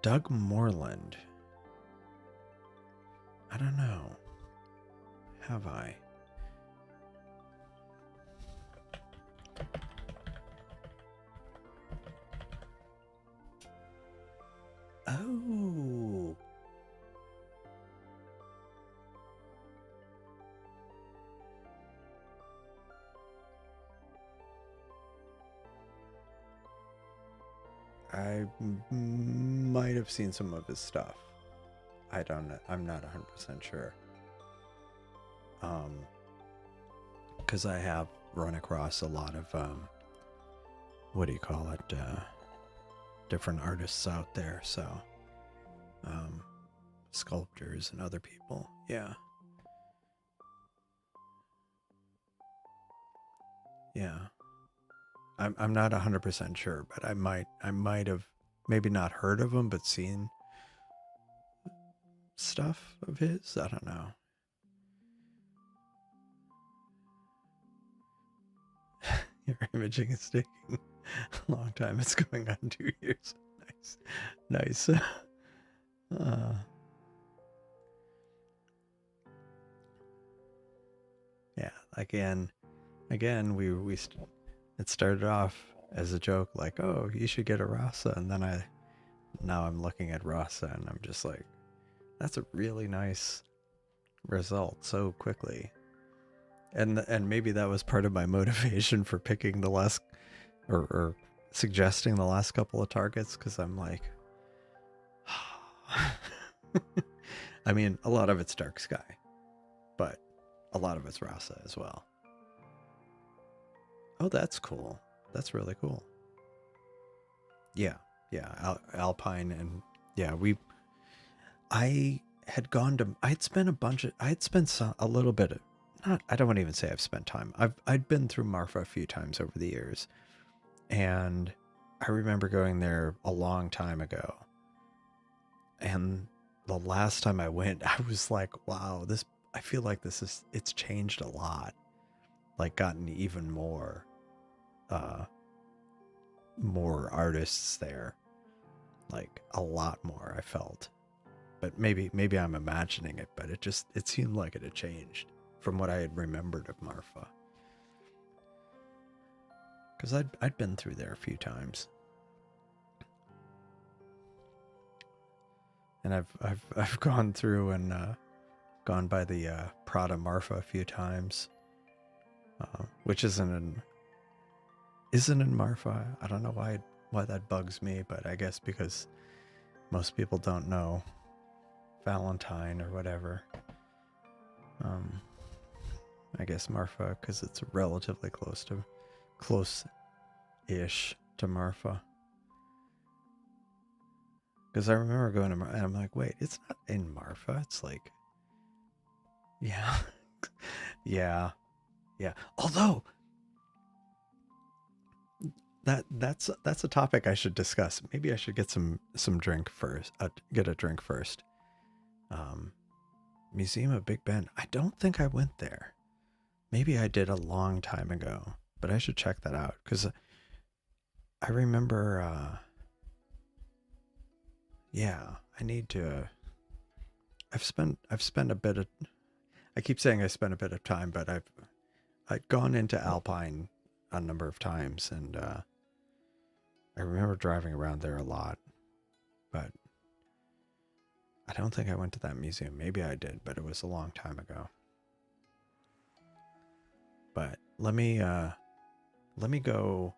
Doug Moreland. I don't know. Have I? Oh. I might have seen some of his stuff. I don't know. I'm not 100% sure. Because I have run across a lot of what do you call it? Different artists out there. So, sculptors and other people. Yeah. Yeah. I'm not 100% sure, but I might have maybe not heard of him, but seen stuff of his. I don't know. Your imaging is taking a long time. It's going on 2 years. Nice. Yeah. Again, it started off as a joke, like, oh, you should get a Rasa, and then now I'm looking at Rasa, and I'm just like, that's a really nice result so quickly. And maybe that was part of my motivation for picking the last or suggesting the last couple of targets, because I'm like, I mean, a lot of it's dark sky, but a lot of it's Rasa as well. Oh, that's cool. That's really cool. Yeah, Alpine, and yeah, I had gone to, I had spent a little bit of, not, I don't want to even say I've spent time. I'd been through Marfa a few times over the years, and I remember going there a long time ago. And the last time I went, I was like, wow, I feel like it's changed a lot. Like, gotten even more artists there. Like, a lot more, I felt. But maybe I'm imagining it, but it seemed like it had changed from what I had remembered of Marfa. Because I'd been through there a few times. And I've gone through and gone by the Prada Marfa a few times, which isn't in Marfa. I don't know why that bugs me, but I guess because most people don't know Valentine or whatever. I guess Marfa because it's relatively close-ish to Marfa. Because I remember going to Marfa, and I'm like, wait, it's not in Marfa. It's like, yeah, yeah. Although that's a topic I should discuss. Maybe I should get some drink first. Get a drink first. Museum of Big Ben. I don't think I went there. Maybe I did a long time ago, but I should check that out because I remember. Yeah, I need to. I've spent a bit of. I keep saying I spent a bit of time, but I'd gone into Alpine a number of times, and I remember driving around there a lot, but I don't think I went to that museum. Maybe I did, but it was a long time ago. But let me go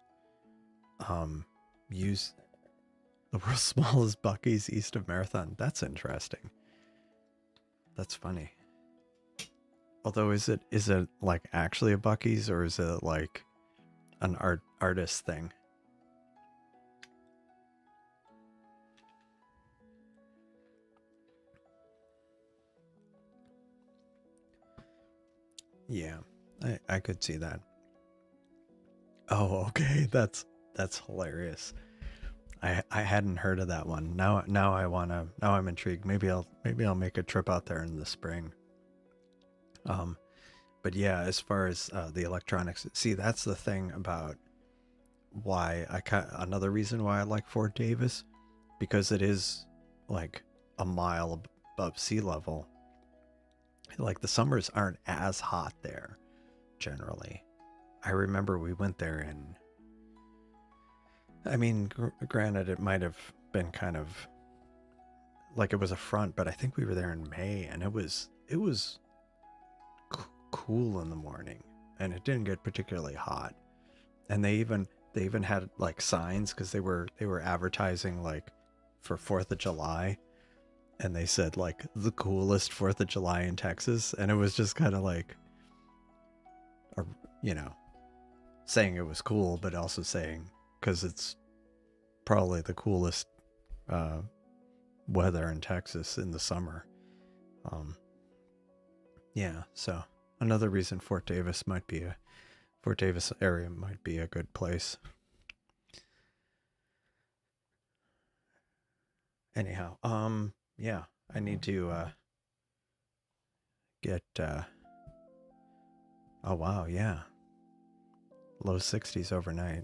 use the world's smallest Buc-ee's east of Marathon. That's interesting. That's funny. Although is it like actually a Buc-ee's or is it like an artist thing? Yeah, I could see that. Oh, okay. That's hilarious. I hadn't heard of that one. Now I'm intrigued. Maybe I'll make a trip out there in the spring. But yeah, as far as the electronics, see, that's the thing about why another reason why I like Fort Davis, because it is like a mile above sea level. Like the summers aren't as hot there generally. I remember we went there in, I mean, granted, it might have been kind of like it was a front, but I think we were there in May, and it was cool in the morning, and it didn't get particularly hot. And they even had like signs because they were advertising like for 4th of July, and they said like the coolest 4th of July in Texas, and it was just kind of like, you know, saying it was cool, but also saying because it's probably the coolest weather in Texas in the summer. Yeah, so another reason Fort Davis area might be a good place. Anyhow, yeah, I need to get oh wow, yeah. Low 60s overnight.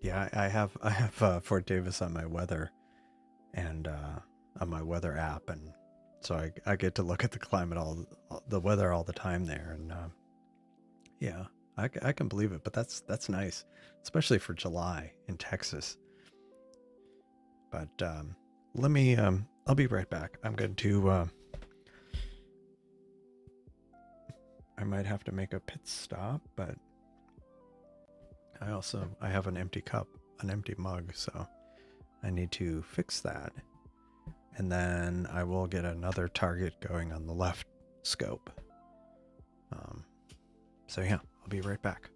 Yeah, I have Fort Davis on my weather and on my weather app, and so I get to look at the climate the weather all the time there, and yeah, I can believe it. But that's nice, especially for July in Texas. But let me I'll be right back. I'm going to I might have to make a pit stop, but I have an empty cup, an empty mug, so I need to fix that. And then I will get another target going on the left scope. So yeah, I'll be right back.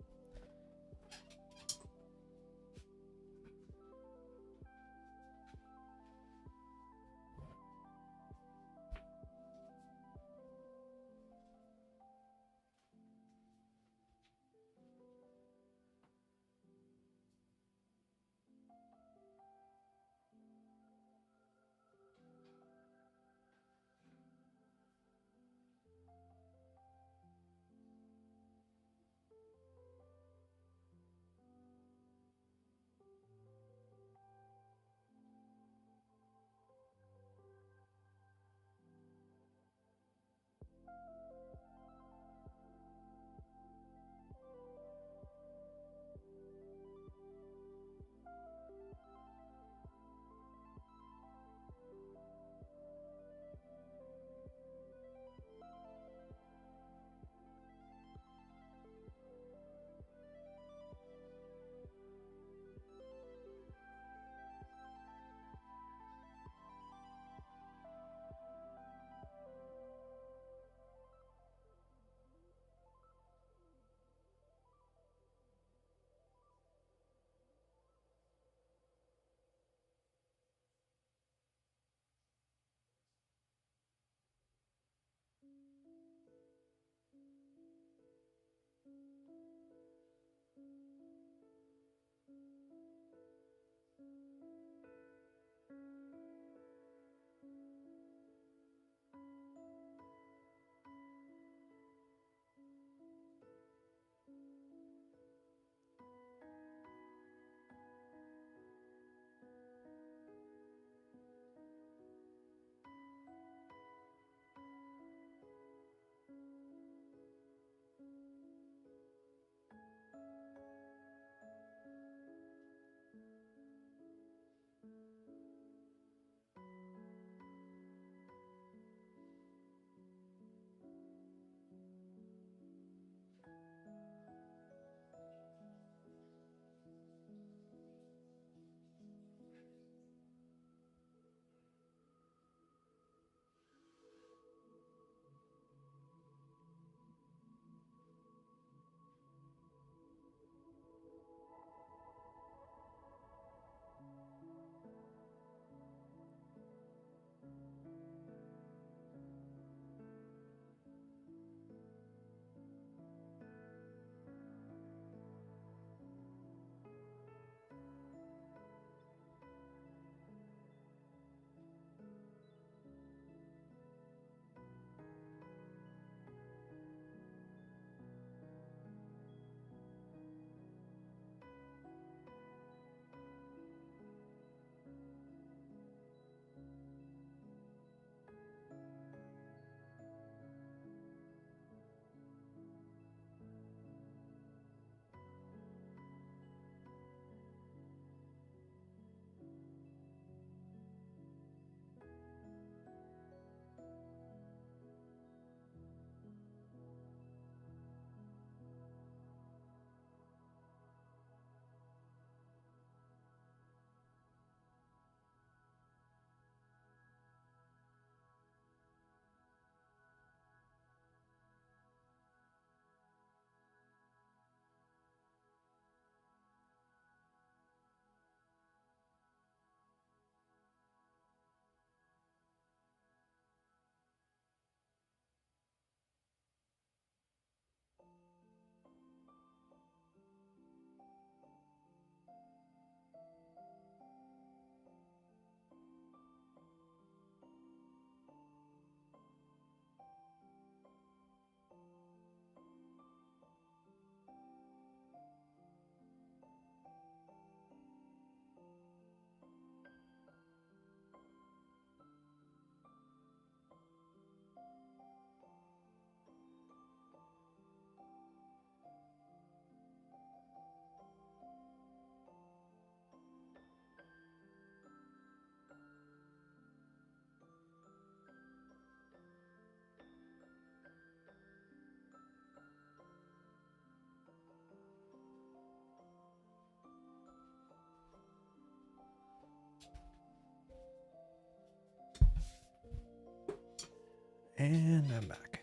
And I'm back.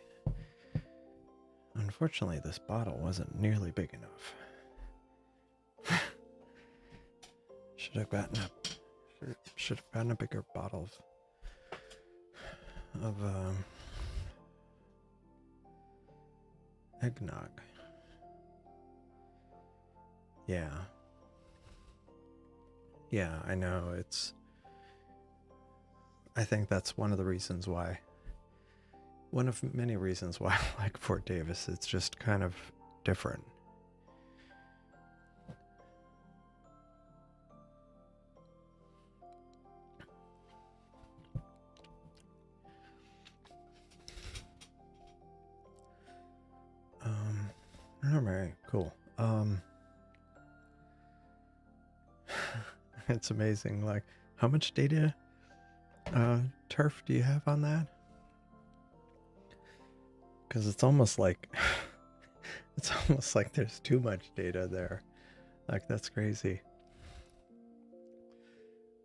Unfortunately, this bottle wasn't nearly big enough. Should have gotten a bigger bottle of eggnog. Yeah. Yeah, I know. I think that's one of the reasons why. One of many reasons why I like Fort Davis. It's just kind of different. All right, cool. It's amazing. Like, how much data turf do you have on that? Because it's almost like there's too much data there. Like, that's crazy.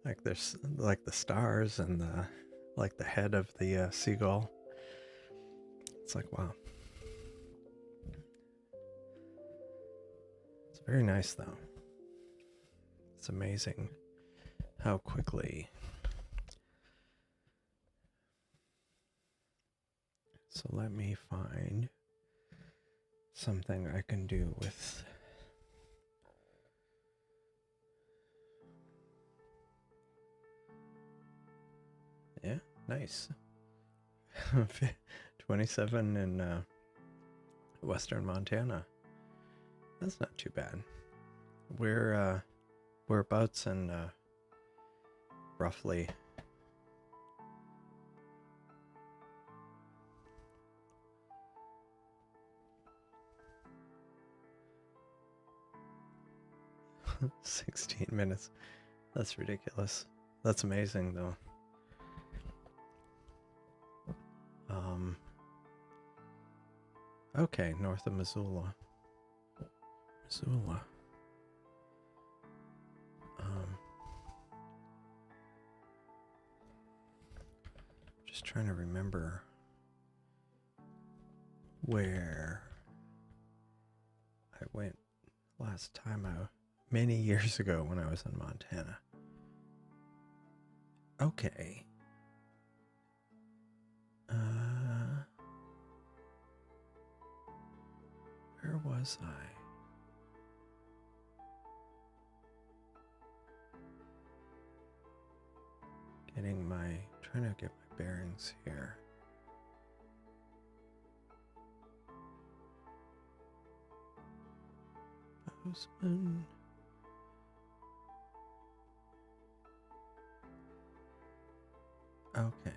Like, there's like the stars and the head of the seagull. It's like, wow. It's very nice though. It's amazing how quickly. So let me find something I can do with. Yeah, nice. 27 in western Montana. That's not too bad. Whereabouts in roughly? $16 That's ridiculous. That's amazing though. Okay, north of Missoula. Just trying to remember where I went last time many years ago when I was in Montana. Okay. Where was I? Trying to get my bearings here. Bozeman. Okay.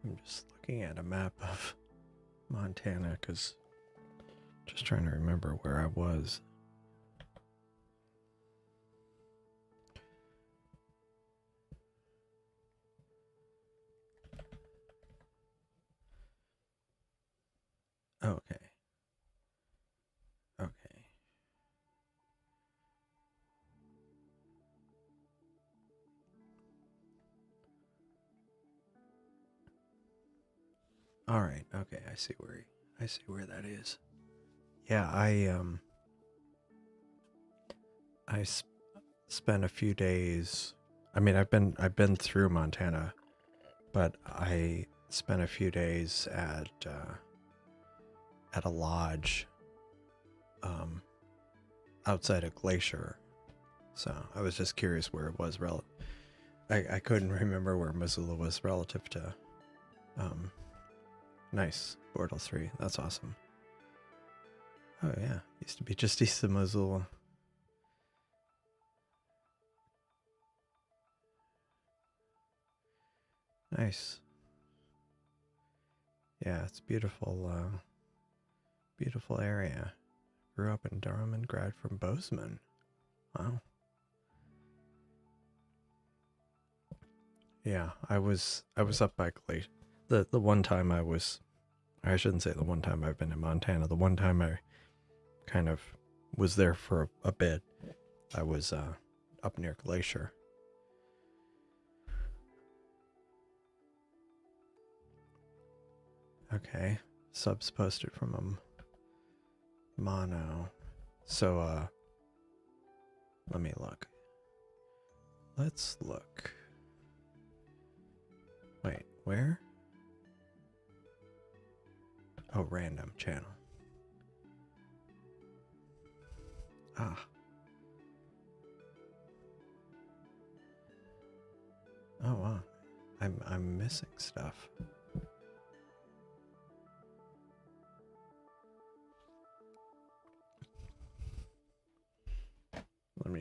I'm just looking at a map of Montana because just trying to remember where I was. Okay. All right. Okay. I see where that is. Yeah, I spent a few days. I mean, I've been through Montana, but I spent a few days at a lodge outside a glacier. So I was just curious where it was I couldn't remember where Missoula was relative to. Nice. Bortle 3. That's awesome. Oh yeah, used to be just east of Missoula. Nice. Yeah, it's beautiful. Beautiful area. Grew up in Durham and grad from Bozeman. Wow. Yeah, I was up by Glacier. The one time I shouldn't say the one time I've been in Montana. The one time I kind of was there for a bit, I was up near Glacier. Okay. Subs posted from a mono. So, let me look. Let's look. Wait, where? Oh, random channel. Ah. Oh wow. I'm missing stuff. Let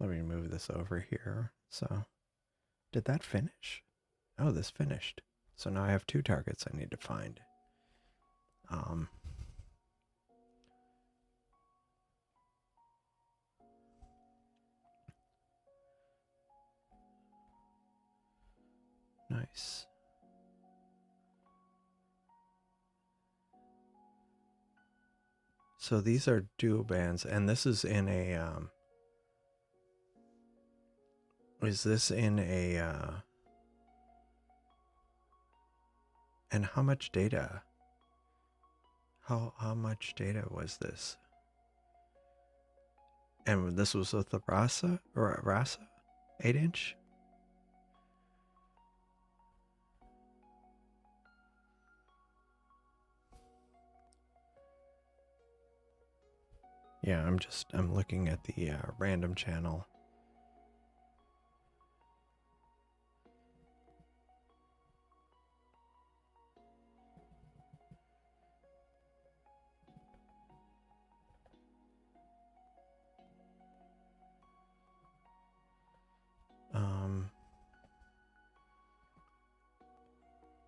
me move this over here. So, did that finish? Oh, this finished. So now I have 2 targets I need to find. Nice. So these are dual bands, and this is in a, is this in a, and how much data? How much data was this? And this was with the Rasa, or Rasa, 8-inch? Yeah, I'm looking at the random channel.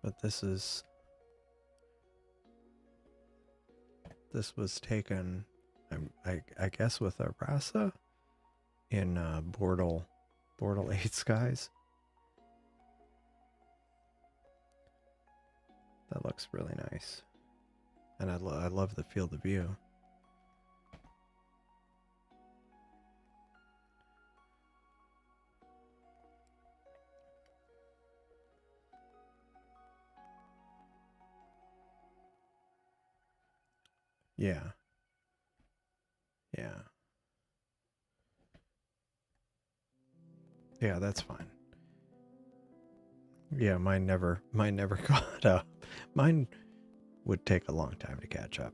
But this was taken, I guess, with a Rasa in Bortle 8 skies. That looks really nice, and I love the field of view. Yeah. Yeah. Yeah, that's fine. Yeah, mine never caught up. Mine would take a long time to catch up.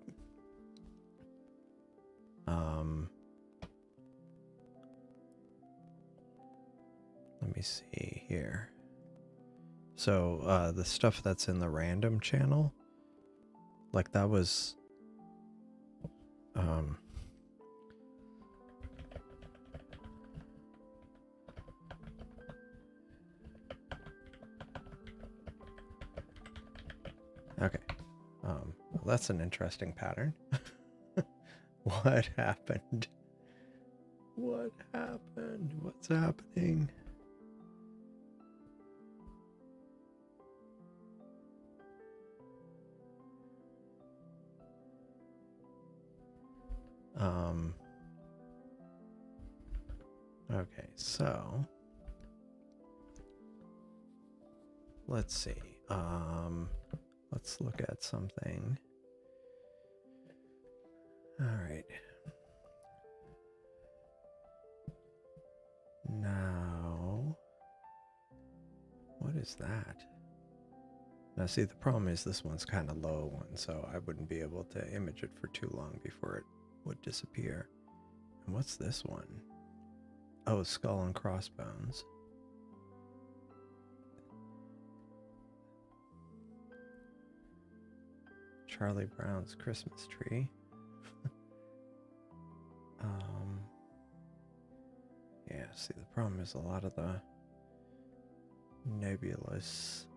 Let me see here. So, the stuff that's in the random channel, like that was, okay. Well, that's an interesting pattern. What happened? What happened? What's happening? Okay, so let's see. Let's look at something. All right. Now, what is that? Now, see, the problem is this one's kind of low one, so I wouldn't be able to image it for too long before it would disappear. And what's this one? Oh, skull and crossbones. Charlie Brown's Christmas tree. Yeah, see, the problem is a lot of the nebulous,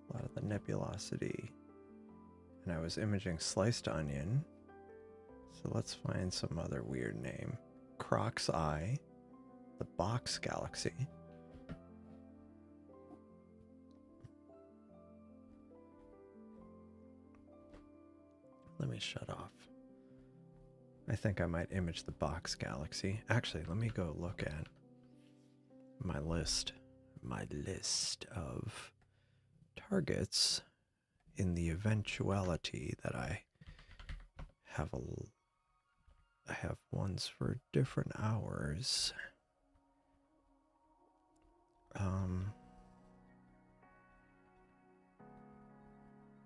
a lot of the nebulosity. And I was imaging sliced onion. So let's find some other weird name. Croc's Eye, the box galaxy. Let me shut off. I think I might image the box galaxy. Actually, let me go look at my list of targets in the eventuality that I have I have ones for different hours.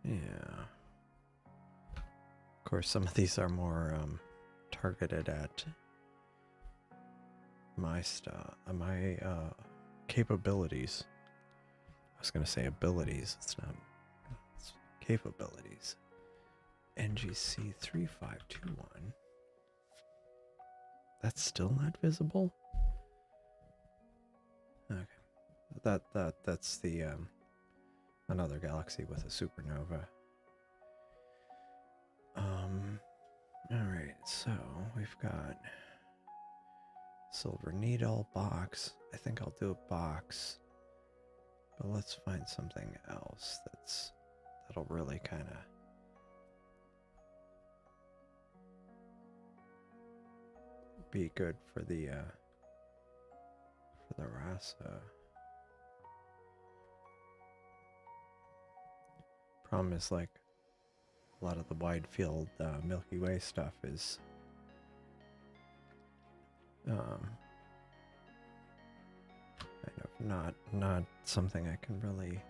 Yeah. Of course, some of these are more targeted at my stuff, my capabilities. I was gonna say abilities. It's not. It's capabilities. NGC 3521. That's still not visible. Okay, that's the another galaxy with a supernova. All right, so we've got silver needle box. I think I'll do a box, but let's find something else that'll really kind of be good for the Rasa. Problem is, like, a lot of the wide field Milky Way stuff is kind of not something I can really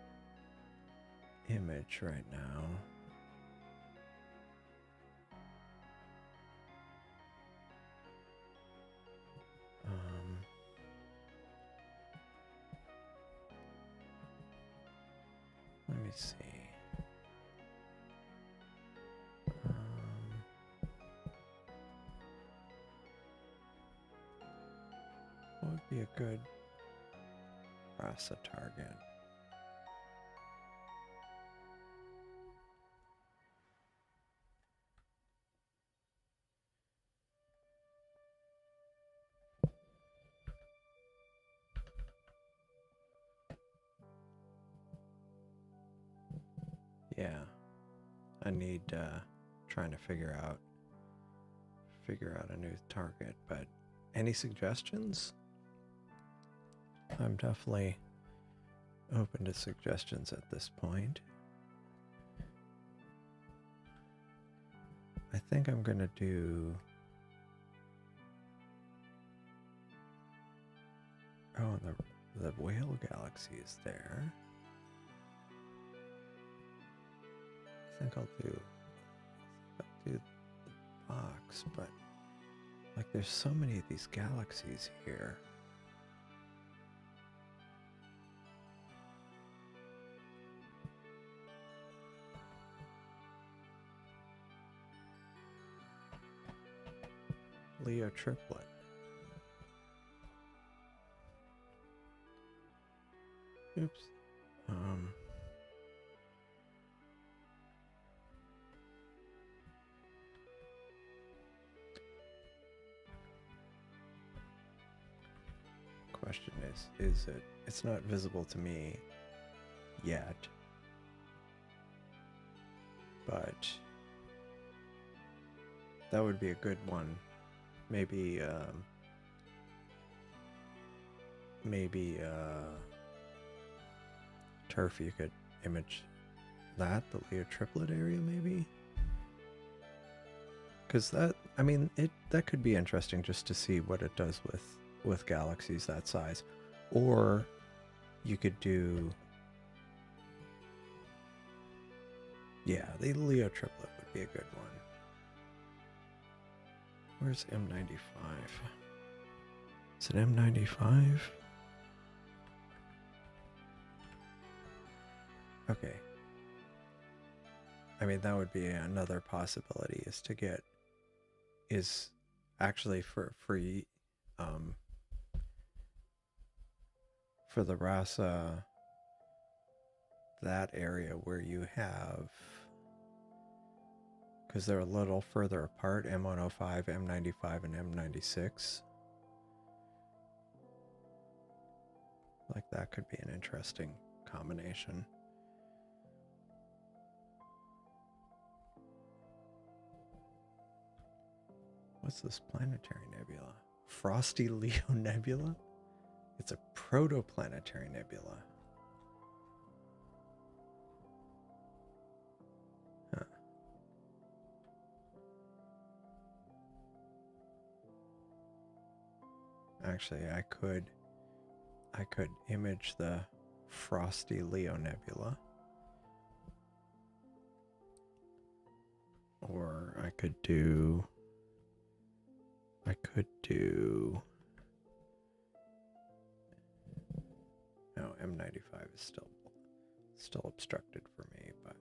image right now. Let me see. What would be a good Rasa target? Yeah, I need trying to figure out a new target, but any suggestions? I'm definitely open to suggestions at this point. I think I'm gonna do the whale galaxy is there. I think I'll do the box, but like there's so many of these galaxies here. Leo triplet. Oops. Question is it? It's not visible to me yet, but that would be a good one. Maybe Turf, you could image that, the Leo triplet area, maybe, because that, I mean, that could be interesting just to see what it does with galaxies that size. Or you could do, yeah, the Leo triplet would be a good one. Where's M95? Is it M95? Okay. I mean, that would be another possibility, is to get, is actually for the Rasa, that area where you have, because they're a little further apart, M105, M95, and M96. Like, that could be an interesting combination. What's this planetary nebula? Frosty Leo Nebula? It's a protoplanetary nebula. Actually, I could image the frosty Leo nebula, or I could do no, M95 is still obstructed for me, but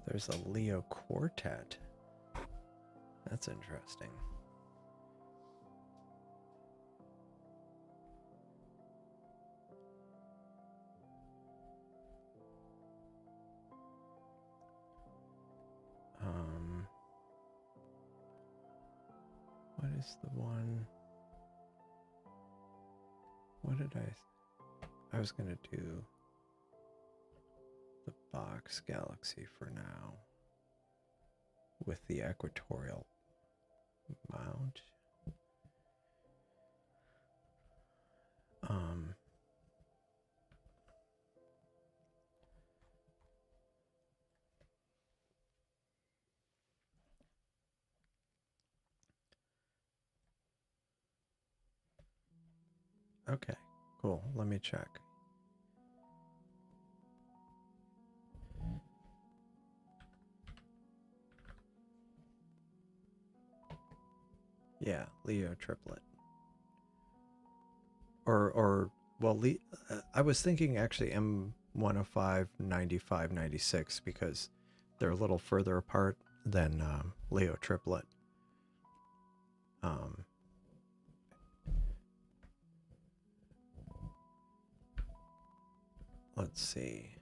there's a Leo quartet. That's interesting. What is the one? What did I was going to do the box galaxy for now with the equatorial mount. Okay, cool. Let me check. Yeah, Leo triplet. Or well, I was thinking actually M105, 95, 96 because they're a little further apart than Leo triplet. Let's see.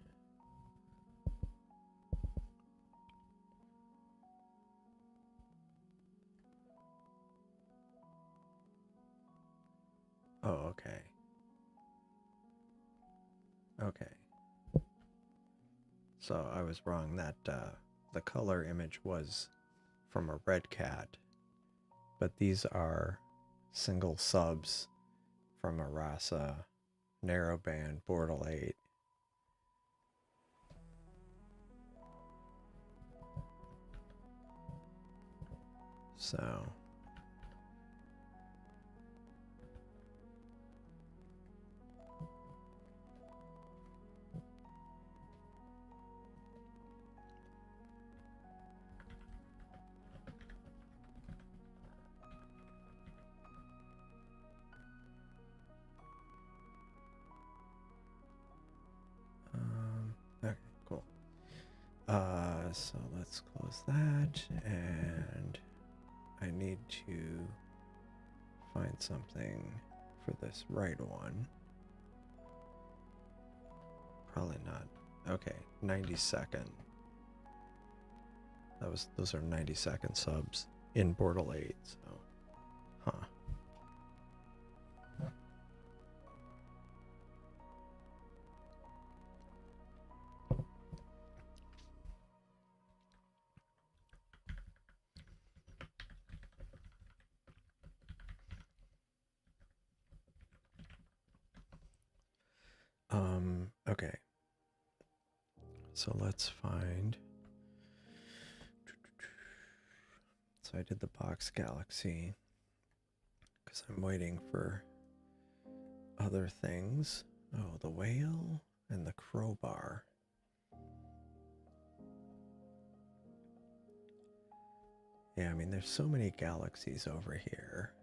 Oh, okay. Okay. So I was wrong that the color image was from a red cat, but these are single subs from a Rasa narrowband Bortle 8. So okay, cool. So let's close that, and I need to find something for this right one. Probably not. Okay, 90-second. Those are 90-second subs in Bortle 8, so huh. Okay. So let's find. So I did the box galaxy because I'm waiting for other things. Oh, the whale and the crowbar. Yeah, I mean, there's so many galaxies over here.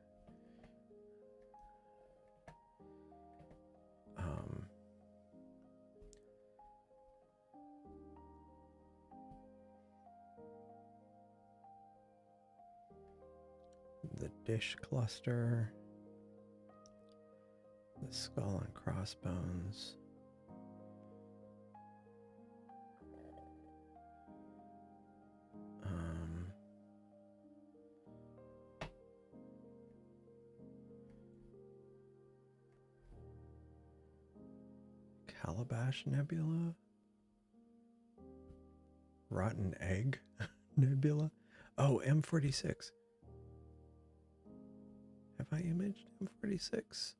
The dish cluster, the skull and crossbones. Calabash Nebula? Rotten Egg Nebula? Oh, M46. Have I imaged M46?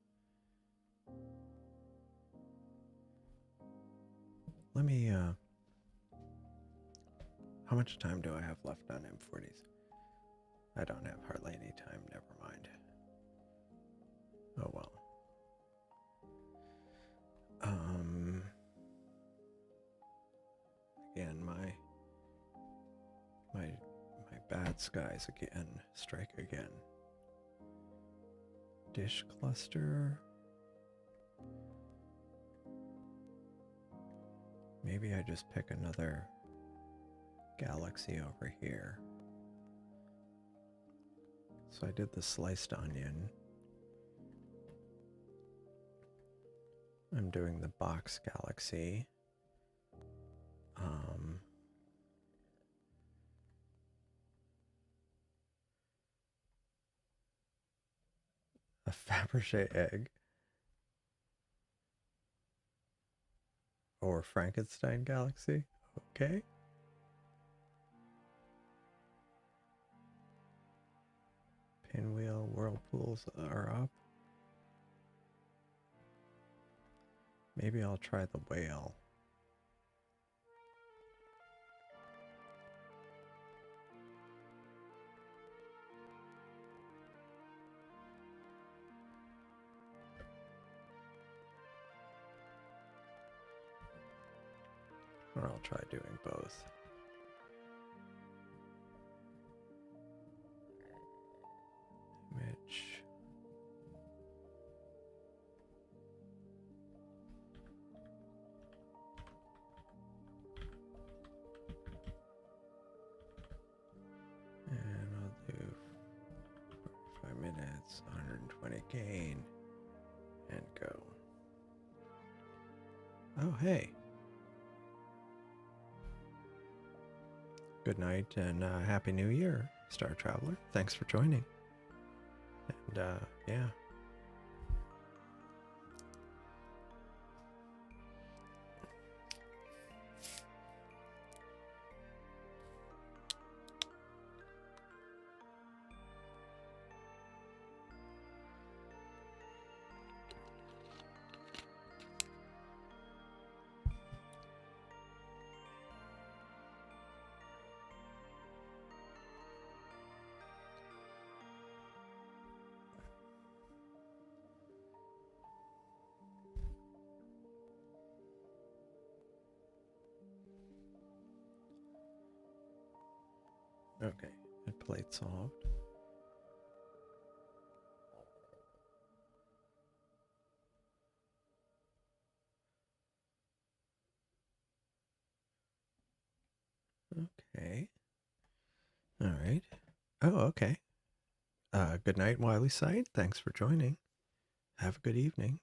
Let me, how much time do I have left on M40s? I don't have hardly any time, never mind. Oh well. Again, my bad skies again, strike again. Dish cluster. Maybe I just pick another galaxy over here. So I did the sliced onion. I'm doing the box galaxy. A Fabergé egg. Or Frankenstein galaxy. Okay. Pinwheel whirlpools are up. Maybe I'll try the whale. Or I'll try doing both. Image. And I'll do 45 minutes, 120 gain, and go. Oh, hey. Good night and Happy New Year, Star Traveler. Thanks for joining. And yeah. Okay, and plate solved. Okay. All right. Oh, okay. Good night, Wily Sight. Thanks for joining. Have a good evening.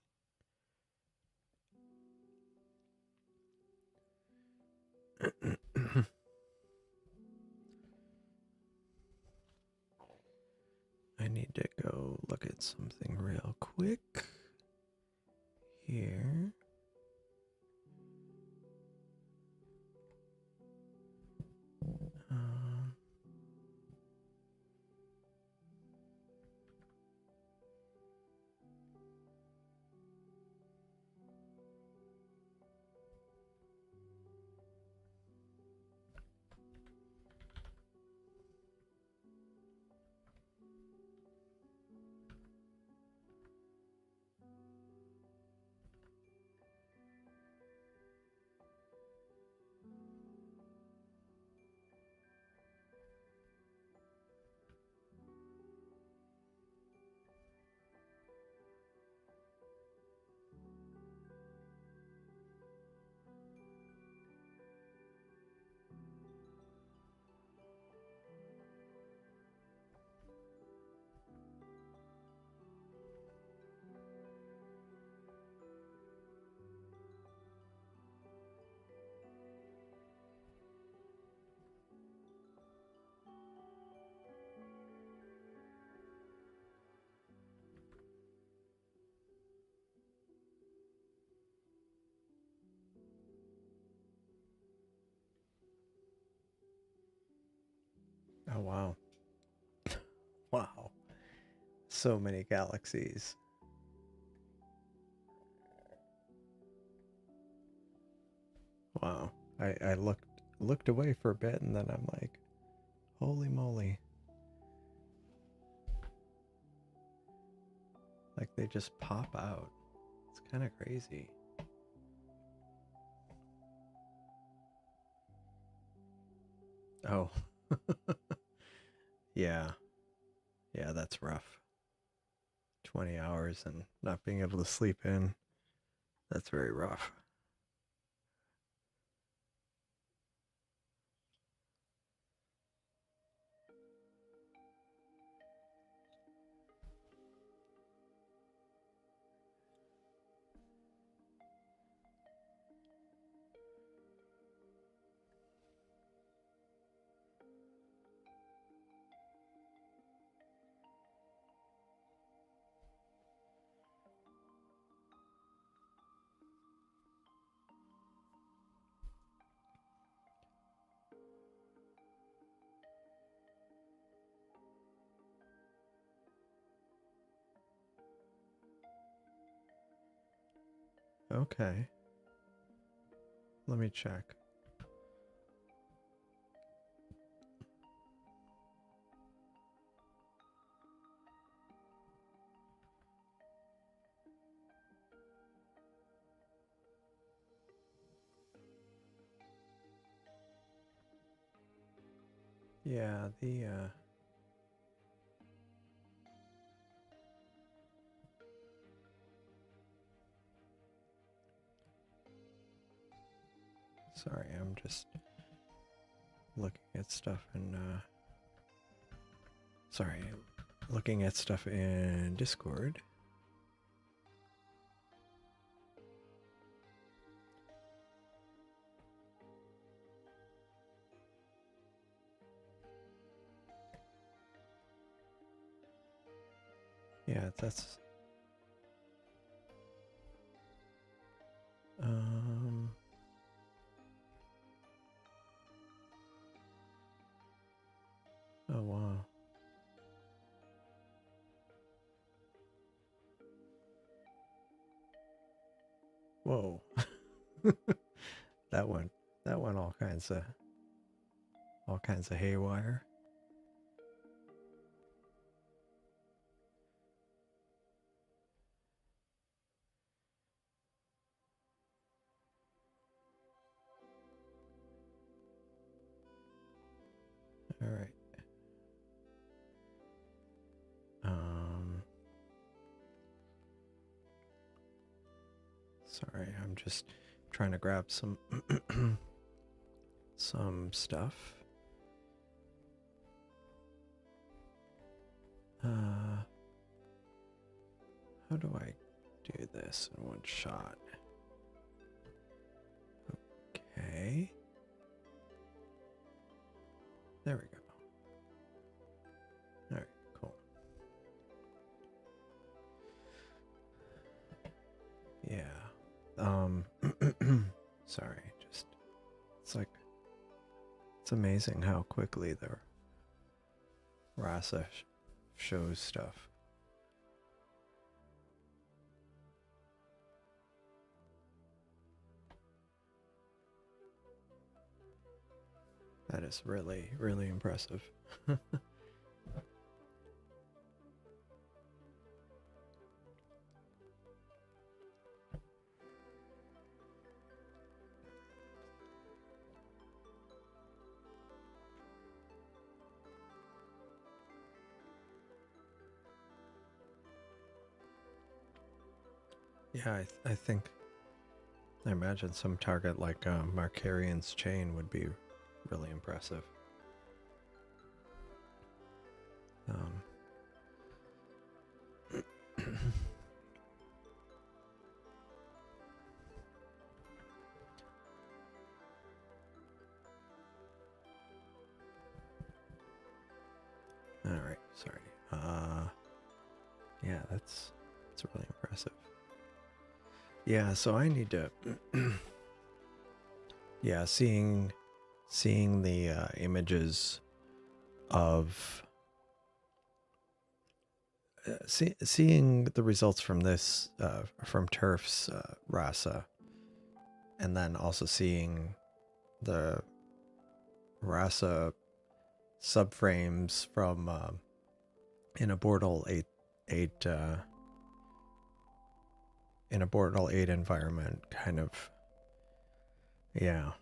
I need to go look at something real quick here. Oh, wow. Wow. So many galaxies. Wow. I looked away for a bit and then I'm like, holy moly. Like they just pop out. It's kind of crazy. Oh. Yeah. Yeah, that's rough. 20 hours and not being able to sleep in. That's very rough. Okay. Let me check. Yeah, sorry, I'm just looking at stuff in sorry, looking at stuff in Discord. Yeah, that's um oh wow. Whoa. that one that one all kinds of haywire. All right. Um Sorry, I'm just trying to grab some some stuff. How do I do this in one shot? Okay. There we go. All right, cool. Yeah. Sorry, just it's like it's amazing how quickly the Rasa shows stuff. That is really, really impressive. Yeah, I think I imagine some target like Markarian's chain would be really impressive. All right, sorry. Yeah, that's really impressive. Yeah, so I need to. Yeah, seeing the images of seeing the results from this, from Turf's RASA, and then also seeing the RASA subframes from in a Bortle 8 in a Bortle 8 environment, kind of, yeah,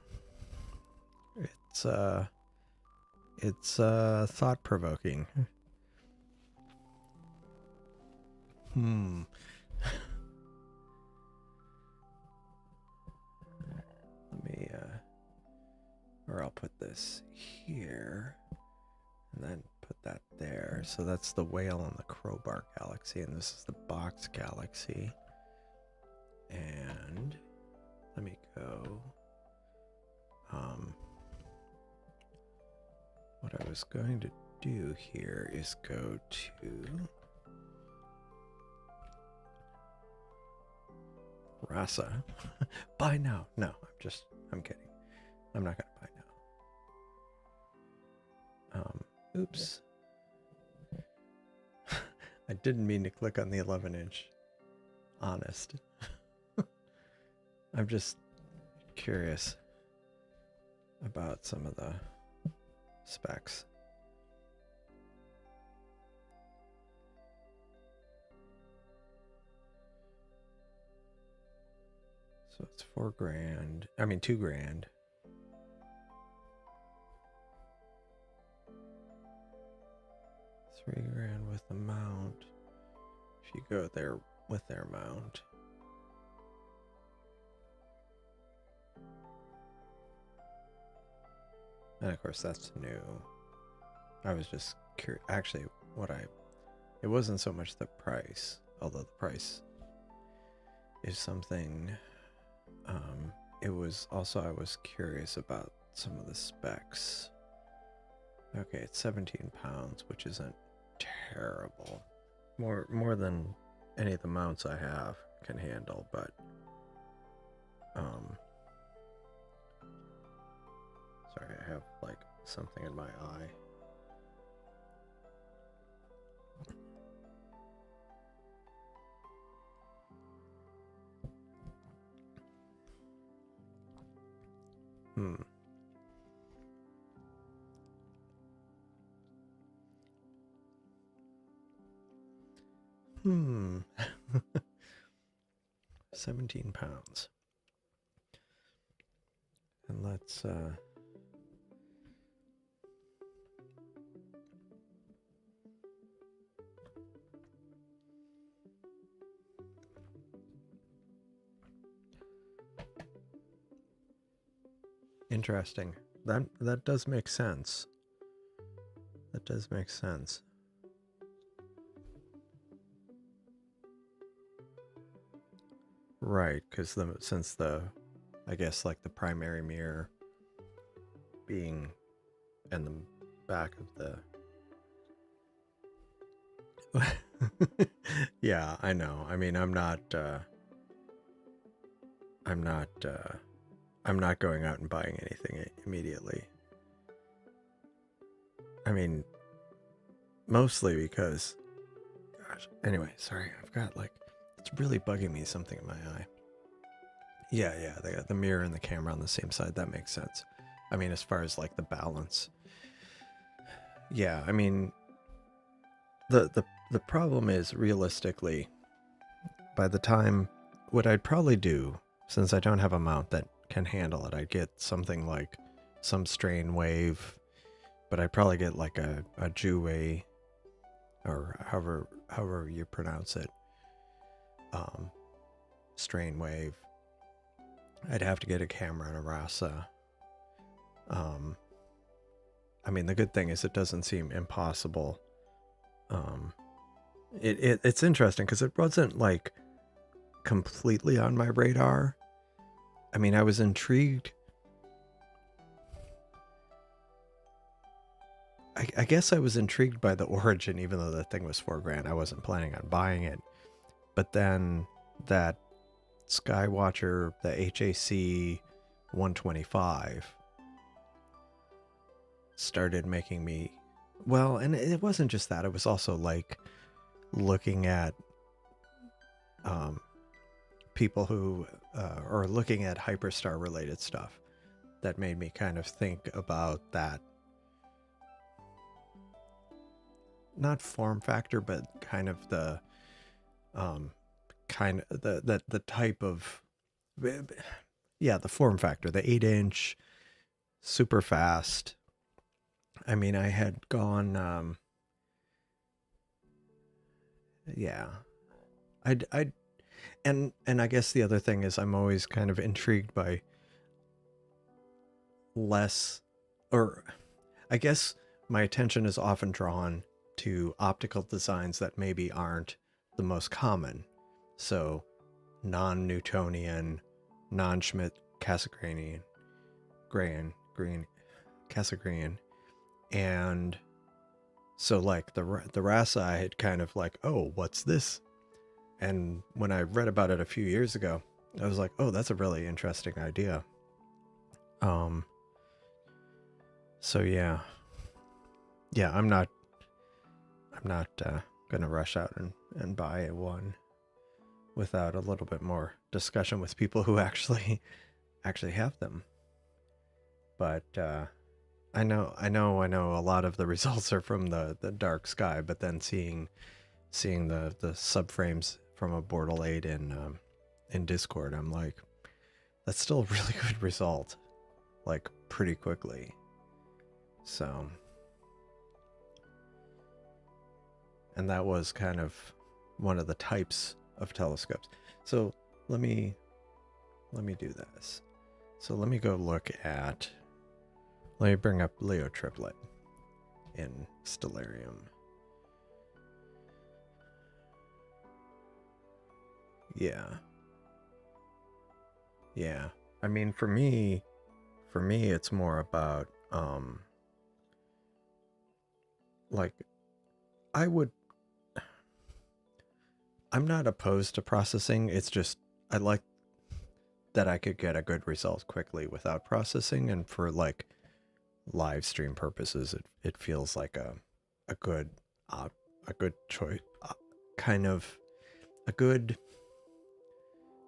it's thought-provoking. Let me or I'll put this here and then put that there. So that's the whale and the crowbar galaxy, and this is the box galaxy. And let me go. What I was going to do here is go to RASA. Buy now. No, I'm kidding. I'm not gonna buy now. Oops. I didn't mean to click on the 11-inch. Honest. I'm just curious about some of the specs. So it's $4,000. I mean, $2,000. $3,000 with the mount. If you go there with their mount. And of course that's new. I was just curious. Actually, it wasn't so much the price, although the price is something. It was also, I was curious about some of the specs. Okay, it's 17 pounds, which isn't terrible. More than any of the mounts I have can handle, but sorry, I have like something in my eye. Hmm. 17 pounds. And let's interesting. That does make sense. That does make sense. Right, because since I guess like the primary mirror being in the back of the yeah, I know. I mean, I'm not going out and buying anything immediately. I mean, mostly because, gosh, anyway, sorry, I've got like, it's really bugging me, something in my eye. Yeah, they got the mirror and the camera on the same side. That makes sense. I mean, as far as like the balance. Yeah, I mean, the problem is, realistically, by the time, what I'd probably do, since I don't have a mount that can handle it, I'd get something like some strain wave, but I'd probably get like a Juway, or however you pronounce it, strain wave. I'd have to get a camera and a RASA. I mean, the good thing is it doesn't seem impossible. It's interesting because it wasn't like completely on my radar. I mean, I was intrigued. I guess I was intrigued by the origin, even though the thing was $4,000. I wasn't planning on buying it. But then that Skywatcher, the HAC 125, started making me well, and it wasn't just that. It was also like looking at um, people who or looking at hyperstar related stuff that made me kind of think about that, not form factor, but kind of the kind of the type of, yeah, the form factor, the 8-inch, super fast. I mean, I had gone, yeah, I and I guess the other thing is I'm always kind of intrigued by less, or I guess my attention is often drawn to optical designs that maybe aren't the most common. So non-Newtonian, non-Schmidt Cassegrainian, green Cassegrain, and so like the RASA, I had kind of like, oh, what's this? And when I read about it a few years ago, I was like, oh, that's a really interesting idea. Um, so yeah, I'm not gonna rush out and buy one without a little bit more discussion with people who actually have them. But I know a lot of the results are from the dark sky, but then seeing the subframes from a Bortle 8 in Discord, I'm like, that's still a really good result, like pretty quickly. So, and that was kind of one of the types of telescopes. So let me do this. So let me go look at. Let me bring up Leo Triplet in Stellarium. Yeah. Yeah. I mean, for me, it's more about like I would. I'm not opposed to processing. It's just I like that I could get a good result quickly without processing, and for like live stream purposes, it feels like a good a good choice, kind of a good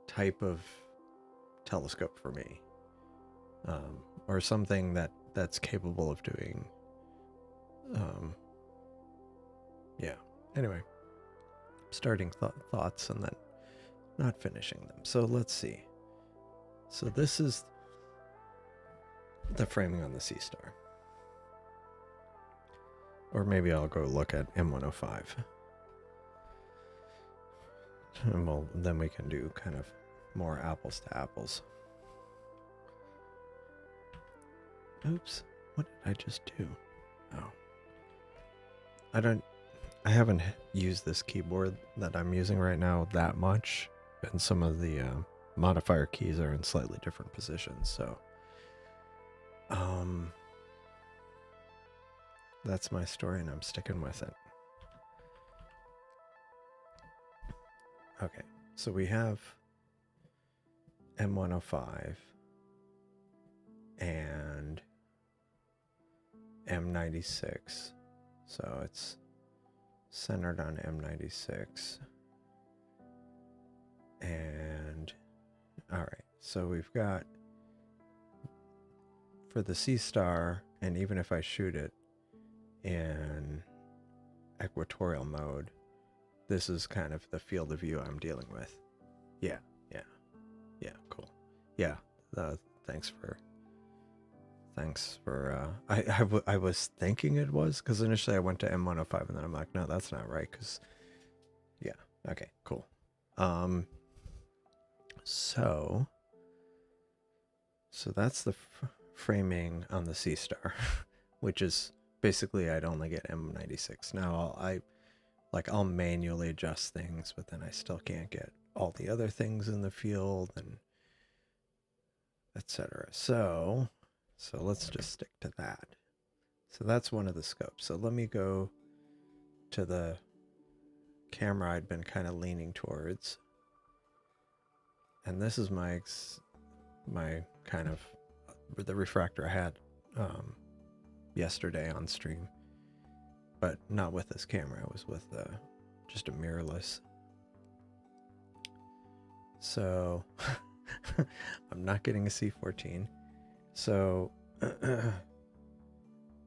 type of telescope for me, or something that's capable of doing. Um, yeah. Anyway, starting thoughts and then not finishing them. So let's see. So this is the framing on the Seestar. Or maybe I'll go look at M105. And then we can do kind of more apples to apples. Oops, what did I just do? Oh. I haven't used this keyboard that I'm using right now that much, and some of the modifier keys are in slightly different positions, so that's my story and I'm sticking with it. Okay, so we have M105 and M96, so it's centered on M96. And all right, so we've got for the Seestar, and even if I shoot it in equatorial mode, this is kind of the field of view I'm dealing with. Yeah, cool. Yeah, thanks for I was thinking it was, because initially I went to M105 and then I'm like, no, that's not right, because yeah, okay, cool. So that's the framing on the Seestar, which is basically I'd only get M96. Now I'll manually adjust things, but then I still can't get all the other things in the field and etc. So let's just stick to that. So that's one of the scopes. So let me go to the camera I'd been kind of leaning towards. And this is my kind of the refractor I had yesterday on stream. but not with this camera. It was with just a mirrorless. So I'm not getting a C14. So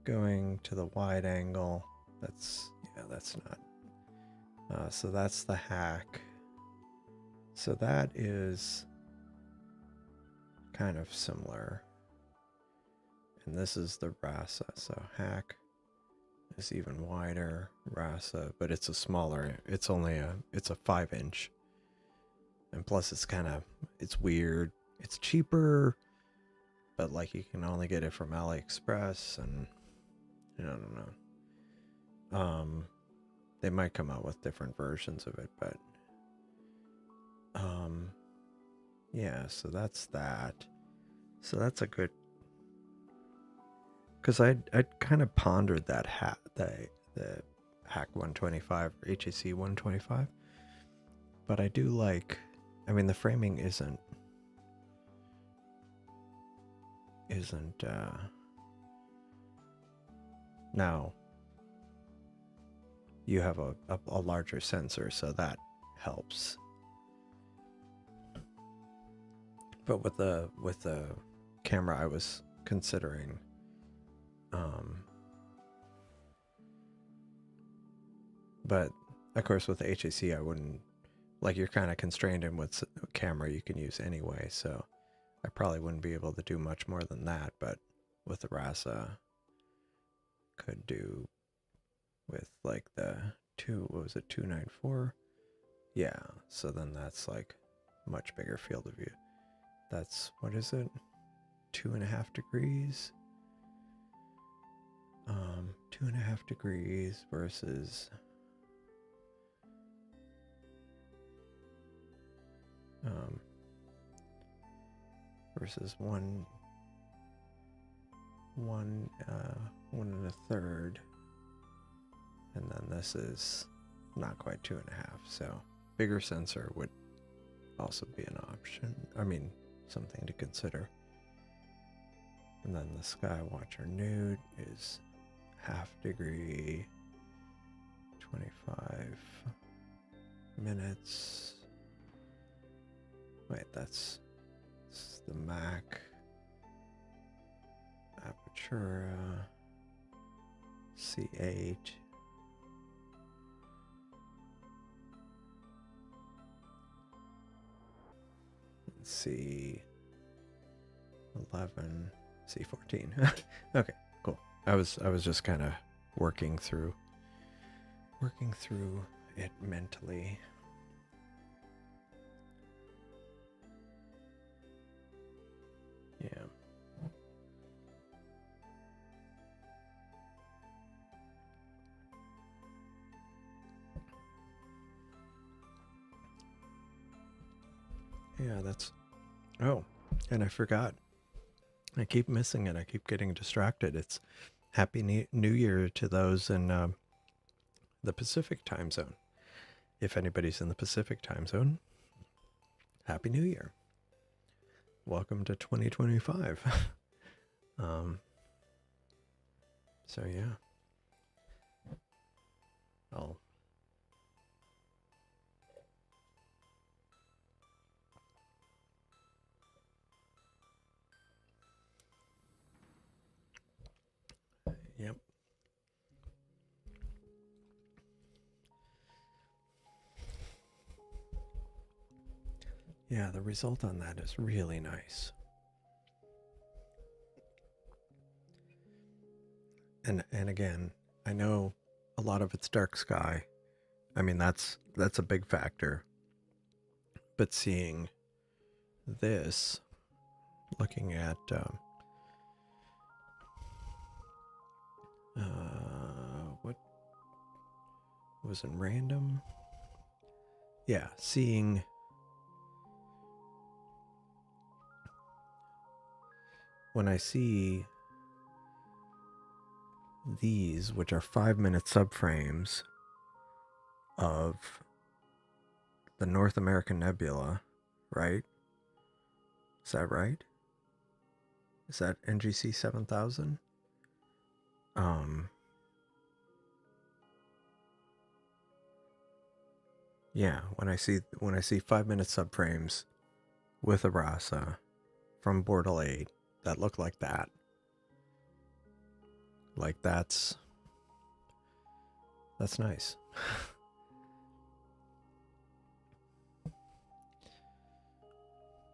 going to the wide angle, that's not. So that's the hack. So that is kind of similar. And this is the RASA. So hack is even wider, RASA, but it's a smaller, it's a 5-inch. And plus it's weird. It's cheaper, but like you can only get it from AliExpress, and I don't know. They might come out with different versions of it, but yeah, so that's that. So that's a good, because I'd kind of pondered that the Hack 125 or HAC 125, but I do like, I mean, the framing isn't now you have a larger sensor, so that helps. But with the camera I was considering, but of course with the HAC I wouldn't, like, you're kind of constrained in what camera you can use anyway, so I probably wouldn't be able to do much more than that. But with the RASA, could do with like the 294. Yeah, so then that's like much bigger field of view. That's, what is it, 2.5 degrees, 2.5 degrees versus versus one and a third, and then this is not quite 2.5. So bigger sensor would also be an option. I mean, something to consider. And then the Skywatcher Nude is 1/2 degree, 25 minutes. Wait, that's the Mac Apertura C8. C11, C14. Okay, cool. I was just kind of working through it mentally. Yeah. Yeah, that's, oh, and I forgot. I keep missing it. I keep getting distracted. It's Happy New Year to those in the Pacific time zone. If anybody's in the Pacific time zone, Happy New Year. Welcome to 2025. So yeah. I'll Yep. Yeah, the result on that is really nice. And again, I know a lot of it's dark sky. I mean, that's a big factor. But seeing this, looking at what was in random? Yeah, seeing when I see these, which are 5-minute subframes of the North American Nebula, right? Is that right? Is that NGC 7000? Yeah, when I see 5-minute subframes with a rasa from Bortle 8 that look like that, like that's nice.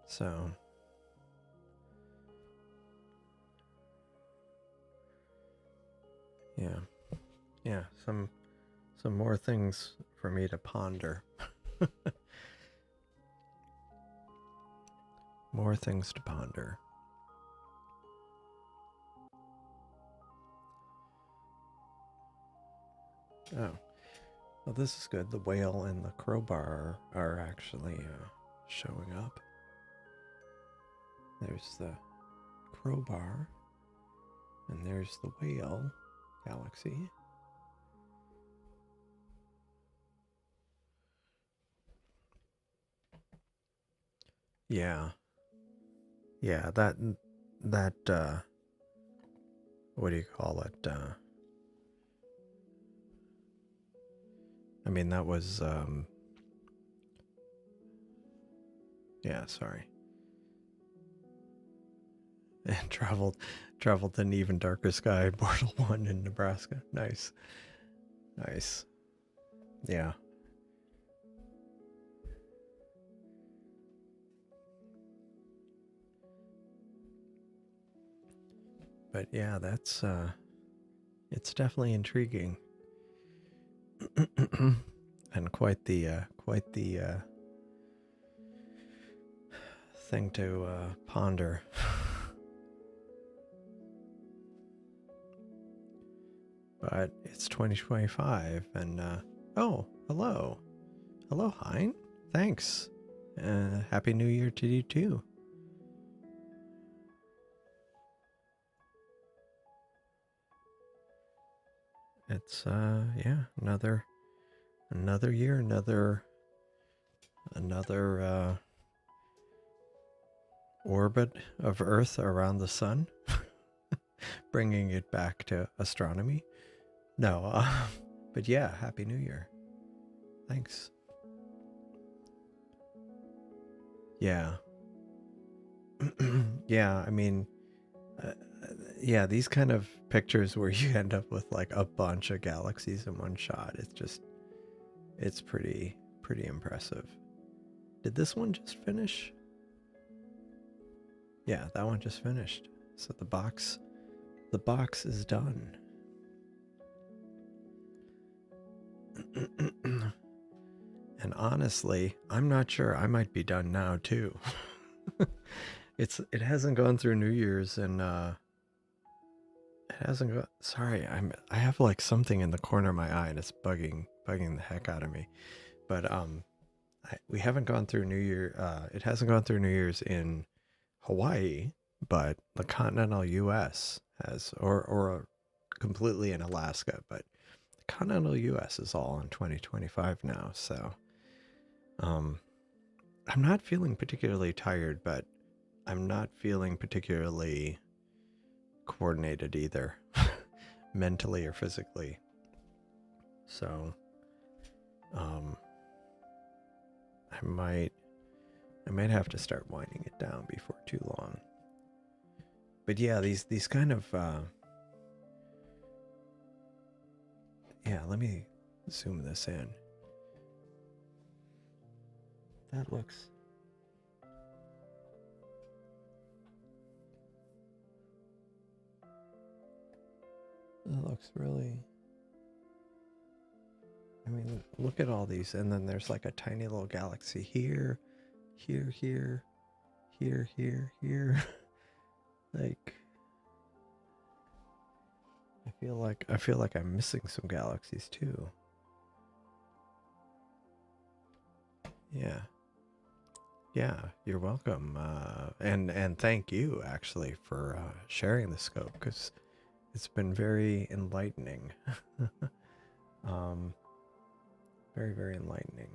So yeah, some more things for me to ponder. More things to ponder. Oh, well, this is good. The whale and the crowbar are actually showing up. There's the crowbar, and there's the whale galaxy. Yeah, yeah. That what do you call it? I mean, that was yeah. Sorry. And traveled to an even darker sky, Portal 1 in Nebraska. Nice. Nice. Yeah. But yeah, that's it's definitely intriguing. And quite the thing to ponder. But it's 2025, and oh, hello, Hein. Thanks. Happy New Year to you too. It's yeah, another year, another orbit of Earth around the sun, bringing it back to astronomy. No, but yeah, Happy New Year. Thanks. Yeah. Yeah, I mean, uh, yeah, these kind of pictures where you end up with like a bunch of galaxies in one shot, it's pretty impressive. Did this one just finish? Yeah, that one just finished. So the box is done. And honestly, I'm not sure. I might be done now too. It hasn't gone through New Year's, and it hasn't got. Sorry, I have like something in the corner of my eye, and it's bugging the heck out of me. But we haven't gone through New Year. It hasn't gone through New Year's in Hawaii, but the continental U.S. has, or completely in Alaska, but the continental U.S. is all in 2025 now. So, I'm not feeling particularly tired, but I'm not feeling particularly coordinated either, mentally or physically. So, I might have to start winding it down before too long. But yeah, these kind of yeah, let me zoom this in. That looks really, I mean, look at all these, and then there's like a tiny little galaxy here, here, here, here, here, here. Like, I feel like I'm missing some galaxies too. Yeah. Yeah, you're welcome. And thank you actually for sharing the scope, because it's been very enlightening. Very, very enlightening.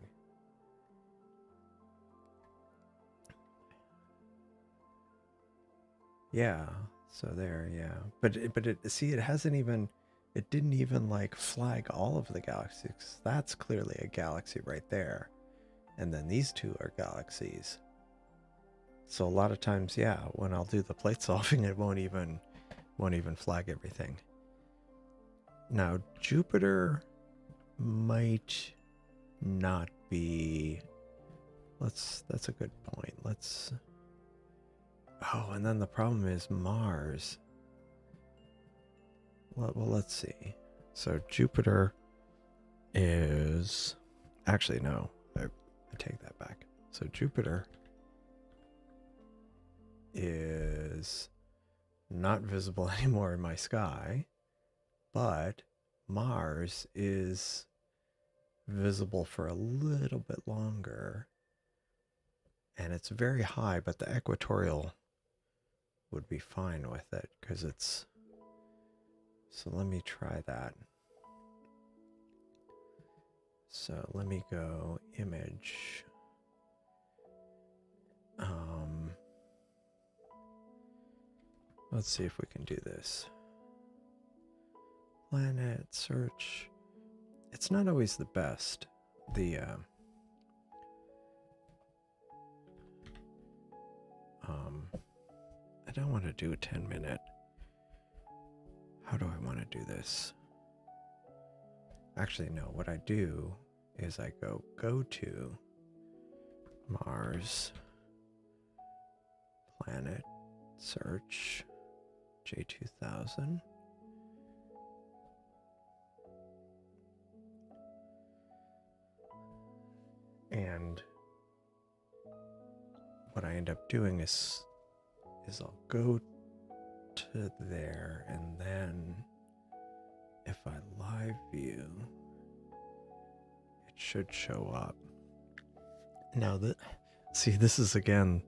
Yeah. So there, yeah. But see, it hasn't even, it didn't even like flag all of the galaxies. That's clearly a galaxy right there. And then these two are galaxies. So a lot of times, yeah, when I'll do the plate solving, it won't even flag everything. Now, Jupiter might not be... that's a good point. Oh, and then the problem is Mars. Well, let's see. So Jupiter is... Actually, no. I take that back. So Jupiter is not visible anymore in my sky, but Mars is visible for a little bit longer, and it's very high, but the equatorial would be fine with it because it's... So let me try that. So let me go image. Let's see if we can do this. Planet search. It's not always the best. I don't want to do a 10-minute. How do I want to do this? Actually, no. What I do is I go to Mars, planet search, J2000. And what I end up doing is I'll go to there, and then if I live view, it should show up. Now see, this is again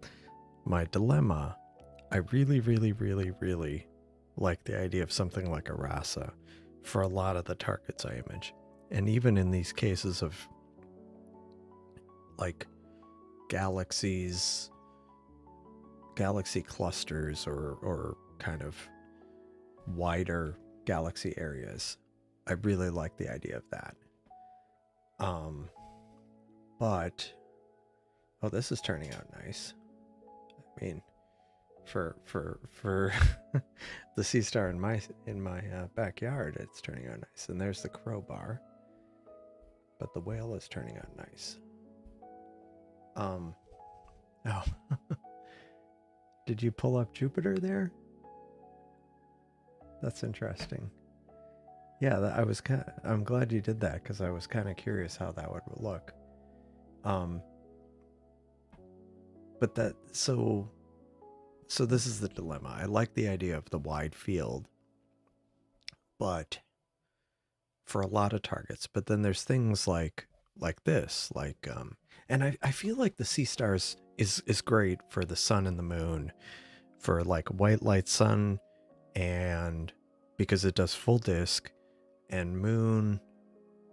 my dilemma. I really, really, really, really like the idea of something like a RASA for a lot of the targets I image. And even in these cases of like galaxies, galaxy clusters, or kind of wider galaxy areas, I really like the idea of that. But oh, this is turning out nice. I mean, for the Seestar in my backyard, it's turning out nice. And there's the crowbar, but the whale is turning out nice. Oh, did you pull up Jupiter there? That's interesting. Yeah, I'm glad you did that because I was kind of curious how that would look. But so this is the dilemma. I like the idea of the wide field, but for a lot of targets. But then there's things like this, and I feel like the Seestars is great for the sun and the moon, for like white light sun, and because it does full disk, and moon,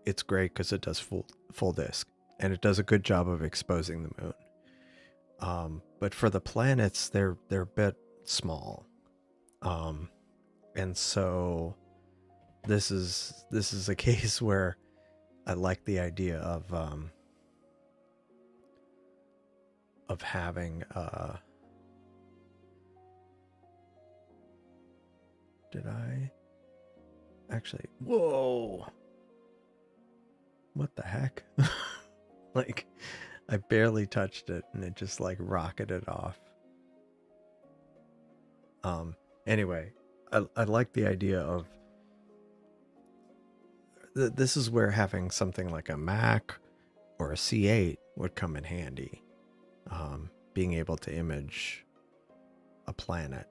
it's great because it does full disk, and it does a good job of exposing the moon. But for the planets, they're a bit small, and so this is a case where I like the idea of having did I actually... Whoa, what the heck? Like, I barely touched it and it just like rocketed off. Anyway, I like the idea of this is where having something like a Mac or a C8 would come in handy. Being able to image a planet.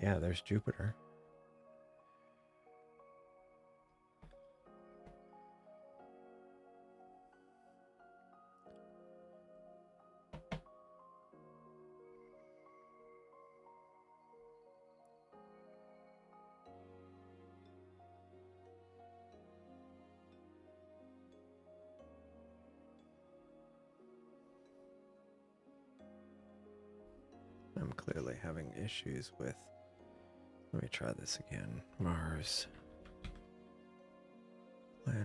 Yeah, there's Jupiter. I'm clearly having issues with... Let me try this again. Mars. Planet.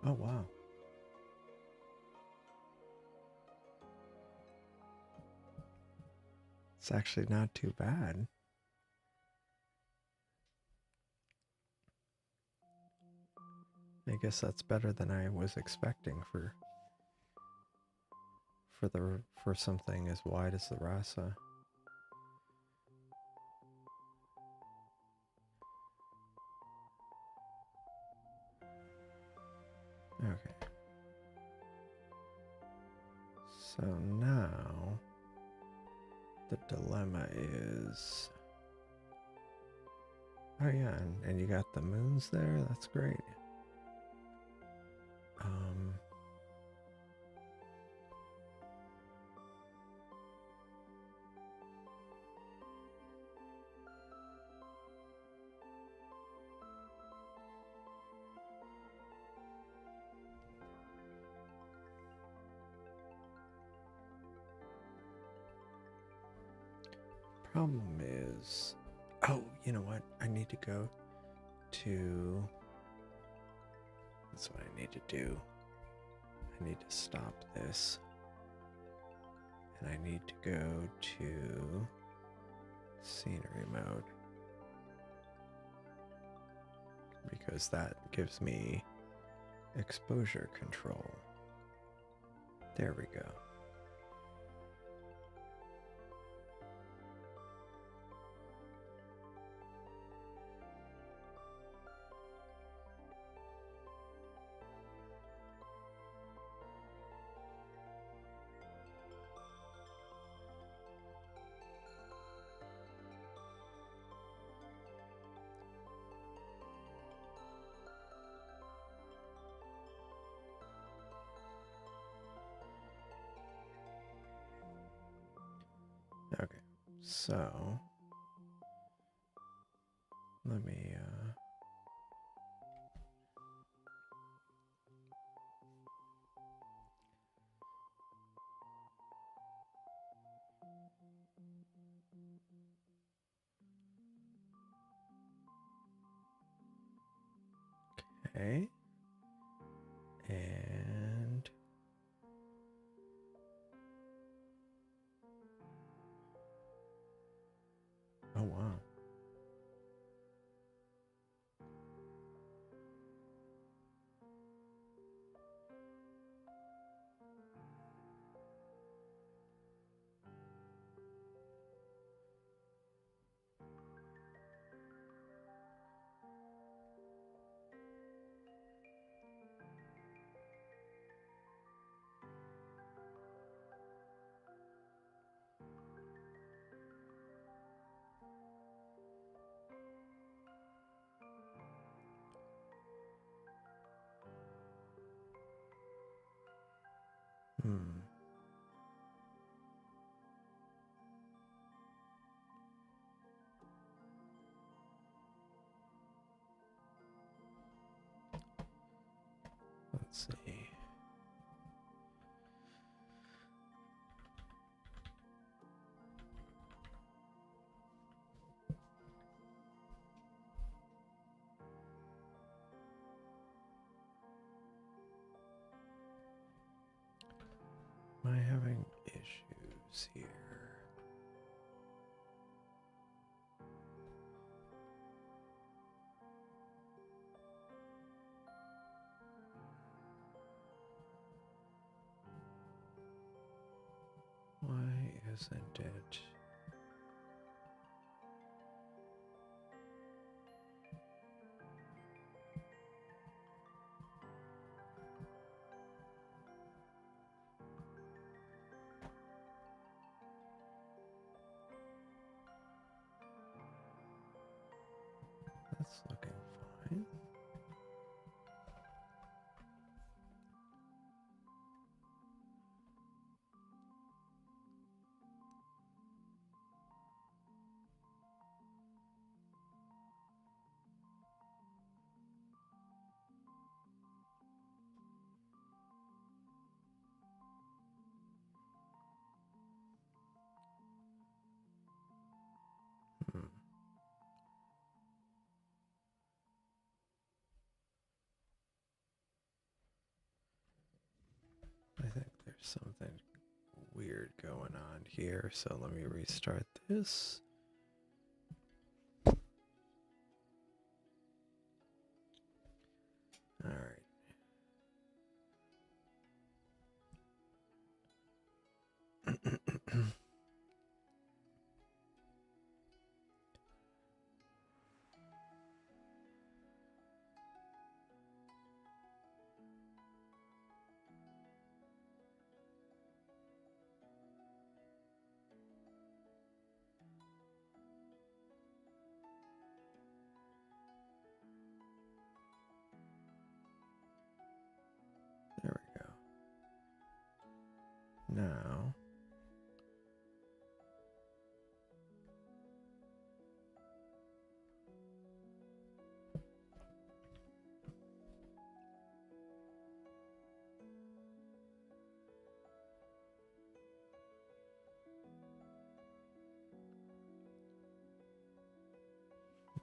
Oh, wow. It's actually not too bad. I guess that's better than I was expecting for something as wide as the Rasa. Okay. So now the dilemma is, oh yeah, and you got the moons there. That's great. Problem is, oh, you know what? I need to go to, that's what I need to do. I need to stop this. And I need to go to scenery mode. Because that gives me exposure control. There we go. Okay, so let me okay. And oh wow. Hmm. Let's see. Am I having issues here? Why isn't it? That's looking fine. something weird going on here, so let me restart this. All right. There we go. Now,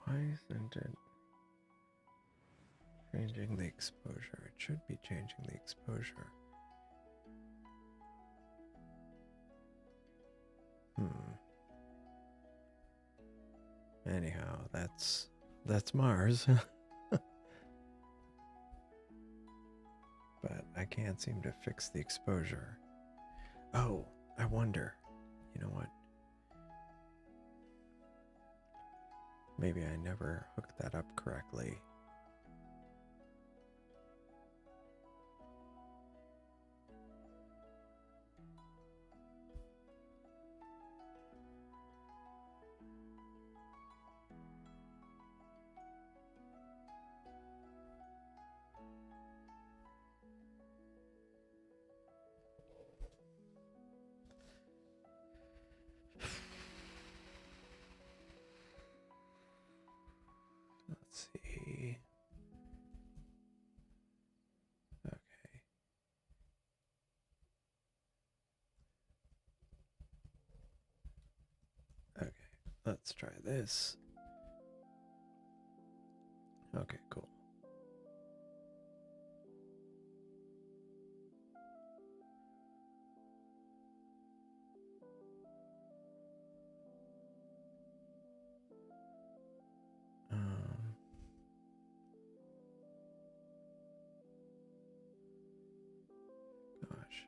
why isn't it changing the exposure? It should be changing the exposure. Anyhow, that's Mars. But I can't seem to fix the exposure. Oh, I wonder. You know what? Maybe I never hooked that up correctly. Let's see. Okay. Okay, let's try this. Okay, cool. Gosh.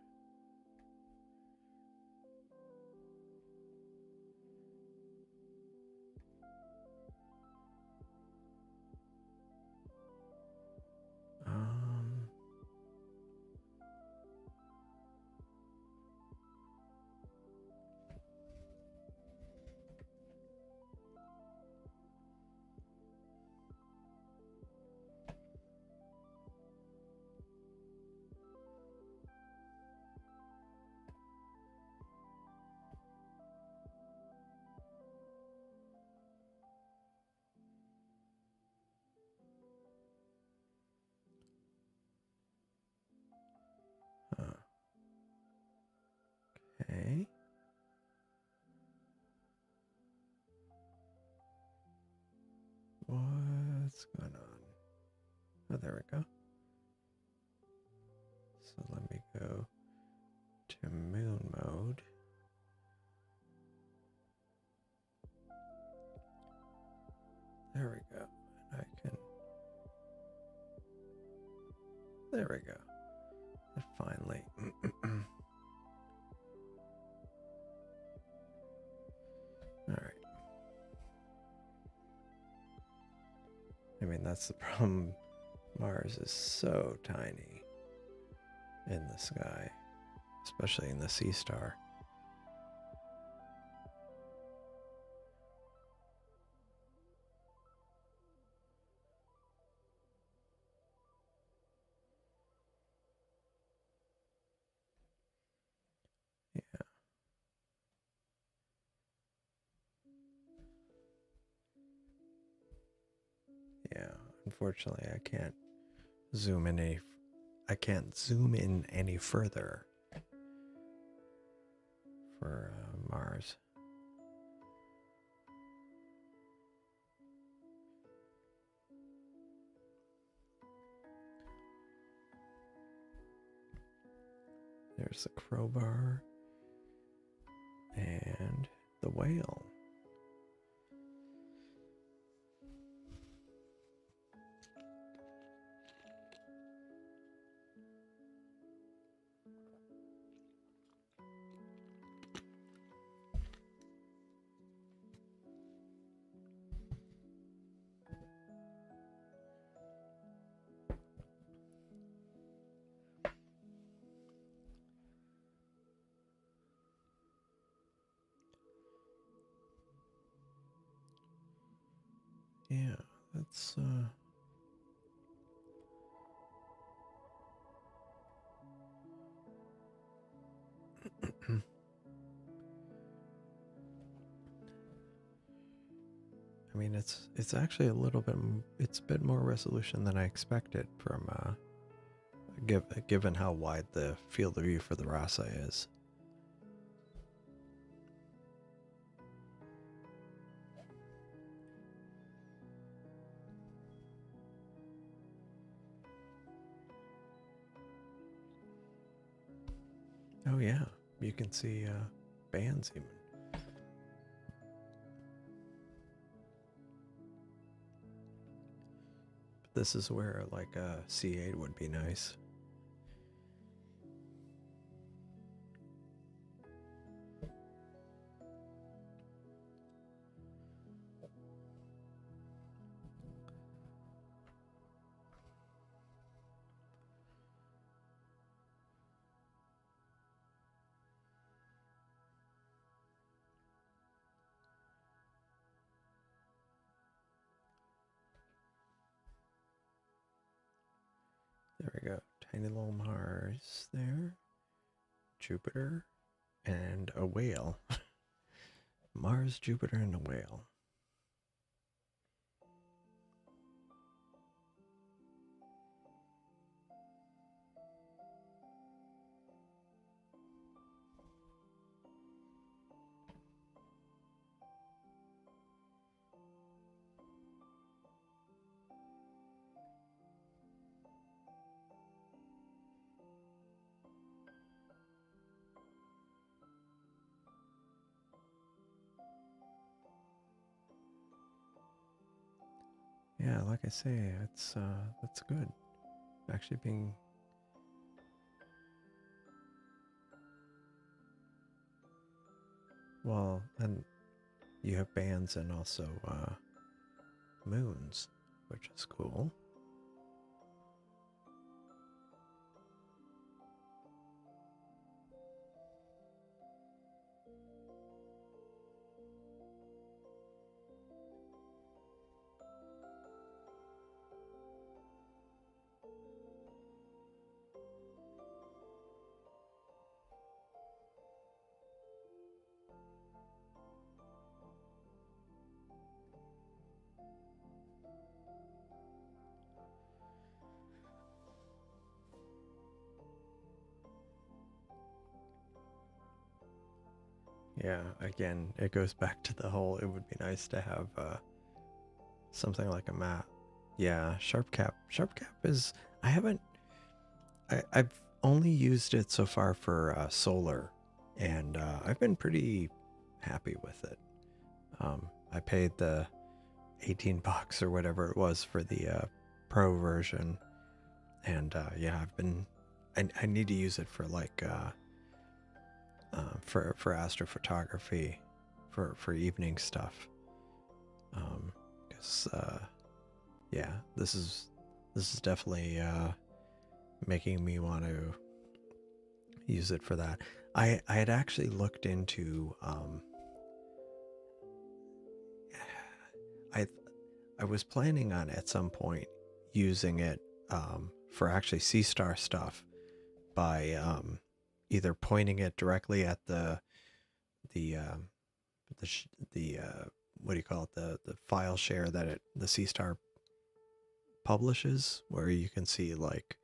Okay. What's going on? Oh, there we go. So let me go to moon mode. There we go. I can. There we go. And finally. All right. I mean, that's the problem. Mars is so tiny in the sky, especially in the Seestar. Yeah, unfortunately, I can't zoom in any further for Mars. There's the crowbar and the whale. Yeah, that's I mean, it's actually a little bit, it's a bit more resolution than I expected from given how wide the field of view for the Rasa is. Oh yeah, you can see bands even. But this is where like a C8 would be nice. There we go. Tiny little Mars there. Jupiter and a whale. Mars, Jupiter, and a whale. Yeah, like I say, it's that's good. Actually being well, and you have bands and also moons, which is cool. Yeah, again, it goes back to the whole, it would be nice to have something like a map. Yeah, Sharp Cap. Sharp Cap is, I haven't, I've only used it so far for solar, and I've been pretty happy with it. I paid the 18 bucks or whatever it was for the pro version, and yeah, I've been, I need to use it for like, for astrophotography, for evening stuff. Because yeah, this is definitely making me want to use it for that. I had actually looked into I was planning on at some point using it for actually Seestar stuff by either pointing it directly at the what do you call it, the file share that the Seestar publishes, where you can see like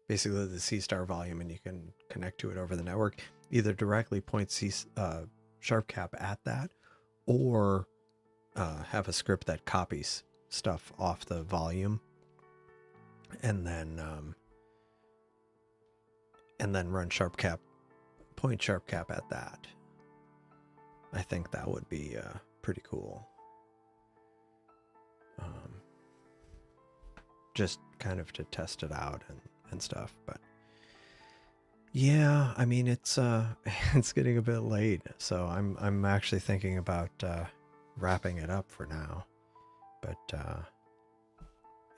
basically the Seestar volume and you can connect to it over the network. Either directly point SharpCap at that, or have a script that copies stuff off the volume, and then and then run sharp cap, point sharp cap at that. I think that would be pretty cool. Just kind of to test it out and stuff. But yeah, I mean, it's it's getting a bit late, so I'm actually thinking about wrapping it up for now. But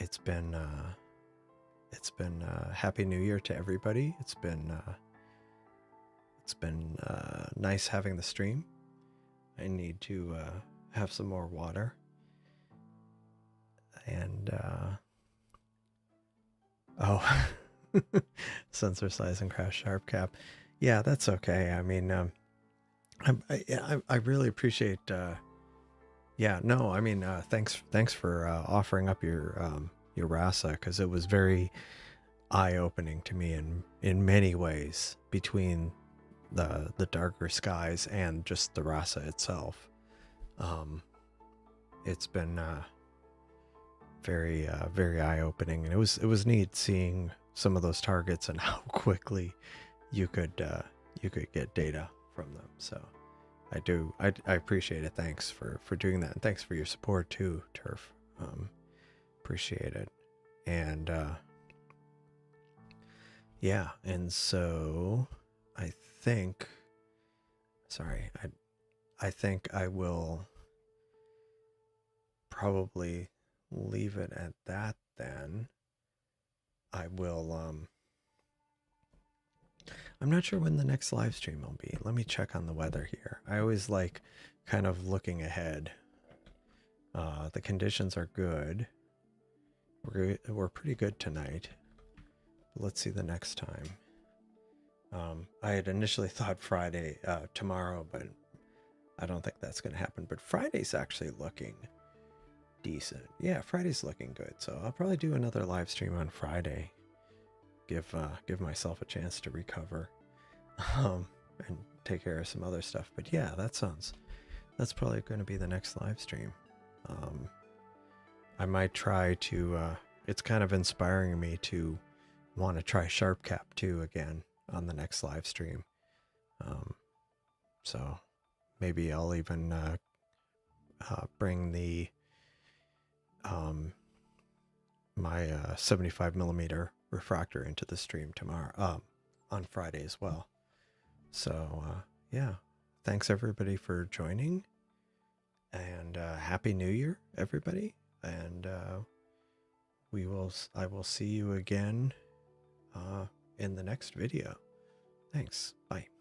it's been Happy New Year to everybody. It's been nice having the stream. I need to have some more water. And oh, sensor size and crash sharp cap. Yeah, that's okay. I mean, I really appreciate. Yeah, no, I mean, thanks for offering up your RASA, because it was very eye-opening to me in many ways, between the darker skies and just the RASA itself. It's been very eye-opening, and it was neat seeing some of those targets and how quickly you could get data from them. So I appreciate it. Thanks for doing that, and thanks for your support too, Turf. Appreciate it. And yeah, and so I think I will probably leave it at that then. I will I'm not sure when the next live stream will be. Let me check on the weather here. I always like kind of looking ahead. The conditions are good. We're pretty good tonight. Let's see the next time. I had initially thought Friday, tomorrow, but I don't think that's going to happen. But Friday's actually looking decent. Yeah, Friday's looking good. So I'll probably do another live stream on Friday. Give myself a chance to recover, and take care of some other stuff. But yeah, that's probably going to be the next live stream. I might try to. It's kind of inspiring me to want to try sharp cap too again on the next live stream. So maybe I'll even bring the my 75 millimeter refractor into the stream tomorrow, on Friday as well. So yeah, thanks everybody for joining, and Happy New Year, everybody. And I will see you again in the next video. Thanks. Bye.